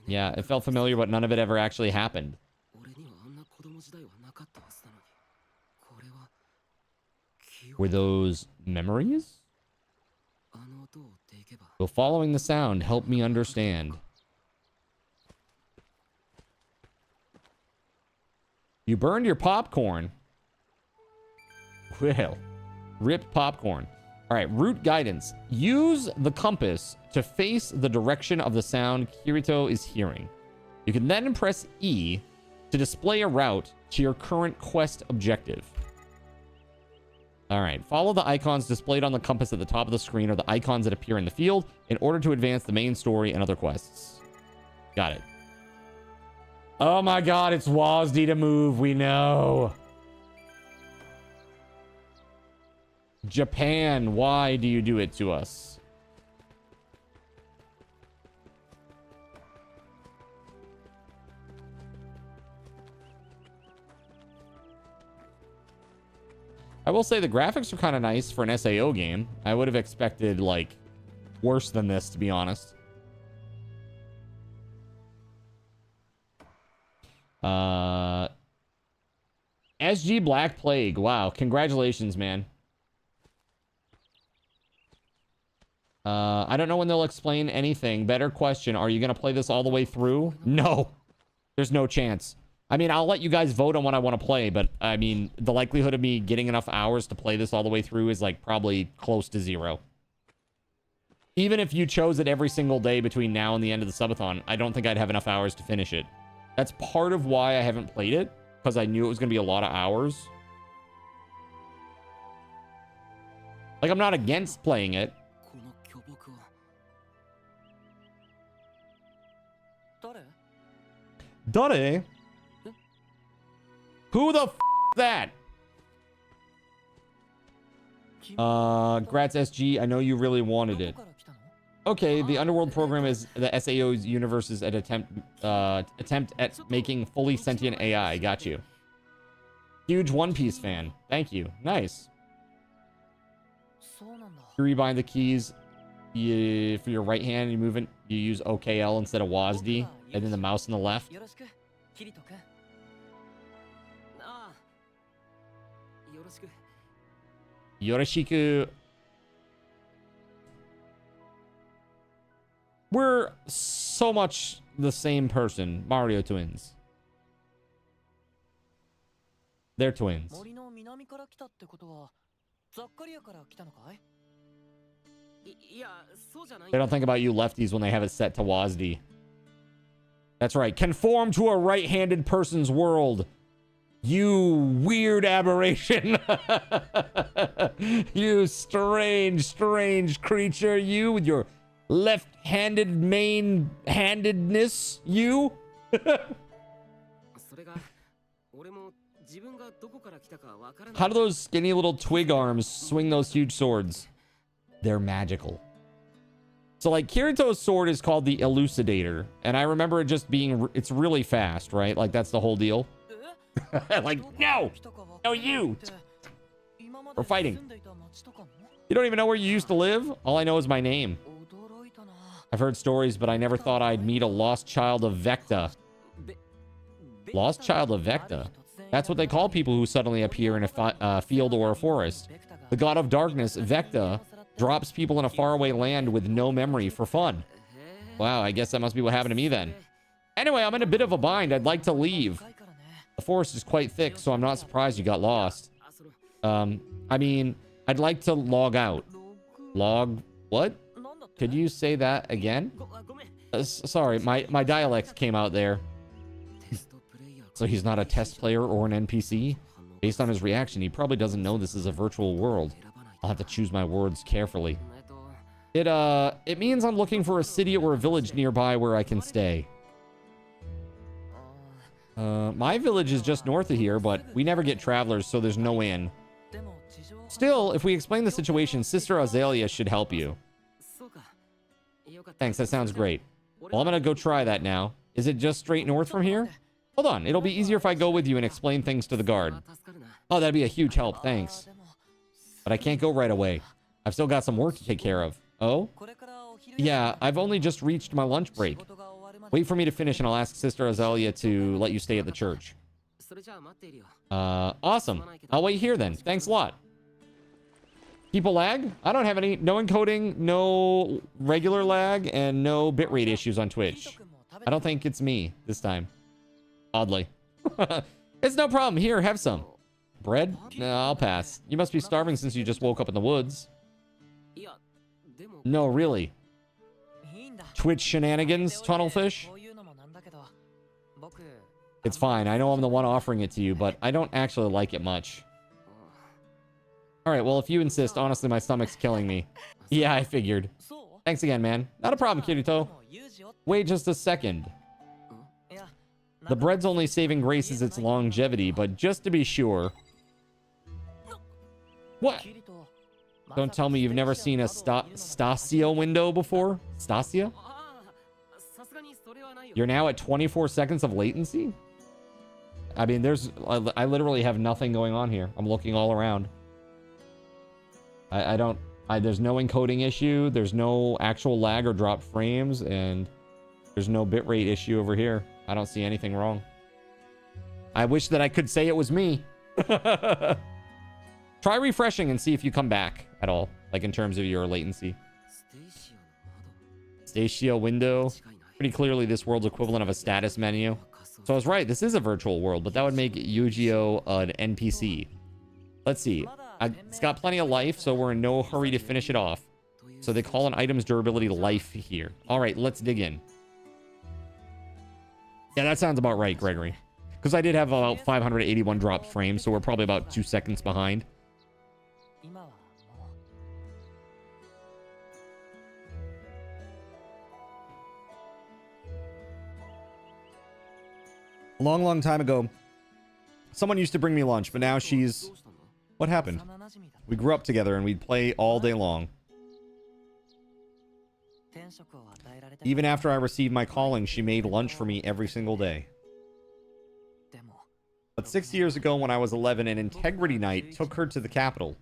Yeah, it felt familiar, but none of it ever actually happened. Were those memories? Will following the sound help me understand? You burned your popcorn. Well, rip popcorn. All right, route guidance. Use the compass to face the direction of the sound Kirito is hearing. You can then press E to display a route to your current quest objective. All right, follow the icons displayed on the compass at the top of the screen or the icons that appear in the field in order to advance the main story and other quests. Got it. Oh my god, it's WASD to move, we know. Japan, why do you do it to us? I will say the graphics are kind of nice for an SAO game. I would have expected, like, worse than this, to be honest. SG Black Plague. Wow. Congratulations, man. I don't know when they'll explain anything. Better question. Are you going to play this all the way through? No. There's no chance. I mean, I'll let you guys vote on what I want to play, but I mean, the likelihood of me getting enough hours to play this all the way through is like probably close to 0. Even if you chose it every single day between now and the end of the subathon, I don't think I'd have enough hours to finish it. That's part of why I haven't played it, because I knew it was going to be a lot of hours. Like, I'm not against playing it. Dore? Who the f is that? Grats SG, I know you really wanted it. Okay, the Underworld program is the SAO's universe's attempt at making fully sentient AI. Got you. Huge One Piece fan. Thank you. Nice. You rebind the keys for your right hand. You move it. You use OKL instead of WASD, and then the mouse on the left. Yoroshiku. We're so much the same person. Mario twins. They're twins. They don't think about you lefties when they have it set to WASD. That's right. Conform to a right-handed person's world. You weird aberration. You strange, strange creature. You with your left-handed main-handedness. You. How do those skinny little twig arms swing those huge swords? They're magical. So like Kirito's sword is called the Elucidator. And I remember it just being, it's really fast, right? Like that's the whole deal. Like, no! No, you! We're fighting. You don't even know where you used to live? All I know is my name. I've heard stories, but I never thought I'd meet a lost child of Vecta. Lost child of Vecta? That's what they call people who suddenly appear in a field or a forest. The god of darkness, Vecta, Drops people in a faraway land with no memory for fun. Wow, I guess that must be what happened to me then. Anyway, I'm in a bit of a bind. I'd like to leave. The forest is quite thick, so I'm not surprised you got lost. I mean, I'd like to log out. Log what? Could you say that again? Sorry, my dialect came out there. So he's not a test player or an NPC? Based on his reaction, he probably doesn't know this is a virtual world. I'll have to choose my words carefully. It means I'm looking for a city or a village nearby where I can stay. My village is just north of here, but we never get travelers, so there's no inn. Still, if we explain the situation, Sister Azalea should help you. Thanks, that sounds great. Well, I'm gonna go try that now. Is it just straight north from here? Hold on, it'll be easier if I go with you and explain things to the guard. Oh, that'd be a huge help, thanks. But I can't go right away. I've still got some work to take care of. Oh? Yeah, I've only just reached my lunch break. Wait for me to finish and I'll ask Sister Azalea to let you stay at the church. Awesome. I'll wait here then. Thanks a lot. People lag? I don't have any. No encoding, no regular lag, and no bitrate issues on Twitch. I don't think it's me this time. Oddly. It's no problem. Here, have some. Bread? No, I'll pass. You must be starving since you just woke up in the woods. No, really. Twitch shenanigans, Tunnelfish? It's fine. I know I'm the one offering it to you, but I don't actually like it much. Alright, well, if you insist, honestly, my stomach's killing me. Yeah, I figured. Thanks again, man. Not a problem, Kirito. Wait just a second. The bread's only saving grace is its longevity, but just to be sure... What? Don't tell me you've never seen a Stasio window before? Stasia? You're now at 24 seconds of latency? I mean, I literally have nothing going on here. I'm looking all around. There's no encoding issue. There's no actual lag or drop frames, and there's no bitrate issue over here. I don't see anything wrong. I wish that I could say it was me. Try refreshing and see if you come back at all, like in terms of your latency. Stasio window. Pretty clearly this world's equivalent of a status menu. So I was right, this is a virtual world, but that would make Yu-Gi-Oh! An NPC. Let's see. It's got plenty of life, so we're in no hurry to finish it off. So they call an item's durability life here. All right, let's dig in. Yeah, that sounds about right, Gregory. Because I did have about 581 drop frames, so we're probably about 2 seconds behind. A long, long time ago, someone used to bring me lunch, but now she's... What happened? We grew up together and we'd play all day long. Even after I received my calling, she made lunch for me every single day. But 6 years ago, when I was 11, an integrity knight took her to the capital.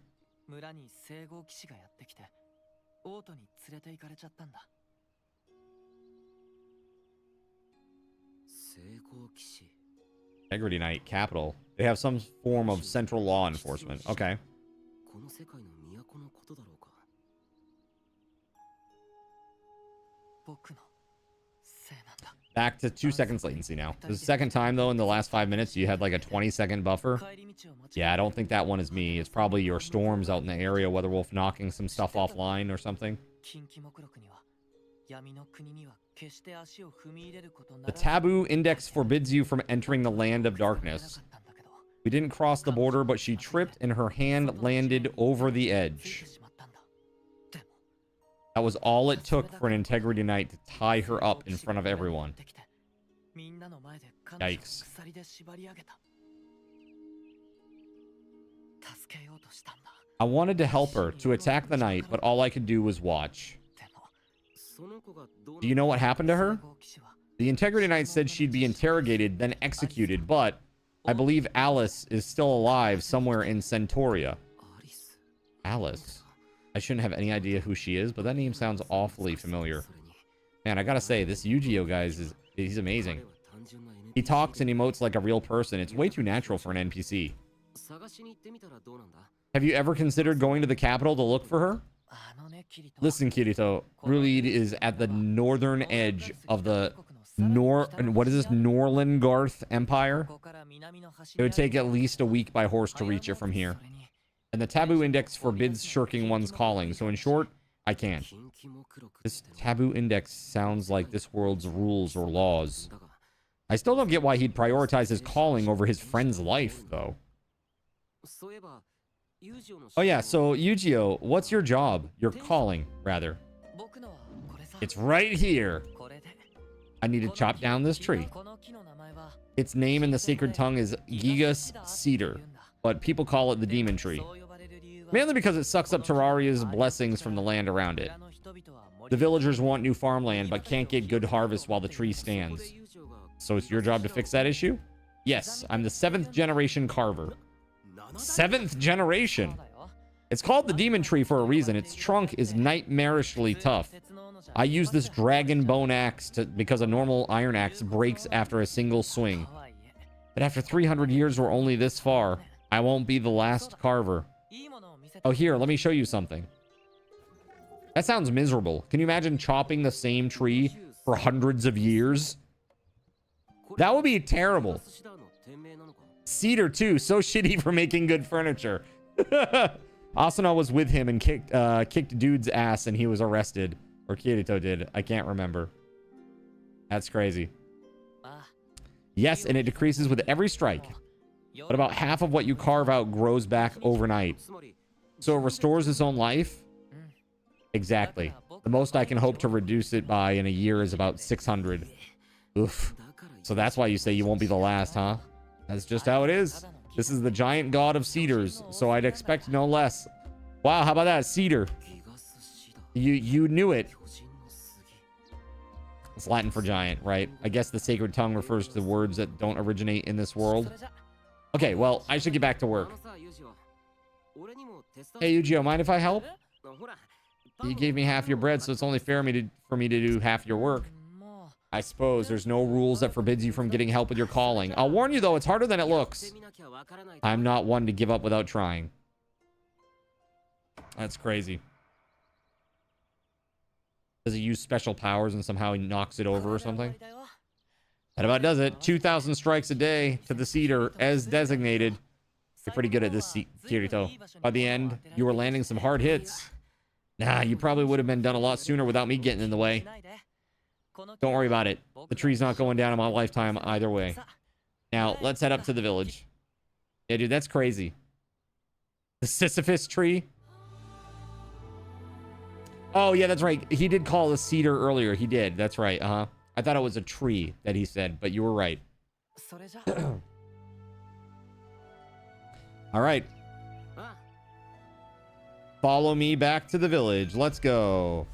Integrity Knight, capital. They have some form of central law enforcement. Okay. Back to 2 seconds latency now. The second time, though, in the last 5 minutes, you had like a 20-second buffer. Yeah, I don't think that one is me. It's probably your storms out in the area, WeatherWolf knocking some stuff offline or something. The taboo index forbids you from entering the land of darkness. We didn't cross the border, but she tripped and her hand landed over the edge. That was all it took for an integrity knight to tie her up in front of everyone. Yikes. I wanted to help her, to attack the knight, but all I could do was watch. Do you know what happened to her? The integrity knight said she'd be interrogated, then executed, but I believe Alice is still alive somewhere in Centauria. Alice? I shouldn't have any idea who she is, but that name sounds awfully familiar. Man, I gotta say, this Yu-Gi-Oh! Guy he's amazing. He talks and emotes like a real person. It's way too natural for an NPC. Have you ever considered going to the capital to look for her? Listen, Kirito, Rulead is at the northern edge of the what is this, Norlangarth Empire? It would take at least a week by horse to reach it from here. And the taboo index forbids shirking one's calling, so in short, I can't. This taboo index sounds like this world's rules or laws. I still don't get why he'd prioritize his calling over his friend's life, though. Oh yeah, so Yu-Gi-Oh, what's your job? Your calling, rather. It's right here. I need to chop down this tree. Its name in the sacred tongue is Gigas Cedar, but people call it the demon tree. Mainly because it sucks up Terraria's blessings from the land around it. The villagers want new farmland, but can't get good harvest while the tree stands. So it's your job to fix that issue? Yes, I'm the 7th generation carver. 7th generation? It's called the demon tree for a reason. Its trunk is nightmarishly tough. I use this dragon bone axe because a normal iron axe breaks after a single swing. But after 300 years, we're only this far. I won't be the last carver. Oh, here, let me show you something. That sounds miserable. Can you imagine chopping the same tree for hundreds of years? That would be terrible. Cedar, too. So shitty for making good furniture. Asuna was with him and kicked dude's ass and he was arrested. Or Kirito did. I can't remember. That's crazy. Yes, and it decreases with every strike. But about half of what you carve out grows back overnight. So it restores its own life? Exactly. The most I can hope to reduce it by in a year is about 600. Oof. So that's why you say you won't be the last, huh? That's just how it is. This is the giant god of cedars, so I'd expect no less. Wow, how about that? Cedar. You knew it. It's Latin for giant, right? I guess the sacred tongue refers to the words that don't originate in this world. Okay, well, I should get back to work. Hey, Yu-Gi-Oh, mind if I help? You gave me half your bread, so it's only fair for me to do half your work. I suppose there's no rules that forbids you from getting help with your calling. I'll warn you, though, it's harder than it looks. I'm not one to give up without trying. That's crazy. Does he use special powers and somehow he knocks it over or something? That about does it. 2,000 strikes a day to the cedar as designated. You're pretty good at this, Kirito. By the end, you were landing some hard hits. Nah, you probably would have been done a lot sooner without me getting in the way. Don't worry about it. The tree's not going down in my lifetime either way. Now, let's head up to the village. Yeah, dude, that's crazy. The Sisyphus tree? Oh, yeah, that's right. He did call a cedar earlier. He did. That's right. Uh-huh. I thought it was a tree that he said, but you were right. All right. Follow me back to the village. Let's go.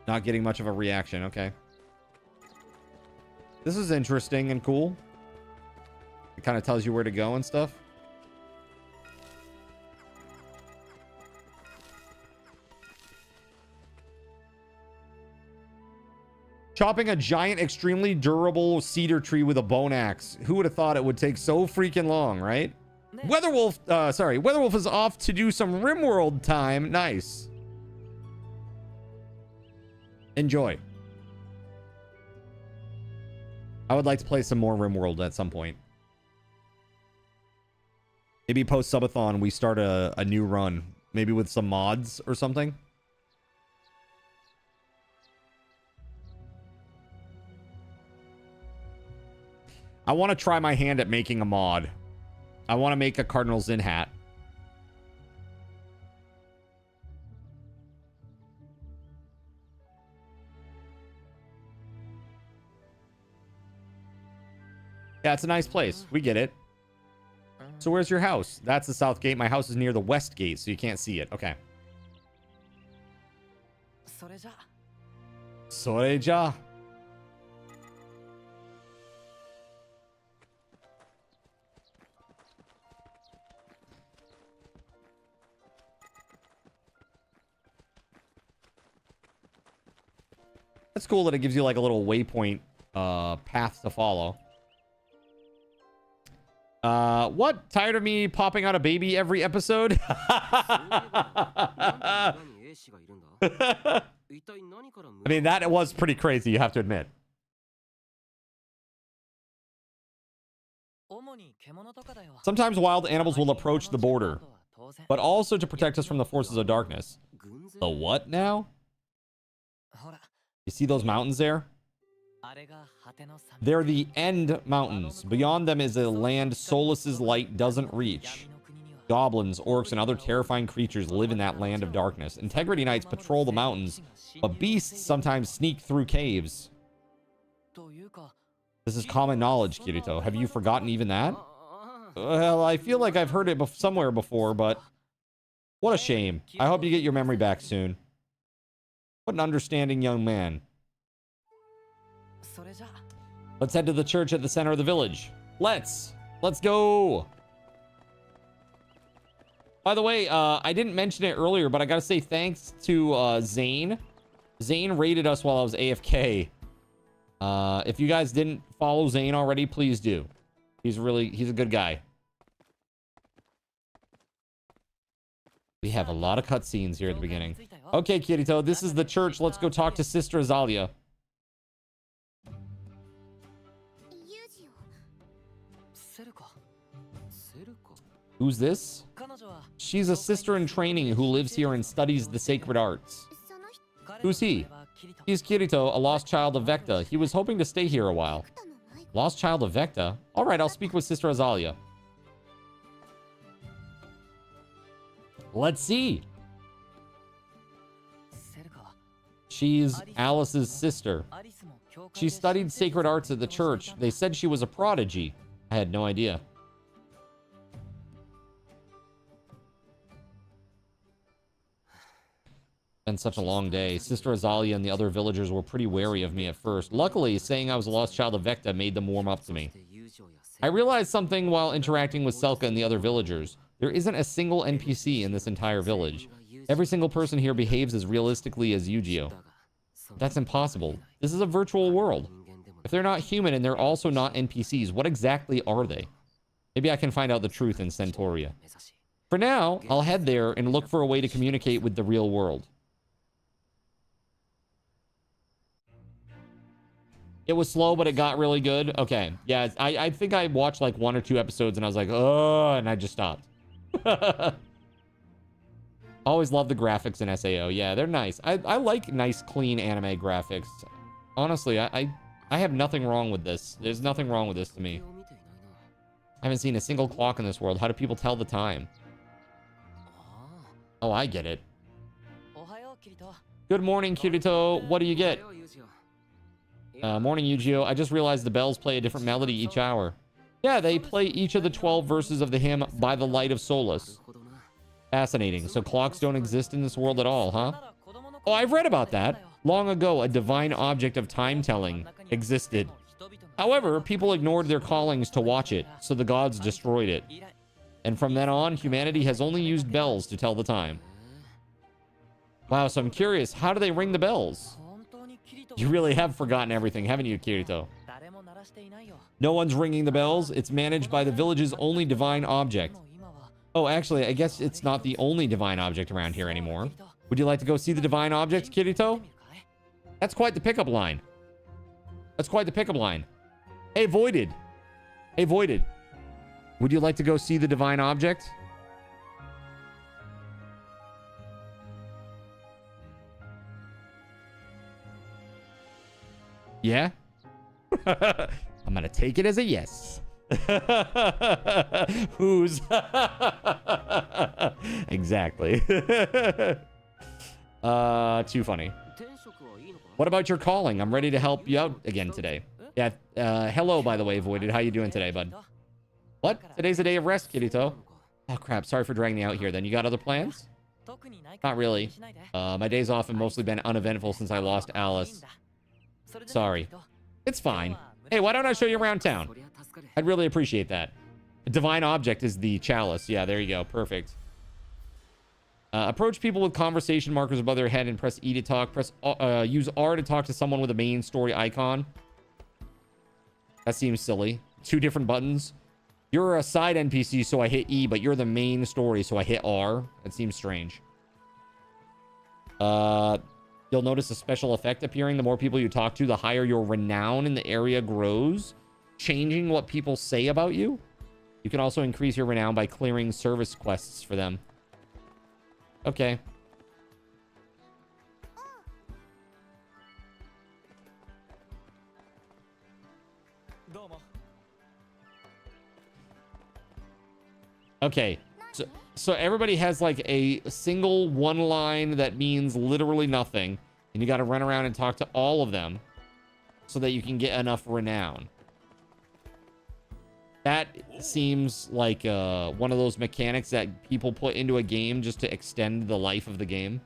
Not getting much of a reaction. Okay. This is interesting and cool. It kind of tells you where to go and stuff. Chopping a giant, extremely durable cedar tree with a bone axe. Who would have thought it would take so freaking long, right? Weatherwolf is off to do some RimWorld time. Nice. Enjoy. I would like to play some more RimWorld at some point. Maybe post Subathon we start a new run. Maybe with some mods or something. I want to try my hand at making a mod. I want to make a Cardinal Zin hat. Yeah, it's a nice place. We get it. So where's your house? That's the south gate. My house is near the west gate, so you can't see it. Okay. Soreja. That's cool that it gives you like a little waypoint path to follow. What? Tired of me popping out a baby every episode? I mean, that was pretty crazy, you have to admit. Sometimes wild animals will approach the border, but also to protect us from the forces of darkness. The what now? You see those mountains there? They're the End Mountains. Beyond them is a land Solus's light doesn't reach. Goblins, orcs, and other terrifying creatures live in that land of darkness. Integrity Knights patrol the mountains, but beasts sometimes sneak through caves. This is common knowledge, Kirito. Have you forgotten even that? Well, I feel like I've heard it somewhere before, but what a shame. I hope you get your memory back soon. What an understanding young man. Let's head to the church at the center of the village. Let's go. By the way, I didn't mention it earlier, but I gotta say thanks to Zane. Zane raided us while I was AFK. If you guys didn't follow Zane already, please do. He's a good guy. We have a lot of cutscenes here at the beginning. Okay, Kirito, this is the church. Let's go talk to Sister Azalia. Who's this? She's a sister in training who lives here and studies the sacred arts. Who's he? He's Kirito, a lost child of Vecta. He was hoping to stay here a while. Lost child of Vecta? Alright, I'll speak with Sister Azalia. Let's see. She's Alice's sister. She studied sacred arts at the church. They said she was a prodigy. I had no idea. Been such a long day. Sister Azalia and the other villagers were pretty wary of me at first. Luckily, saying I was a lost child of Vecta made them warm up to me. I realized something while interacting with Selka and the other villagers. There isn't a single NPC in this entire village. Every single person here behaves as realistically as Yu-Gi-Oh! That's impossible. This is a virtual world. If they're not human and they're also not NPCs, what exactly are they? Maybe I can find out the truth in Centauria. For now, I'll head there and look for a way to communicate with the real world. It was slow, but it got really good. Okay. Yeah, I think I watched like 1 or 2 episodes and I was like, oh, and I just stopped. Always love the graphics in SAO. Yeah, they're nice. I like nice, clean anime graphics. Honestly, I have nothing wrong with this. There's nothing wrong with this to me. I haven't seen a single clock in this world. How do people tell the time? Oh, I get it. Good morning, Kirito. What do you get? Morning, Yu-Gi-Oh! I just realized the bells play a different melody each hour. Yeah, they play each of the 12 verses of the hymn By the Light of Solus. Fascinating. So clocks don't exist in this world at all, huh? Oh, I've read about that. Long ago, a divine object of time-telling existed. However, people ignored their callings to watch it, so the gods destroyed it. And from then on, humanity has only used bells to tell the time. Wow, so I'm curious, how do they ring the bells? You really have forgotten everything, haven't you, Kirito? No one's ringing the bells. It's managed by the village's only divine object. Oh, actually, I guess it's not the only divine object around here anymore. Would you like to go see the divine object, Kirito? That's quite the pickup line. That's quite the pickup line. Hey, Voided. Hey, Voided. Would you like to go see the divine object? Yeah? I'm gonna take it as a yes. Who's? Exactly. Too funny. What about your calling? I'm ready to help you out again today. Yeah, hello, by the way, Voided. How you doing today, bud? What? Today's a day of rest, Kirito. Oh, crap. Sorry for dragging you out here, then. You got other plans? Not really. My days off have mostly been uneventful since I lost Alice. Sorry. It's fine. Hey, why don't I show you around town? I'd really appreciate that. A divine object is the chalice. Yeah, there you go. Perfect. Approach people with conversation markers above their head and press E to talk. Use R to talk to someone with a main story icon. That seems silly. 2 different buttons. You're a side NPC, so I hit E, but you're the main story, so I hit R. That seems strange. You'll notice a special effect appearing. The more people you talk to, the higher your renown in the area grows, changing what people say about you. You can also increase your renown by clearing service quests for them. Okay. Okay. So everybody has like a single one line that means literally nothing. And you got to run around and talk to all of them so that you can get enough renown. That seems like one of those mechanics that people put into a game just to extend the life of the game.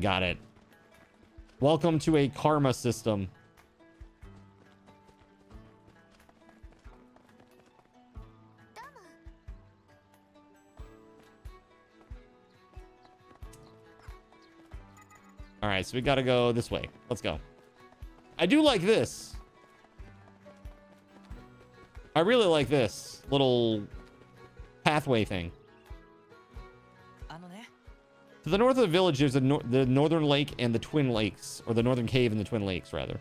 Got it. Welcome to a karma system. All right, so we got to go this way. Let's go. I do like this. I really like this little pathway thing. To the north of the village, there's the Northern Lake and the Twin Lakes, or the Northern Cave and the Twin Lakes, rather.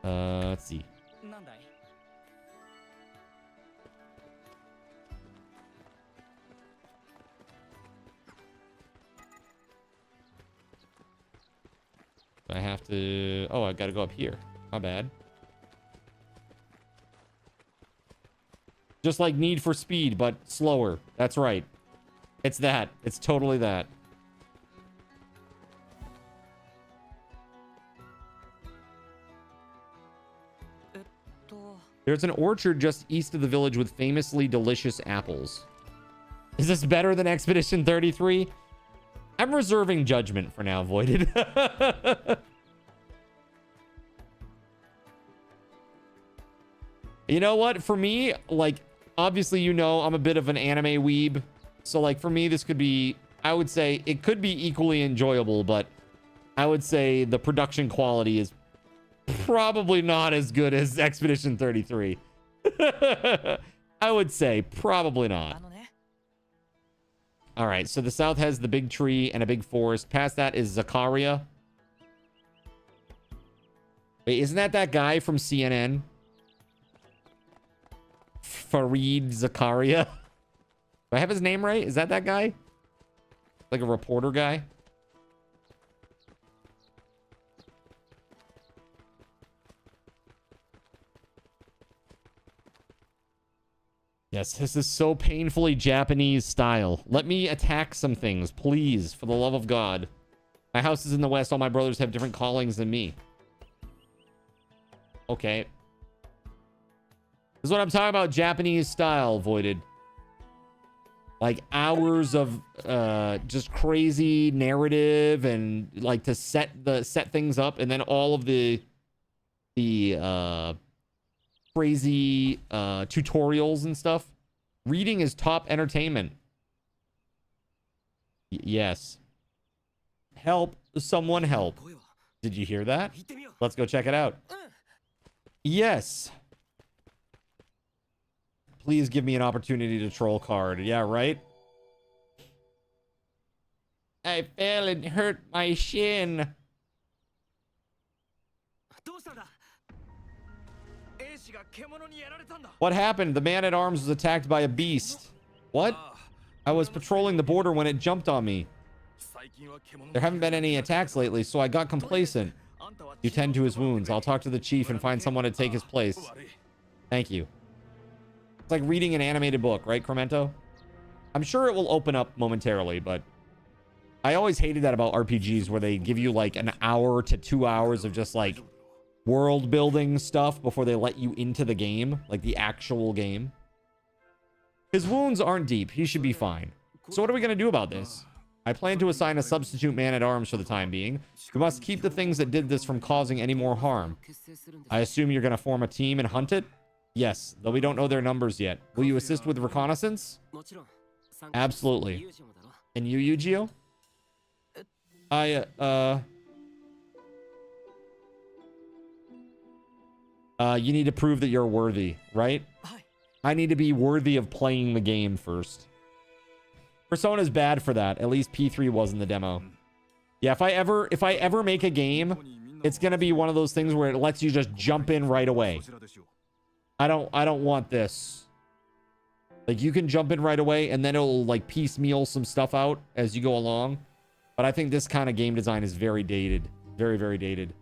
Let's see. I have to... Oh, I gotta go up here. My bad. Just like Need for Speed, but slower. That's right. It's that. It's totally that. There's an orchard just east of the village with famously delicious apples. Is this better than Expedition 33? I'm reserving judgment for now, Voided. You know what? For me, like, obviously, you know, I'm a bit of an anime weeb. So, like, for me, this could be, I would say, it could be equally enjoyable, but I would say the production quality is probably not as good as Expedition 33. I would say probably not. All right, so the south has the big tree and a big forest. Past that is Zakaria. Wait, isn't that guy from CNN? Fareed Zakaria. Do I have his name right? Is that guy? Like a reporter guy? Yes, this is so painfully Japanese style. Let me attack some things, please, for the love of God. My house is in the west. All my brothers have different callings than me. Okay. This is what I'm talking about, Japanese style, Voided. Like hours of just crazy narrative and like to set things up, and then all of the crazy tutorials and stuff. Reading is top entertainment. Yes. Help. Someone help. Did you hear that? Let's go check it out. Yes. Please give me an opportunity to troll card. Yeah, right? I fell and hurt my shin. What happened? The man-at-arms was attacked by a beast. What? I was patrolling the border when it jumped on me. There haven't been any attacks lately, so I got complacent. You tend to his wounds. I'll talk to the chief and find someone to take his place. Thank you. It's like reading an animated book, right, Cremento? I'm sure it will open up momentarily, but I always hated that about RPGs where they give you like an hour to 2 hours of just like world building stuff before they let you into the game, like the actual game. His wounds aren't deep. He should be fine. So what are we going to do about this? I plan to assign a substitute man-at-arms for the time being. We must keep the things that did this from causing any more harm. I assume you're going to form a team and hunt it? Yes, though we don't know their numbers yet. Will you assist with reconnaissance? Absolutely. And you, Yu-Gi-Oh? You need to prove that you're worthy, right? I need to be worthy of playing the game first. Persona's bad for that. At least P3 was in the demo. Yeah, if I ever make a game, it's gonna be one of those things where it lets you just jump in right away. I don't want this. Like, you can jump in right away and then it'll like piecemeal some stuff out as you go along. But I think this kind of game design is very dated. Very, very dated.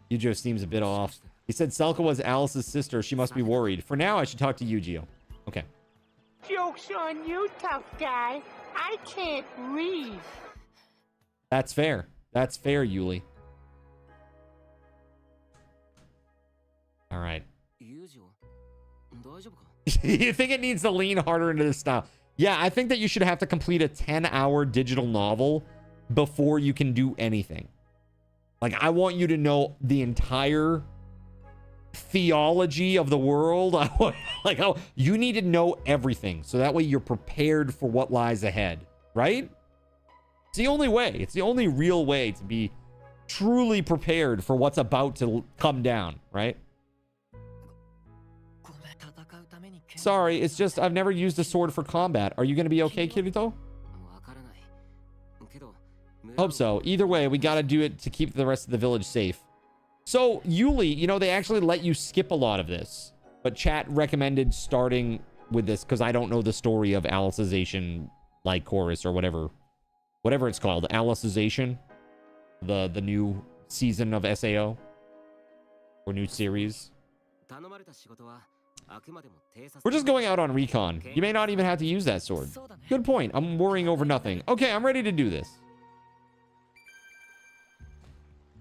Yu-Gi-Oh seems a bit off. He said Selka was Alice's sister. She must be worried. For now, I should talk to Yu-Gi-Oh. Okay. Joke's on you, tough guy. I can't read. That's fair. That's fair, Yuli. All right. You think it needs to lean harder into this style? Yeah, I think that you should have to complete a 10-hour digital novel before you can do anything. Like, I want you to know the entire theology of the world. You need to know everything. So that way you're prepared for what lies ahead, right? It's the only way. It's the only real way to be truly prepared for what's about to come down, right? Sorry, it's just I've never used a sword for combat. Are you going to be okay, Kirito? Hope so. Either way, we got to do it to keep the rest of the village safe. So, Yuli, you know, they actually let you skip a lot of this. But chat recommended starting with this because I don't know the story of Alicization, like chorus or whatever. Whatever it's called. Alicization. The new season of SAO. Or new series. We're just going out on recon. You may not even have to use that sword. Good point. I'm worrying over nothing. Okay, I'm ready to do this.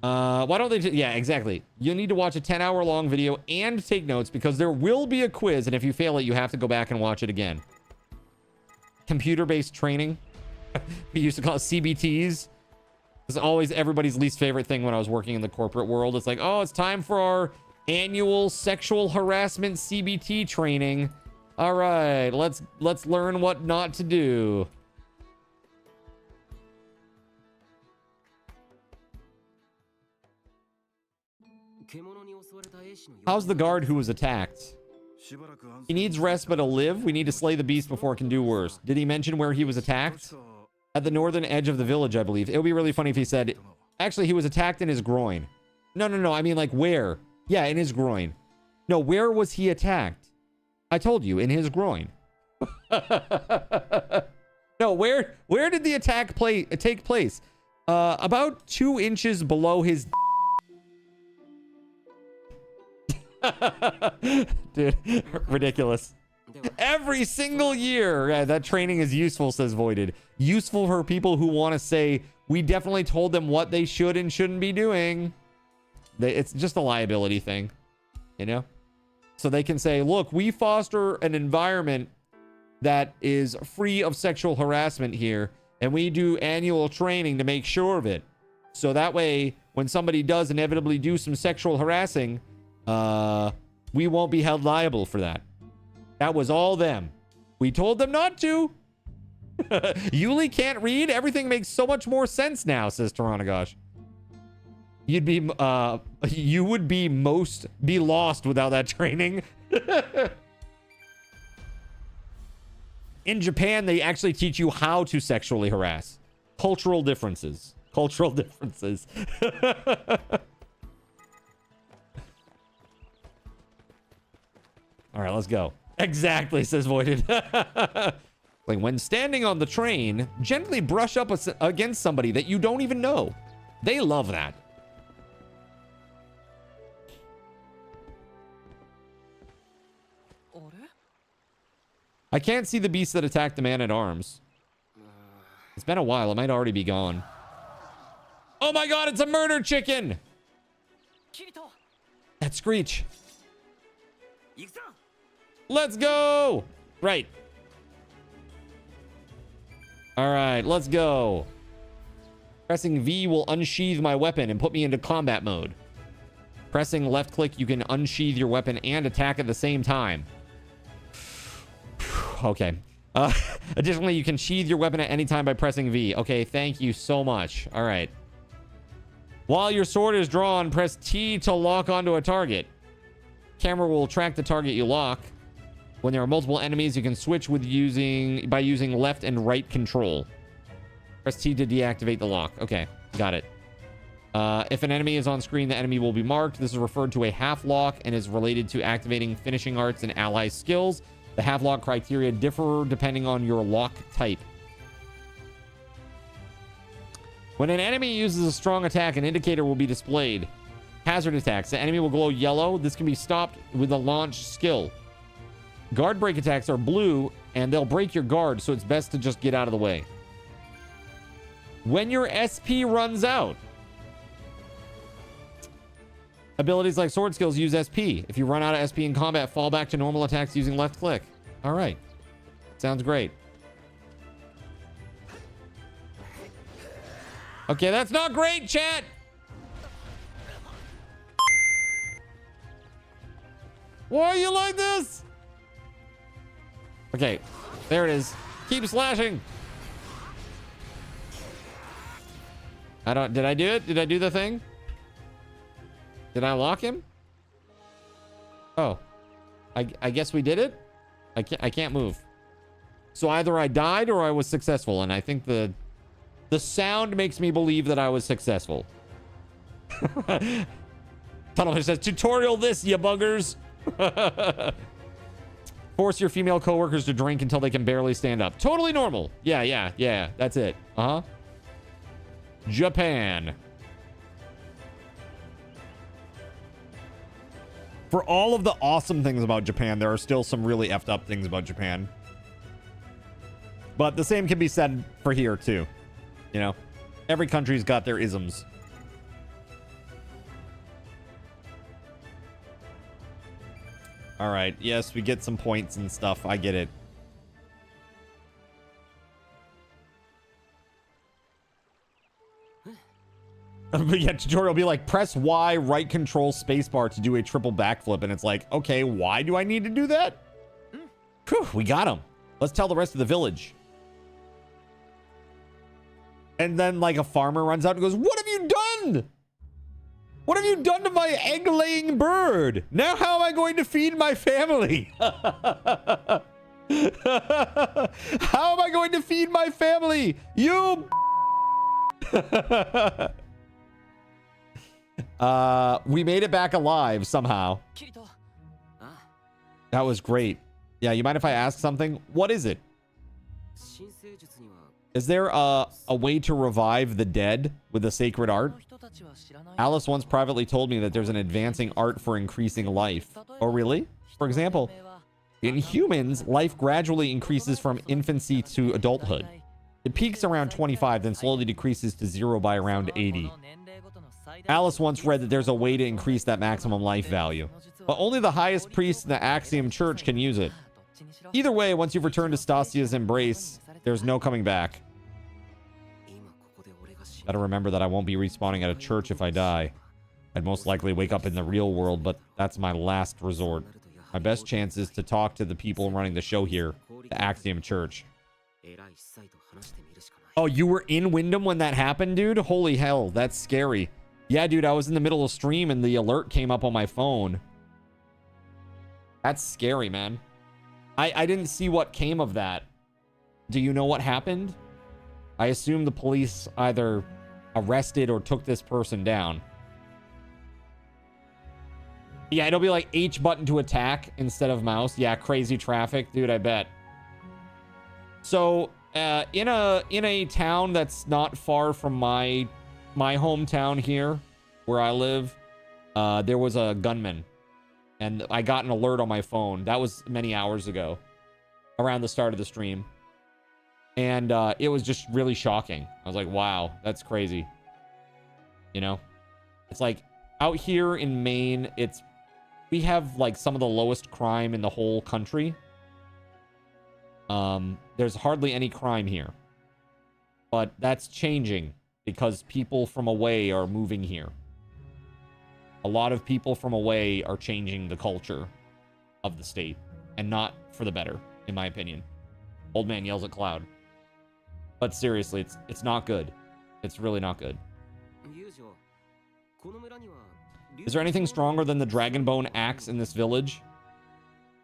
Why don't they... Yeah, exactly. You'll need to watch a 10-hour long video and take notes because there will be a quiz, and if you fail it, you have to go back and watch it again. Computer-based training. We used to call it CBTs. It's always everybody's least favorite thing when I was working in the corporate world. It's like, oh, it's time for our annual sexual harassment CBT training. All right, let's learn what not to do. How's the guard who was attacked? He needs rest but to live. We need to slay the beast before it can do worse. Did he mention where he was attacked? At the northern edge of the village, I believe. It would be really funny if he said, actually, he was attacked in his groin. No. I mean, like, where? Yeah, in his groin. No, where was he attacked? I told you, in his groin. No, where did the attack take place? About 2 inches below his... Dude, ridiculous. Every single year. Yeah, that training is useful, says Voided. Useful for people who want to say, we definitely told them what they should and shouldn't be doing. It's just a liability thing, you know? So they can say, look, we foster an environment that is free of sexual harassment here, and we do annual training to make sure of it. So that way, when somebody does inevitably do some sexual harassing, we won't be held liable for that. That was all them. We told them not to. Yuli can't read. Everything makes so much more sense now, says Taranagosh. You would be lost without that training. In Japan, they actually teach you how to sexually harass. Cultural differences. All right, let's go. Exactly, says Voided. Like, when standing on the train, gently brush up against somebody that you don't even know. They love that. I can't see the beast that attacked the man-at-arms. It's been a while. It might already be gone. Oh my god, it's a murder chicken! That screech. Let's go. Right. All right, let's go. Pressing V will unsheath my weapon and put me into combat mode. Pressing left click, you can unsheath your weapon and attack at the same time. Okay. Additionally, you can sheath your weapon at any time by pressing V. Okay, thank you so much. All right. While your sword is drawn, press T to lock onto a target. Camera will track the target you lock. When there are multiple enemies, you can switch by using left and right control. Press T to deactivate the lock. Okay, got it. If an enemy is on screen, the enemy will be marked. This is referred to a half lock and is related to activating finishing arts and ally skills. The half lock criteria differ depending on your lock type. When an enemy uses a strong attack, an indicator will be displayed. Hazard attacks. The enemy will glow yellow. This can be stopped with a launch skill. Guard break attacks are blue, and they'll break your guard, so it's best to just get out of the way. When your SP runs out. Abilities like sword skills use SP. If you run out of SP in combat, fall back to normal attacks using left click. All right. Sounds great. Okay, that's not great, chat. Why are you like this? Okay, there it is. Keep slashing. Did I do it? Did I do the thing? Did I lock him? Oh, I guess we did it. I can't move. So either I died or I was successful, and I think the sound makes me believe that I was successful. Tunnelfish says, tutorial this, you buggers. Force your female coworkers to drink until they can barely stand up. Totally normal. Yeah. That's it. Japan. For all of the awesome things about Japan, there are still some really effed up things about Japan. But the same can be said for here, too. You know, every country's got their isms. All right. Yes, we get some points and stuff. I get it. But yeah, tutorial will be like, press Y, right control spacebar to do a triple backflip. And it's like, okay, why do I need to do that? Whew, we got him. Let's tell the rest of the village. And then like a farmer runs out and goes, what have you done? What have you done to my egg-laying bird? Now how am I going to feed my family? How am I going to feed my family? You... we made it back alive somehow. That was great. Yeah, you mind if I ask something? What is it? Is there a way to revive the dead with a sacred art? Alice once privately told me that there's an advancing art for increasing life. Oh, really? For example, in humans, life gradually increases from infancy to adulthood. It peaks around 25, then slowly decreases to 0 by around 80. Alice once read that there's a way to increase that maximum life value, but only the highest priest in the Axiom Church can use it. Either way, once you've returned to Stasia's embrace, there's no coming back. Gotta remember that I won't be respawning at a church if I die. I'd most likely wake up in the real world, but that's my last resort. My best chance is to talk to the people running the show here, the Axiom Church. Oh, you were in Wyndham when that happened, dude? Holy hell, that's scary. Yeah, dude, I was in the middle of stream and the alert came up on my phone. That's scary, man. I didn't see what came of that. Do you know what happened? I assume the police either arrested or took this person down. Yeah, it'll be like H button to attack instead of mouse. Yeah, crazy traffic, dude, I bet. So, in a town that's not far from my hometown here, where I live, there was a gunman. And I got an alert on my phone. That was many hours ago, around the start of the stream. And it was just really shocking. I was like, wow, that's crazy. You know? It's like, out here in Maine, we have like some of the lowest crime in the whole country. There's hardly any crime here. But that's changing because people from away are moving here. A lot of people from away are changing the culture of the state, and not for the better, in my opinion. Old man yells at cloud. But seriously, it's not good. It's really not good. Is there anything stronger than the dragon bone axe in this village?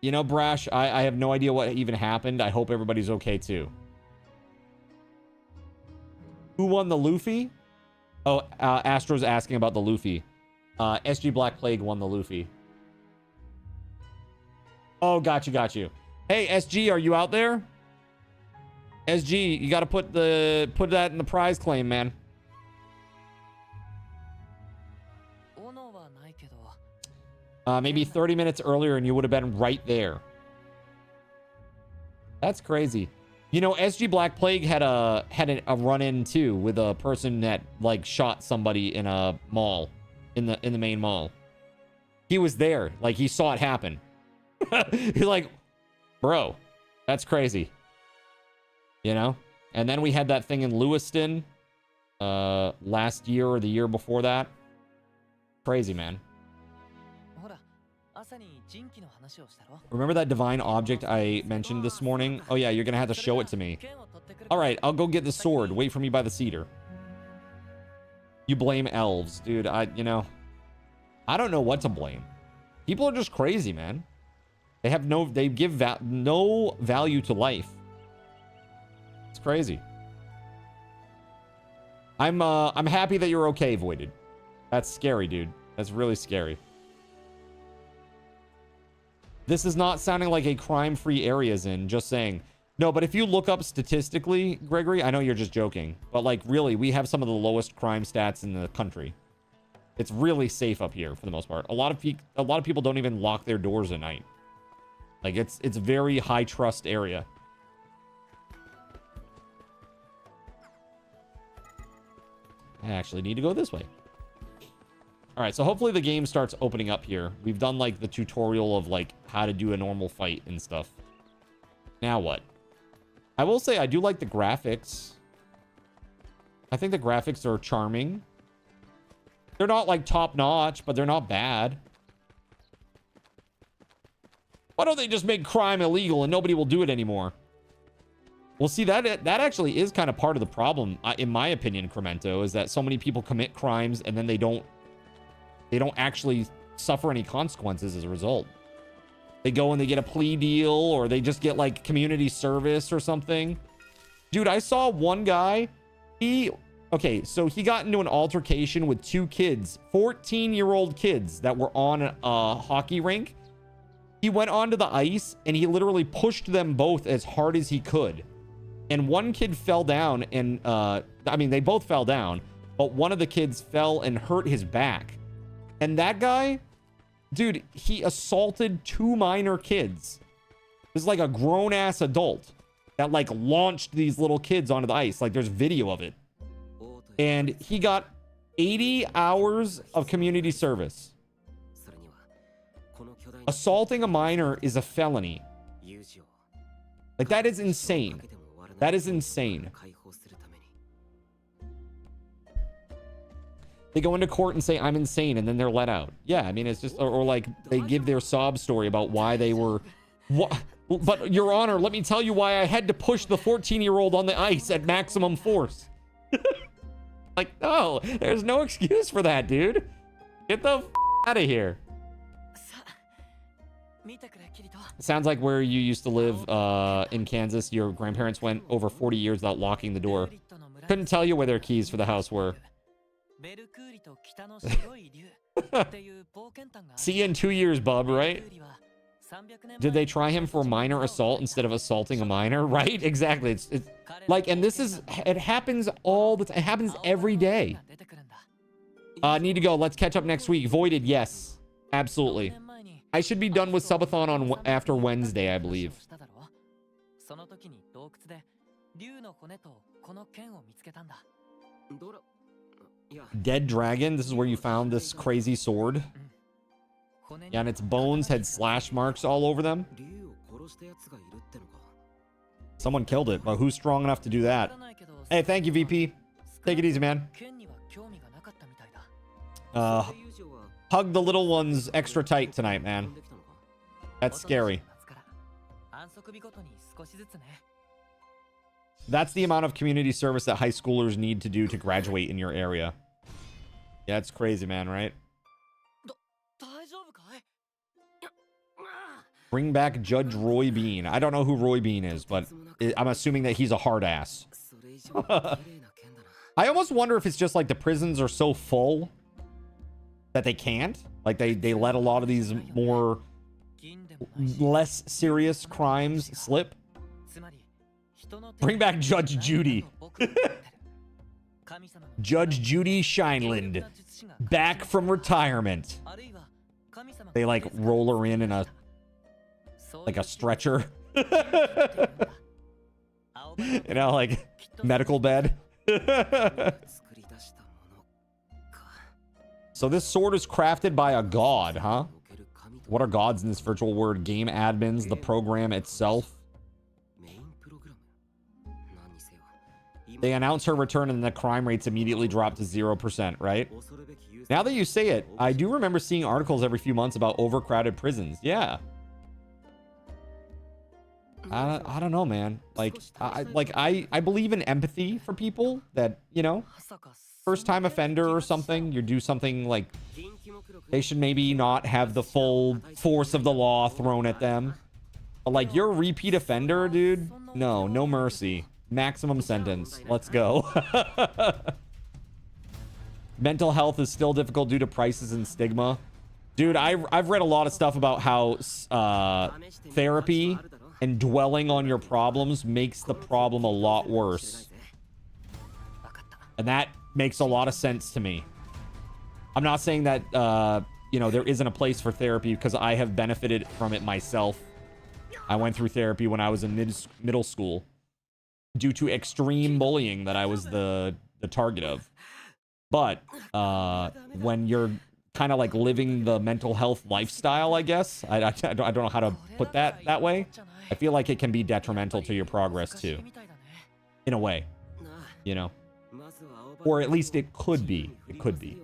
You know, Brash, I have no idea what even happened. I hope everybody's okay too. Who won the Luffy? Oh, Astro's asking about the Luffy. SG Black Plague won the Luffy. Oh, got you. Hey, SG, are you out there? SG, you got to put that in the prize claim, man. Maybe 30 minutes earlier and you would have been right there. That's crazy. You know, SG Black Plague had a run-in too with a person that like shot somebody in a mall, in the main mall. He was there, like he saw it happen. He's like, bro, that's crazy. You know? And then we had that thing in Lewiston last year or the year before that. Crazy, man. Remember that divine object I mentioned this morning? Oh yeah, you're gonna have to show it to me. Alright, I'll go get the sword. Wait for me by the cedar. You blame elves. Dude, I don't know what to blame. People are just crazy, man. They give no value to life. It's crazy. I'm happy that you're okay, Voided. That's scary, dude. That's really scary. This is not sounding like a crime-free area's in, just saying. No, but if you look up statistically, Gregory, I know you're just joking, but like really, we have some of the lowest crime stats in the country. It's really safe up here for the most part. A lot of people don't even lock their doors at night. Like it's very high trust area. I actually need to go this way. All right, so hopefully the game starts opening up here. We've done like the tutorial of like how to do a normal fight and stuff. Now what? I will say I do like the graphics. I think the graphics are charming. They're not like top notch, but they're not bad. Why don't they just make crime illegal and nobody will do it anymore? Well, see, that actually is kind of part of the problem, in my opinion, Cremento, is that so many people commit crimes and then they don't actually suffer any consequences as a result. They go and they get a plea deal, or they just get like community service or something. Dude, I saw one guy, okay, so he got into an altercation with two kids, 14-year-old kids that were on a hockey rink. He went onto the ice and he literally pushed them both as hard as he could. And one kid fell down and, I mean, they both fell down, but one of the kids fell and hurt his back. And that guy, dude, he assaulted two minor kids. This is like a grown-ass adult that like launched these little kids onto the ice. Like there's video of it. And he got 80 hours of community service. Assaulting a minor is a felony. Like that is insane. That is insane. They go into court and say, I'm insane, and then they're let out. Yeah, I mean, it's just, or like, they give their sob story about why they were... But, Your Honor, let me tell you why I had to push the 14-year-old on the ice at maximum force. Like, no, there's no excuse for that, dude. Get the out of here. Sounds like where you used to live in Kansas, your grandparents went over 40 years without locking the door. Couldn't tell you where their keys for the house were. See you in 2 years, bub, right? Did they try him for minor assault instead of assaulting a minor? Right? Exactly. It's like, and this is, it happens all the time. It happens every day. Need to go. Let's catch up next week. Voided, yes. Absolutely. I should be done with Subathon on after Wednesday, I believe. Dead Dragon, this is where you found this crazy sword. Yeah, and its bones had slash marks all over them. Someone killed it, but who's strong enough to do that? Hey, thank you, VP. Take it easy, man. Hug the little ones extra tight tonight, man. That's scary. That's the amount of community service that high schoolers need to do to graduate in your area. Yeah, it's crazy, man, right? Bring back Judge Roy Bean. I don't know who Roy Bean is, but I'm assuming that he's a hard ass. I almost wonder if it's just like the prisons are so full that they can't. Like they let a lot of these less serious crimes slip. Bring back Judge Judy. Judge Judy Shineland. Back from retirement. They like roll her in a stretcher. You know, like medical bed. So this sword is crafted by a god, huh? What are gods in this virtual world? Game admins, the program itself. They announce her return and the crime rates immediately drop to 0%, right? Now that you say it, I do remember seeing articles every few months about overcrowded prisons. Yeah. I don't know, man. I believe in empathy for people that, you know, first time offender or something, you do something like they should maybe not have the full force of the law thrown at them. But like, you're a repeat offender, dude. No mercy. Maximum sentence. Let's go. Mental health is still difficult due to prices and stigma. Dude, I've read a lot of stuff about how therapy and dwelling on your problems makes the problem a lot worse. And that makes a lot of sense to me. I'm not saying that, you know, there isn't a place for therapy, because I have benefited from it myself. I went through therapy when I was in middle school due to extreme bullying that I was the target of. But when you're kind of like living the mental health lifestyle, I guess, I don't know how to put that way. I feel like it can be detrimental to your progress too, in a way, you know, or at least it could be. It could be.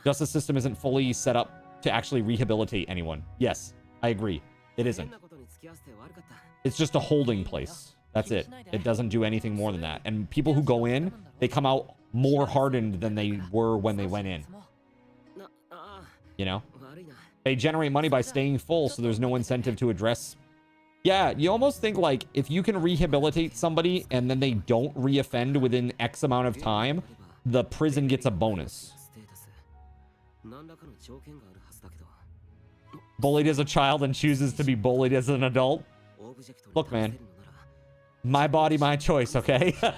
Justice system isn't fully set up to actually rehabilitate anyone. Yes, I agree. It isn't. It's just a holding place. That's it. It doesn't do anything more than that. And people who go in, they come out more hardened than they were when they went in. You know? They generate money by staying full, so there's no incentive to address. Yeah, you almost think like if you can rehabilitate somebody and then they don't reoffend within X amount of time, the prison gets a bonus. Bullied as a child and chooses to be bullied as an adult. Look, man. My body, my choice, okay? All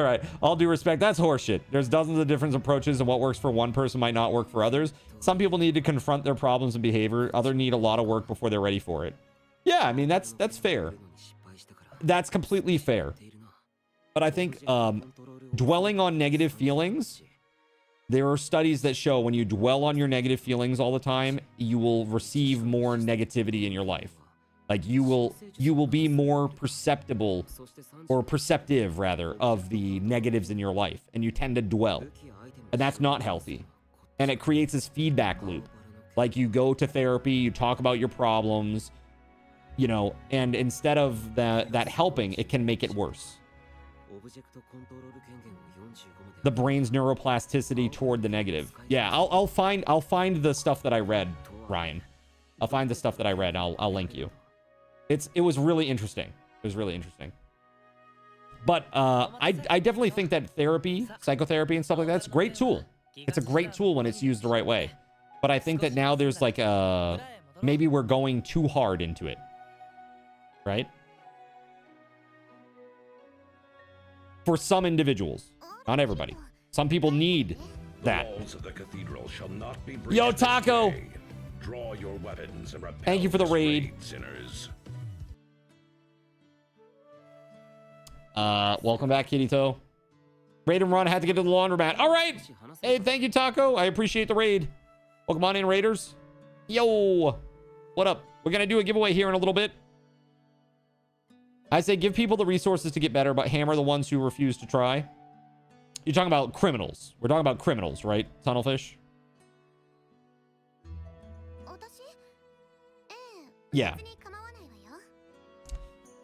right. All due respect, that's horseshit. There's dozens of different approaches, and what works for one person might not work for others. Some people need to confront their problems and behavior. Others need a lot of work before they're ready for it. Yeah, I mean, that's fair. That's completely fair. But I think dwelling on negative feelings, there are studies that show when you dwell on your negative feelings all the time, you will receive more negativity in your life. Like you will be more perceptible, or perceptive rather, of the negatives in your life, and you tend to dwell, and that's not healthy. And it creates this feedback loop. Like you go to therapy, you talk about your problems, you know, and instead of that helping, it can make it worse. The brain's neuroplasticity toward the negative. Yeah, I'll find the stuff that I read, Ryan. I'll find the stuff that I read. I'll link you. It was really interesting. It was really interesting. But I definitely think that therapy, psychotherapy and stuff like that, it's a great tool. It's a great tool when it's used the right way. But I think that now there's like maybe we're going too hard into it. Right? For some individuals. Not everybody. Some people need that. The walls of the cathedral shall not be Yo, Taco! Draw your weapons and repel Thank you for the raid. Sinners. Welcome back, Kitty Toe. Raid and run. I had to get to the laundromat. All right. Hey, thank you, Taco. I appreciate the raid. Welcome on in, Raiders. Yo, what up? We're going to do a giveaway here in a little bit. I say give people the resources to get better, but hammer the ones who refuse to try. You're talking about criminals. We're talking about criminals, right, Tunnelfish? Yeah.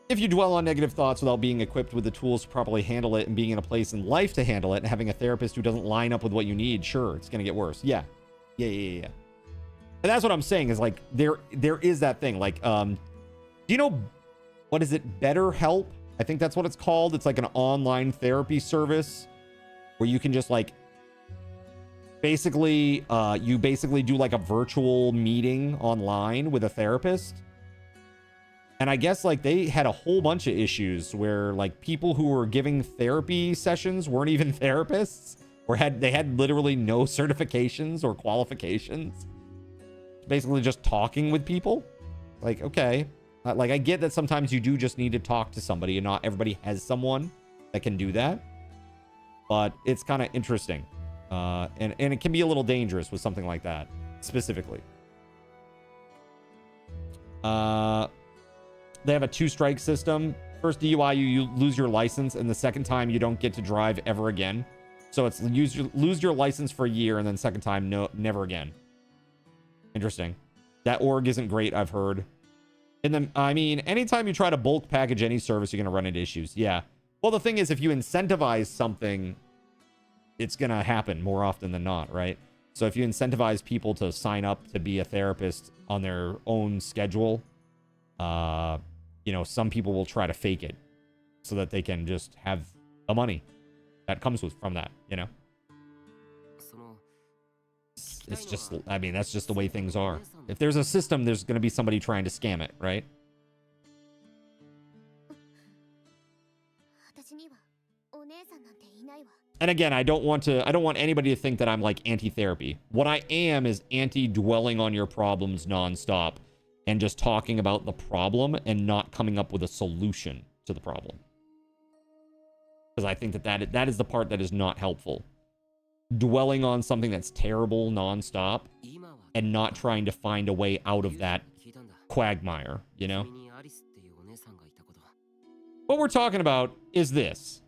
If you dwell on negative thoughts without being equipped with the tools to properly handle it and being in a place in life to handle it and having a therapist who doesn't line up with what you need, sure, it's going to get worse. Yeah. And that's what I'm saying is like, there is that thing. Like, do you know, what is it? BetterHelp? I think that's what it's called. It's like an online therapy service where you can just like, basically, you basically do like a virtual meeting online with a therapist. And I guess like they had a whole bunch of issues where like people who were giving therapy sessions weren't even therapists or they had literally no certifications or qualifications. Basically just talking with people. Like, okay. Like I get that sometimes you do just need to talk to somebody and not everybody has someone that can do that. But it's kind of interesting. And it can be a little dangerous with something like that, specifically. They have a 2-strike system. First DUI, you lose your license, and the second time you don't get to drive ever again. So it's lose your license for a year, and then second time, never again. Interesting. That org isn't great, I've heard. And then, I mean, anytime you try to bulk package any service, you're going to run into issues. Yeah. Well, the thing is, if you incentivize something, it's going to happen more often than not, right? So if you incentivize people to sign up to be a therapist on their own schedule, you know, some people will try to fake it so that they can just have the money that comes from that, you know? It's just, I mean, that's just the way things are. If there's a system, there's going to be somebody trying to scam it, right? And again, I don't want anybody to think that I'm like anti-therapy. What I am is anti-dwelling on your problems nonstop and just talking about the problem and not coming up with a solution to the problem. Because I think that is the part that is not helpful. Dwelling on something that's terrible nonstop and not trying to find a way out of that quagmire, you know? What we're talking about is this.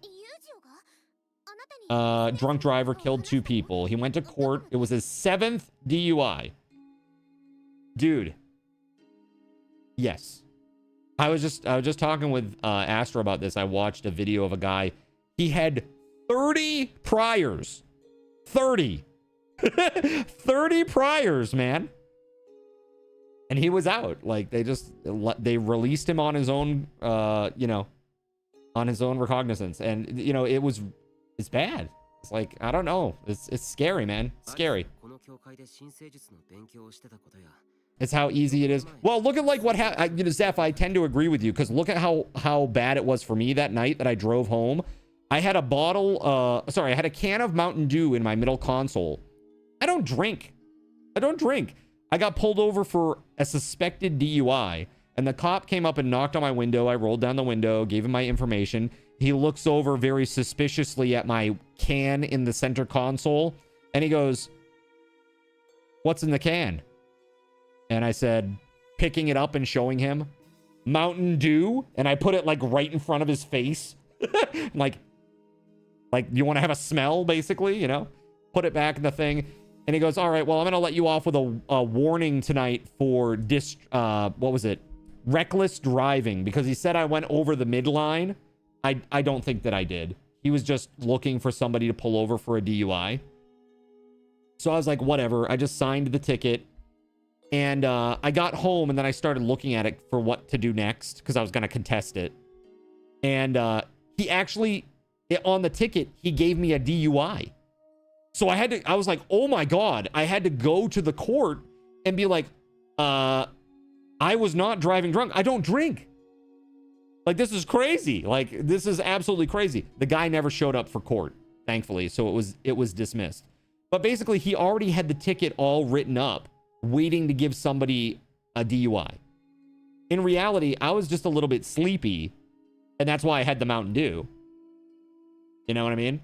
Drunk driver killed 2 people. He went to court. It was his 7th DUI. Dude. Yes. I was just talking with Astro about this. I watched a video of a guy. He had 30 priors. 30 priors, man. And he was out. Like they released him on his own you know, on his own recognizance. And you know, it's bad. It's like, I don't know. It's scary, man. It's scary. It's how easy it is. Well, look at like what happened. You know, Zeph, I tend to agree with you because look at how bad it was for me that night that I drove home. I had a I had a can of Mountain Dew in my middle console. I don't drink. I got pulled over for a suspected DUI, and the cop came up and knocked on my window. I rolled down the window, gave him my information. He looks over very suspiciously at my can in the center console, and he goes, "What's in the can?" And I said, picking it up and showing him, Mountain Dew, and I put it like right in front of his face. like you want to have a smell, basically, you know? Put it back in the thing. And he goes, all right, well, I'm going to let you off with a warning tonight for what was it? Reckless driving, because he said I went over the midline. I don't think that I did. He was just looking for somebody to pull over for a DUI. So I was like, whatever. I just signed the ticket. And I got home, and then I started looking at it for what to do next, because I was going to contest it. And he actually, on the ticket, he gave me a DUI. So I was like, oh my God, I had to go to the court and be like, I was not driving drunk. I don't drink. Like, this is crazy. Like, this is absolutely crazy. The guy never showed up for court, thankfully. So it was dismissed. But basically, he already had the ticket all written up, waiting to give somebody a DUI. In reality, I was just a little bit sleepy, and that's why I had the Mountain Dew. You know what I mean?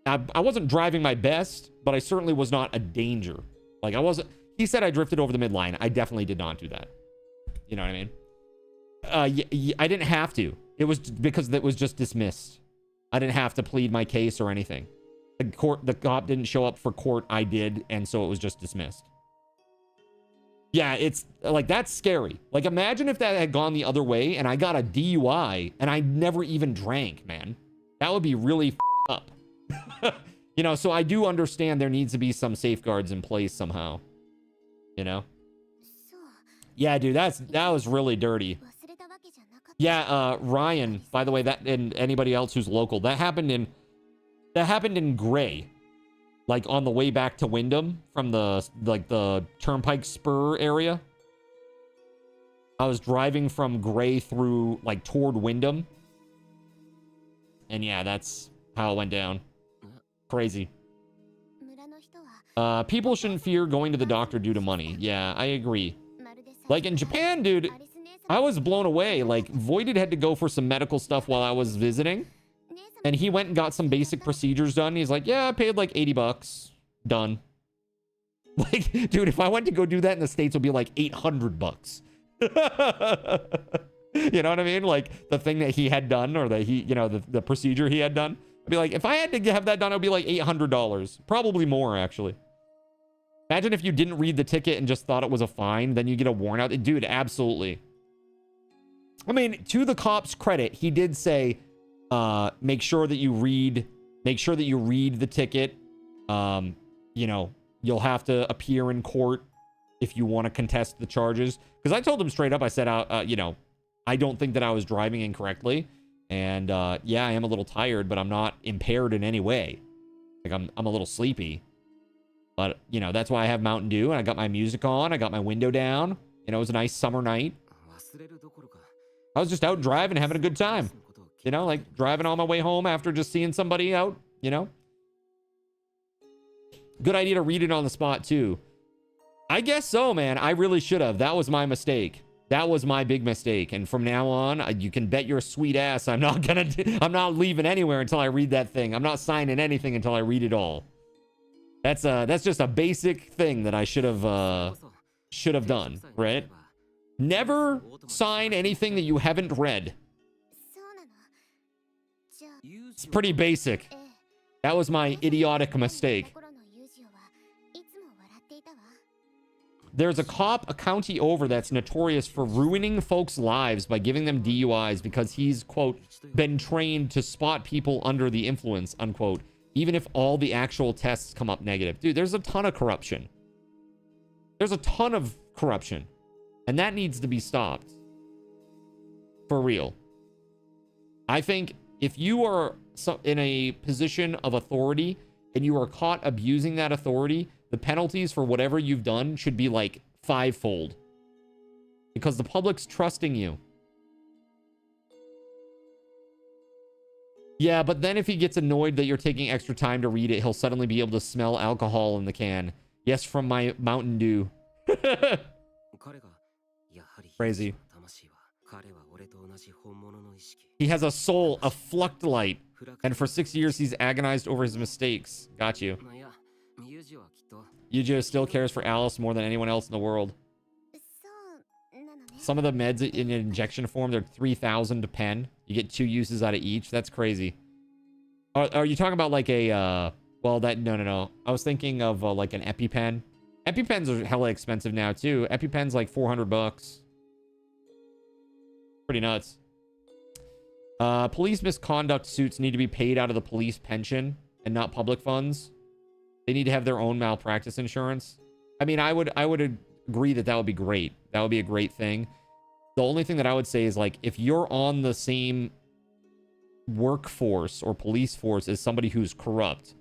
I wasn't driving my best, but I certainly was not a danger. Like, I wasn't. He said I drifted over the midline. I definitely did not do that. You know what I mean? I didn't have to. It was because it was just dismissed. I didn't have to plead my case or anything. The cop didn't show up for court. I did, and so it was just dismissed. Yeah, it's like, that's scary. Like, imagine if that had gone the other way and I got a DUI and I never even drank, man. That would be really up. You know, so I do understand there needs to be some safeguards in place somehow. You know? Yeah, dude, that was really dirty. Yeah, Ryan, by the way, that, and anybody else who's local, that happened in Gray. Like on the way back to Wyndham from the Turnpike Spur area. I was driving from Gray through like toward Wyndham. And yeah, that's how it went down. Crazy. People shouldn't fear going to the doctor due to money. Yeah, I agree. Like in Japan, dude, I was blown away. Like Voided had to go for some medical stuff while I was visiting. And he went and got some basic procedures done. He's like, yeah, I paid like $80. Done. Like, dude, if I went to go do that in the States, it would be like $800. You know what I mean? Like the thing that he had done, or that he, you know, the procedure he had done. I'd be like, if I had to have that done, it would be like $800. Probably more, actually. Imagine if you didn't read the ticket and just thought it was a fine, then you get a warrant out. Dude, absolutely. I mean, to the cop's credit, he did say, make sure that you read the ticket. You know, you'll have to appear in court if you want to contest the charges. Because I told him straight up, I said, you know, I don't think that I was driving incorrectly. And, yeah, I am a little tired, but I'm not impaired in any way. Like, I'm a little sleepy. But, you know, that's why I have Mountain Dew, and I got my music on. I got my window down. You know, it was a nice summer night. I was just out driving, having a good time. You know, like driving on my way home after just seeing somebody out, you know? Good idea to read it on the spot, too. I guess so, man. I really should have. That was my mistake. That was my big mistake. And from now on, you can bet your sweet ass I'm not leaving anywhere until I read that thing. I'm not signing anything until I read it all. That's just a basic thing that I should have done, right? Never sign anything that you haven't read. It's pretty basic. That was my idiotic mistake. There's a cop a county over that's notorious for ruining folks' lives by giving them DUIs because he's, quote, been trained to spot people under the influence, unquote, even if all the actual tests come up negative. Dude, there's a ton of corruption. There's a ton of corruption. And that needs to be stopped. For real. I think if you are in a position of authority and you are caught abusing that authority, the penalties for whatever you've done should be like 5-fold. Because the public's trusting you. Yeah, but then if he gets annoyed that you're taking extra time to read it, he'll suddenly be able to smell alcohol in the can. Yes, from my Mountain Dew. Crazy. He has a soul, a fluctlight, and for 6 years he's agonized over his mistakes. Got you. Yujo still cares for Alice more than anyone else in the world. Some of the meds in injection form, they're 3,000 to pen. You get 2 uses out of each. That's crazy. Are you talking about like a, well, that, no. I was thinking of like an EpiPen. EpiPens are hella expensive now too. EpiPen's like $400. Pretty nuts. Police misconduct suits need to be paid out of the police pension and not public funds. They need to have their own malpractice insurance. I mean, I would agree that would be great. That would be a great thing. The only thing that I would say is, like, if you're on the same workforce or police force as somebody who's corrupt,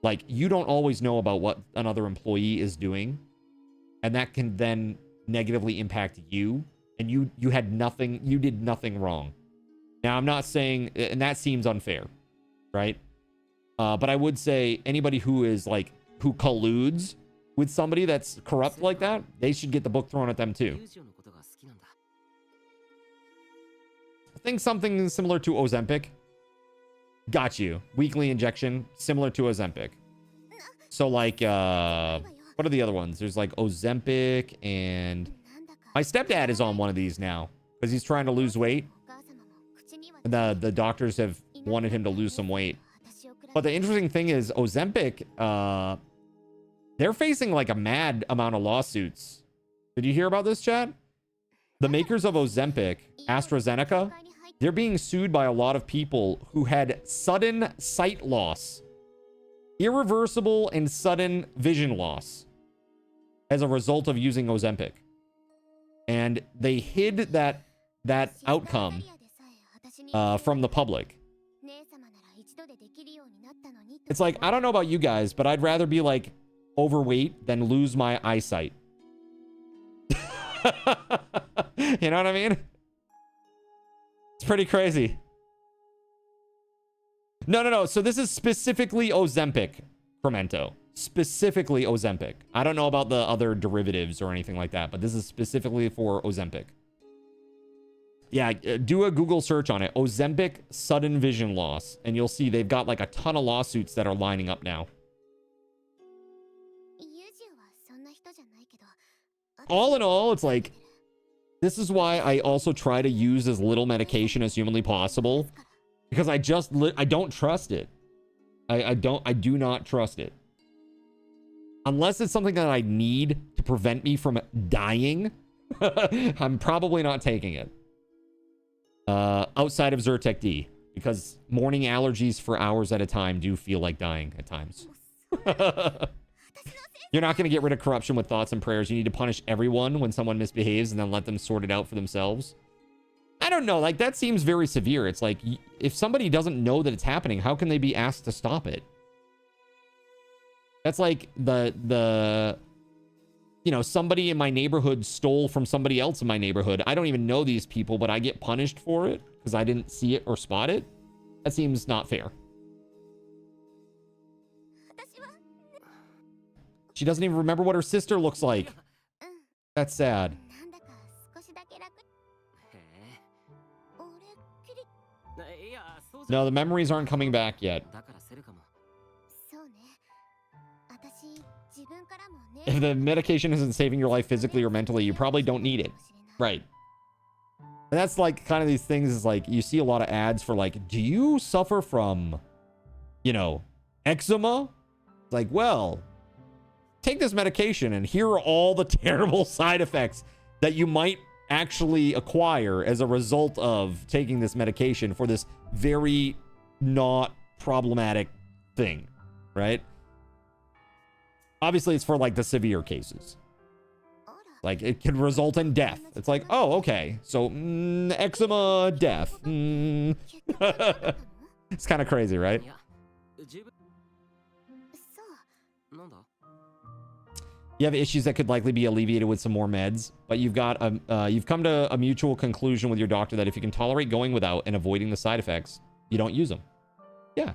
like, you don't always know about what another employee is doing, and that can then negatively impact you, and you did nothing wrong. Now, I'm not saying, and that seems unfair, right? But I would say anybody who is like, who colludes with somebody that's corrupt like that, they should get the book thrown at them too. I think something similar to Ozempic. Got you. Weekly injection, similar to Ozempic. So like, what What are the other ones? There's like Ozempic, and my stepdad is on one of these now because he's trying to lose weight. And the doctors have wanted him to lose some weight. But the interesting thing is Ozempic, they're facing like a mad amount of lawsuits. Did you hear about this, chat? The makers of Ozempic, AstraZeneca, they're being sued by a lot of people who had sudden sight loss, irreversible and sudden vision loss as a result of using Ozempic. And they hid that outcome from the public. It's like, I don't know about you guys, but I'd rather be like overweight than lose my eyesight. You know what I mean? It's pretty crazy. No. So this is specifically Ozempic, Cremento. Specifically Ozempic. I don't know about the other derivatives or anything like that, but this is specifically for Ozempic. Yeah, do a Google search on it. Ozempic sudden vision loss. And you'll see they've got like a ton of lawsuits that are lining up now. All in all, it's like, this is why I also try to use as little medication as humanly possible. Because I don't trust it. I do not trust it. Unless it's something that I need to prevent me from dying, I'm probably not taking it. Outside of Zyrtec D, because morning allergies for hours at a time do feel like dying at times. You're not going to get rid of corruption with thoughts and prayers. You need to punish everyone when someone misbehaves and then let them sort it out for themselves. I don't know. Like, that seems very severe. It's like, if somebody doesn't know that it's happening, how can they be asked to stop it? That's like the you know, somebody in my neighborhood stole from somebody else in my neighborhood. I don't even know these people, but I get punished for it because I didn't see it or spot it. That seems not fair. She doesn't even remember what her sister looks like. That's sad. No, the memories aren't coming back yet. If the medication isn't saving your life physically or mentally, you probably don't need it. Right. And that's like kind of these things is like, you see a lot of ads for like, do you suffer from, you know, eczema? It's like, well, take this medication and here are all the terrible side effects that you might actually acquire as a result of taking this medication for this very not problematic thing, right? Obviously, it's for like the severe cases. Like, it can result in death. It's like, oh, okay. So, eczema, death. It's kind of crazy, right? You have issues that could likely be alleviated with some more meds, but you've come to a mutual conclusion with your doctor that if you can tolerate going without and avoiding the side effects, you don't use them. Yeah.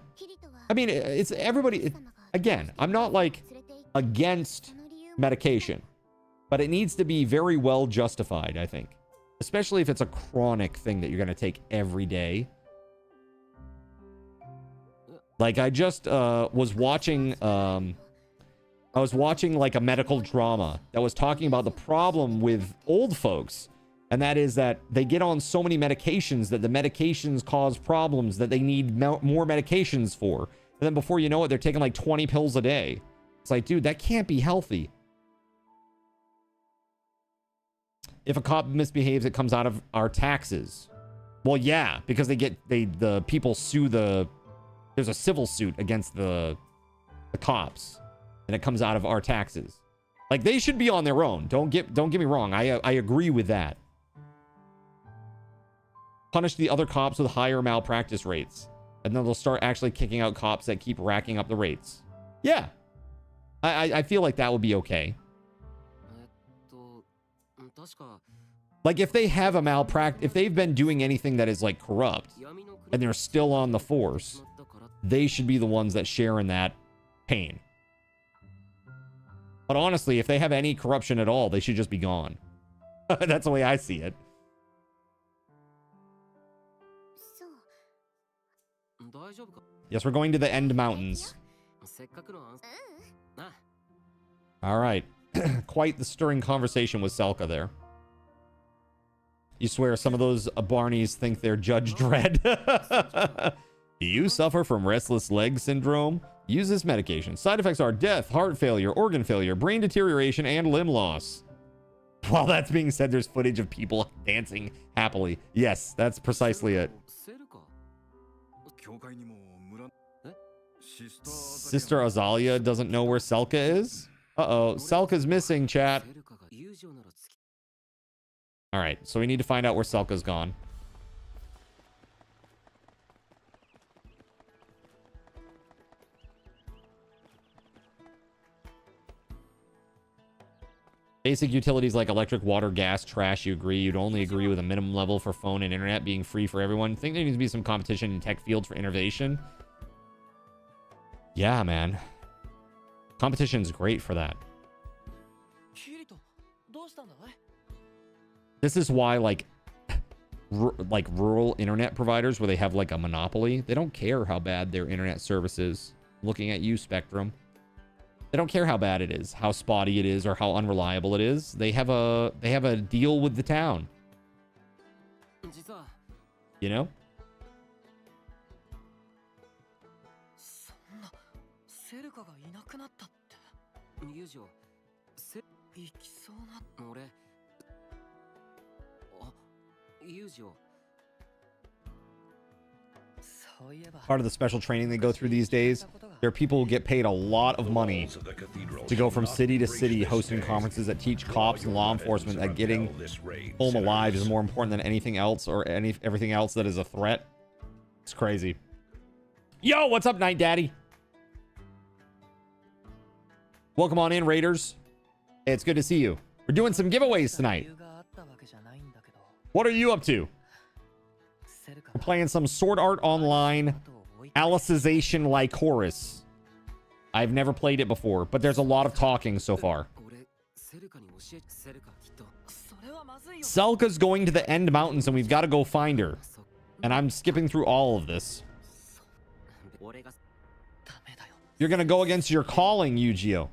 I mean, it's everybody. Again, I'm not like against medication, but it needs to be very well justified, I think. Especially if it's a chronic thing that you're going to take every day. Like, I just was watching like a medical drama that was talking about the problem with old folks. And that is that they get on so many medications that the medications cause problems that they need more medications for. And then before you know it, they're taking like 20 pills a day. It's like, dude, that can't be healthy. If a cop misbehaves, it comes out of our taxes. Well, yeah, because the people sue there's a civil suit against the cops, and it comes out of our taxes. Like, they should be on their own. Don't get me wrong. I agree with that. Punish the other cops with higher malpractice rates, and then they'll start actually kicking out cops that keep racking up the rates. Yeah. I feel like that would be okay. Like, if they have a malpractice, if they've been doing anything that is like corrupt and they're still on the force, they should be the ones that share in that pain. But honestly, if they have any corruption at all, they should just be gone. That's the way I see it. Yes, we're going to the End Mountains. All right. Quite the stirring conversation with Selka there. You swear some of those Barneys think they're Judge Dredd. Do you suffer from restless leg syndrome? Use this medication. Side effects are death, heart failure, organ failure, brain deterioration, and limb loss. While that's being said, there's footage of people dancing happily. Yes, that's precisely it. Sister Azalea doesn't know where Selka is? Uh-oh, Selka's missing, chat. All right, so we need to find out where Selka's gone. Basic utilities like electric, water, gas, trash, you agree. You'd only agree with a minimum level for phone and internet being free for everyone. Think there needs to be some competition in tech fields for innovation? Yeah, man. Competition's great for that. This is why, like rural internet providers where they have like a monopoly, they don't care how bad their internet service is. Looking at you, Spectrum. They don't care how bad it is, how spotty it is, or how unreliable it is. They have a deal with the town. You know? Part of the special training they go through these days, there are people who get paid a lot of money to go from city to city hosting conferences that teach cops and law enforcement that getting home alive is more important than anything else or everything else that is a threat. It's crazy. Yo, what's up, Night Daddy? Welcome on in, Raiders. Hey, it's good to see you. We're doing some giveaways tonight. What are you up to? We're playing some Sword Art Online Alicization Lycoris. I've never played it before, but there's a lot of talking so far. Selka's going to the End Mountains and we've got to go find her. And I'm skipping through all of this. You're going to go against your calling, Yu-Gi-Oh!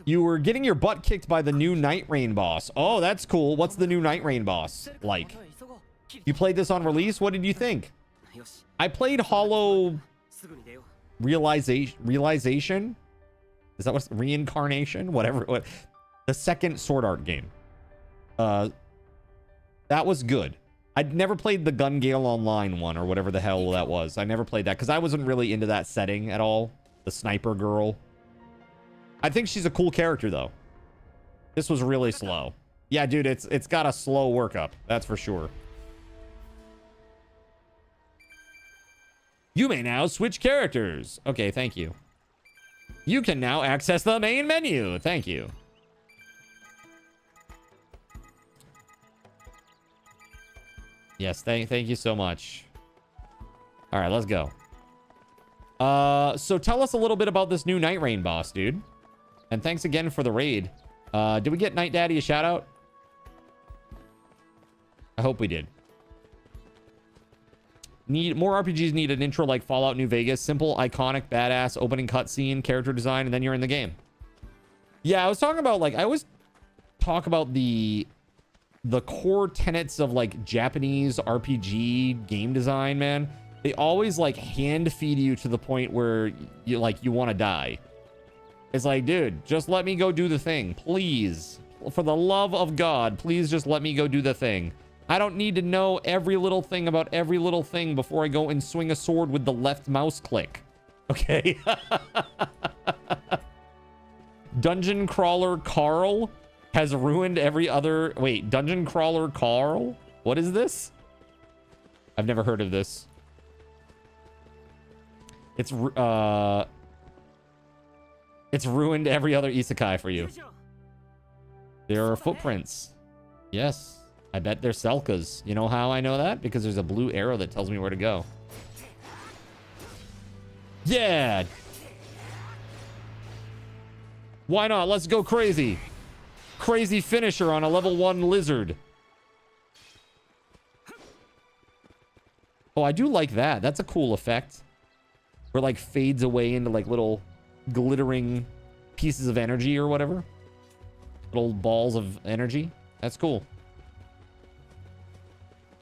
You were getting your butt kicked by the new Night Rain boss. Oh, that's cool. What's the new Night Rain boss like? You played this on release? What did you think? I played Hollow Realization? Is that what's Reincarnation? Whatever. The second Sword Art game. That was good. I'd never played the Gun Gale Online one or whatever the hell that was. I never played that because I wasn't really into that setting at all. The sniper girl. I think she's a cool character though. This was really slow. Yeah, dude, it's got a slow workup. That's for sure. You may now switch characters. Okay, thank you. You can now access the main menu. Thank you. Yes, thank you so much. All right, let's go. So tell us a little bit about this new Night Rain boss, dude. And thanks again for the raid. Did we get Night Daddy a shout out? I hope we did. More RPGs need an intro like Fallout New Vegas. Simple, iconic, badass, opening cutscene, character design, and then you're in the game. Yeah, I was talking about, like, I always talk about the core tenets of, like, Japanese RPG game design, man. They always, like, hand feed you to the point where you want to die. It's like, dude, just let me go do the thing. Please. For the love of God, please just let me go do the thing. I don't need to know every little thing about every little thing before I go and swing a sword with the left mouse click. Okay? Dungeon Crawler Carl has ruined every other... Wait, Dungeon Crawler Carl? What is this? I've never heard of this. It's ruined every other isekai for you. There are footprints. Yes. I bet they're Selka's. You know how I know that? Because there's a blue arrow that tells me where to go. Yeah! Why not? Let's go crazy. Crazy finisher on a level 1 lizard. Oh, I do like that. That's a cool effect. Where like fades away into like little glittering pieces of energy or whatever. Little balls of energy. That's cool.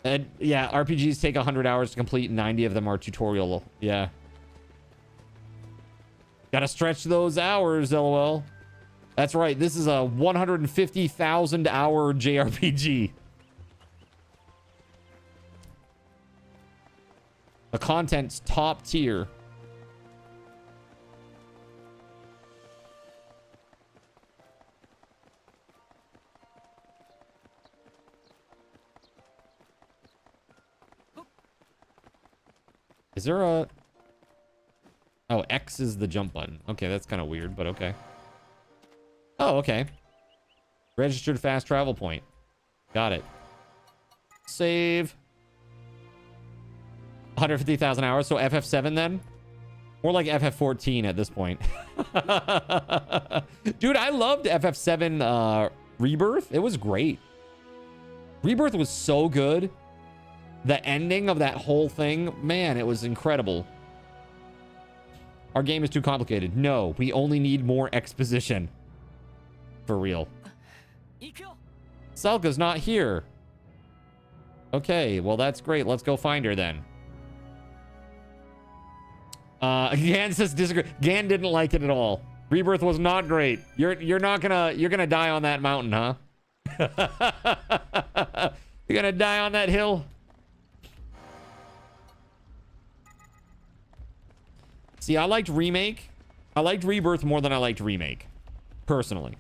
And yeah, RPGs take 100 hours to complete. 90 of them are tutorial. Yeah. Gotta stretch those hours, LOL. That's right. This is a 150,000 hour JRPG. The content's top tier. Is there a... Oh, X is the jump button. Okay, that's kind of weird, but okay. Oh, okay. Registered fast travel point. Got it. Save. 150,000 hours, so FF7 then? More like FF14 at this point. Dude, I loved FF7 Rebirth. It was great. Rebirth was so good. The ending of that whole thing, man, it was incredible. Our game is too complicated. No, we only need more exposition. For real. Selka's not here. Okay, well, that's great. Let's go find her then. Gan says disagree. Gan didn't like it at all. Rebirth was not great. You're gonna die on that mountain, huh? You're gonna die on that hill. See, I liked Remake. I liked Rebirth more than I liked Remake, personally.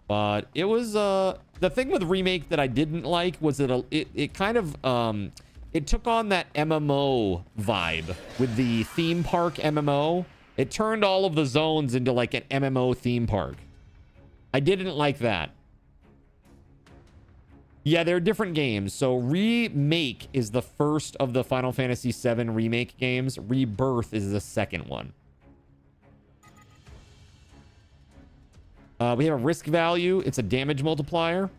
But it was the thing with Remake that I didn't like was that it kind of it took on that MMO vibe with the theme park MMO. It turned all of the zones into like an MMO theme park. I didn't like that. Yeah, they're different games. So Remake is the first of the Final Fantasy VII Remake games. Rebirth is the second one. We have a risk value. It's a damage multiplier.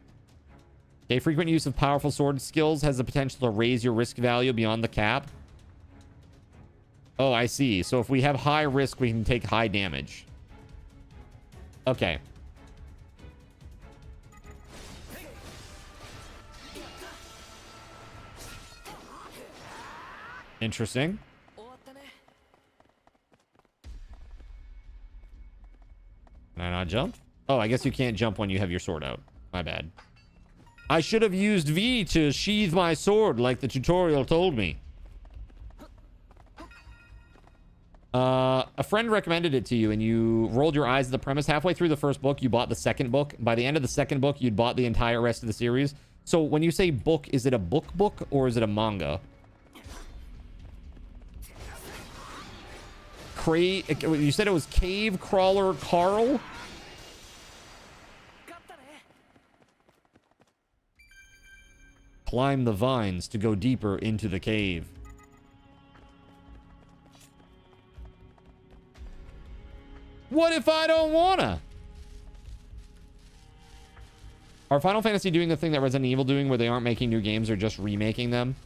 Okay, frequent use of powerful sword skills has the potential to raise your risk value beyond the cap. Oh, I see. So if we have high risk, we can take high damage. Okay. Interesting. Can I not jump? Oh, I guess you can't jump when you have your sword out. My bad. I should have used V to sheathe my sword like the tutorial told me. A friend recommended it to you and you rolled your eyes at the premise. Halfway through the first book, you bought the second book. By the end of the second book, you'd bought the entire rest of the series. So when you say book, is it a book or is it a manga? You said it was Cave Crawler Carl? Climb the vines to go deeper into the cave. What if I don't wanna? Are Final Fantasy doing the thing that Resident Evil doing where they aren't making new games or just remaking them?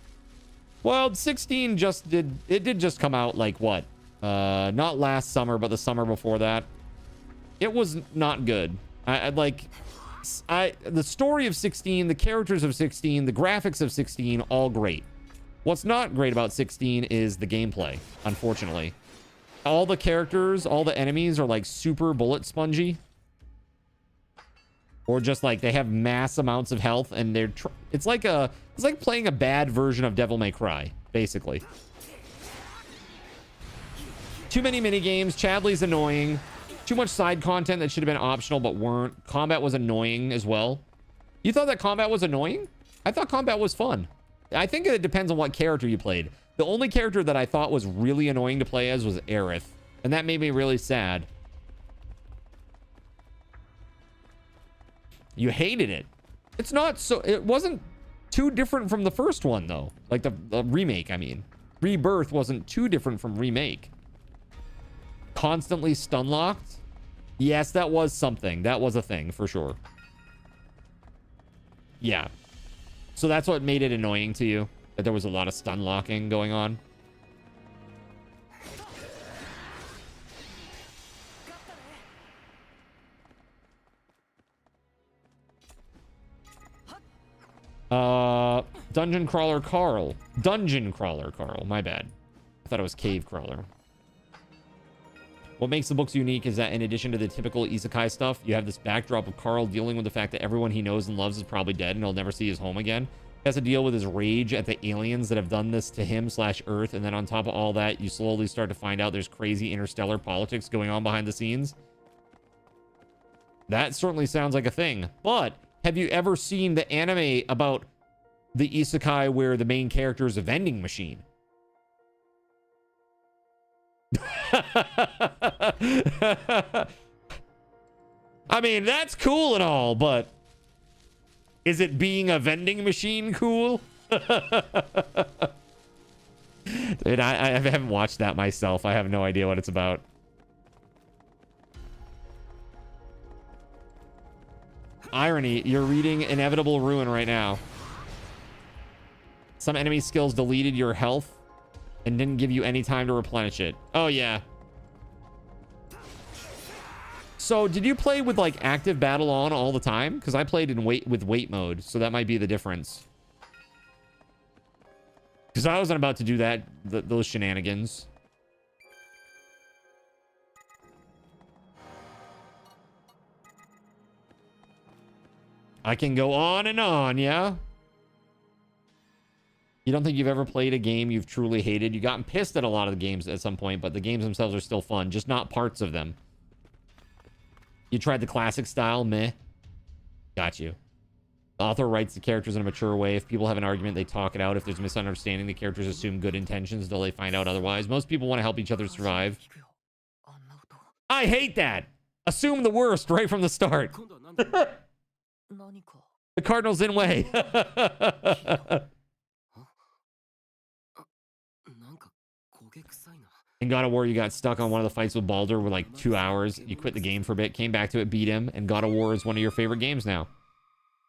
Well, 16 did just come out like what? Not last summer, but the summer before that. It was not good. The story of 16, the characters of 16, the graphics of 16, all great. What's not great about 16 is the gameplay, unfortunately. All the characters, all the enemies are like super bullet spongy. Or just like they have mass amounts of health and it's like playing a bad version of Devil May Cry, basically. Too many minigames. Chadley's annoying. Too much side content that should have been optional but weren't. Combat was annoying as well. You thought that combat was annoying? I thought combat was fun. I think it depends on what character you played. The only character that I thought was really annoying to play as was Aerith. And that made me really sad. You hated it. It's not so... It wasn't too different from the first one, though. Like the remake, I mean. Rebirth wasn't too different from Remake. Constantly stun locked? Yes, that was something. That was a thing, for sure. Yeah. So that's what made it annoying to you? That there was a lot of stun locking going on? Dungeon Crawler Carl. Dungeon Crawler Carl. My bad. I thought it was Cave Crawler. What makes the books unique is that in addition to the typical isekai stuff, you have this backdrop of Carl dealing with the fact that everyone he knows and loves is probably dead and he'll never see his home again. He has to deal with his rage at the aliens that have done this to him / Earth. And then on top of all that, you slowly start to find out there's crazy interstellar politics going on behind the scenes. That certainly sounds like a thing. But have you ever seen the anime about the isekai where the main character is a vending machine? I mean, that's cool and all, but is it being a vending machine cool? Dude, I haven't watched that myself. I have no idea what it's about. Irony, you're reading Inevitable Ruin right now. Some enemy skills deleted your health and didn't give you any time to replenish it. Oh, yeah. So, did you play with, like, active battle on all the time? Because I played in with wait mode, so that might be the difference. Because I wasn't about to do that, those shenanigans. I can go on and on, yeah? You don't think you've ever played a game you've truly hated? You've gotten pissed at a lot of the games at some point, but the games themselves are still fun, just not parts of them. You tried the classic style, meh. Got you. The author writes the characters in a mature way. If people have an argument, they talk it out. If there's a misunderstanding, the characters assume good intentions until they find out otherwise. Most people want to help each other survive. I hate that! Assume the worst right from the start. The Cardinal's in way. In God of War, you got stuck on one of the fights with Baldur for like 2 hours. You quit the game for a bit, came back to it, beat him, and God of War is one of your favorite games now.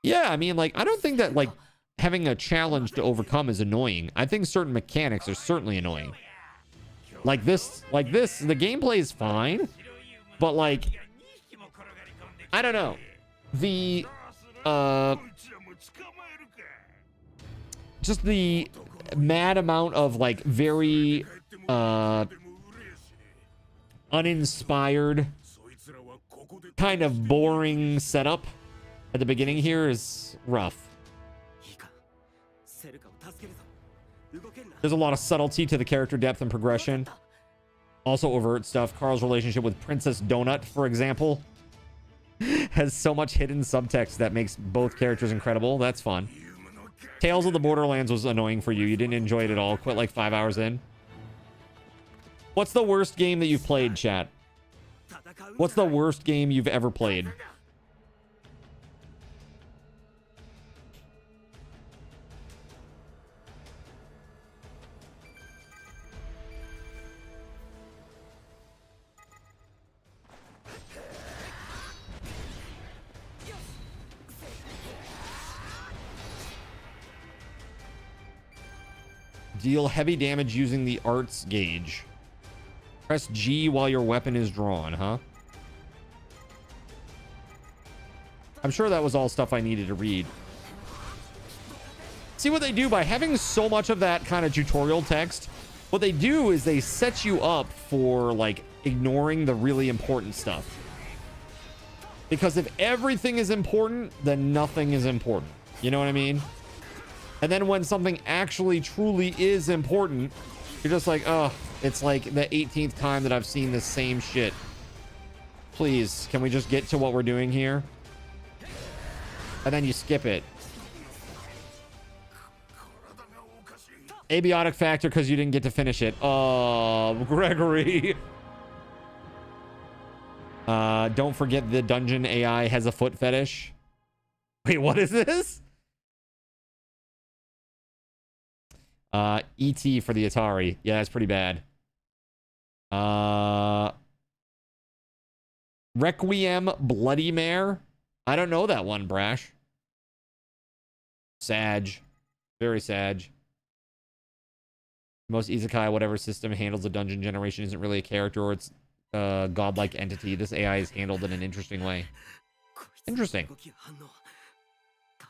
Yeah, I mean, like, I don't think that, like, having a challenge to overcome is annoying. I think certain mechanics are certainly annoying. Like this, the gameplay is fine, but, like, I don't know. The, just the mad amount of, like, very, uninspired, kind of boring setup at the beginning here is rough. There's a lot of subtlety to the character depth and progression. Also overt stuff. Carl's relationship with Princess Donut, for example, has so much hidden subtext that makes both characters incredible. That's fun. Tales of the Borderlands was annoying for you. You didn't enjoy it at all. Quit like 5 hours in. What's the worst game that you've played, chat? What's the worst game you've ever played? Deal heavy damage using the arts gauge. Press G while your weapon is drawn, huh? I'm sure that was all stuff I needed to read. See what they do by having so much of that kind of tutorial text. What they do is they set you up for, like, ignoring the really important stuff. Because if everything is important, then nothing is important. You know what I mean? And then when something actually truly is important, you're just like, oh, it's like the 18th time that I've seen the same shit. Please, can we just get to what we're doing here? And then you skip it. Abiotic factor because you didn't get to finish it. Oh, Gregory. Don't forget the dungeon AI has a foot fetish. Wait, what is this? E.T. for the Atari. Yeah, that's pretty bad. Requiem Bloody Mare. I don't know that one, Brash. Sag. Very Sag. Most isekai, whatever system handles the dungeon generation, isn't really a character or it's a godlike entity. This AI is handled in an interesting way. Interesting.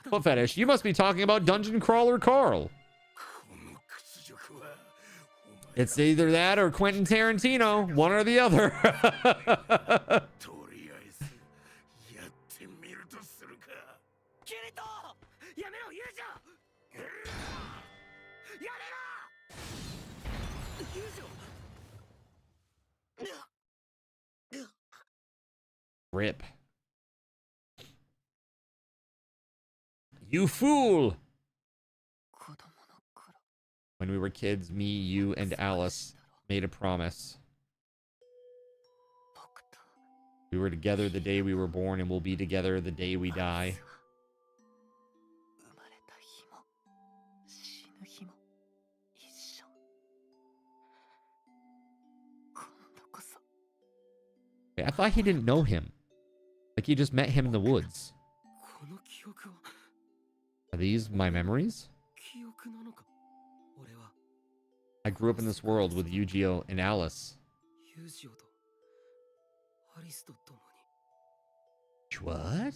Foot fetish. You must be talking about Dungeon Crawler Carl. It's either that or Quentin Tarantino. One or the other. Rip. You fool! When we were kids, me, you, and Alice made a promise. We were together the day we were born, and we'll be together the day we die. I thought he didn't know him. Like he just met him in the woods. Are these my memories? I grew up in this world with Yu-Gi-Oh! And Alice. What?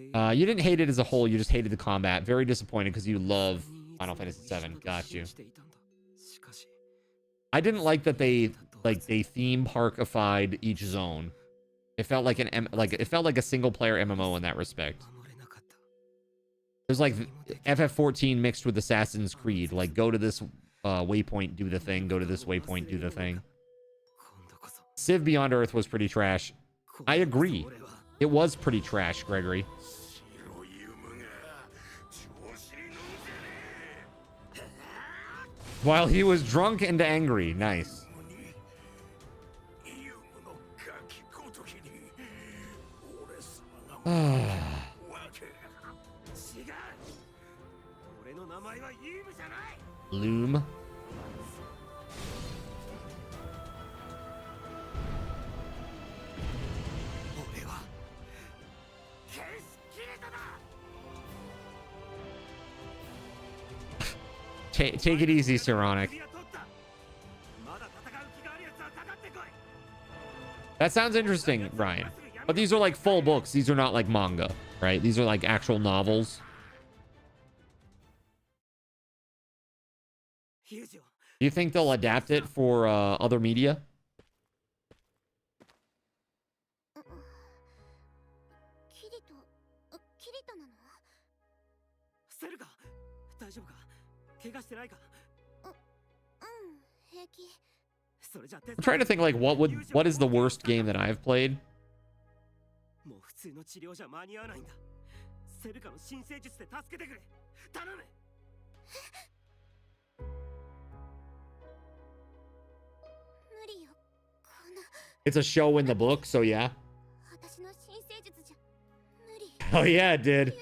You didn't hate it as a whole, you just hated the combat. Very disappointed because you love Final Fantasy VII. Got you. I didn't like that they theme parkified each zone. It felt like it felt like a single player MMO in that respect. It was like FF14 mixed with Assassin's Creed. Like, go to this waypoint, do the thing. Go to this waypoint, do the thing. Civ Beyond Earth was pretty trash. I agree. It was pretty trash, Gregory. While he was drunk and angry. Nice. Loom. Take it easy, Saronic. That sounds interesting, Ryan. But these are like full books. These are not like manga, right? These are like actual novels. Do you think they'll adapt it for other media? I'm trying to think like what is the worst game that I've played? It's a show in the book, so yeah. Oh yeah, it did.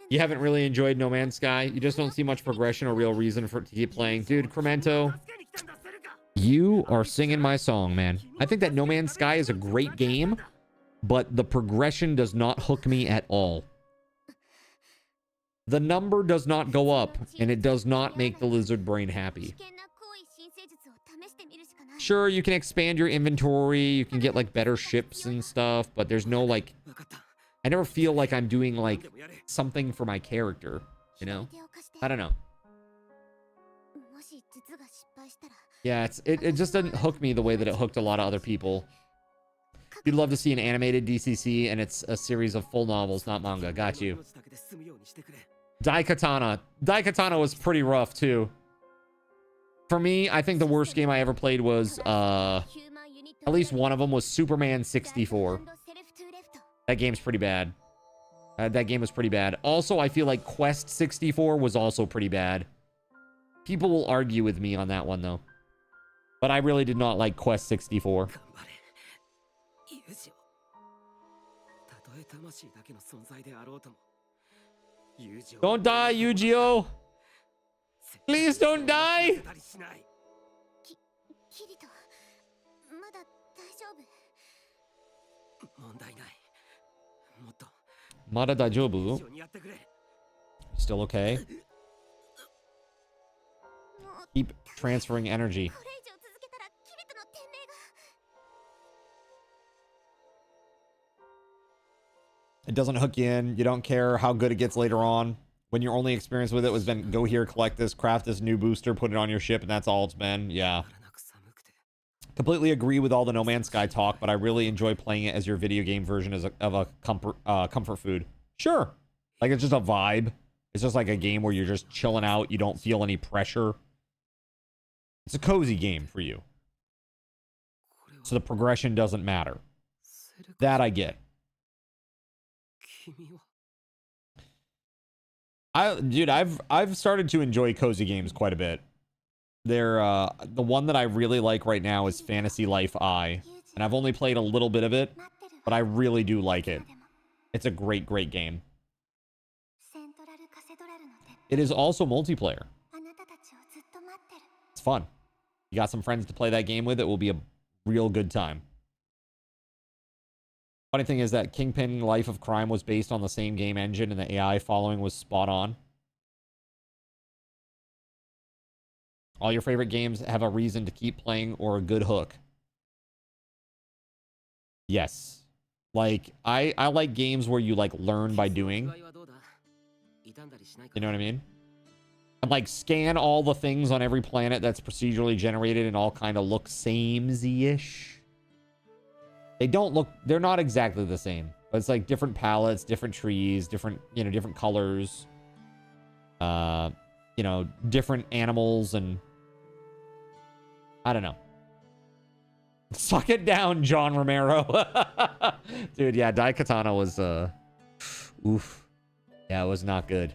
You haven't really enjoyed No Man's Sky? You just don't see much progression or real reason for it to keep playing. Dude, Cremento, you are singing my song, man. I think that No Man's Sky is a great game, but the progression does not hook me at all. The number does not go up, and it does not make the lizard brain happy. Sure, you can expand your inventory, you can get like better ships and stuff, but there's no like... I never feel like I'm doing like something for my character, you know? I don't know. Yeah, it just doesn't hook me the way that it hooked a lot of other people. You'd love to see an animated DCC, and it's a series of full novels, not manga. Got you. Daikatana. Daikatana was pretty rough, too. For me, I think the worst game I ever played was, at least one of them was Superman 64. That game's pretty bad. That game was pretty bad. Also, I feel like Quest 64 was also pretty bad. People will argue with me on that one, though. But I really did not like Quest 64. Don't die, Yu-Gi-Oh! Please don't die! Mada daijoubu? Still okay? Keep transferring energy. It doesn't hook you in. You don't care how good it gets later on. When your only experience with it was been go here, collect this, craft this new booster, put it on your ship, and that's all it's been. Yeah. Completely agree with all the No Man's Sky talk, but I really enjoy playing it as your video game version of a comfort food. Sure. Like, it's just a vibe. It's just like a game where you're just chilling out. You don't feel any pressure. It's a cozy game for you. So the progression doesn't matter. That I get. Dude, I've started to enjoy cozy games quite a bit. They're the one that I really like right now is Fantasy Life I, and I've only played a little bit of it, but I really do like it. It's a great game. It is also multiplayer. It's fun. You got some friends to play that game with, it will be a real good time. Funny thing is that Kingpin Life of Crime was based on the same game engine and the AI following was spot on. All your favorite games have a reason to keep playing or a good hook. Yes. Like, I like games where you, like, learn by doing. You know what I mean? And, like, scan all the things on every planet that's procedurally generated and all kind of look samey-ish. They don't look... They're not exactly the same. But it's, like, different palettes, different trees, different, you know, different colors. You know, different animals and... I don't know. Suck it down, John Romero. Dude, yeah, Daikatana was, oof. Yeah, it was not good.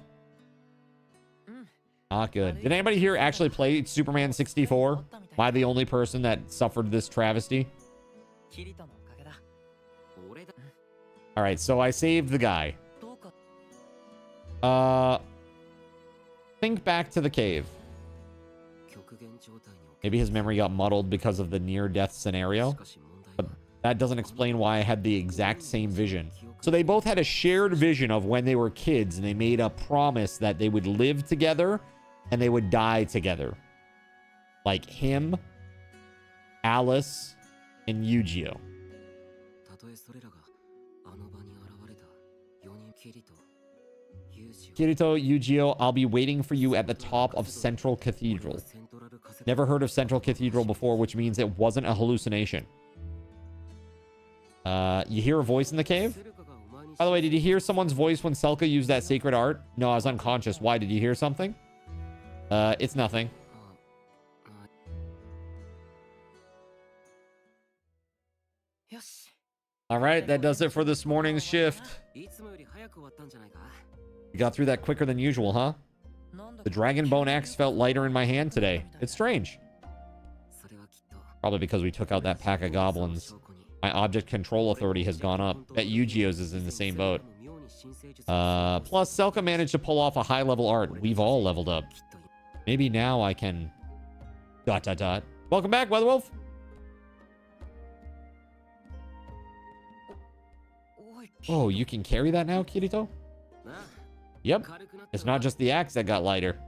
Not good. Did anybody here actually play Superman 64? Am I the only person that suffered this travesty? Alright, so I saved the guy. Think back to the cave. Maybe his memory got muddled because of the near-death scenario. But that doesn't explain why I had the exact same vision. So they both had a shared vision of when they were kids, and they made a promise that they would live together and they would die together. Like him, Alice, and Yu-Gi-Oh. Kirito, Yu-Gi-Oh, I'll be waiting for you at the top of Central Cathedral. Never heard of Central Cathedral before, which means it wasn't a hallucination. You hear a voice in the cave? By the way, did you hear someone's voice when Selka used that sacred art? No, I was unconscious. Why? Did you hear something? It's nothing. All right, that does it for this morning's shift. You got through that quicker than usual, huh? The Dragon Bone Axe felt lighter in my hand today. It's strange. Probably because we took out that pack of goblins. My object control authority has gone up. Bet Yu-Gi-Oh's is in the same boat. Plus, Selka managed to pull off a high-level art. We've all leveled up. Maybe now I can... ... Welcome back, WeatherWolf. Oh, you can carry that now, Kirito? Yep. It's not just the axe that got lighter.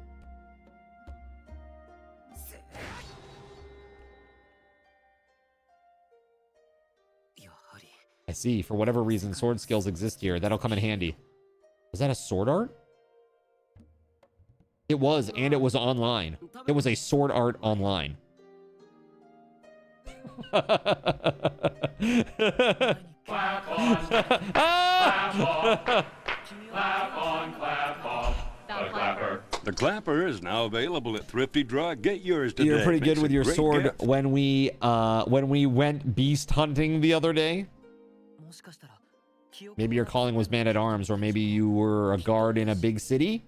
I see. For whatever reason, sword skills exist here. That'll come in handy. Was that a sword art? It was, and it was online. It was a sword art online. Clap on, clap off, clap on, clap off. The clapper. The clapper is now available at Thrifty Draw. Get yours today. You're pretty good Makes with a your great sword. gift. When we went beast hunting the other day. Maybe your calling was man-at-arms, or maybe you were a guard in a big city.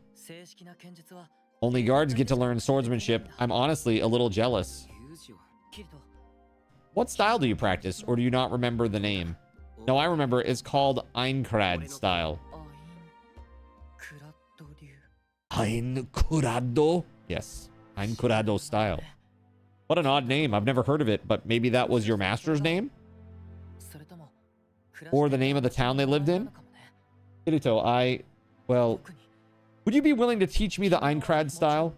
Only guards get to learn swordsmanship. I'm honestly a little jealous. What style do you practice, or do you not remember the name? No, I remember. It's called Einkrad style. Einkurado? Yes, Einkurado style. What an odd name. I've never heard of it, but maybe that was your master's name? or the name of the town they lived in. Kirito, well, would you be willing to teach me the Einkrad style?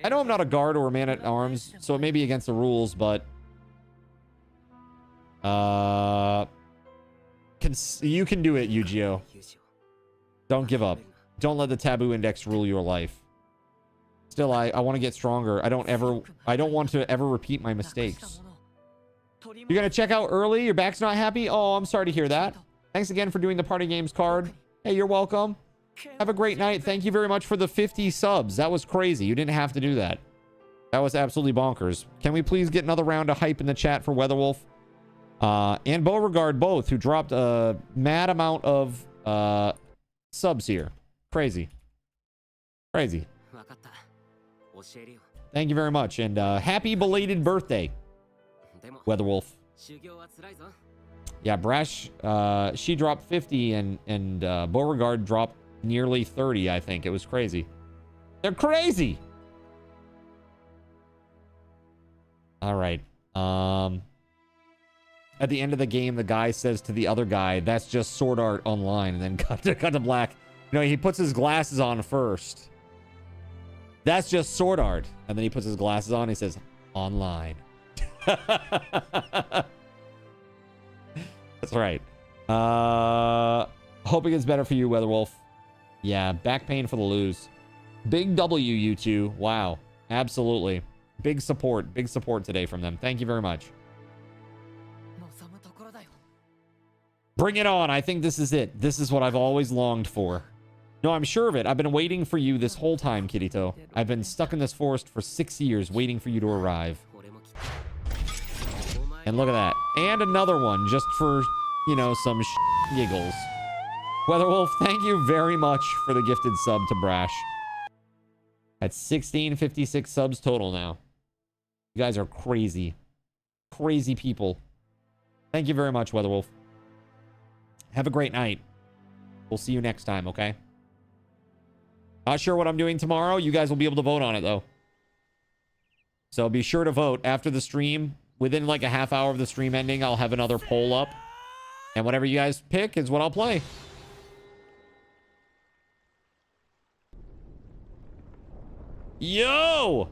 I know I'm not a guard or a man-at-arms, so it may be against the rules, but... you can do it, Yu-Gi-Oh! Don't give up. Don't let the taboo index rule your life. Still, I want to get stronger. I don't want to ever repeat my mistakes. You're gonna check out early? Your back's not happy? Oh, I'm sorry to hear that. Thanks again for doing the party games card. Hey, you're welcome. Have a great night. Thank you very much for the 50 subs. That was crazy. You didn't have to do that. That was absolutely bonkers. Can we please get another round of hype in the chat for WeatherWolf? And Beauregard both, who dropped a mad amount of subs here. Crazy. Crazy. Thank you very much. And happy belated birthday, WeatherWolf. Yeah, Brash, she dropped 50 and Beauregard dropped nearly 30, I think. It was crazy. They're crazy! Alright. At the end of the game, the guy says to the other guy, that's just sword art online, and then cut to black. You know, he puts his glasses on first. That's just sword art. And then he puts his glasses on and he says, online. That's right. Hope it gets better for you, WeatherWolf. Yeah, back pain for the lose. Big W, you two. Wow. Absolutely. Big support today from them. Thank you very much. Bring it on. I think this is it. This is what I've always longed for. No, I'm sure of it. I've been waiting for you this whole time, Kirito. I've been stuck in this forest for 6 years waiting for you to arrive. And look at that. And another one just for, you know, some giggles. WeatherWolf, thank you very much for the gifted sub to Brash. That's 1656 subs total now. You guys are crazy. Crazy people. Thank you very much, WeatherWolf. Have a great night. We'll see you next time, okay? Not sure what I'm doing tomorrow. You guys will be able to vote on it, though. So be sure to vote after the stream. Within like a half hour of the stream ending, I'll have another poll up. And whatever you guys pick is what I'll play. Yo!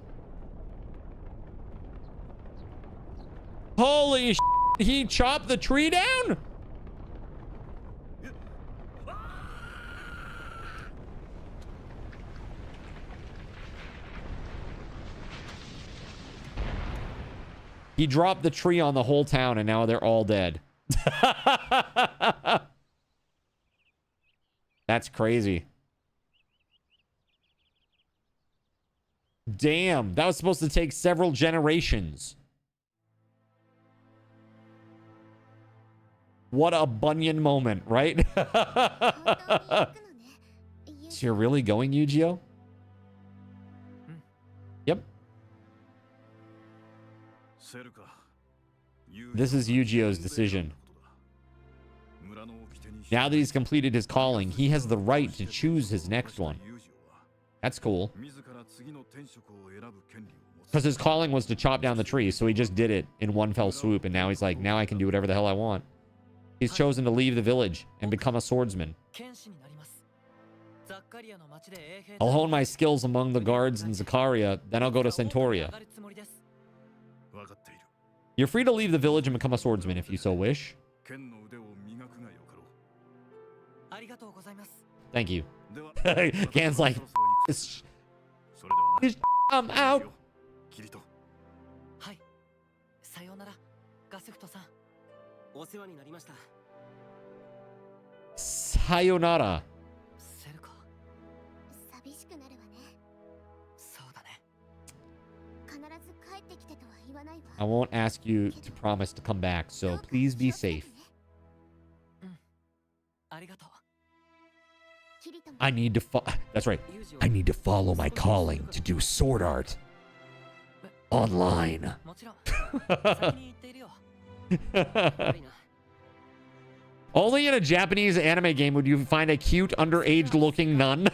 Holy sh**! He chopped the tree down? He dropped the tree on the whole town and now they're all dead. That's crazy. Damn, that was supposed to take several generations. What a Bunyan moment, right? So you're really going, Yu-Gi-Oh? Yep. This is Yu-Gi-Oh's decision. Now that he's completed his calling, he has the right to choose his next one. That's cool. Because his calling was to chop down the tree, so he just did it in one fell swoop, and now he's like, now I can do whatever the hell I want. He's chosen to leave the village and become a swordsman. I'll hone my skills among the guards in Zakaria, then I'll go to Centauria. You're free to leave the village and become a swordsman if you so wish. Thank you. Gan's like, I'm out. Sayonara. I won't ask you to promise to come back, so please be safe. I need to that's right. I need to follow my calling to do sword art online. Only in a Japanese anime game would you find a cute underage looking nun.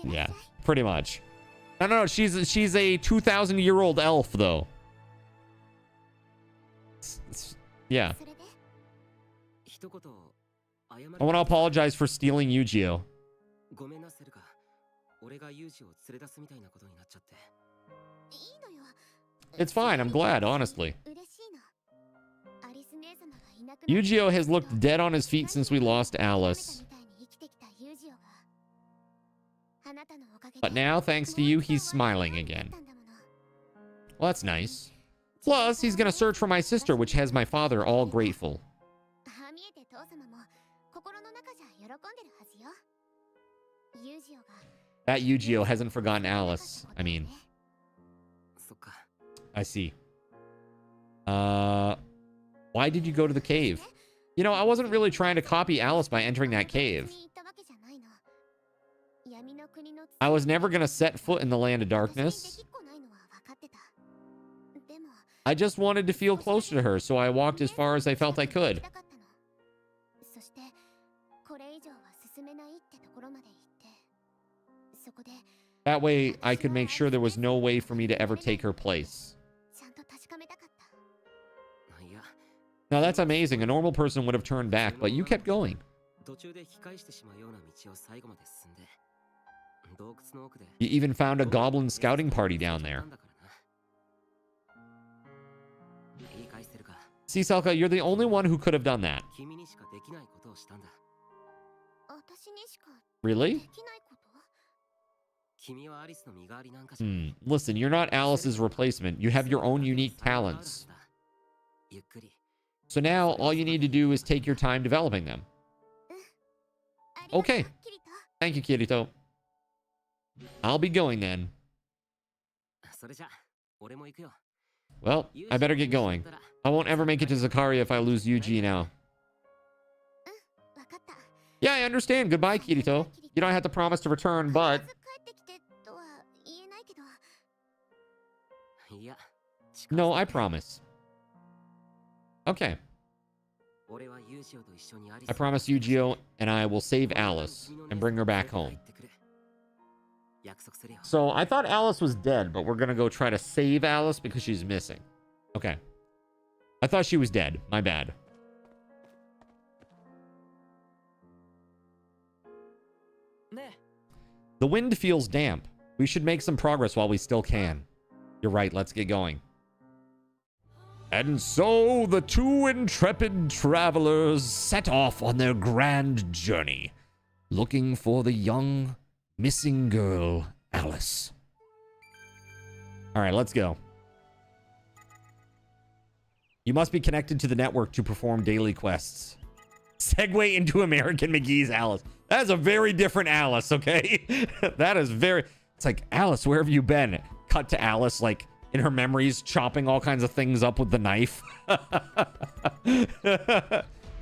Yeah, pretty much. No, she's a 2,000-year-old elf though. Yeah. I want to apologize for stealing Yu-Gi-Oh. It's fine. I'm glad, honestly. Yu-Gi-Oh has looked dead on his feet since we lost Alice. But now, thanks to you, he's smiling again. Well, that's nice. Plus, he's gonna search for my sister, which has my father all grateful. That Yu-Gi-Oh hasn't forgotten Alice. I mean... I see. Why did you go to the cave? You know, I wasn't really trying to copy Alice by entering that cave. I was never gonna set foot in the land of darkness. I just wanted to feel closer to her, so I walked as far as I felt I could. That way, I could make sure there was no way for me to ever take her place. Now that's amazing. A normal person would have turned back, but you kept going. You even found a goblin scouting party down there. See, Selka, you're the only one who could have done that. Really? Listen, you're not Alice's replacement. You have your own unique talents. So now, all you need to do is take your time developing them. Okay. Thank you, Kirito. I'll be going then. Well, I better get going. I won't ever make it to Zakaria if I lose Yuji now. Yeah, I understand. Goodbye, Kirito. You don't have to promise to return, but... No, I promise. Okay. I promise Yu-Gi-Oh! And I will save Alice and bring her back home. So, I thought Alice was dead, but we're gonna go try to save Alice because she's missing. Okay. I thought she was dead. My bad. The wind feels damp. We should make some progress while we still can. You're right, let's get going. And so the two intrepid travelers set off on their grand journey, looking for the young, missing girl, Alice. All right, let's go. You must be connected to the network to perform daily quests. Segue into American McGee's Alice. That is a very different Alice, okay? That is very... It's like, Alice, where have you been? Cut to Alice, like, in her memories, chopping all kinds of things up with the knife.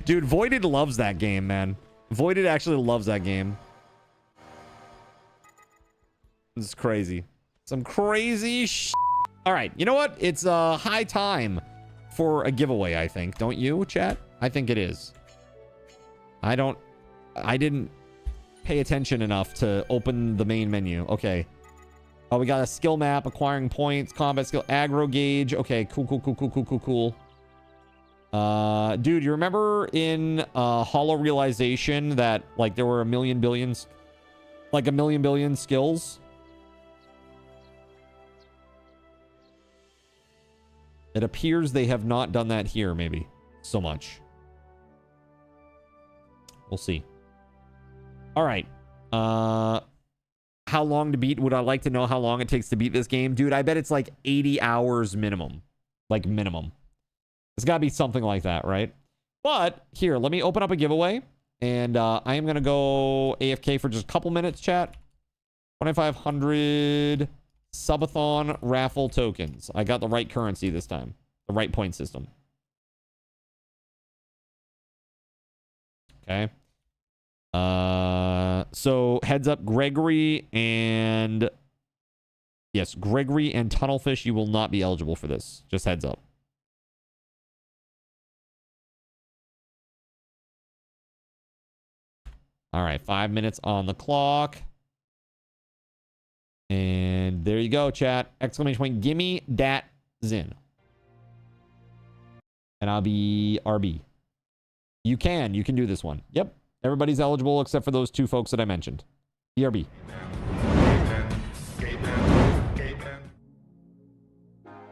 Dude, Voided loves that game, man. Voided actually loves that game. This is crazy. Some crazy shit. All right, you know what? It's high time for a giveaway, I think. Don't you, chat? I think it is. I didn't pay attention enough to open the main menu. Okay. Oh, we got a skill map, acquiring points, combat skill, aggro gauge. Okay, cool. Dude, you remember in Hollow Realization that, like, there were a million billion skills? It appears they have not done that here, maybe. So much. We'll see. All right. How long to beat? Would I like to know how long it takes to beat this game? Dude, I bet it's like 80 hours minimum. Like minimum. It's got to be something like that, right? But here, let me open up a giveaway. And I am going to go AFK for just a couple minutes, chat. 2,500 Subathon raffle tokens. I got the right currency this time. The right point system. Okay. So heads up, Gregory and Tunnelfish, you will not be eligible for this. Just heads up. All right, 5 minutes on the clock. And there you go, chat. Exclamation point, gimme dat zin. And I'll be RB. You can do this one. Yep. Everybody's eligible except for those 2 folks that I mentioned. BRB.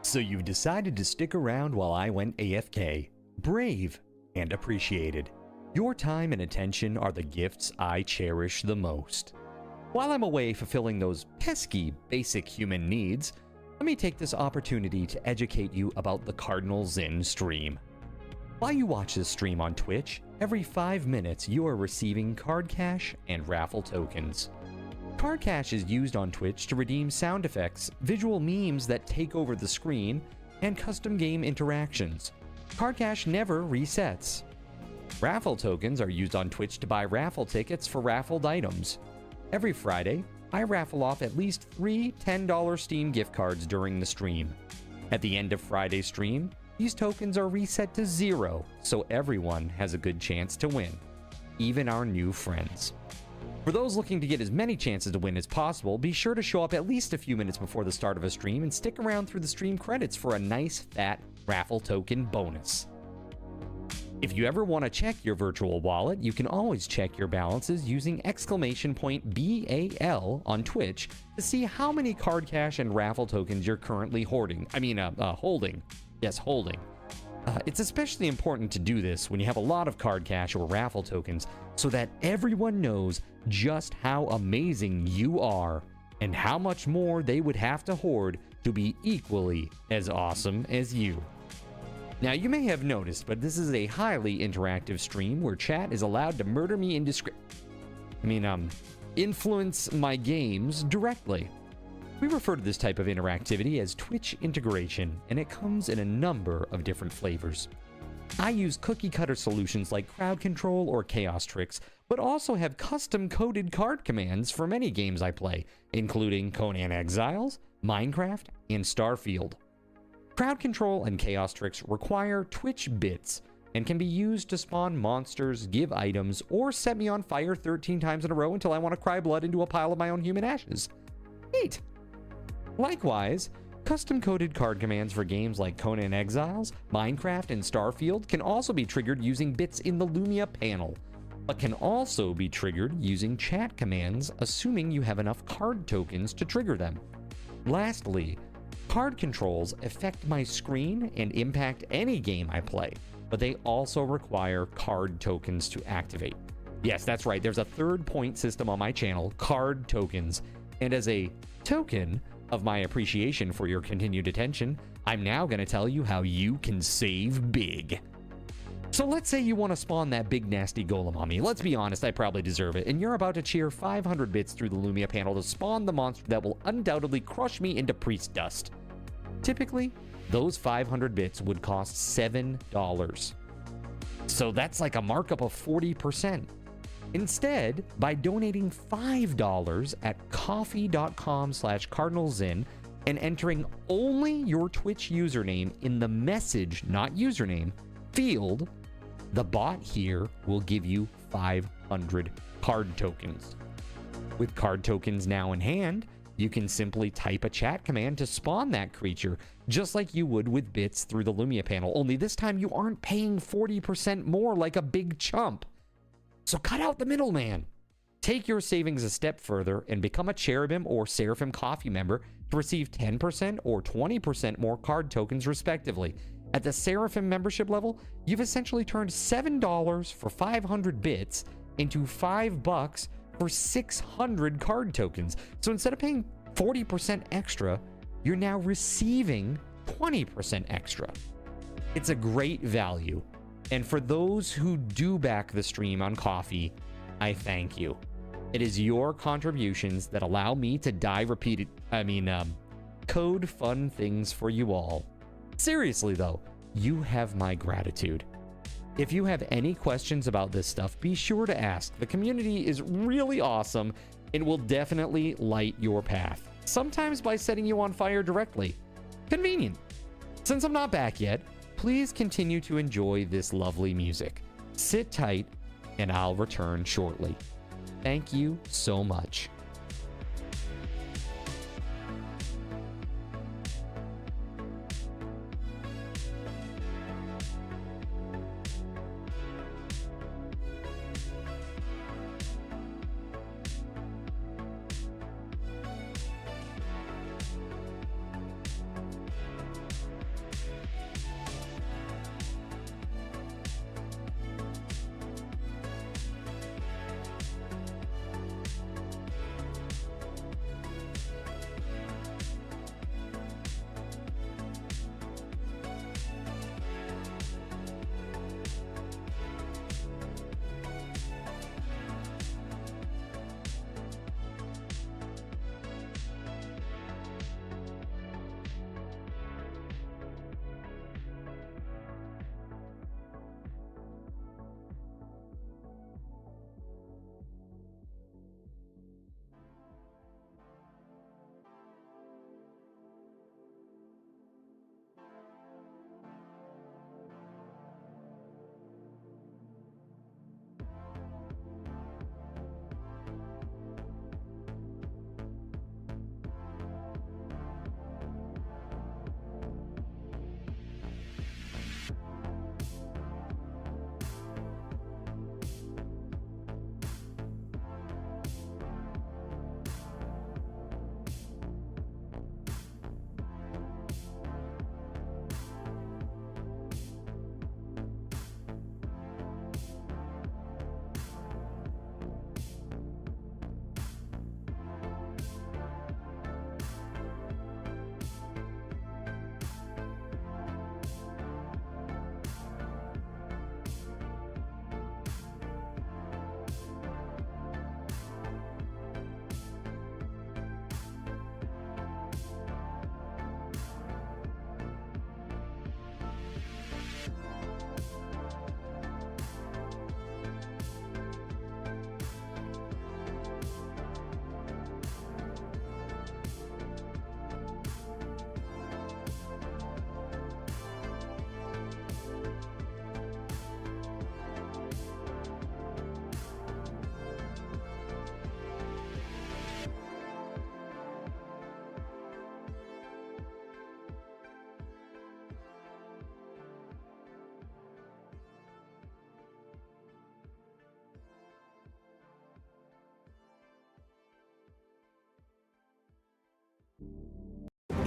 So you've decided to stick around while I went AFK. Brave and appreciated. Your time and attention are the gifts I cherish the most. While I'm away fulfilling those pesky basic human needs, let me take this opportunity to educate you about the Cardinal Zin stream. While you watch this stream on Twitch, every 5 minutes you are receiving card cash and raffle tokens. Card cash is used on Twitch to redeem sound effects, visual memes that take over the screen, and custom game interactions. Card cash never resets. Raffle tokens are used on Twitch to buy raffle tickets for raffled items. Every Friday, I raffle off at least 3 $10 Steam gift cards during the stream. At the end of Friday's stream, these tokens are reset to 0, so everyone has a good chance to win, even our new friends. For those looking to get as many chances to win as possible, be sure to show up at least a few minutes before the start of a stream and stick around through the stream credits for a nice fat raffle token bonus. If you ever want to check your virtual wallet, you can always check your balances using !BAL on Twitch to see how many card cash and raffle tokens you're currently holding. Yes, holding. It's especially important to do this when you have a lot of card cash or raffle tokens so that everyone knows just how amazing you are and how much more they would have to hoard to be equally as awesome as you. Now, you may have noticed, but this is a highly interactive stream where chat is allowed to murder me influence my games directly. We refer to this type of interactivity as Twitch integration, and it comes in a number of different flavors. I use cookie-cutter solutions like crowd control or chaos tricks, but also have custom-coded card commands for many games I play, including Conan Exiles, Minecraft, and Starfield. Crowd control and chaos tricks require Twitch bits and can be used to spawn monsters, give items, or set me on fire 13 times in a row until I want to cry blood into a pile of my own human ashes. Neat! Likewise, custom-coded card commands for games like Conan Exiles, Minecraft, and Starfield can also be triggered using bits in the Lumia panel, but can also be triggered using chat commands, assuming you have enough card tokens to trigger them. Lastly, card controls affect my screen and impact any game I play, but they also require card tokens to activate. Yes, that's right, there's a third point system on my channel, card tokens, and as a token of my appreciation for your continued attention, I'm now going to tell you how you can save big. So let's say you want to spawn that big nasty golem on me. Let's be honest, I probably deserve it, and you're about to cheer 500 bits through the Lumia panel to spawn the monster that will undoubtedly crush me into priest dust. Typically, those 500 bits would cost $7. So that's like a markup of 40%. Instead, by donating $5 at coffee.com/cardinalzin and entering only your Twitch username in the message, not username, field, the bot here will give you 500 card tokens. With card tokens now in hand, you can simply type a chat command to spawn that creature, just like you would with bits through the Lumia panel, only this time you aren't paying 40% more like a big chump. So cut out the middleman. Take your savings a step further and become a Cherubim or Seraphim Coffee member to receive 10% or 20% more card tokens respectively. At the Seraphim membership level, you've essentially turned $7 for 500 bits into $5 for 600 card tokens. So instead of paying 40% extra, you're now receiving 20% extra. It's a great value. And for those who do back the stream on Coffee, I thank you. It is your contributions that allow me to code fun things for you all. Seriously though, you have my gratitude. If you have any questions about this stuff, be sure to ask. The community is really awesome and will definitely light your path. Sometimes by setting you on fire directly. Convenient. Since I'm not back yet, please continue to enjoy this lovely music. Sit tight, and I'll return shortly. Thank you so much.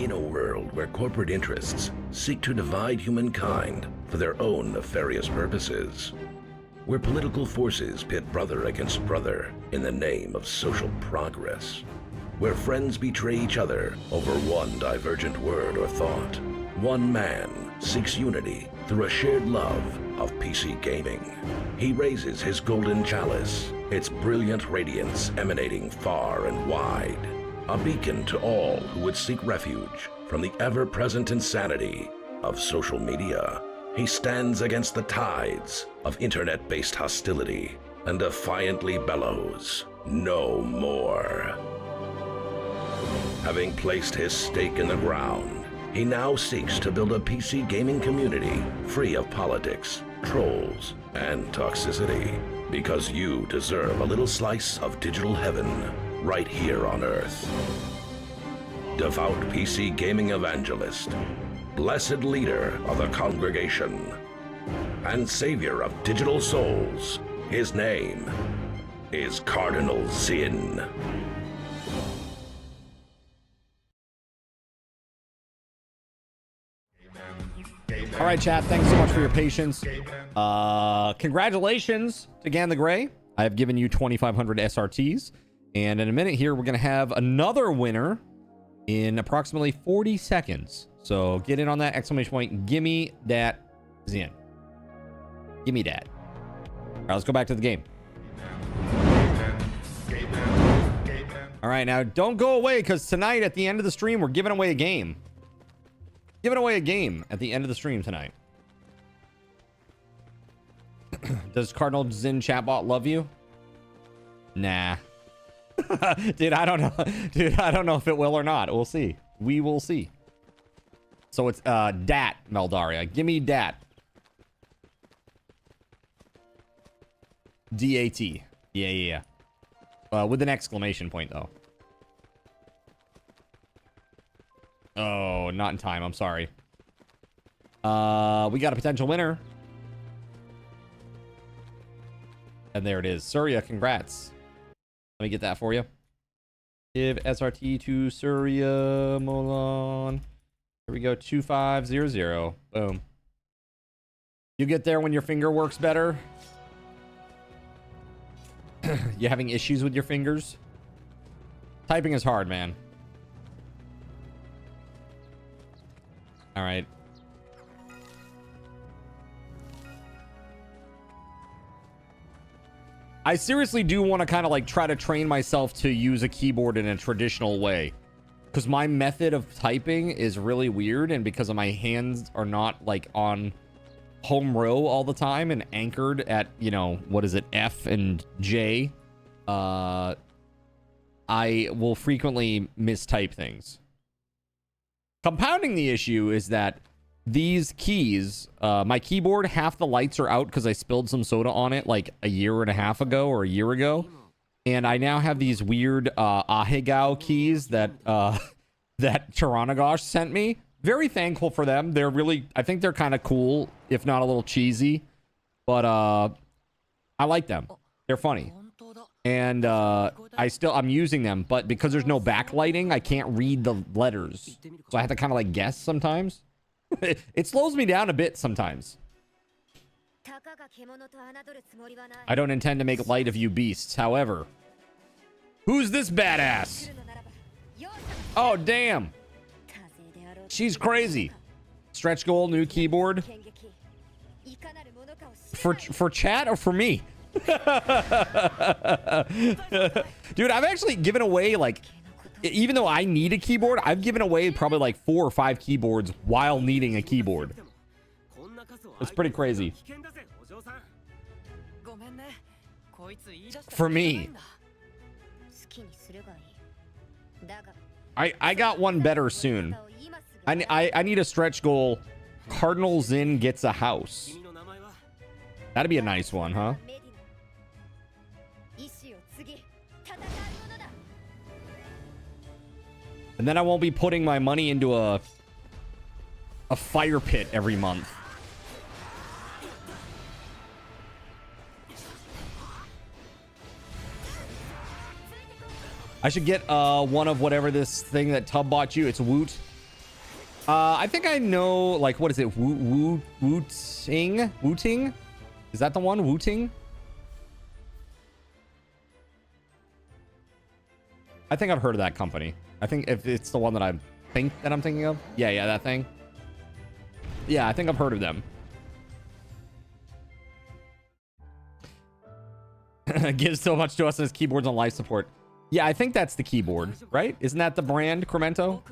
In a world where corporate interests seek to divide humankind for their own nefarious purposes, where political forces pit brother against brother in the name of social progress, where friends betray each other over one divergent word or thought, one man seeks unity through a shared love of PC gaming. He raises his golden chalice, its brilliant radiance emanating far and wide, a beacon to all who would seek refuge from the ever-present insanity of social media. He stands against the tides of internet-based hostility and defiantly bellows, "No more." Having placed his stake in the ground, he now seeks to build a PC gaming community free of politics, trolls, and toxicity, because you deserve a little slice of digital heaven right here on Earth. Devout PC gaming evangelist, blessed leader of the congregation, and savior of digital souls, his name is Cardinal Zin. All right, chat. Thanks so much for your patience. Congratulations to Gan the Gray. I have given you 2,500 SRTs. And in a minute here, we're going to have another winner in approximately 40 seconds. So get in on that exclamation point. Gimme that Zin. Gimme that. All right, let's go back to the game. All right, now don't go away, because tonight at the end of the stream, we're giving away a game. Giving away a game at the end of the stream tonight. Does Cardinal Zin chatbot love you? Nah. Dude, I don't know. Dude, I don't know if it will or not. We'll see. We will see. So it's Dat, Meldaria. Give me Dat. D-A-T. Yeah. With an exclamation point, though. Oh, not in time. I'm sorry. We got a potential winner. And there it is. Surya, congrats. Let me get that for you. Give SRT to Surya Molan. Here we go. 2500. Boom. You get there when your finger works better. You having issues with your fingers? Typing is hard, man. All right. I seriously do want to kind of like try to train myself to use a keyboard in a traditional way, because my method of typing is really weird, and because of my hands are not like on home row all the time and anchored at, you know, what is it, F and J, I will frequently mistype things. Compounding the issue is that these keys, my keyboard, half the lights are out because I spilled some soda on it like a year and a half ago or a year ago. And I now have these weird Ahegao keys that that Taranagosh sent me. Very thankful for them. They're really, I think they're kind of cool, if not a little cheesy. But I like them. They're funny. And I'm using them, but because there's no backlighting, I can't read the letters. So I have to kind of like guess sometimes. It slows me down a bit sometimes. I don't intend to make light of you beasts. However, who's this badass? Oh, damn. She's crazy. Stretch goal, new keyboard. For chat or for me? Dude, I've actually given away, like, even though I need a keyboard, I've given away probably like 4 or 5 keyboards while needing a keyboard. It's pretty crazy. For me. I got one better soon. I need a stretch goal. Cardinal Zin gets a house. That'd be a nice one, huh? And then I won't be putting my money into a fire pit every month. I should get one of whatever this thing that Tub bought you. It's Woot. I think I know, like, what is it? Wu-Ting? Wu-Ting? Is that the one? Wu-Ting? I think I've heard of that company. I think if it's the one that I'm thinking of. Yeah, that thing. Yeah, I think I've heard of them. Gives so much to us as keyboards on life support. Yeah, I think that's the keyboard, right? Isn't that the brand, Cremento?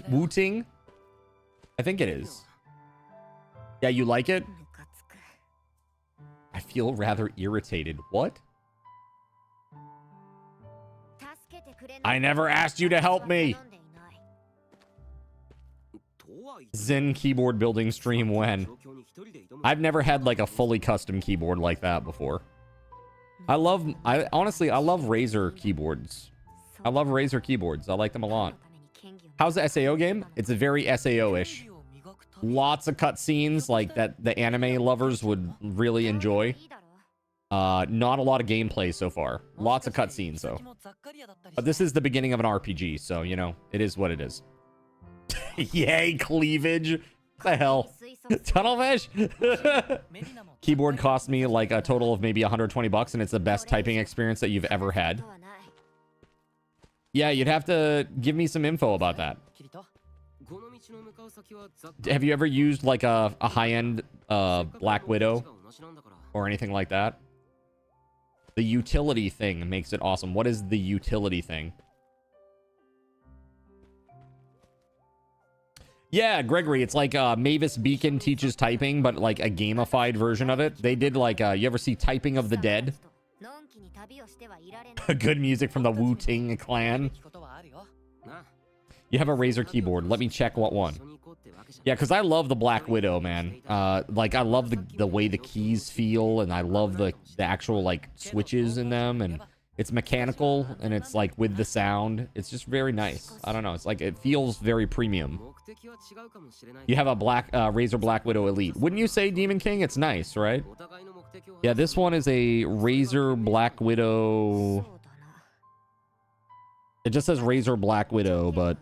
Wu-Ting? I think it is. Yeah, you like it? I feel rather irritated. What? I never asked you to help me. Zen keyboard building stream when? I've never had like a fully custom keyboard like that before. Honestly, I love Razer keyboards. I love Razer keyboards. I like them a lot. How's the SAO game? It's a very SAO-ish. Lots of cutscenes like that the anime lovers would really enjoy. Not a lot of gameplay so far. Lots of cutscenes though. But this is the beginning of an RPG, so you know, it is what it is. Yay, cleavage. What the hell? Tunnelfish? Keyboard cost me like a total of maybe 120 bucks, and it's the best typing experience that you've ever had. Yeah, you'd have to give me some info about that. Have you ever used like a high-end Black Widow or anything like that? The utility thing makes it awesome. What is the utility thing? Yeah, Gregory, it's like Mavis Beacon teaches typing, but like a gamified version of it. They did like, you ever see Typing of the Dead? Good music from the Wu-Ting clan. You have a Razer keyboard. Let me check what one. Yeah, because I love the Black Widow, man. Like, I love the way the keys feel, and I love the actual, like, switches in them, and it's mechanical, and it's, like, with the sound. It's just very nice. I don't know. It's like, it feels very premium. You have a Razer Black Widow Elite. Wouldn't you say, Demon King? It's nice, right? Yeah, this one is a Razer Black Widow. It just says Razer Black Widow, but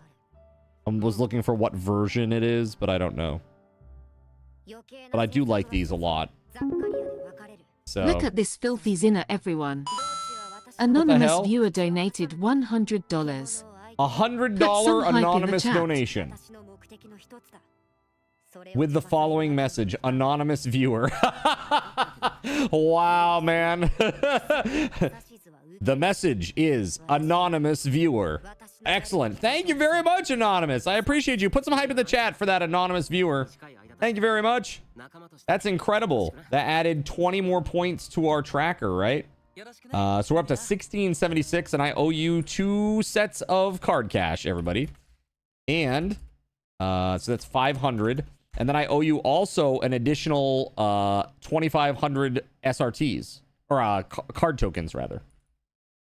I was looking for what version it is, but I don't know. But I do like these a lot. So look at this filthy zinner, everyone. Anonymous viewer donated $100. $100 anonymous donation. With the following message, anonymous viewer. Wow, man. The message is anonymous viewer. Excellent. Thank you very much, anonymous. I appreciate you. Put some hype in the chat for that anonymous viewer. Thank you very much. That's incredible. That added 20 more points to our tracker, right? So we're up to 1676, and I owe you 2 sets of card cash, everybody. And so that's 500. And then I owe you also an additional 2,500 SRTs, or card tokens, rather.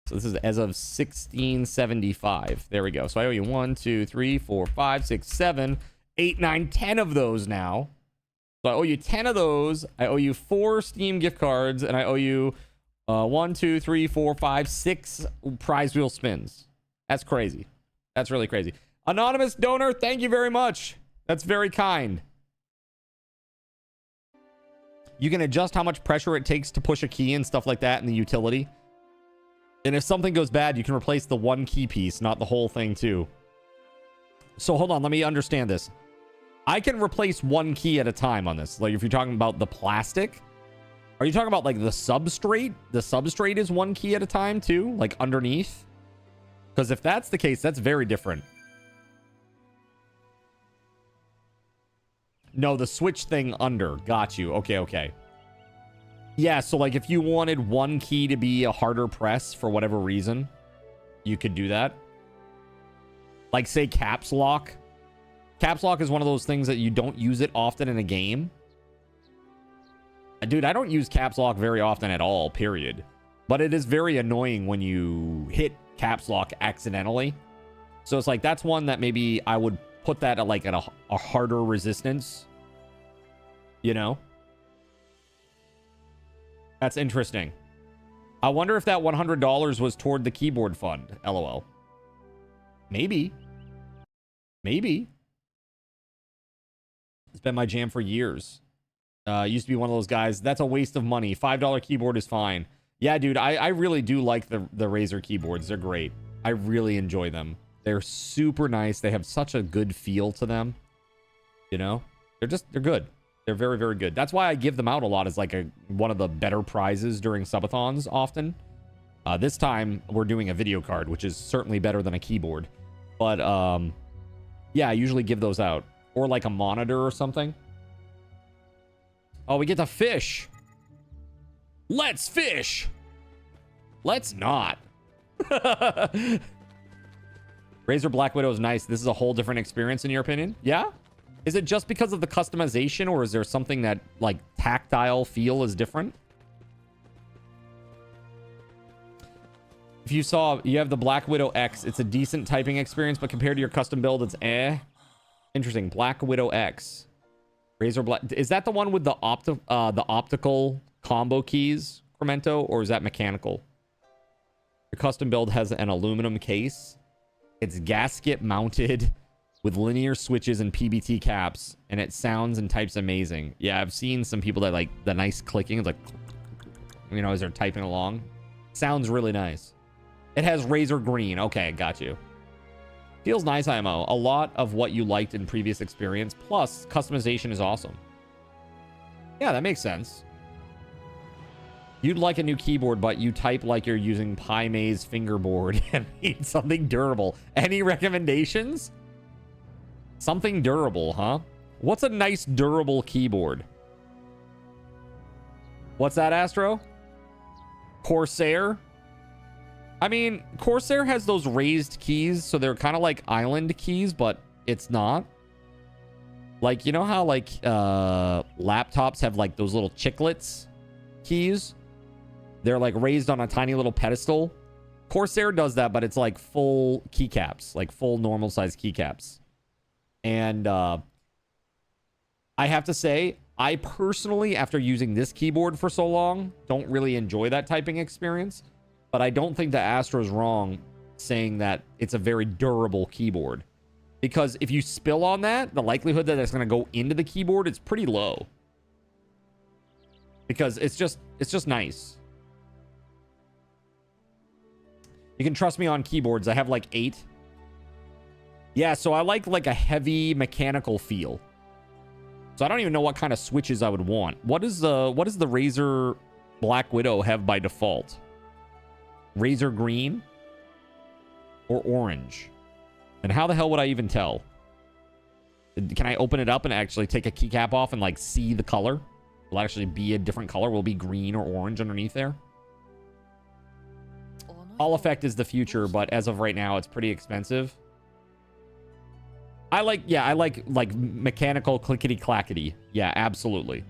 So this is as of 1675. There we go. So I owe you 1, 2, 3, 4, 5, 6, 7, 8, 9, 10 of those now. So I owe you 10 of those. I owe you 4 Steam gift cards, and I owe you 1, 2, 3, 4, 5, 6 prize wheel spins. That's crazy. That's really crazy. Anonymous donor, thank you very much. That's very kind. You can adjust how much pressure it takes to push a key and stuff like that in the utility. And if something goes bad, you can replace the one key piece, not the whole thing too. So hold on, let me understand this. I can replace one key at a time on this. Like if you're talking about the plastic, are you talking about like the substrate? The substrate is one key at a time too, like underneath? Because if that's the case, that's very different. No, the switch thing under. Got you. Okay, okay. Yeah, so like if you wanted one key to be a harder press for whatever reason, you could do that. Like say caps lock. Caps lock is one of those things that you don't use it often in a game. Dude, I don't use caps lock very often at all, period. But it is very annoying when you hit caps lock accidentally. So it's like that's one that maybe I would put that at like at a harder resistance. You know? That's interesting. I wonder if that $100 was toward the keyboard fund. LOL. Maybe. Maybe. It's been my jam for years. Used to be one of those guys. That's a waste of money. $5 keyboard is fine. Yeah, dude, I really do like the Razer keyboards. They're great. I really enjoy them. They're super nice. They have such a good feel to them. You know, they're good. They're very, very good. That's why I give them out a lot as like one of the better prizes during subathons often. This time we're doing a video card, which is certainly better than a keyboard. But yeah, I usually give those out. Or like a monitor or something. Oh, we get to fish. Let's fish. Let's not. Razer Black Widow is nice. This is a whole different experience in your opinion? Yeah? Is it just because of the customization, or is there something that like tactile feel is different? If you saw, you have the Black Widow X. It's a decent typing experience, but compared to your custom build, it's eh. Interesting. Black Widow X. Razer Black. Is that the one with the optical combo keys, Cremento, or is that mechanical? Your custom build has an aluminum case. It's gasket mounted with linear switches and PBT caps, and it sounds and types amazing. Yeah, I've seen some people that like the nice clicking. It's like, you know, as they're typing along. Sounds really nice. It has Razer Green. Okay, got you. Feels nice, IMO. A lot of what you liked in previous experience, plus customization is awesome. Yeah, that makes sense. You'd like a new keyboard, but you type like you're using PyMaze fingerboard and need something durable. Any recommendations? Something durable, huh? What's a nice durable keyboard? What's that, Astro? Corsair? I mean, Corsair has those raised keys, so they're kind of like island keys, but it's not. Like, you know how like laptops have like those little chiclets keys? They're like raised on a tiny little pedestal. Corsair does that, but it's like full keycaps, like full normal size keycaps. And I have to say, I personally, after using this keyboard for so long, don't really enjoy that typing experience. But I don't think that Astro's wrong saying that it's a very durable keyboard. Because if you spill on that, the likelihood that it's going to go into the keyboard is pretty low. Because it's just nice. You can trust me on keyboards. I have like 8. Yeah, so I like a heavy mechanical feel. So I don't even know what kind of switches I would want. What does the Razer Black Widow have by default? Razer Green or orange? And how the hell would I even tell? Can I open it up and actually take a keycap off and like see the color? Will it actually be a different color? Will it be green or orange underneath there? All effect is the future, but as of right now, it's pretty expensive. I like mechanical clickety clackety. Yeah, absolutely.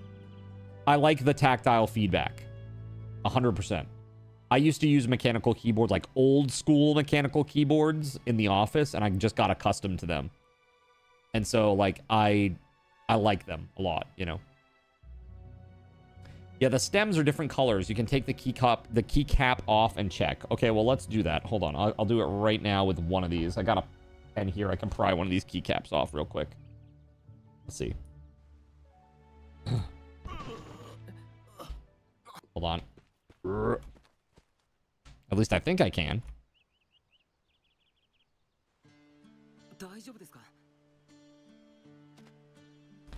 I like the tactile feedback. 100%. I used to use mechanical keyboards, like old school mechanical keyboards in the office, and I just got accustomed to them. And so, like, I like them a lot, you know. Yeah, the stems are different colors. You can take the keycap off and check. Okay, well, let's do that. Hold on. I'll do it right now with one of these. I got a pen here. I can pry one of these keycaps off real quick. Let's see. Hold on. At least I think I can.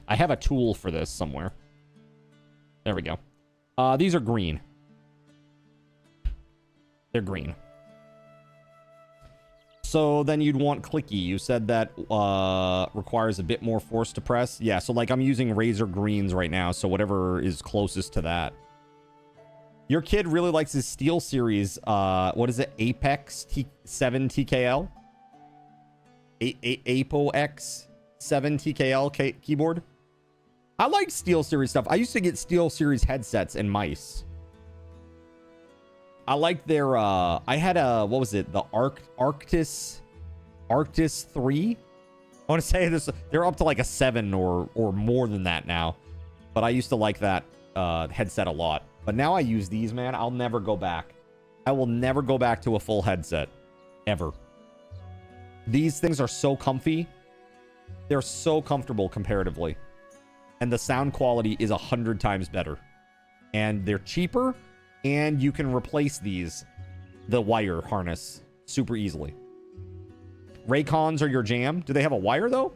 I have a tool for this somewhere. There we go. These are green. They're green. So then you'd want clicky. You said that requires a bit more force to press. Yeah, so like I'm using Razer Greens right now, so whatever is closest to that. Your kid really likes his Steel Series. What is it? Apex 7 TKL? Apo X 7 TKL keyboard? I like Steel Series stuff. I used to get Steel Series headsets and mice. I like their I had a, what was it? The Arctis 3. I want to say this, they're up to like a 7 or more than that now. But I used to like that headset a lot. But now I use these, man. I'll never go back. I will never go back to a full headset. Ever. These things are so comfy. They're so comfortable comparatively. and the sound quality is 100 times better. And they're cheaper, and you can replace the wire harness, super easily. Raycons are your jam. Do they have a wire, though?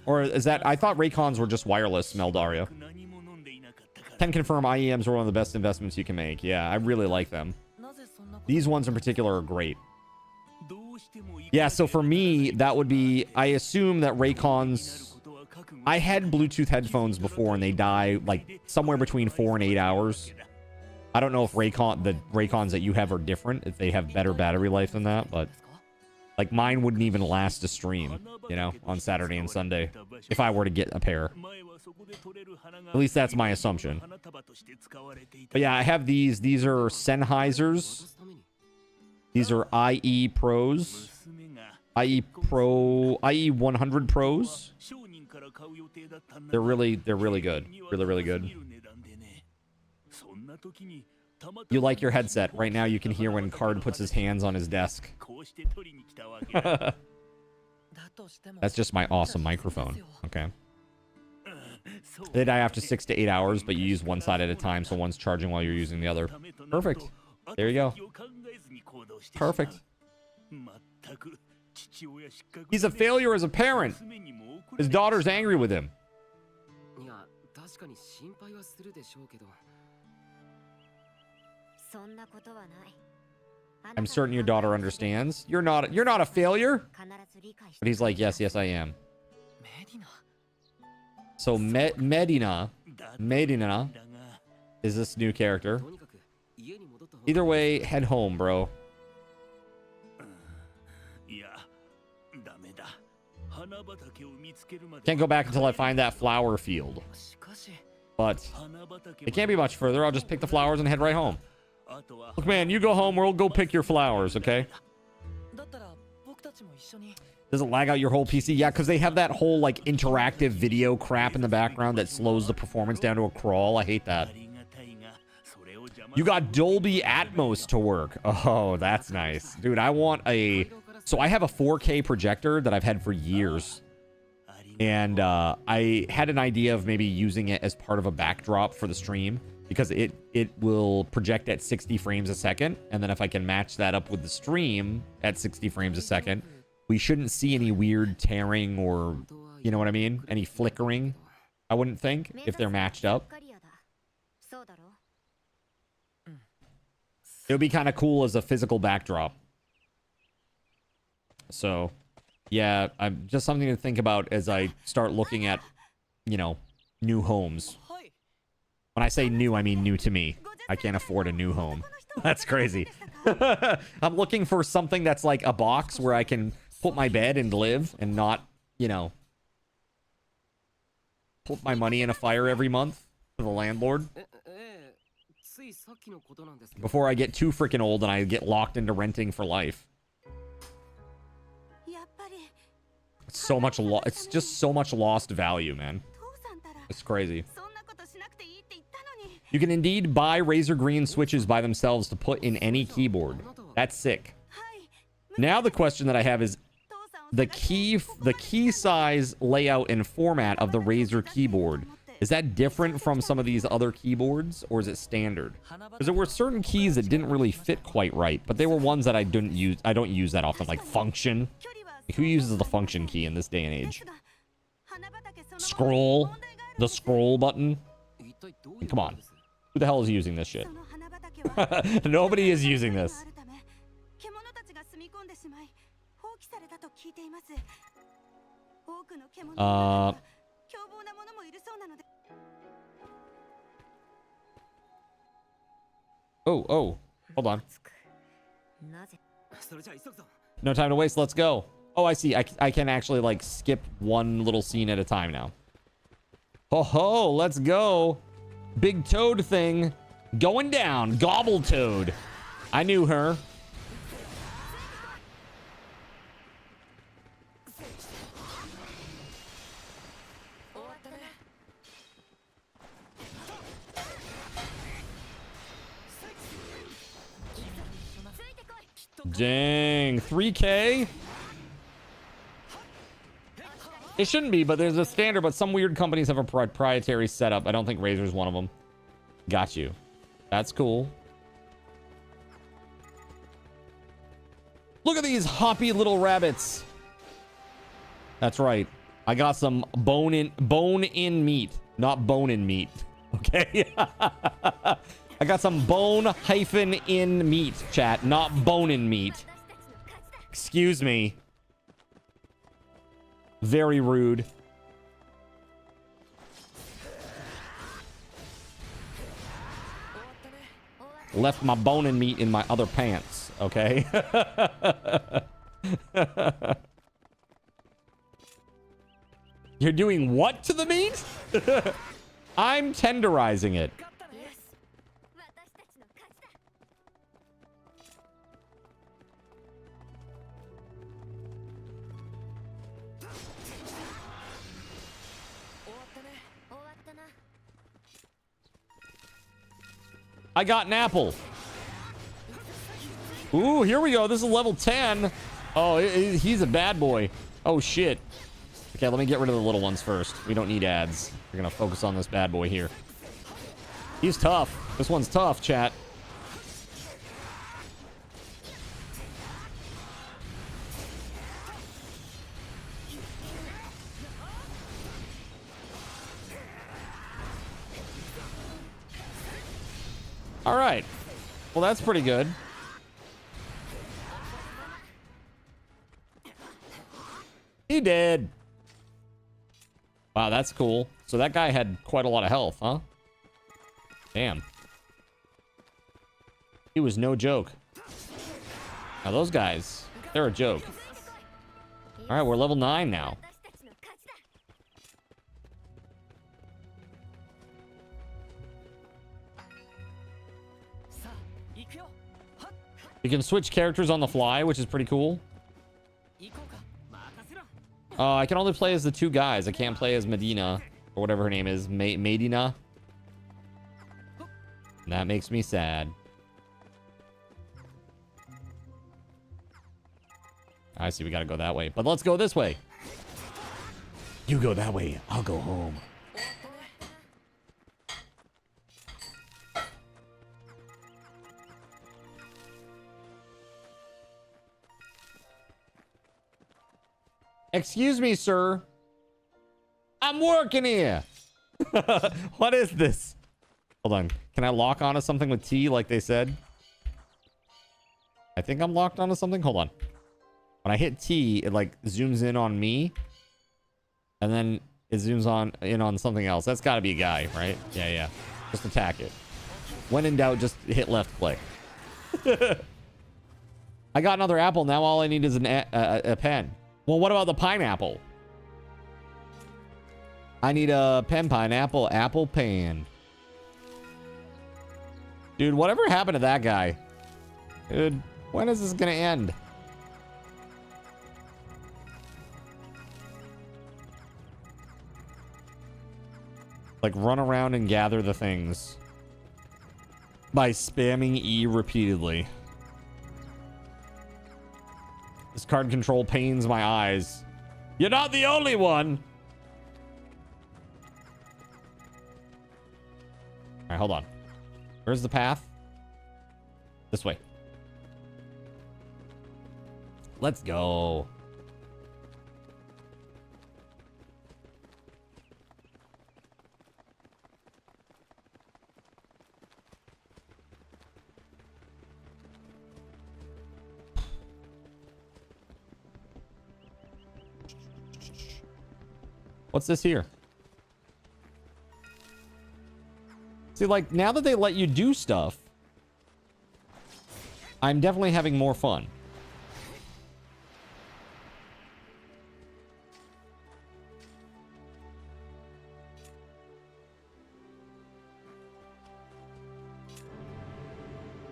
Or is that... I thought Raycons were just wireless, Meldario. Can confirm IEMs are one of the best investments you can make. Yeah, I really like them. These ones in particular are great. Yeah, so for me, that would be... I assume that Raycons... I had Bluetooth headphones before, and they die, like, somewhere between 4 and 8 hours. I don't know if the Raycons that you have are different, if they have better battery life than that, but... Like, mine wouldn't even last a stream, you know, on Saturday and Sunday, if I were to get a pair. At least that's my assumption. But yeah, I have these. These are Sennheisers. These are IE Pros. IE 100 Pros. They're really good. Really good. You like your headset. Right now you can hear when Card puts his hands on his desk. That's just my awesome microphone. Okay. They die after 6 to 8 hours, but you use one side at a time, so one's charging while you're using the other. Perfect. There you go. Perfect. He's a failure as a parent. His daughter's angry with him. I'm certain your daughter understands. You're not a failure. But he's like, yes, I am. So Medina is this new character. Either way, head home, bro. Can't go back until I find that flower field. But it can't be much further. I'll just pick the flowers and head right home. Look, man, you go home. We'll go pick your flowers, okay? Does it lag out your whole PC? Yeah, because they have that whole, like, interactive video crap in the background that slows the performance down to a crawl. I hate that. You got Dolby Atmos to work. Oh, that's nice. Dude, I want a... So I have a 4K projector that I've had for years. And I had an idea of maybe using it as part of a backdrop for the stream. Because it will project at 60 frames a second. And then if I can match that up with the stream at 60 frames a second, we shouldn't see any weird tearing or, you know what I mean? Any flickering, I wouldn't think, if they're matched up. It would be kind of cool as a physical backdrop. So, yeah, I'm just something to think about as I start looking at, you know, new homes. When I say new, I mean new to me. I can't afford a new home. That's crazy. I'm looking for something that's like a box where I can put my bed and live and not, you know, put my money in a fire every month for the landlord. Before I get too freaking old and I get locked into renting for life. It's so much it's just so much lost value, man. It's crazy. You can indeed buy Razer Green switches by themselves to put in any keyboard. That's sick. Now the question that I have is the key size, layout, and format of the Razer keyboard. Is that different from some of these other keyboards, or is it standard? Because there were certain keys that didn't really fit quite right, but they were ones that I don't use that often, like function. Who uses the function key in this day and age? Scroll, the scroll button. Come on. Who the hell is using this shit? Nobody is using this. Oh, hold on. No time to waste, let's go. Oh, I see. I can actually, like, skip one little scene at a time now. Ho, let's go. Big Toad thing going down. Gobble Toad. I knew her. Dang, 3K? It shouldn't be, but there's a standard, but some weird companies have a proprietary setup. I don't think Razer's one of them. Got you. That's cool. Look at these hoppy little rabbits. That's right. I got some bone-in meat, not bone-in meat. Okay? I got some bone-in meat, chat, not bone-in meat. Excuse me. Very rude. Left my bone-in meat in my other pants, okay? You're doing what to the meat? I'm tenderizing it. I got an apple. Ooh, here we go. This is level 10. Oh, he's a bad boy. Oh, shit. Okay, let me get rid of the little ones first. We don't need ads. We're going to focus on this bad boy here. He's tough. This one's tough, chat. All right. Well, that's pretty good. He did. Wow, that's cool. So that guy had quite a lot of health, huh? Damn. He was no joke. Now those guys, they're a joke. All right, we're level 9 now. You can switch characters on the fly, which is pretty cool. I can only play as the two guys. I can't play as Medina, or whatever her name is. Medina. That makes me sad. I see we gotta go that way. But let's go this way. You go that way. I'll go home. Excuse me, sir. I'm working here. What is this? Hold on. Can I lock onto something with T like they said? I think I'm locked onto something. Hold on. When I hit T, it like zooms in on me. And then it zooms in on something else. That's got to be a guy, right? Yeah, yeah. Just attack it. When in doubt, just hit left click. I got another apple. Now all I need is a pen. Well, what about the pineapple? I need a pen, pineapple, apple, pan. Dude, whatever happened to that guy? Dude, when is this gonna end? Like, run around and gather the things. By spamming E repeatedly. This card control pains my eyes. You're not the only one. All right, hold on. Where's the path? This way. Let's go. What's this here? See, like, now that they let you do stuff, I'm definitely having more fun.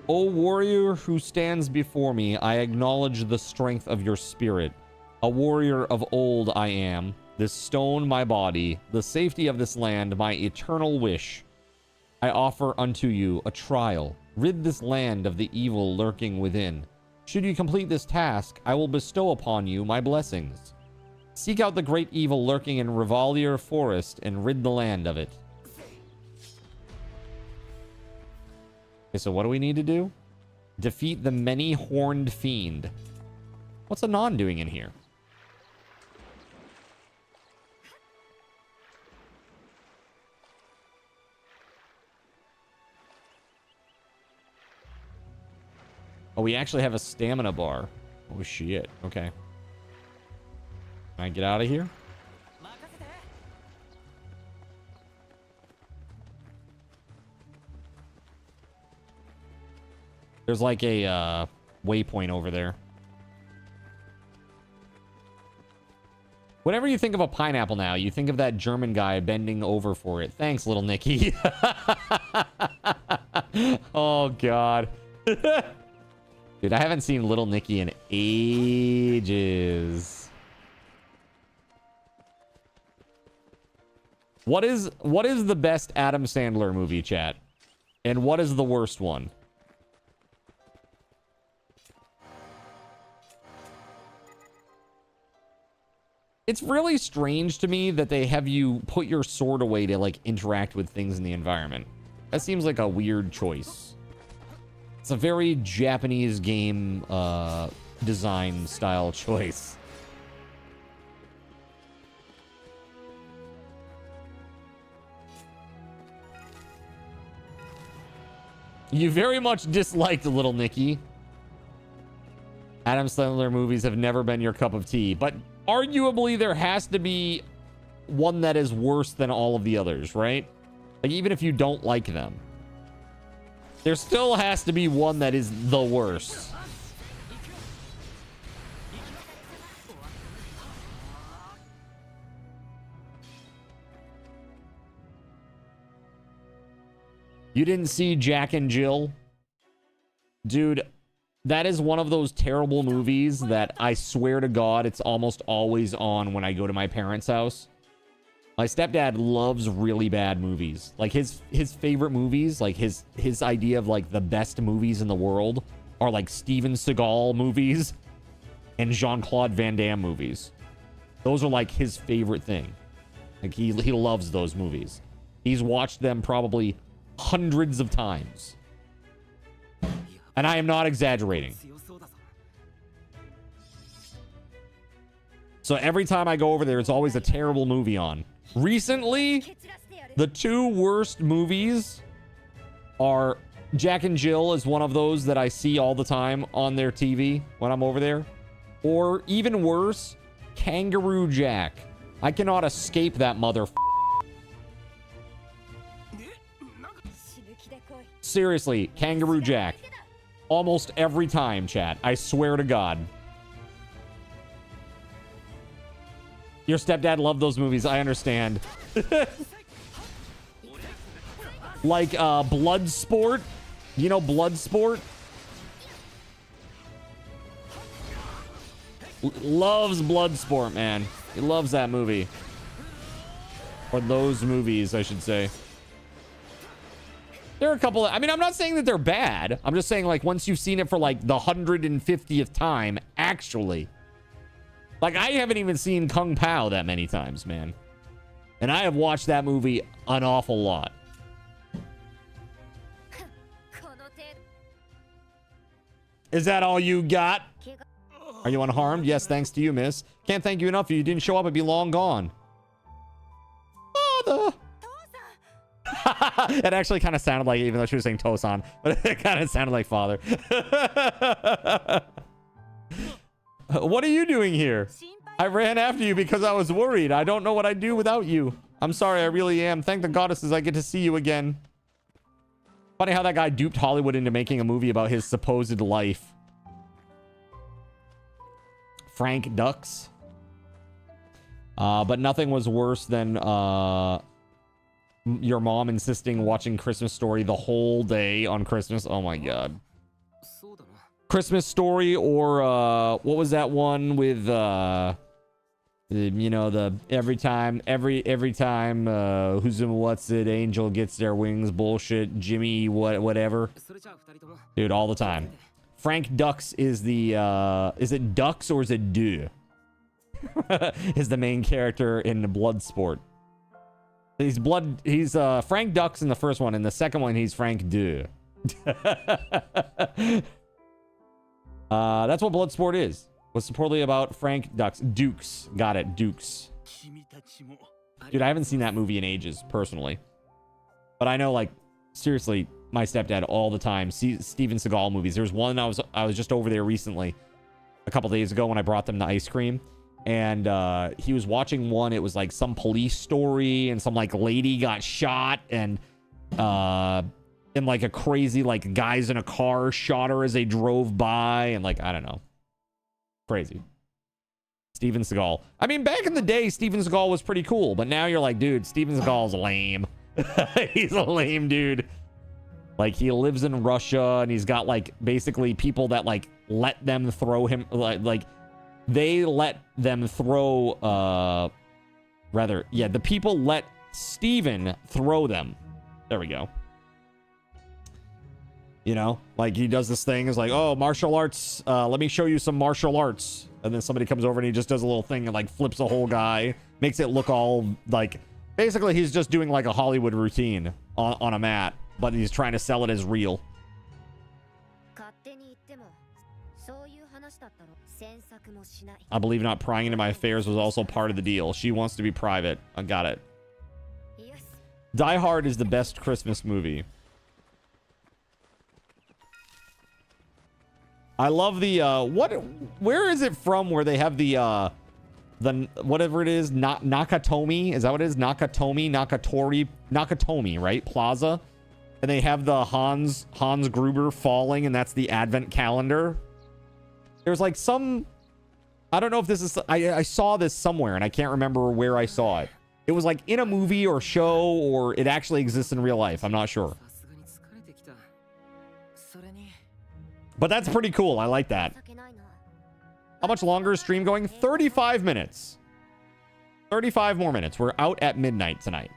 O warrior who stands before me, I acknowledge the strength of your spirit. A warrior of old I am. This stone my body, the safety of this land my eternal wish. I offer unto you a trial. Rid this land of the evil lurking within. Should you complete this task, I will bestow upon you my blessings. Seek out the great evil lurking in Revalier Forest and rid the land of it. Okay, so what do we need to do? Defeat the many-horned fiend. What's Anon doing in here? Oh, we actually have a stamina bar. Oh, shit. Okay. Can I get out of here? There's like a waypoint over there. Whenever you think of a pineapple now, you think of that German guy bending over for it. Thanks, little Nicky. Oh, God. Dude, I haven't seen Little Nicky in ages. What is the best Adam Sandler movie, chat? And what is the worst one? It's really strange to me that they have you put your sword away to like interact with things in the environment. That seems like a weird choice. It's a very Japanese game design style choice. You very much disliked Little Nicky. Adam Sandler movies have never been your cup of tea, but arguably there has to be one that is worse than all of the others, right? Like, even if you don't like them, there still has to be one that is the worst. You didn't see Jack and Jill? Dude, that is one of those terrible movies that I swear to God, it's almost always on when I go to my parents' house. My stepdad loves really bad movies. Like his favorite movies, like his idea of like the best movies in the world are like Steven Seagal movies and Jean-Claude Van Damme movies. Those are like his favorite thing. Like he loves those movies. He's watched them probably hundreds of times. And I am not exaggerating. So every time I go over there, it's always a terrible movie on. Recently, the two worst movies are Jack and Jill is one of those that I see all the time on their TV when I'm over there. Or even worse, Kangaroo Jack. I cannot escape that motherfucker. Seriously, Kangaroo Jack. Almost every time, chat. I swear to God. Your stepdad loved those movies. I understand. Like Bloodsport. You know Bloodsport? Loves Bloodsport, man. He loves that movie. Or those movies, I should say. There are a couple of, I mean, I'm not saying that they're bad. I'm just saying, like, once you've seen it for, like, the 150th time, actually. Like, I haven't even seen Kung Pao that many times, man. And I have watched that movie an awful lot. Is that all you got? Are you unharmed? Yes, thanks to you, miss. Can't thank you enough. If you didn't show up, I'd be long gone. Father. It actually kind of sounded like, even though she was saying Tosan, but it kind of sounded like father. What are you doing here? I ran after you because I was worried. I don't know what I'd do without you. I'm sorry, I really am. Thank the goddesses I get to see you again. Funny how that guy duped Hollywood into making a movie about his supposed life. Frank Dux. But nothing was worse than your mom insisting watching Christmas Story the whole day on Christmas. Oh my God. Christmas Story, or what was that one with you know, the every time who's in what's it angel gets their wings bullshit, Jimmy whatever. Dude, all the time. Frank Dux is the is it Dux or is it Du? is the main character in Bloodsport. He's Frank Dux in the first one. In the second one, he's Frank Deux. That's what Bloodsport is. Was supposedly about Frank Dukes. Got it, Dukes. Dude, I haven't seen that movie in ages, personally. But I know, like, seriously, my stepdad all the time. Steven Seagal movies. There was one I was just over there recently, a couple days ago when I brought them the ice cream. And he was watching one. It was like some police story, and some like lady got shot, and like a crazy like guys in a car shot her as they drove by, and like I don't know, crazy. Steven Seagal. I mean, back in the day, Steven Seagal was pretty cool, but now you're like, dude, Steven Seagal's lame. He's a lame dude. Like, he lives in Russia, and he's got like basically people that like let them throw him, like they let them throw, the people let Steven throw them. There we go. You know, like he does this thing, is like, oh, martial arts, let me show you some martial arts. And then somebody comes over and he just does a little thing and like flips a whole guy, makes it look all like, basically he's just doing like a Hollywood routine on a mat, but he's trying to sell it as real. I believe not prying into my affairs was also part of the deal. She wants to be private. I got it. Die Hard is the best Christmas movie. I love the where is it from where they have the whatever it is, Nakatomi, is that what it is? Nakatomi, right? Plaza. And they have the Hans Gruber falling, and that's the advent calendar. There's like some, I don't know if this is, I saw this somewhere and I can't remember where I saw it. It was like in a movie or show, or it actually exists in real life. I'm not sure. But that's pretty cool. I like that. How much longer is stream going? 35 minutes. 35 more minutes. We're out at midnight tonight.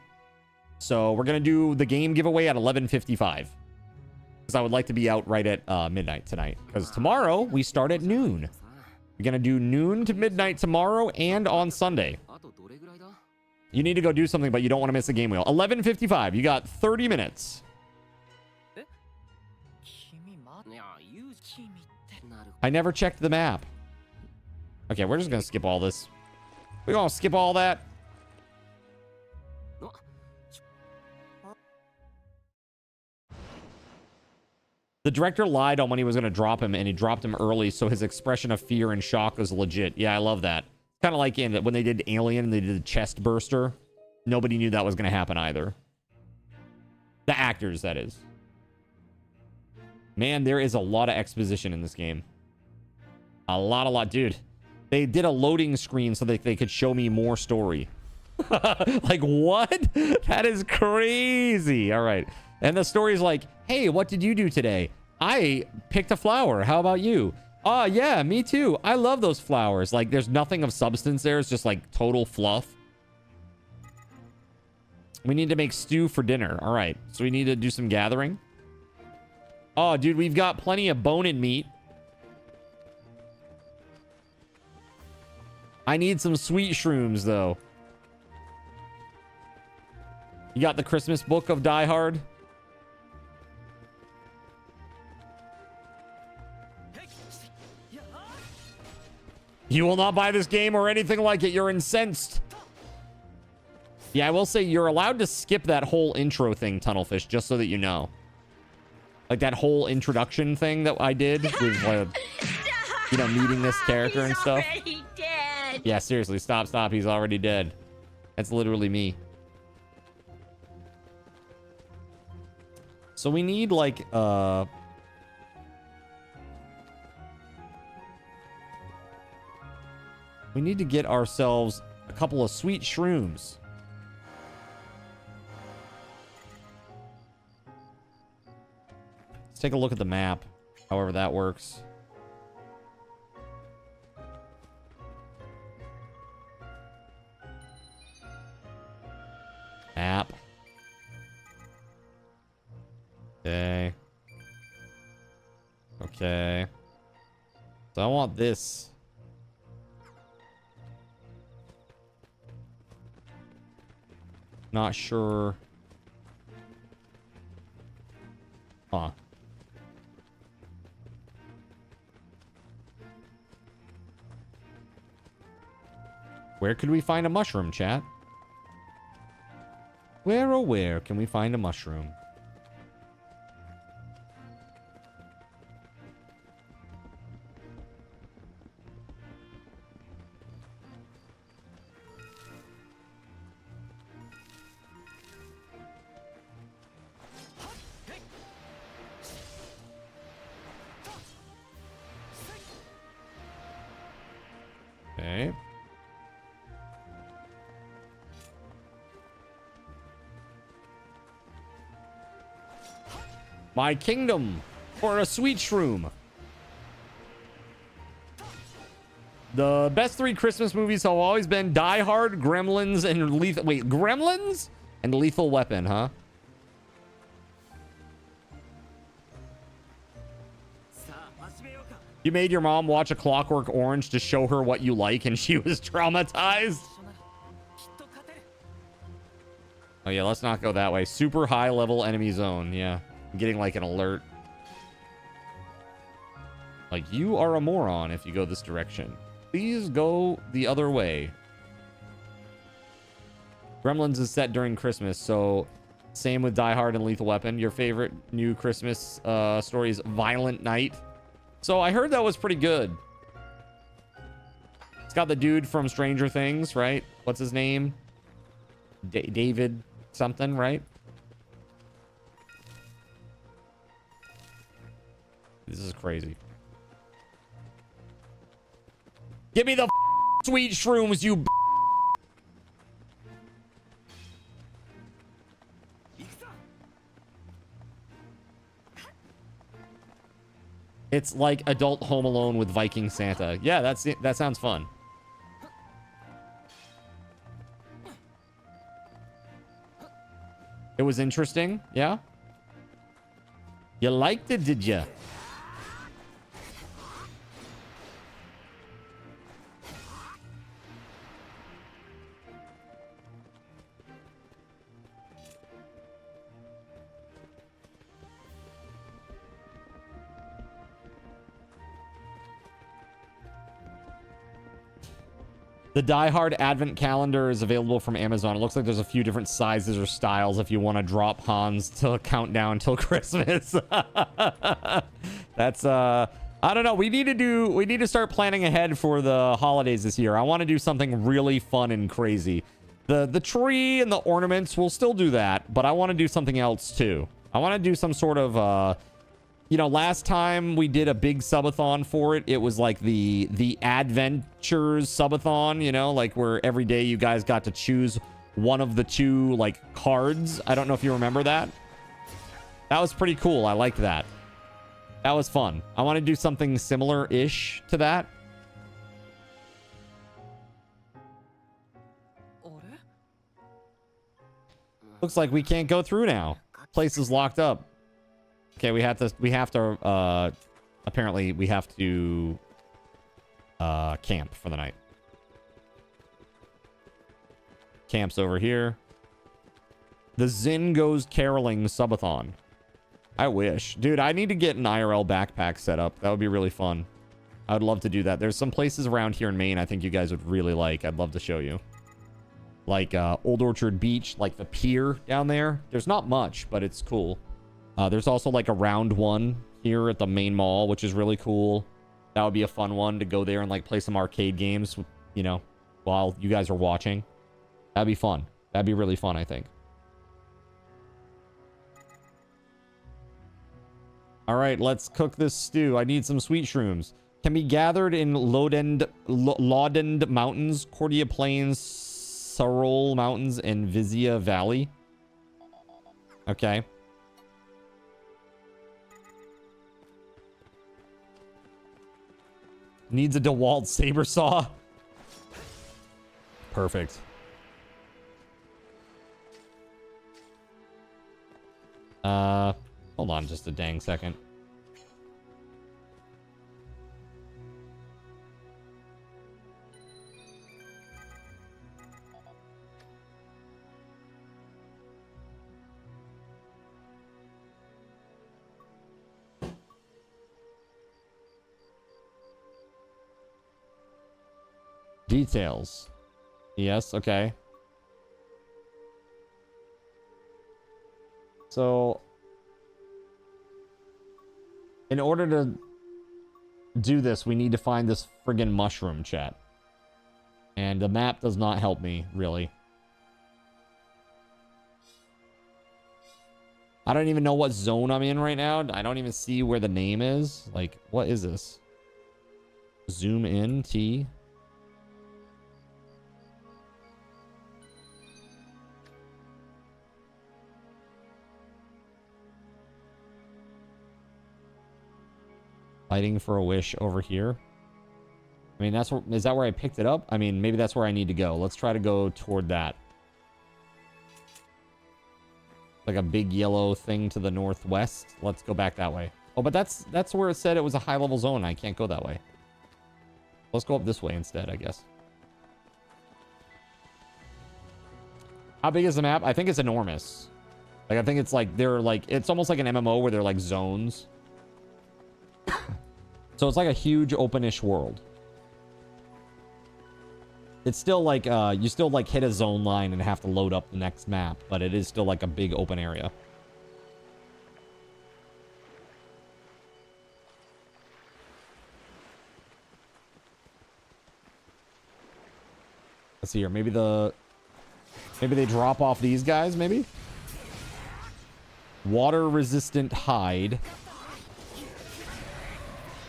So we're going to do the game giveaway at 11:55. Because I would like to be out right at midnight tonight. Because tomorrow we start at noon. We're going to do noon to midnight tomorrow and on Sunday. You need to go do something, but you don't want to miss the game wheel. 11:55. You got 30 minutes. I never checked the map. Okay, we're just going to skip all this. We're going to skip all that. The director lied on when he was going to drop him, and he dropped him early, so his expression of fear and shock was legit. Yeah, I love that. Kind of like in when they did Alien and they did the chest burster. Nobody knew that was going to happen either. The actors, that is. Man, there is a lot of exposition in this game. A lot. Dude, they did a loading screen so that they could show me more story. Like, what? That is crazy. All right. And the story's like, hey, what did you do today? I picked a flower. How about you? Oh, yeah, me too. I love those flowers. Like, there's nothing of substance there. It's just like total fluff. We need to make stew for dinner. All right. So we need to do some gathering. Oh, dude, we've got plenty of bone-in meat. I need some sweet shrooms, though. You got the Christmas book of Die Hard? You will not buy this game or anything like it. You're incensed. Yeah, I will say you're allowed to skip that whole intro thing, Tunnelfish, just so that you know. Like that whole introduction thing that I did with, you know, meeting this character and stuff. Dead. Yeah, seriously, stop. He's already dead. That's literally me. So we need like, we need to get ourselves a couple of sweet shrooms. Let's take a look at the map, however that works. Map. Okay. Okay. So I want this. Not sure. Huh. Where could we find a mushroom, chat? Where, oh where can we find a mushroom? Okay. My kingdom for a sweet shroom. The best 3 Christmas movies have always been Die Hard, Gremlins, and Lethal... Wait, Gremlins? And Lethal Weapon, huh? You made your mom watch A Clockwork Orange to show her what you like, and she was traumatized? Oh, yeah, let's not go that way. Super high-level enemy zone, yeah. I'm getting, like, an alert. Like, you are a moron if you go this direction. Please go the other way. Gremlins is set during Christmas, so same with Die Hard and Lethal Weapon. Your favorite new Christmas story is Violent Night. So I heard that was pretty good. It's got the dude from Stranger Things, right? What's his name? David something, right? This is crazy. Give me the sweet shrooms, you. It's like adult Home Alone with Viking Santa. Yeah, that sounds fun. It was interesting, yeah? You liked it, did you? The Die Hard Advent Calendar is available from Amazon. It looks like there's a few different sizes or styles if you want to drop Hans to count down till Christmas. That's I don't know. We need to start planning ahead for the holidays this year. I want to do something really fun and crazy. The tree and the ornaments, we'll still do that, but I want to do something else too. I want to do some sort of you know, last time we did a big subathon for it, it was like the Adventures subathon, you know, like where every day you guys got to choose one of the 2 like cards. I don't know if you remember that. That was pretty cool. I liked that. That was fun. I want to do something similar-ish to that. Looks like we can't go through now. Place is locked up. Okay, we have to, apparently we have to, camp for the night. Camp's over here. The Zin Goes Caroling Subathon. I wish. Dude, I need to get an IRL backpack set up. That would be really fun. I would love to do that. There's some places around here in Maine I think you guys would really like. I'd love to show you. Like, Old Orchard Beach, like the pier down there. There's not much, but it's cool. There's also like a round one here at the main mall, which is really cool. That would be a fun one to go there and like play some arcade games, you know, while you guys are watching. That'd be fun. That'd be really fun, I think. All right, let's cook this stew. I need some sweet shrooms. Can be gathered in Lodend Mountains, Cordia Plains, Sarole Mountains, and Vizia Valley. Okay. Needs a DeWalt saber saw. Perfect. Hold on just a dang second. Details. Yes, okay. So, in order to do this, we need to find this friggin' mushroom, chat. And the map does not help me, really. I don't even know what zone I'm in right now. I don't even see where the name is. Like, what is this? Zoom in, T. Fighting for a wish over here. I mean, that's where, is that where I picked it up? I mean, maybe that's where I need to go. Let's try to go toward that. Like a big yellow thing to the northwest. Let's go back that way. Oh, but that's where it said it was a high level zone. I can't go that way. Let's go up this way instead, I guess. How big is the map? I think it's enormous. Like, I think it's like, they're like, it's almost like an MMO where they're like zones. So it's like a huge openish world. It's still like, you still like hit a zone line and have to load up the next map, but it is still like a big open area. Let's see here. Maybe they drop off these guys, maybe? Water resistant hide.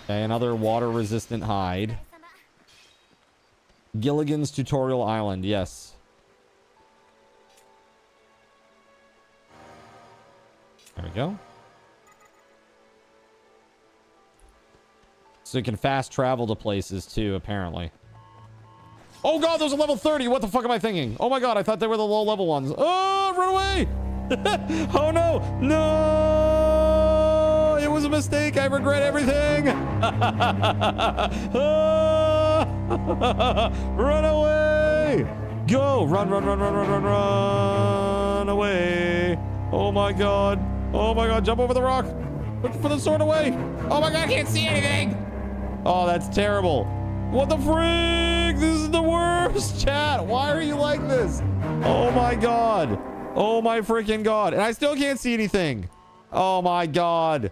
Okay, another water resistant hide. Gilligan's Tutorial Island, yes. There we go. So you can fast travel to places too, apparently. Oh god, there's a level 30. What the fuck am I thinking? Oh my god, I thought they were the low level ones. Oh, run away! Oh no! No! It was a mistake. I regret everything. Run away! Go! Run, run, run, run, run, run, run away! Oh my god! Oh my god! Jump over the rock! Look for the sword away! Oh my god! I can't see anything! Oh, that's terrible! What the frig? This is the worst, chat! Why are you like this? Oh my god! Oh my freaking god! And I still can't see anything! Oh my god!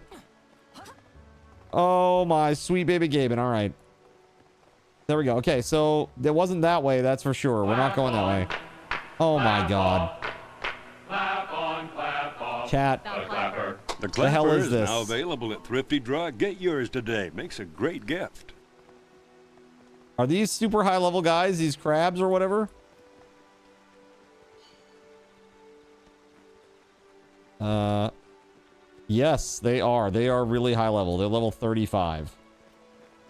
Oh my sweet baby Gaben! All right. There we go. Okay, so it wasn't that way, that's for sure. We're not going that way. Oh my god. Clap on, clap off. Chat. The clapper. The hell clapper is this? now available at Thrifty Drug. Get yours today. Makes a great gift. Are these super high level guys? These crabs or whatever? Yes, they are. They are really high level. They're level 35.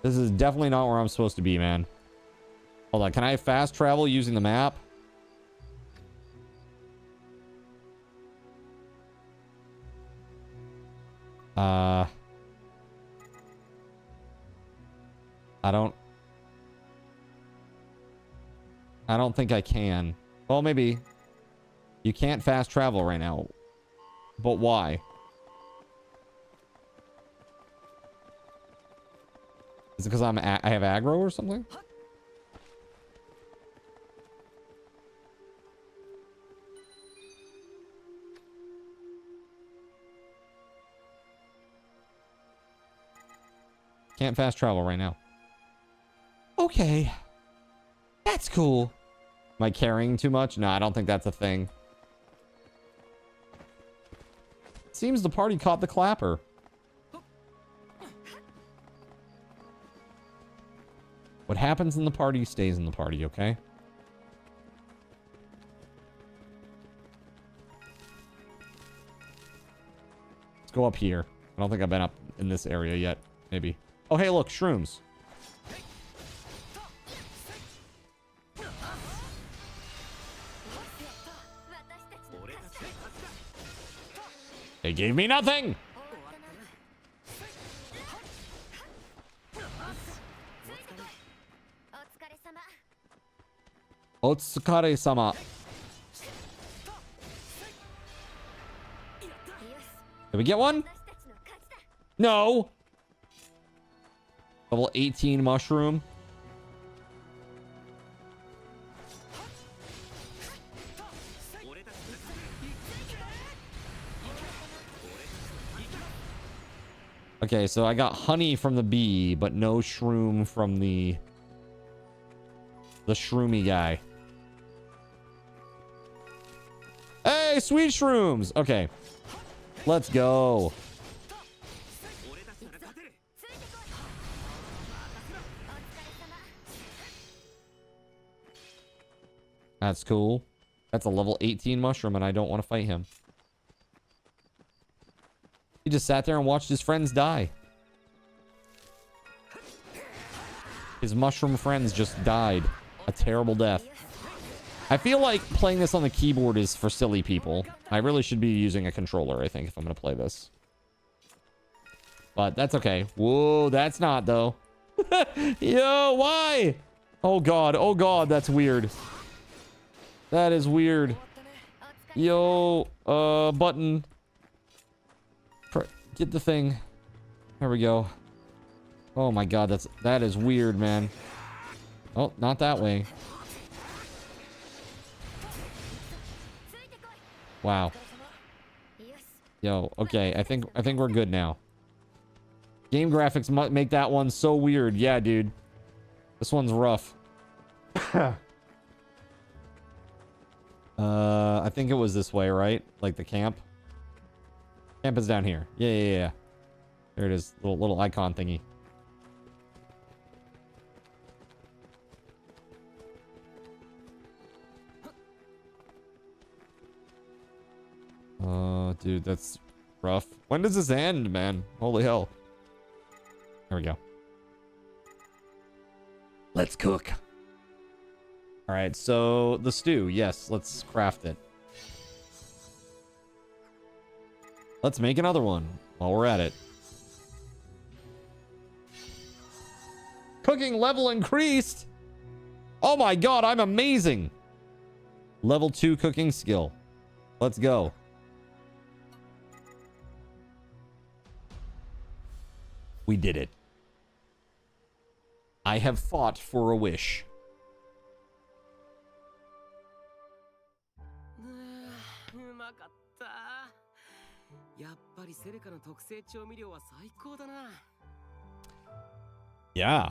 This is definitely not where I'm supposed to be, man. Hold on. Can I fast travel using the map? I don't think I can. Well, maybe. You can't fast travel right now. But why? Is it because I have aggro or something? Can't fast travel right now. Okay. That's cool. Am I carrying too much? No, I don't think that's a thing. Seems the party caught the clapper. What happens in the party stays in the party, okay? Let's go up here. I don't think I've been up in this area yet. Maybe. Oh, hey, look, shrooms. They gave me nothing! Otsukare-sama. Did we get one? No! Level 18 mushroom. Okay, so I got honey from the bee, but no shroom from the shroomy guy. Hey, sweet shrooms. Okay, let's go. That's cool. That's a level 18 mushroom, and I don't want to fight him. He just sat there and watched his friends die. His mushroom friends just died a terrible death. I feel like playing this on the keyboard is for silly people. I really should be using a controller, I think, if I'm going to play this. But that's okay. Whoa, that's not, though. Yo, why? Oh, God, that's weird. That is weird. Yo, button. Get the thing. There we go. Oh my God, that is weird, man. Oh, not that way. Wow. Yo, okay, I think we're good now. Game graphics might make that one so weird. Yeah, dude. This one's rough. I think it was this way, right? Like the camp. Camp is down here. Yeah. There it is. Little icon thingy. Dude, that's rough. When does this end, man? Holy hell. There we go. Let's cook. All right, so the stew. Yes, let's craft it. Let's make another one while we're at it. Cooking level increased. Oh my God, I'm amazing. Level 2 cooking skill. Let's go. We did it. I have fought for a wish. Yeah.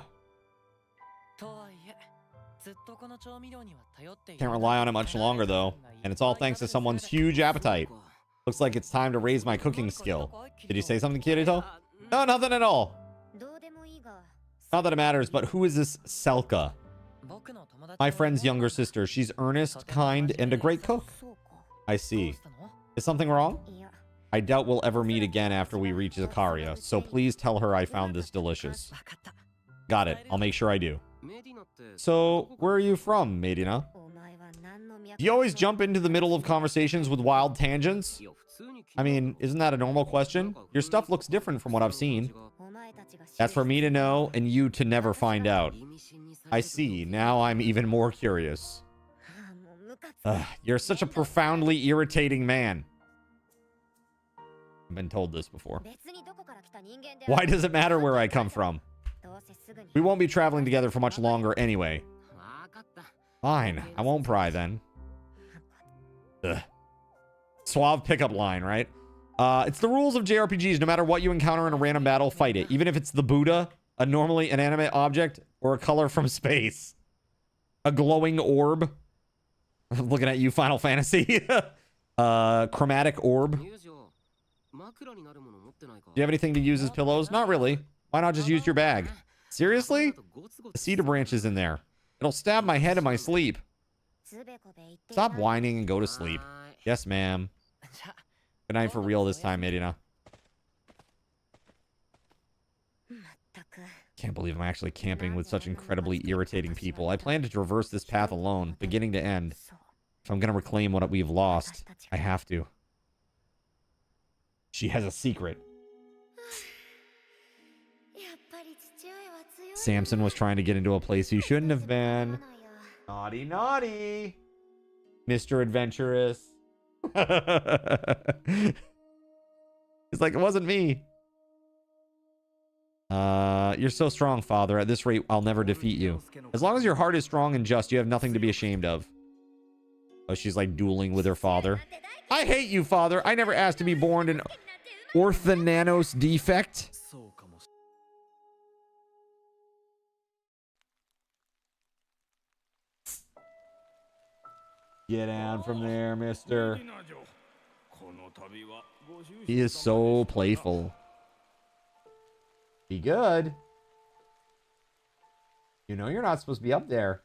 Can't rely on it much longer, though. And it's all thanks to someone's huge appetite. Looks like it's time to raise my cooking skill. Did you say something, Kirito? No, nothing at all. Not that it matters, but who is this Selka? My friend's younger sister. She's earnest, kind, and a great cook. I see. Is something wrong? I doubt we'll ever meet again after we reach Zakaria, so please tell her I found this delicious. Got it. I'll make sure I do. So, where are you from, Medina? Do you always jump into the middle of conversations with wild tangents? I mean, isn't that a normal question? Your stuff looks different from what I've seen. That's for me to know and you to never find out. I see. Now I'm even more curious. You're such a profoundly irritating man. I've been told this before. Why does it matter where I come from? We won't be traveling together for much longer anyway. Fine. I won't pry then. Ugh. Suave pickup line, right? It's the rules of JRPGs. No matter what you encounter in a random battle, fight it. Even if it's the Buddha, a normally inanimate object, or a color from space. A glowing orb. I'm looking at you, Final Fantasy. Chromatic orb. Do you have anything to use as pillows? Not really. Why not just use your bag? Seriously? The cedar branch is in there. It'll stab my head in my sleep. Stop whining and go to sleep. Yes, ma'am. Good night for real this time, Medina. Can't believe I'm actually camping with such incredibly irritating people. I plan to traverse this path alone, beginning to end. If I'm going to reclaim what we've lost, I have to. She has a secret. Samson was trying to get into a place he shouldn't have been. Naughty, naughty. Mr. Adventurous. He's like, it wasn't me. You're so strong, Father. At this rate, I'll never defeat you. As long as your heart is strong and just, you have nothing to be ashamed of. Oh, she's like dueling with her father. I hate you, Father. I never asked to be born an orthananos defect. Get down from there, mister. He is so playful. Be good. You know you're not supposed to be up there.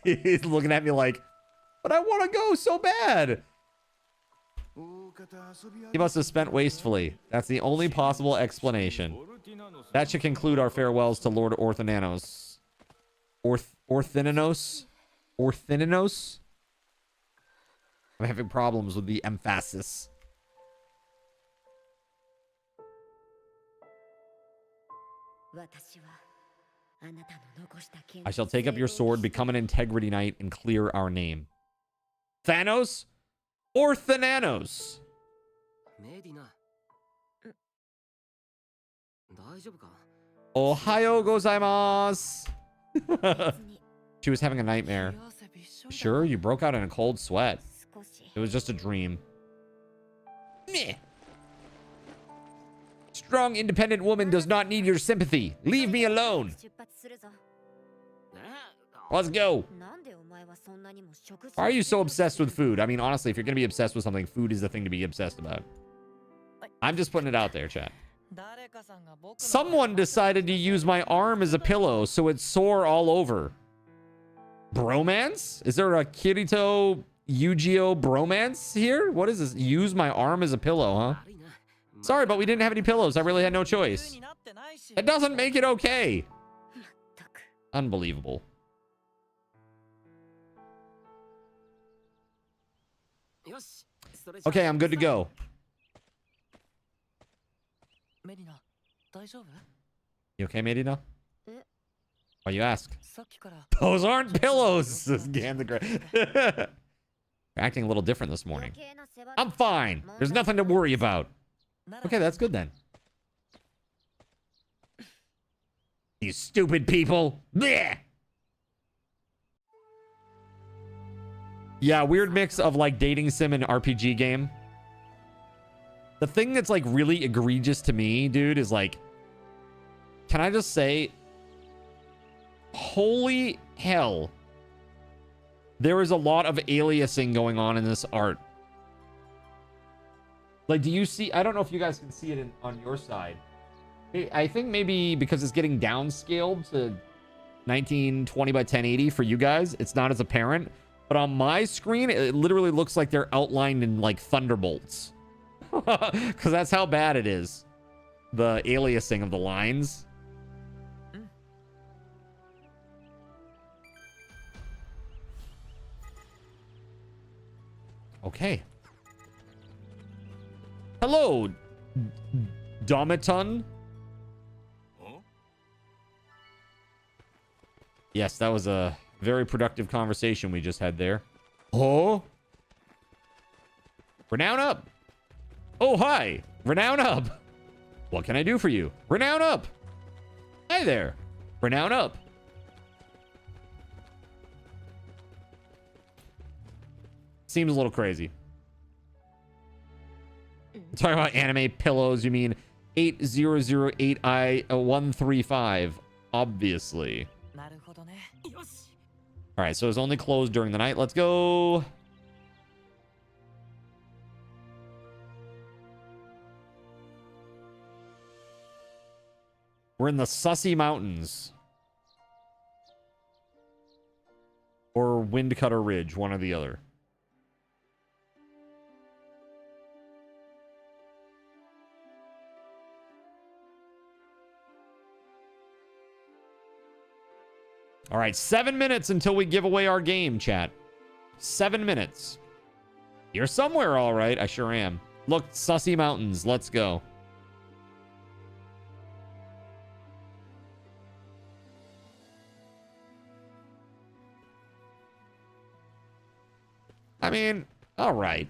He's looking at me like, but I want to go so bad. He must have spent wastefully. That's the only possible explanation. That should conclude our farewells to Lord Orthananos. Orthananos? Orthananos? I'm having problems with the emphasis. I shall take up your sword, become an integrity knight, and clear our name. Thanos or Thananos? Ohayo gozaimasu. She was having a nightmare. Sure, you broke out in a cold sweat. It was just a dream. Meh. Strong, independent woman does not need your sympathy. Leave me alone. Let's go. Why are you so obsessed with food? I mean, honestly, if you're going to be obsessed with something, food is the thing to be obsessed about. I'm just putting it out there, chat. Someone decided to use my arm as a pillow, so it's sore all over. Bromance? Is there a Kirito Yu-Gi-Oh bromance here? What is this? Use my arm as a pillow, huh? Sorry, but we didn't have any pillows. I really had no choice. It doesn't make it okay. Unbelievable. Okay, I'm good to go. You okay, Medina? Why you ask? Those aren't pillows, says You're acting a little different this morning. I'm fine. There's nothing to worry about. Okay, that's good then. You stupid people. Blech! Yeah, weird mix of like dating sim and RPG game. The thing that's like really egregious to me, dude, is like, can I just say, holy hell, there is a lot of aliasing going on in this art. Like, do you see? I don't know if you guys can see it on your side. I think maybe because it's getting downscaled to 1920 by 1080 for you guys, it's not as apparent. But on my screen, it literally looks like they're outlined in like thunderbolts. Because that's how bad it is. The aliasing of the lines. Okay. Hello, Domiton. Yes, that was a very productive conversation we just had there. Oh. Renown up. Oh, hi. Renown up. What can I do for you? Renown up. Hi there. Renown up. Seems a little crazy. Talking about anime pillows, you mean 8008I135, obviously. All right, so it's only closed during the night. Let's go. We're in the Sussy Mountains. Or Windcutter Ridge, one or the other. All right, 7 minutes until we give away our game, chat. 7 minutes. You're somewhere, all right. I sure am. Look, Sussy Mountains. Let's go. I mean, all right.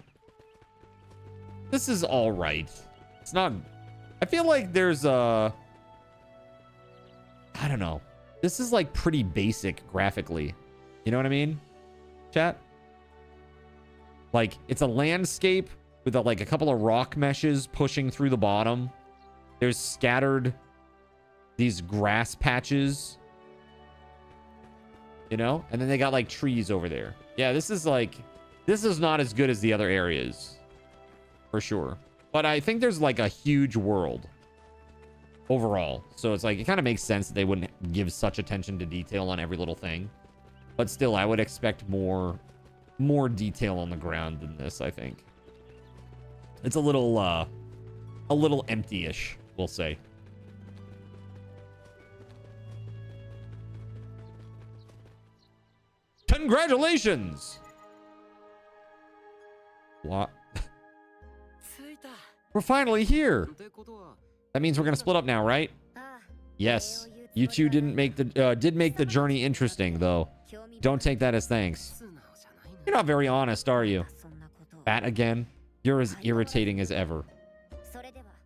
This is all right. It's not... I feel like there's a... I don't know. This is like pretty basic graphically. You know what I mean? Chat? Like, it's a landscape with like a couple of rock meshes pushing through the bottom. There's scattered these grass patches. you know? And then they got like trees over there. Yeah, this is not as good as the other areas, for sure. But I think there's like a huge world overall. So it's like, it kind of makes sense that they wouldn't give such attention to detail on every little thing. But still, I would expect more detail on the ground than this, I think. It's a little empty-ish, we'll say. Congratulations! What? We're finally here. That means we're gonna split up now, right? Yes. You two did make the journey interesting, though. Don't take that as thanks. You're not very honest, are you? Bat again? You're as irritating as ever.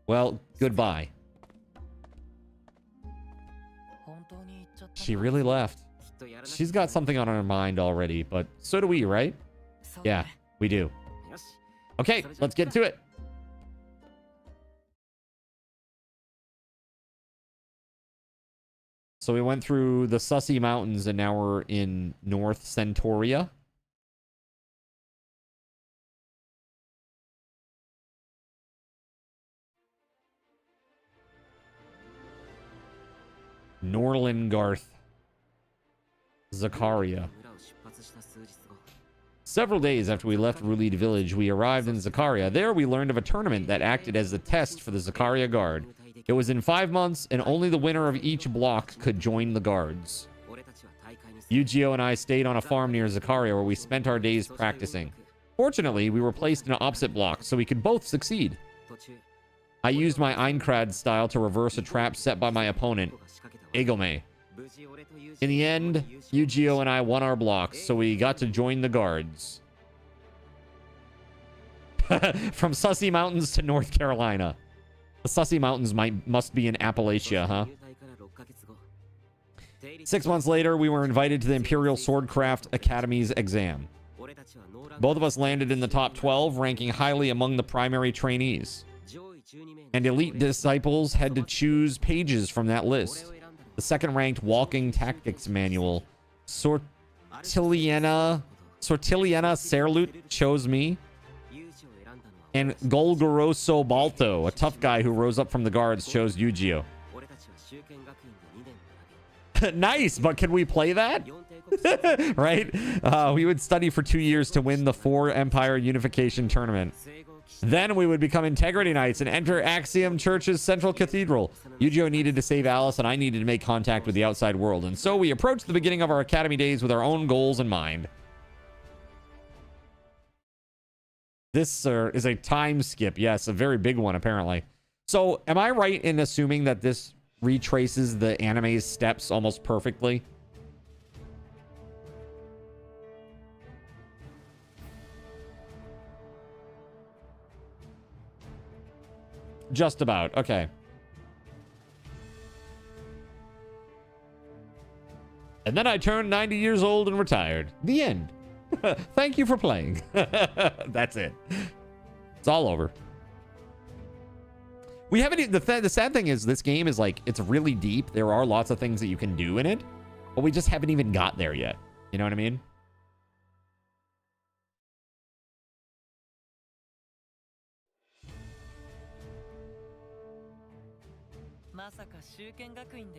Well, goodbye. She really left. She's got something on her mind already, but so do we, right? Yeah, we do. Okay, let's get to it. So we went through the Sussy Mountains, and now we're in North Centauria. Norlingarth. Zakaria. Several days after we left Rulid village, we arrived in Zakaria. There we learned of a tournament that acted as the test for the Zakaria Guard. It was in 5 months, and only the winner of each block could join the guards. Yu-Gi-Oh and I stayed on a farm near Zakaria where we spent our days practicing. Fortunately, we were placed in opposite blocks, so we could both succeed. I used my Einkrad style to reverse a trap set by my opponent, Egome. In the end, Yu-Gi-Oh and I won our blocks, so we got to join the guards. From Sussy Mountains to North Carolina. The Sussy Mountains must be in Appalachia, huh? 6 months later, we were invited to the Imperial Swordcraft Academy's exam. Both of us landed in the top 12, ranking highly among the primary trainees. And elite disciples had to choose pages from that list. The second-ranked Walking Tactics Manual, Sortiliana Serlut, chose me. And Golgoroso Balto, a tough guy who rose up from the guards, chose Yu-Gi-Oh. Nice, but can we play that? Right? We would study for 2 years to win the 4 Empire Unification Tournament. Then we would become Integrity Knights and enter Axiom Church's Central Cathedral. Yu-Gi-Oh needed to save Alice, and I needed to make contact with the outside world. And so we approached the beginning of our Academy days with our own goals in mind. This is a time skip. Yes, a very big one, apparently. So, am I right in assuming that this retraces the anime's steps almost perfectly? Just about. Okay. And then I turned 90 years old and retired. The end. Thank you for playing. That's it. It's all over. We haven't. The sad thing is, this game is like, it's really deep. There are lots of things that you can do in it, but we just haven't even got there yet. You know what I mean?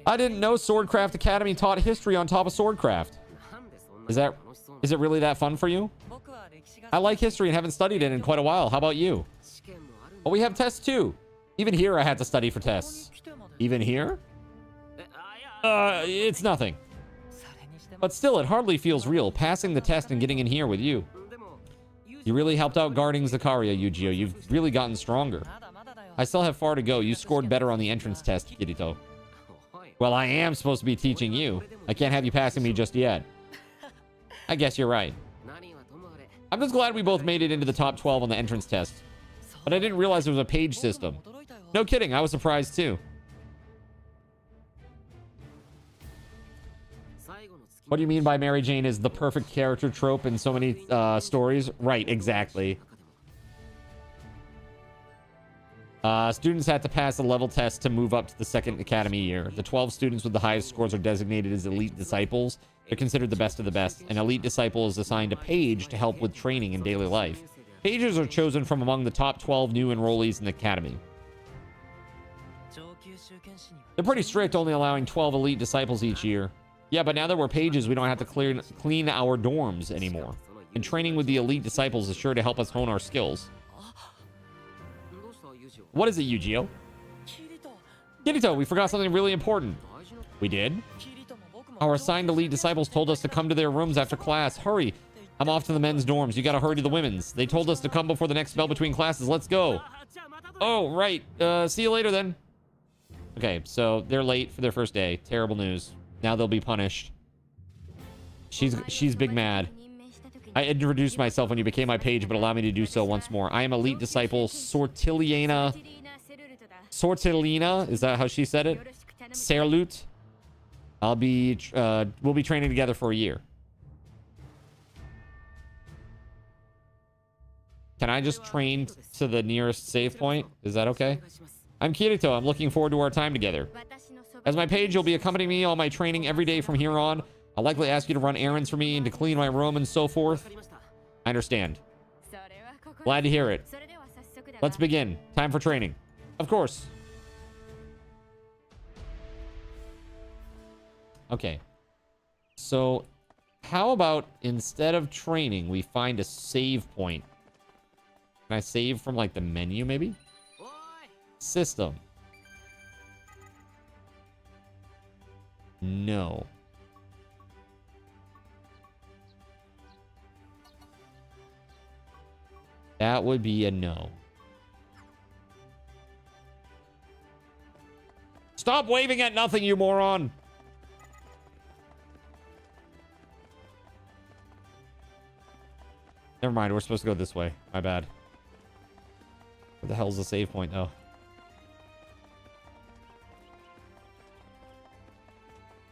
I didn't know Swordcraft Academy taught history on top of Swordcraft. Is it really that fun for you? I like history and haven't studied it in quite a while. How about you? Oh, we have tests too. Even here I had to study for tests. Even here? It's nothing. But still, it hardly feels real, passing the test and getting in here with you. You really helped out guarding Zakaria, Yu-Gi-Oh. You've really gotten stronger. I still have far to go. You scored better on the entrance test, Kirito. Well, I am supposed to be teaching you. I can't have you passing me just yet. I guess you're right. I'm just glad we both made it into the top 12 on the entrance test. But I didn't realize there was a page system. No kidding, I was surprised too. What do you mean by Mary Jane is the perfect character trope in so many stories? Right, exactly. Students had to pass a level test to move up to the second academy year. The 12 students with the highest scores are designated as elite disciples. They're considered the best of the best. An elite disciple is assigned a page to help with training in daily life. Pages are chosen from among the top 12 new enrollees in the academy. They're pretty strict, only allowing 12 elite disciples each year. Yeah, but now that we're pages, we don't have to clean our dorms anymore. And training with the elite disciples is sure to help us hone our skills. What is it, Yu-Gi-Oh? Kirito, we forgot something really important. We did? Our assigned elite disciples told us to come to their rooms after class. Hurry. I'm off to the men's dorms. You gotta hurry to the women's. They told us to come before the next bell between classes. Let's go. Oh, right. See you later then. Okay, so they're late for their first day. Terrible news. Now they'll be punished. She's big mad. I introduced myself when you became my page, but allow me to do so once more. I am elite disciple Sortiliana. Sortilina, is that how she said it? Serlut. We'll be training together for a year. Can I just train to the nearest save point? Is that okay? I'm Kirito. I'm looking forward to our time together. As my page, you'll be accompanying me on my training every day from here on. I'll likely ask you to run errands for me and to clean my room and so forth. I understand. Glad to hear it. Let's begin. Time for training. Of course. Okay. So, how about instead of training, we find a save point? Can I save from like the menu maybe? System. No. That would be a no. Stop waving at nothing, you moron! Never mind, we're supposed to go this way. My bad. Where the hell's the save point, though?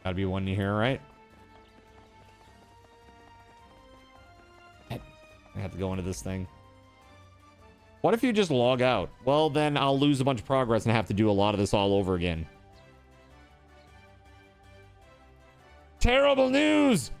Gotta be one here, right? I have to go into this thing. What if you just log out? Well, then I'll lose a bunch of progress and have to do a lot of this all over again. Terrible news!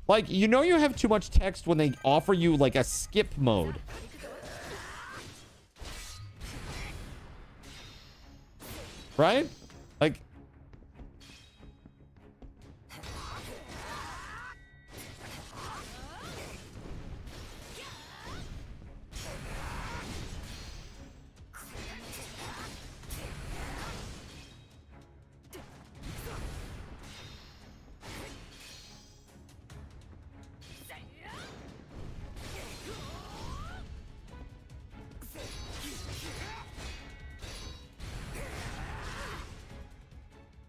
Like, you know you have too much text when they offer you, like, a skip mode. Right? Like...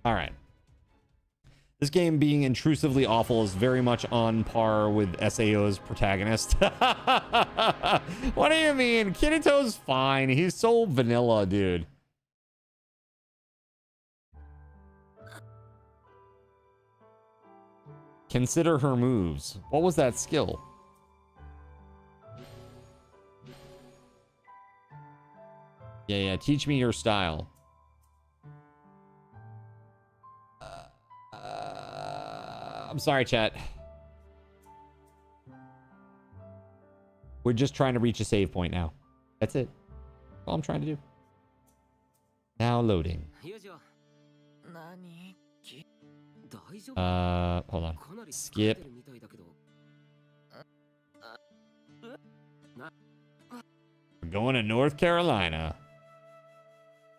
All right. This game being intrusively awful is very much on par with SAO's protagonist. What do you mean? Kirito's fine. He's so vanilla, dude. Consider her moves. What was that skill? Yeah, teach me your style. I'm sorry, chat. We're just trying to reach a save point now. That's it. All I'm trying to do. Now loading. Hold on. Skip. We're going to North Carolina.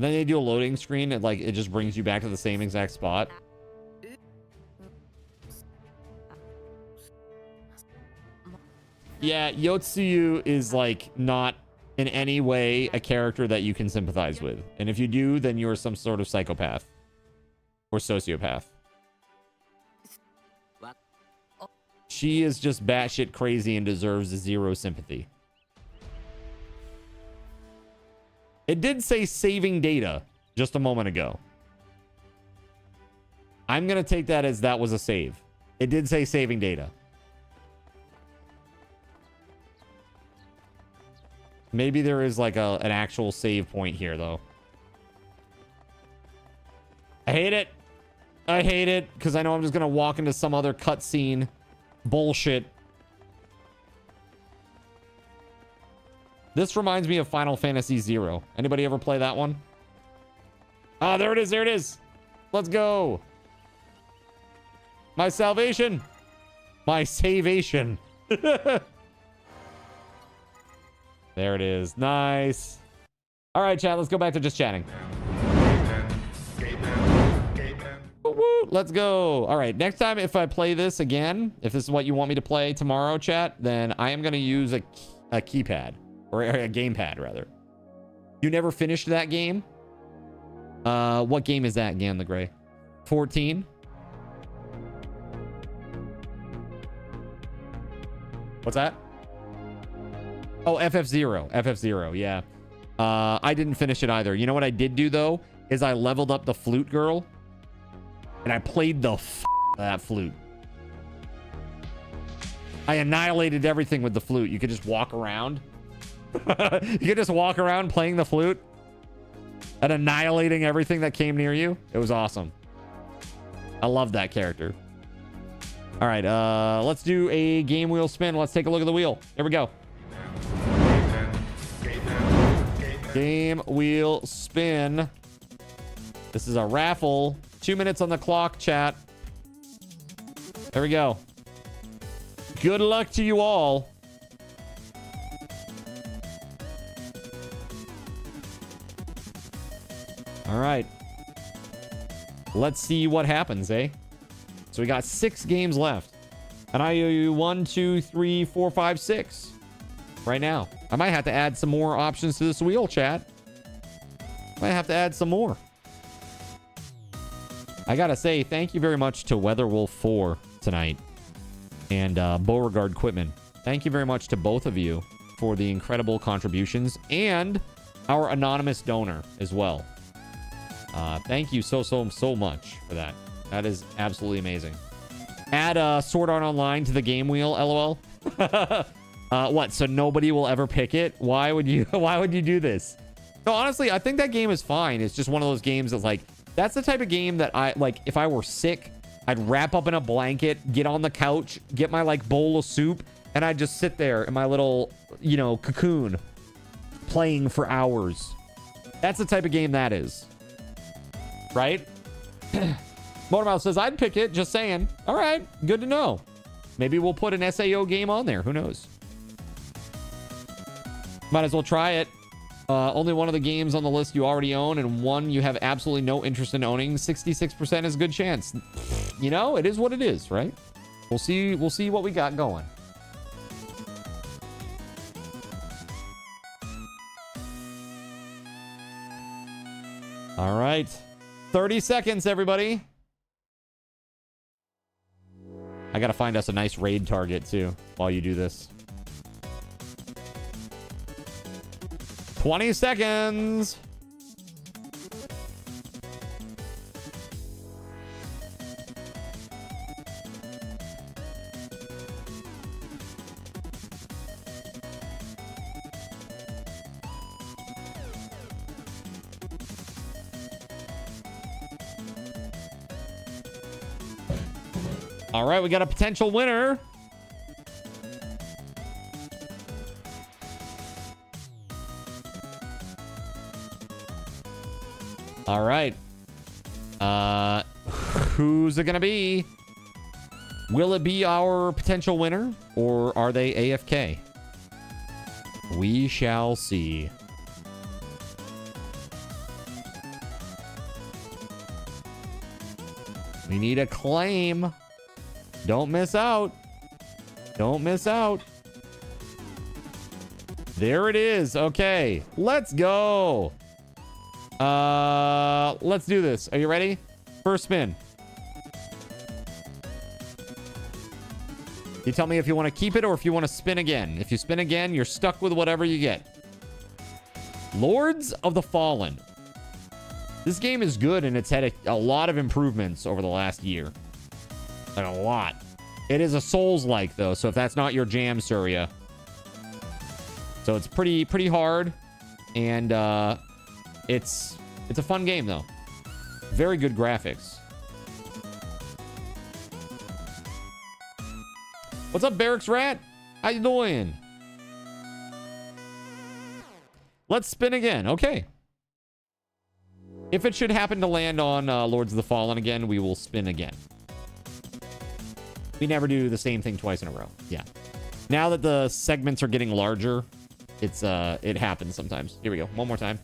Then they do a loading screen and like it just brings you back to the same exact spot. Yeah, Yotsuyu is like not in any way a character that you can sympathize with. And if you do, then you're some sort of psychopath or sociopath. She is just batshit crazy and deserves zero sympathy. It did say saving data just a moment ago. I'm going to take that as that was a save. It did say saving data. Maybe there is like an actual save point here, though. I hate it. I hate it because I know I'm just going to walk into some other cutscene bullshit. This reminds me of Final Fantasy 0. Anybody ever play that one? Ah, there it is. There it is. Let's go. My salvation. My savation. There it is. Nice. All right, chat. Let's go back to just chatting. Woo-woo. Let's go. All right. Next time, if I play this again, if this is what you want me to play tomorrow, chat, then I am going to use a keypad. Or a gamepad, rather. You never finished that game? What game is that, Gan the Gray? 14? What's that? Oh, FF0. FF0, yeah. I didn't finish it either. You know what I did do, though? Is I leveled up the flute girl. And I played the f*** of that flute. I annihilated everything with the flute. You could just walk around. You could just walk around playing the flute. And annihilating everything that came near you. It was awesome. I love that character. All right, let's do a game wheel spin. Let's take a look at the wheel. Here we go. Game wheel spin. This is a raffle. 2 minutes on the clock, chat. There we go. Good luck to you all. All right. Let's see what happens, eh? So we got 6 games left. And I owe you 1, 2, 3, 4, 5, 6 right now. I might have to add some more options to this wheel, chat. Might have to add some more. I gotta say, thank you very much to WeatherWolf4 tonight. And Beauregard Quitman. Thank you very much to both of you for the incredible contributions. And our anonymous donor as well. Thank you so much for that. That is absolutely amazing. Add Sword Art Online to the game wheel, LOL. What? So nobody will ever pick it? Why would you do this? No, honestly, I think that game is fine. It's just one of those games that's like, that's the type of game that I like. If I were sick, I'd wrap up in a blanket, get on the couch, get my like bowl of soup, and I'd just sit there in my little, cocoon, playing for hours. That's the type of game that is. Right? Motormouth says, I'd pick it, just saying. All right, good to know. Maybe we'll put an SAO game on there. Who knows? Might as well try it. Only one of the games on the list you already own, and one you have absolutely no interest in owning. 66% is a good chance. It is what it is, right? We'll see what we got going. All right. 30 seconds, everybody. I gotta find us a nice raid target, too, while you do this. 20 seconds. All right, we got a potential winner. All right. Who's it gonna be? Will it be our potential winner, or are they AFK? We shall see. We need a claim. Don't miss out. Don't miss out. There it is. Okay, let's go. Let's do this. Are you ready? First spin. You tell me if you want to keep it or if you want to spin again. If you spin again, you're stuck with whatever you get. Lords of the Fallen. This game is good, and it's had a lot of improvements over the last year. Like, a lot. It is a Souls-like, though, so if that's not your jam, Surya. So it's pretty hard, and it's a fun game, though. Very good graphics. What's up, Barracks Rat? How you doing? Let's spin again. Okay. If it should happen to land on Lords of the Fallen again, we will spin again. We never do the same thing twice in a row. Yeah. Now that the segments are getting larger, it happens sometimes. Here we go. One more time.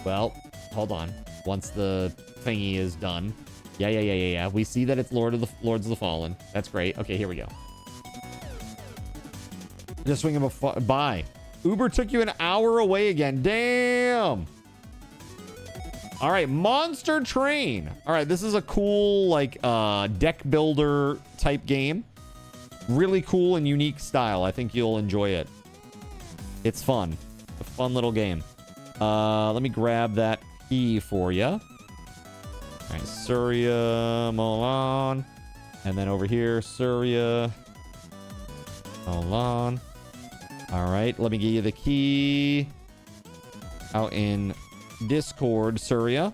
Well, hold on. Once the thingy is done. Yeah. We see that it's Lords of the Fallen. That's great. Okay, here we go. Just swing him by. Uber took you an hour away again. Damn. All right, Monster Train. All right, this is a cool, like, deck builder type game. Really cool and unique style. I think you'll enjoy it. It's fun. A fun little game. Let me grab that key for you. All right, Surya, Molan. And then over here, Surya, Molan. All right, let me give you the key out in Discord, Surya.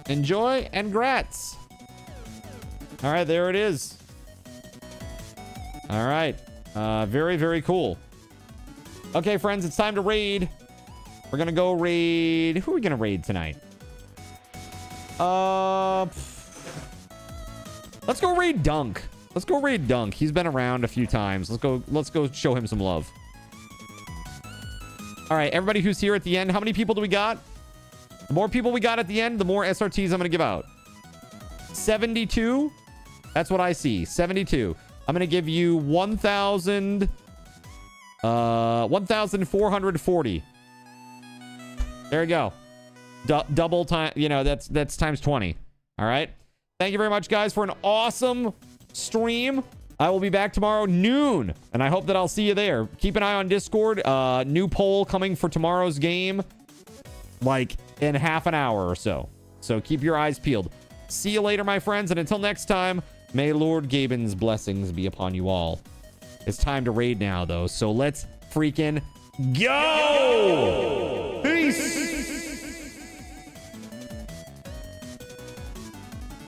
Enjoy and grats. All right, there it is. All right, very, very cool. Okay, friends, it's time to raid. We're gonna go raid. Who are we gonna raid tonight? Let's go raid Dunk. Let's go raid Dunk. He's been around a few times. Let's go show him some love. All right, everybody who's here at the end, how many people do we got? The more people we got at the end, the more SRTs I'm going to give out. 72? That's what I see. 72. I'm going to give you 1,440. There you go. Double time, you know, that's times 20. All right. Thank you very much, guys, for an awesome stream. I will be back tomorrow noon, and I hope that I'll see you there. Keep an eye on Discord. New poll coming for tomorrow's game, like in half an hour or so. So keep your eyes peeled. See you later, my friends, and until next time, may Lord Gaben's blessings be upon you all. It's time to raid now, though, so let's freaking go! Peace!